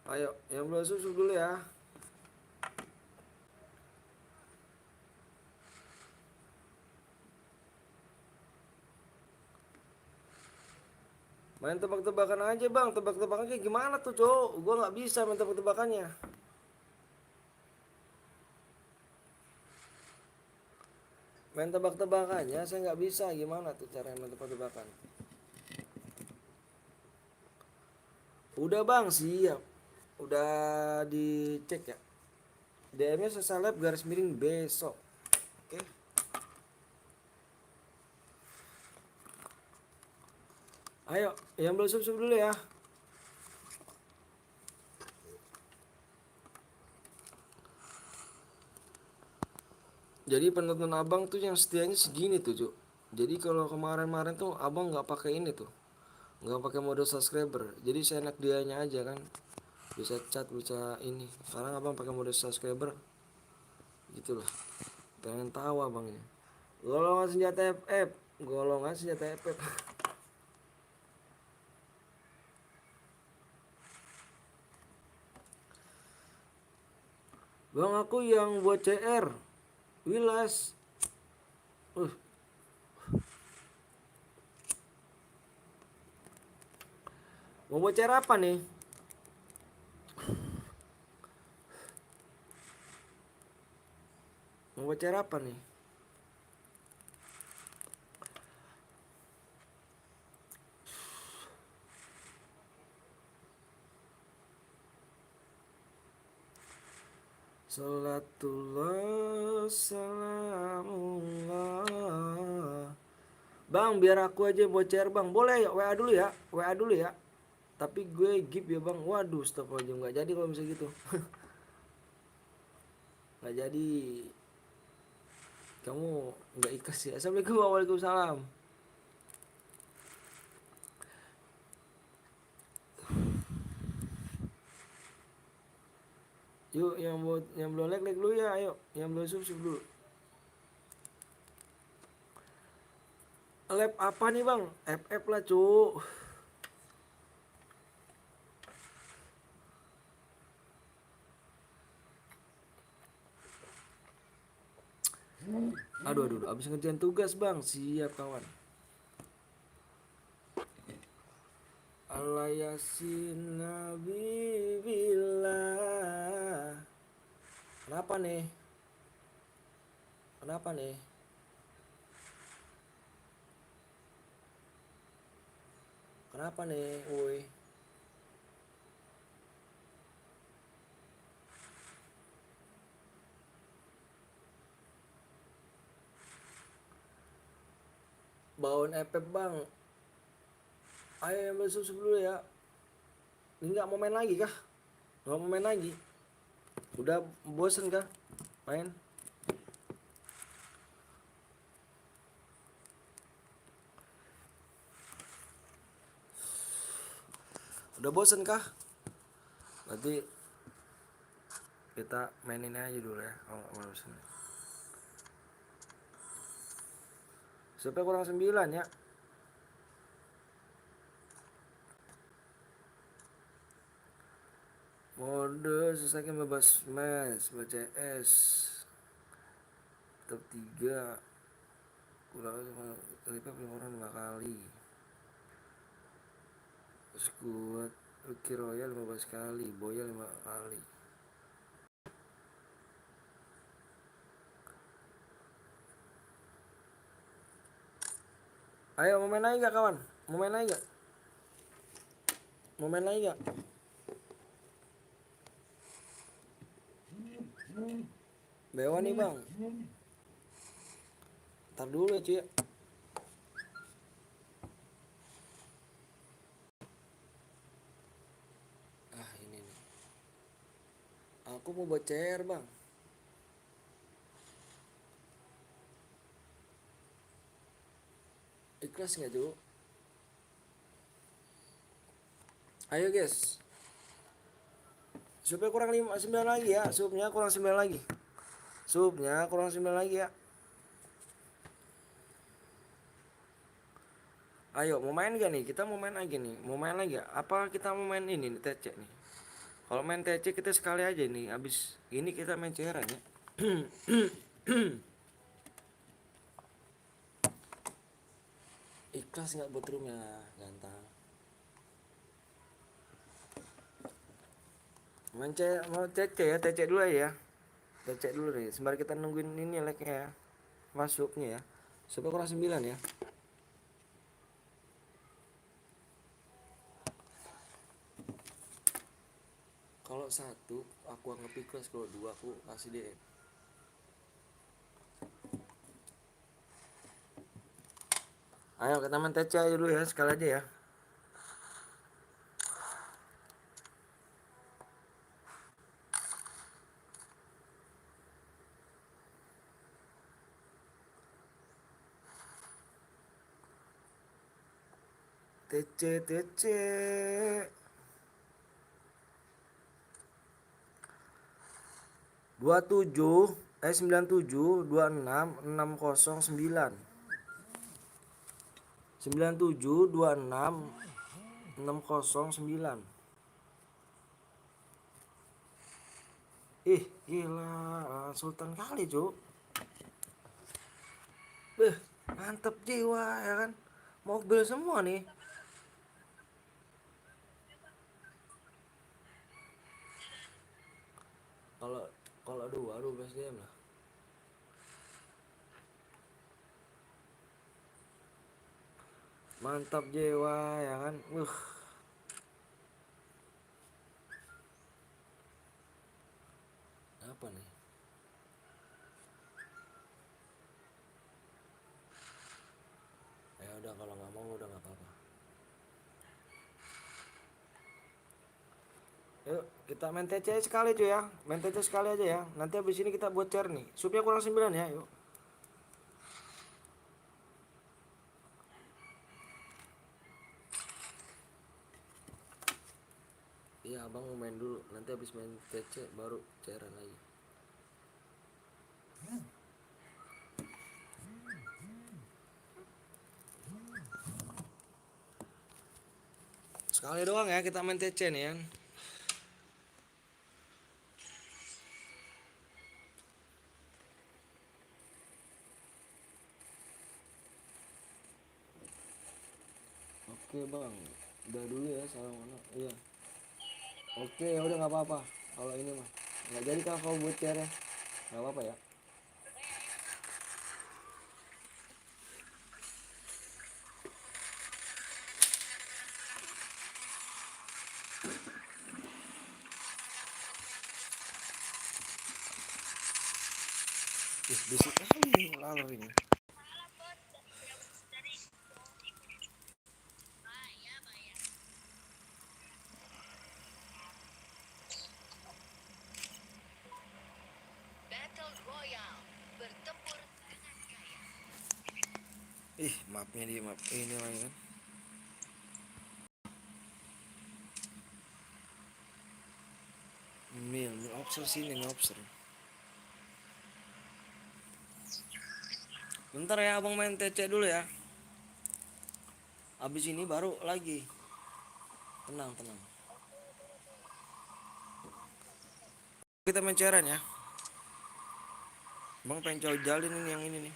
Ayo, yang belum sub dulu ya. Main tebak-tebakan aja bang. Tebak-tebakan kayak gimana tuh cowok? Gua nggak bisa main tebak-tebakannya. Main tebak-tebakannya saya nggak bisa, gimana tuh cara main tebak-tebakan? Udah bang, siap. Udah dicek ya. DM-nya sesalep garis miring besok. Oke. Ayo, yang belum subscribe dulu ya. Jadi penonton abang tuh yang setianya segini tuh, Cuk. Jadi kalau kemarin-kemarin tuh abang nggak pakai ini tuh, nggak pakai mode subscriber. Jadi saya enak dianya aja kan, bisa chat, bisa ini. Sekarang abang pakai mode subscriber, gitulah. Pengen tahu abangnya. Golongan senjata FF, golongan senjata FF. Bang aku yang buat CR, Wilas. Uh, mau buat CR apa nih? Mau buat CR apa nih? Salatullah salamullah. Bang biar aku aja bocer bang. Boleh ya WA dulu ya. WA dulu ya. Tapi gue give ya bang. Waduh stop aja. Nggak jadi kalau misalnya gitu. Nggak jadi. Kamu nggak ikhlas ya. Assalamualaikum. Waalaikumsalam. Yuk yang belum like dulu ya. Ayo yang belum subscribe dulu. Lab apa nih bang? FF lah cu. Aduh, abis ngerjain tugas bang. Siap kawan. Allah yasin Nabi billah. Kenapa nih? Kenapa nih? Kenapa nih? Woi. Bawaan FF bang. Ayo yang besok dulu ya. Ini nggak mau main lagi kah? Nggak mau main lagi? Udah bosen kah? Main? Udah bosen kah? Berarti kita mainin aja dulu ya. Kalau nggak bosen. Sampai kurang 9 ya. Mode selesaikan bebas match BCS top 3 kurang lebih 5 orang 5 kali skuad Rookie Royal 15 kali Boya 5 kali. Ayo mau main lagi gak kawan? Mau main lagi gak? Mau main lagi gak? Bewa nih bang. Ntar dulu ya cuy. Ah ini nih. Aku mau buat CR bang. Ikhlas gak cuy? Ayo guys. Supnya kurang 9 lagi ya. Supnya kurang 9 lagi. Supnya kurang 9 lagi ya. Ayo mau main gak nih? Kita mau main lagi nih. Mau main lagi gak? Apa kita mau main ini nih TC nih? Kalau main TC kita sekali aja nih. Abis ini kita main CR aja. Ikhlas nggak buat roomnya ganteng. Main mau TC ya, TC dulu ya. TC dulu nih. Sembari kita nungguin ini like-nya ya. masuknya ya. Supnya kurang 9 ya. Kalau 1 aku anggap ikhlas, kalau 2 aku kasih DM. Ayo kita main TC aja dulu ya, sekali aja ya. TC TC 97 26 609 97 26 609. Ih, gila, sultan kali, Cuk. Mantep jiwa ya kan. Mobil semua nih. Kalau kalau 12 DM lah. Mantap jiwa ya kan. Apa nih? Ya udah, kalau nggak mau udah nggak apa-apa. Yuk kita main TC sekali cuy ya. Main TC sekali aja ya. Nanti habis ini kita buat share nih. Supnya kurang 9 ya. Yuk. Iya abang mau main dulu. Nanti habis main TC baru cairan lagi. Sekali doang ya kita main TC nih ya. Oke bang, udah dulu ya, salam anak. Iya. Oke, ya udah nggak apa-apa. Kalau ini mah nggak jadi kalau buat share ya, nggak apa-apa ya. Bisik kali laler ini. Battle Royale, bertempur dengan gaya. Mapnya di map ini lagi kan. Mil obser sini, obser. Bentar ya abang main TC dulu ya. Abis ini baru lagi. Tenang. Kita main cairan ya. Bang pengen coba jalin ini yang ini nih.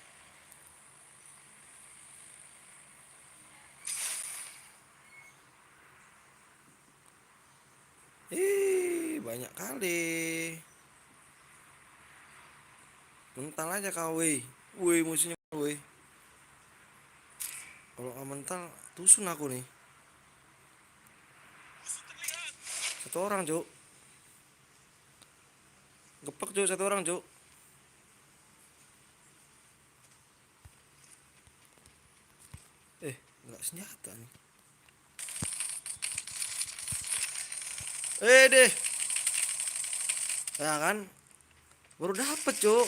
Banyak kali. Mental aja kau weh. Weh musuhnya weh. Kalau nggak mental tusun aku nih. Satu orang cuk. Gepek cuk, satu orang cuk. Nggak senjata nih. Deh. Ya kan? Baru dapet cuk.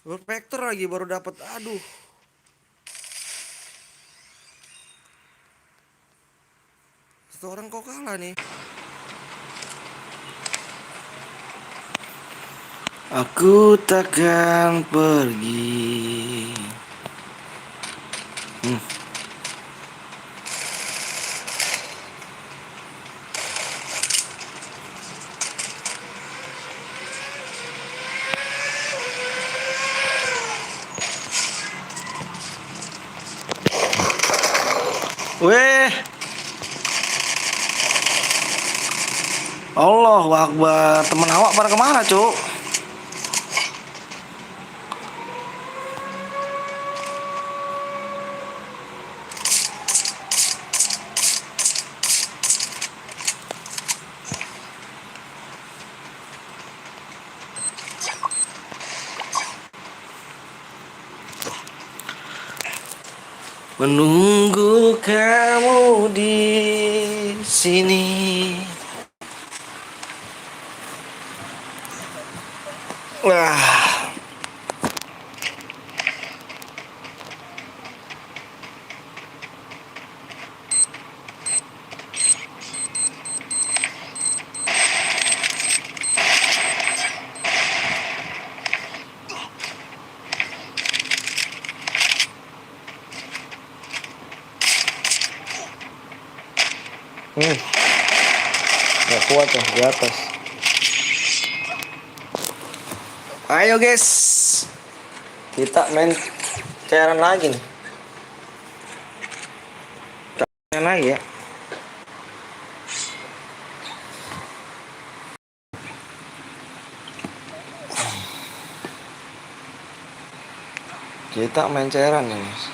Vector lagi baru dapet. Aduh. Satu orang kok kalah nih. Aku takkan pergi. Weh. Allahu Akbar. Temen awak pada kemana cuk? Menunggu kamu di sini. Wah. Gak kuat ya di atas. Ayo guys, kita main cairan lagi nih. Kita main lagi ya. Kita main cairan nih mas.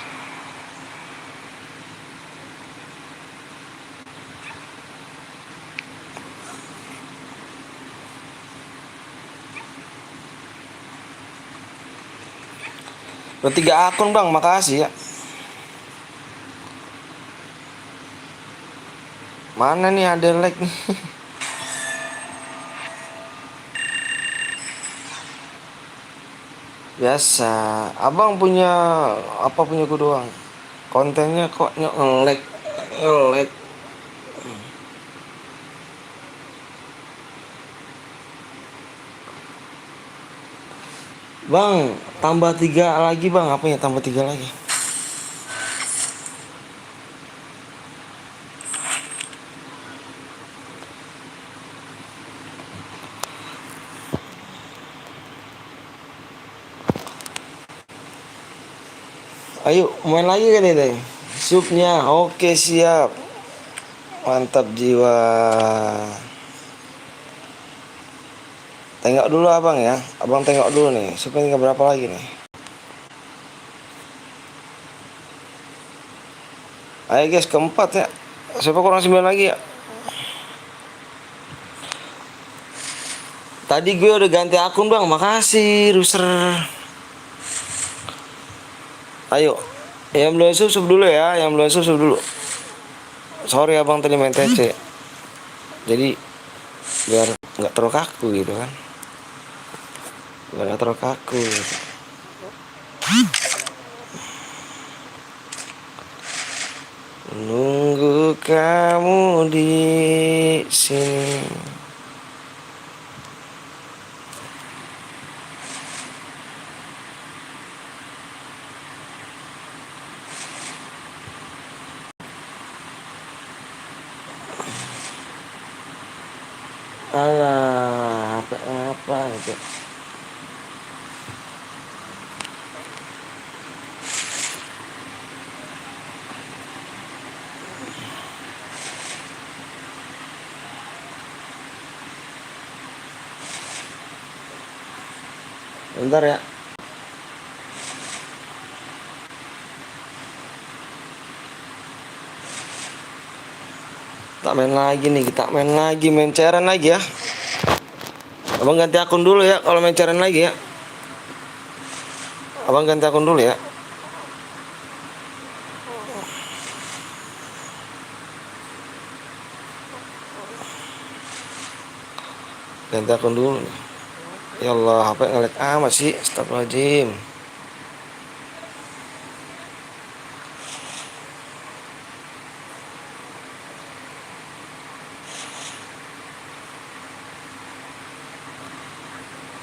Bertiga akun bang, makasih ya. Mana nih ada like nih. Biasa, abang punya apa punya gue doang. Kontennya kok nge-like. Bang, tambah 3 lagi bang, apanya tambah 3 lagi? Ayo main lagi kan ini. Supnya, oke siap. Mantap jiwa. Tengok dulu abang ya. Abang tengok dulu nih. Supnya tinggal berapa lagi nih? Ayo guys, keempat ya. Siapa kurang 9 lagi ya? Tadi gue udah ganti akun bang, makasih Ruser. Ayo, yang belum sub dulu ya, yang belum sub dulu. Sorry abang tadi main TC. Jadi biar nggak terlalu kaku gitu kan. Biar nggak terlalu kaku gitu. Nunggu kamu di sini. Alah, apa itu? Bentar ya. Tak main lagi nih, kita main lagi, main cairan lagi ya. Abang ganti akun dulu ya kalau main cairan lagi ya. Abang ganti akun dulu ya. Ganti akun dulu nih. Ya Allah, HP nge-lag amat sih. Astagfirullahaladzim.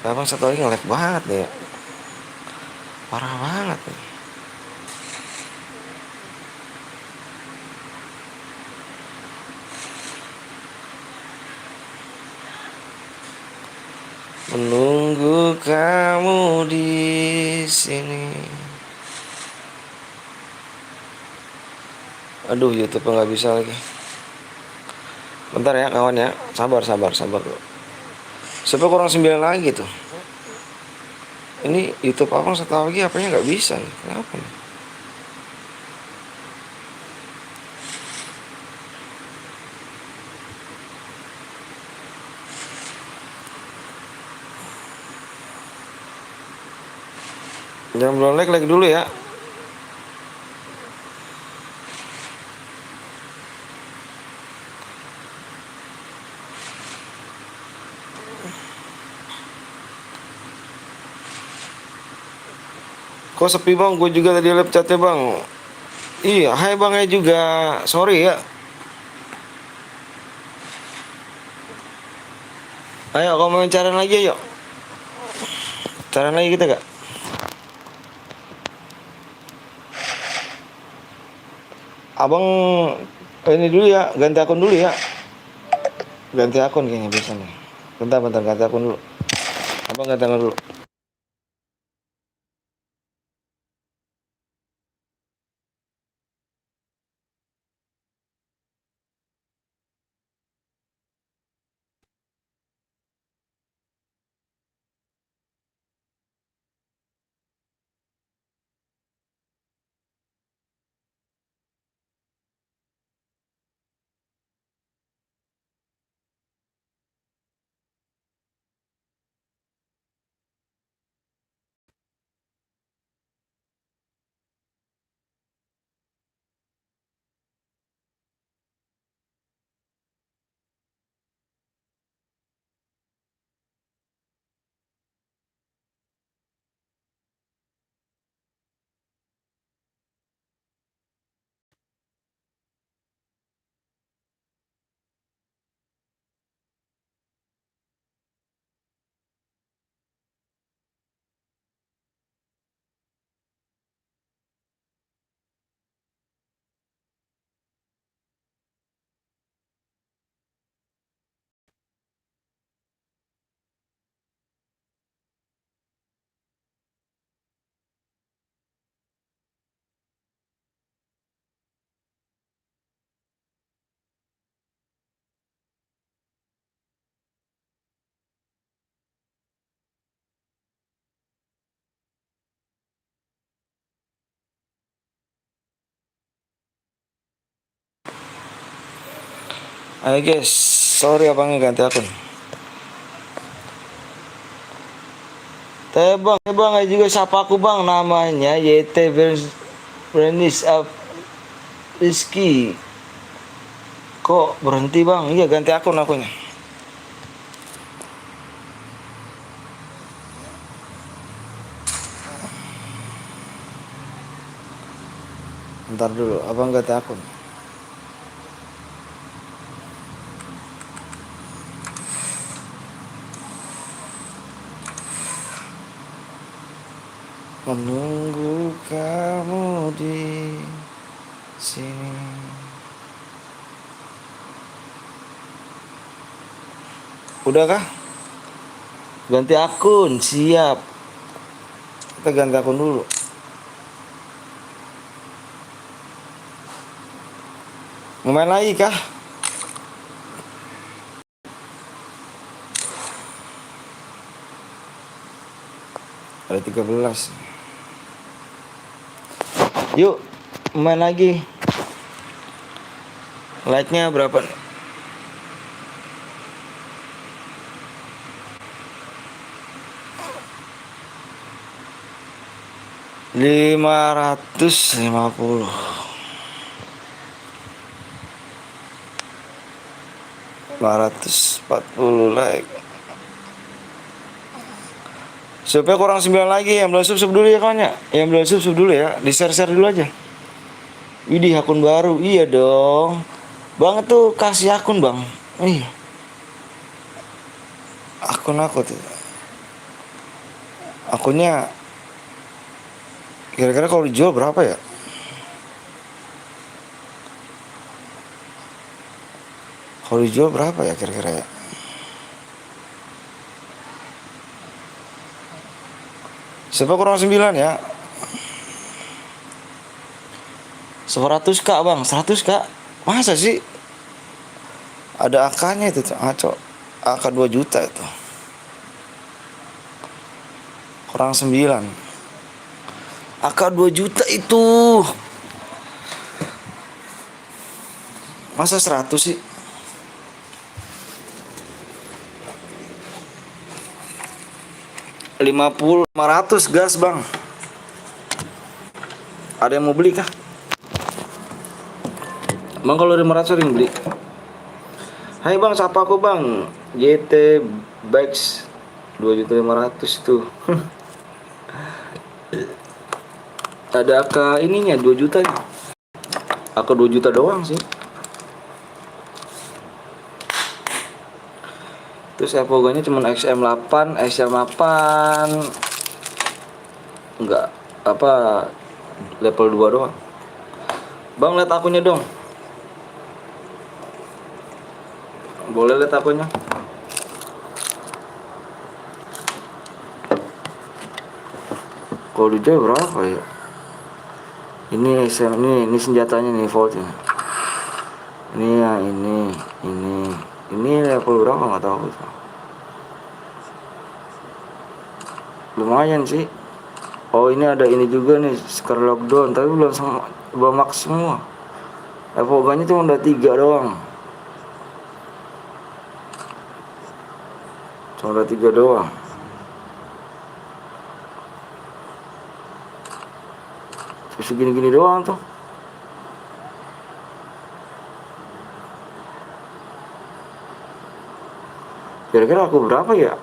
Abang satu lagi nge-lag banget nih ya. Parah banget nih. Menunggu kamu di sini. Aduh, YouTube nggak bisa lagi. Bentar ya kawan ya. Sabar dulu. Sampai kurang 9 lagi tuh. Ini YouTube abang satu lagi apanya nggak bisa nih. Kenapa nih? Jangan belum like dulu ya. Kok sepi bang? Gue juga tadi live chatnya bang. Iya, hai bang ya juga. Sorry ya. Ayo, kamu main carian lagi yuk. Carian lagi kita gak? Abang ini dulu ya, ganti akun dulu ya. Ganti akun kayaknya bisa nih. Bentar, ganti akun dulu. Abang ganti akun dulu. Ayo guys, sorry abangnya ganti akun. Bang, ayo juga sapa aku bang, namanya YT Bernis Rizky. Kok berhenti bang? Iya ganti akun akunnya. Ntar dulu, abang ganti akun. Menunggu kamu di sini. Udah kah? Ganti akun, siap. Kita ganti akun dulu. Mau main lagi kah? Ada 13. Yuk, main lagi. Like-nya berapa? 550. 540 like. Supaya kurang 9 lagi. Yang belum sub dulu ya kawannya. Yang belum sub dulu ya. Di share dulu aja. Widih, akun baru. Iya dong. Bang tuh kasih akun bang. Iya. Akun aku tuh. Akunnya kira-kira kalau dijual berapa ya? Kalau dijual berapa ya kira-kira ya? Siapa kurang 9 ya? 100 kak bang, 100 kak. Masa sih? Ada angkanya itu tuh, ngaco. Angka 2 juta itu. Kurang 9. Angka 2 juta itu. Masa 100 sih? Lima ratus gas bang. Ada yang mau beli kah? Bang kalau 500 ada yang beli. Hai bang, sapa aku bang. YT Bikes 2.500.000 tuh. Ada AK ininya 2 juta nih. AK 2 juta doang sih. Terus Evoganya cuma XM8 enggak apa level 2 doang. Bang, lihat akunnya dong. Boleh lihat akunnya? Kalau di Joy berapa ya? Ini SM, ini senjatanya nih, voltnya. Ini ya, ini level berapa nggak tahu. Lumayan sih. Oh, ini ada ini juga nih, Scar Lockdown, tapi belum max semua. Evoganya cuma udah 3 doang. Cuma udah 3 doang. Segini-gini doang tuh. Kira-kira aku berapa ya?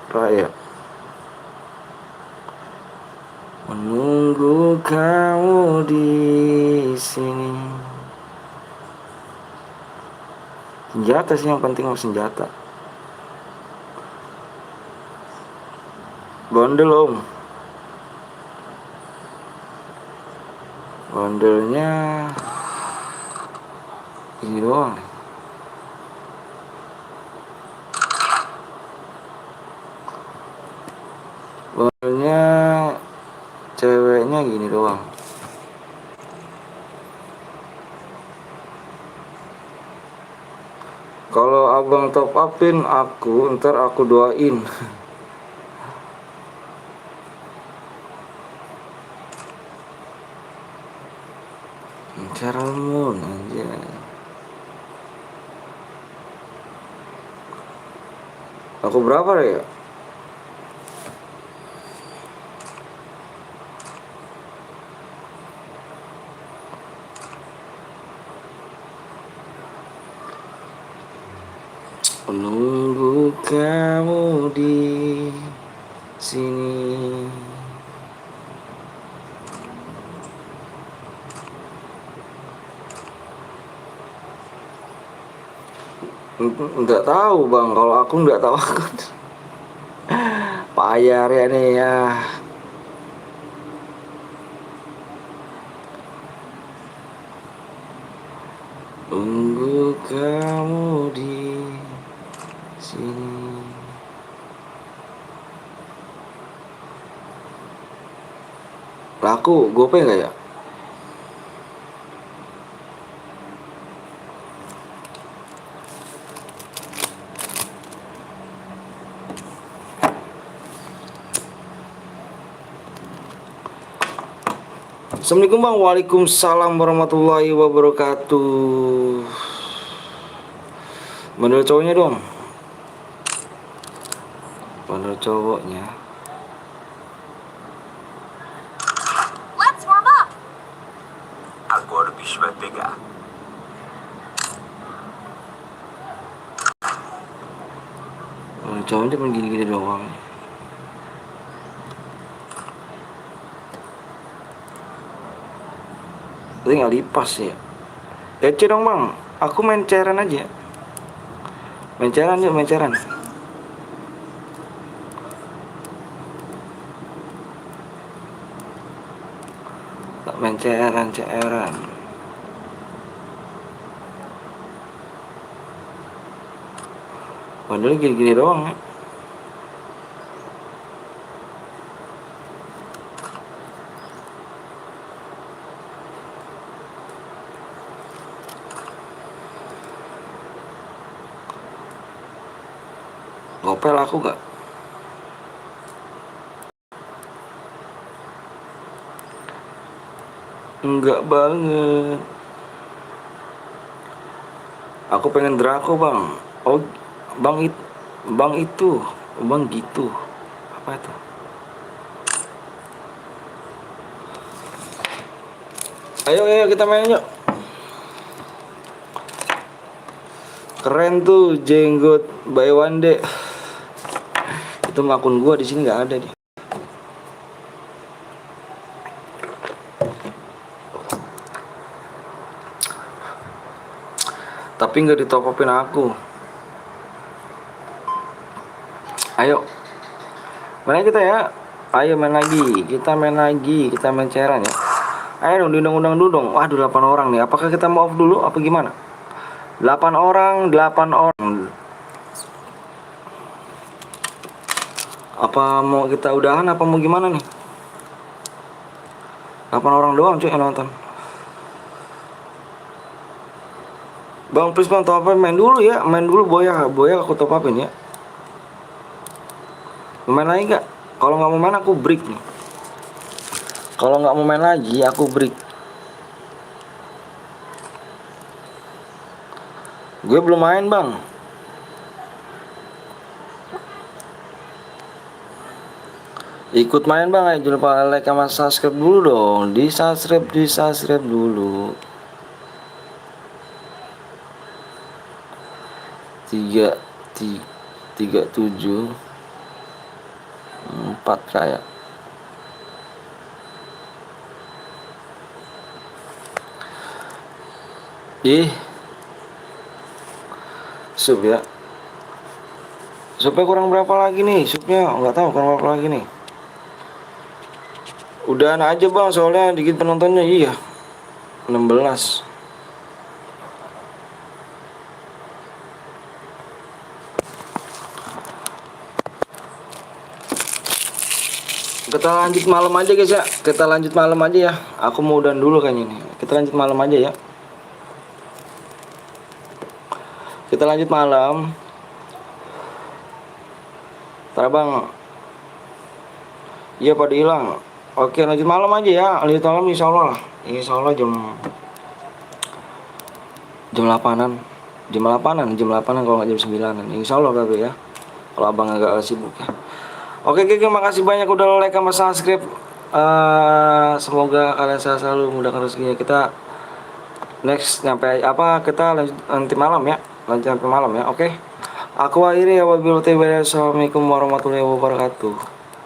Raya. Menunggu kamu di sini. Senjata sih yang penting, senjata. Bondel om. Bondelnya ini doang. Bondelnya ceweknya gini doang. Kalau abang top upin aku, ntar aku doain. Ceremon aja. Aku berapa ya? Menunggu kamu di sini. Enggak tahu bang, kalau aku enggak tahu aku. Payar ya nih ya. Tunggu kamu di sini. Laku GoPay nggak ya? Assalamualaikum bang. Waalaikumsalam warahmatullahi wabarakatuh. Bandel cowoknya dong. Bandel cowoknya. Let's warm up. Agora o bicho vai pegar. Bandel cowoknya cuma gini-gini doang. Tapi nggak lipas ya. DC dong bang. Aku main cairan aja. Main cairan yuk, main cairan. Main cairan. Padahal gini-gini doang ya. Gopel aku gak? Enggak banget. Aku pengen Draco bang. Oh bang itu bang gitu. Apa itu? Ayo kita main yuk. Keren tuh jenggot by one day. Itu akun gua di sini nggak ada deh. tapi nggak ditopopin aku. Ayo main kita ya, ayo main lagi, kita main lagi, kita main cairan ya. Ayo dong, diundang-undang dulu dong. Waduh, 8 orang nih, apakah kita mau off dulu apa gimana? 8 orang, 8 orang. Apa mau kita udahan apa mau gimana nih? 8 orang doang cuy yang nonton. Bang please bang, top upin, main dulu ya, main dulu Boya aku top upin ya. Mau main lagi gak? Kalau nggak mau main aku break nih. Kalau nggak mau main lagi aku break. Gue belum main bang. Ikut main bang, ayo jangan lupa like sama subscribe dulu dong. Di subscribe dulu. 37 4 kayak. Sup ya. Supnya kurang berapa lagi nih? Supnya nggak tahu kurang berapa lagi nih. Udahan aja bang, soalnya dikit penontonnya. Iya 16. Kita lanjut malam aja guys ya. Kita lanjut malam aja ya. Aku mau udahan dulu kayaknya nih. Kita lanjut malam aja ya. Kita lanjut malam. Ntar bang. Iya pada hilang. Oke lanjut malam aja ya. Lanjut malam insya Allah lah. Insya Allah jam 8-an. Jam 8-an kalau nggak jam 9-an. Insya Allah babe ya. Kalau abang agak sibuk ya. Oke, makasih banyak udah like sama subscribe. Semoga kalian sehat selalu, mudahkan rezekinya. Kita next nyampe apa? Kita lanjut nanti malam ya. Lanjut sampai malam ya. Oke. Aku akhiri ya, wabillahi taufiq. Assalamualaikum warahmatullahi wabarakatuh.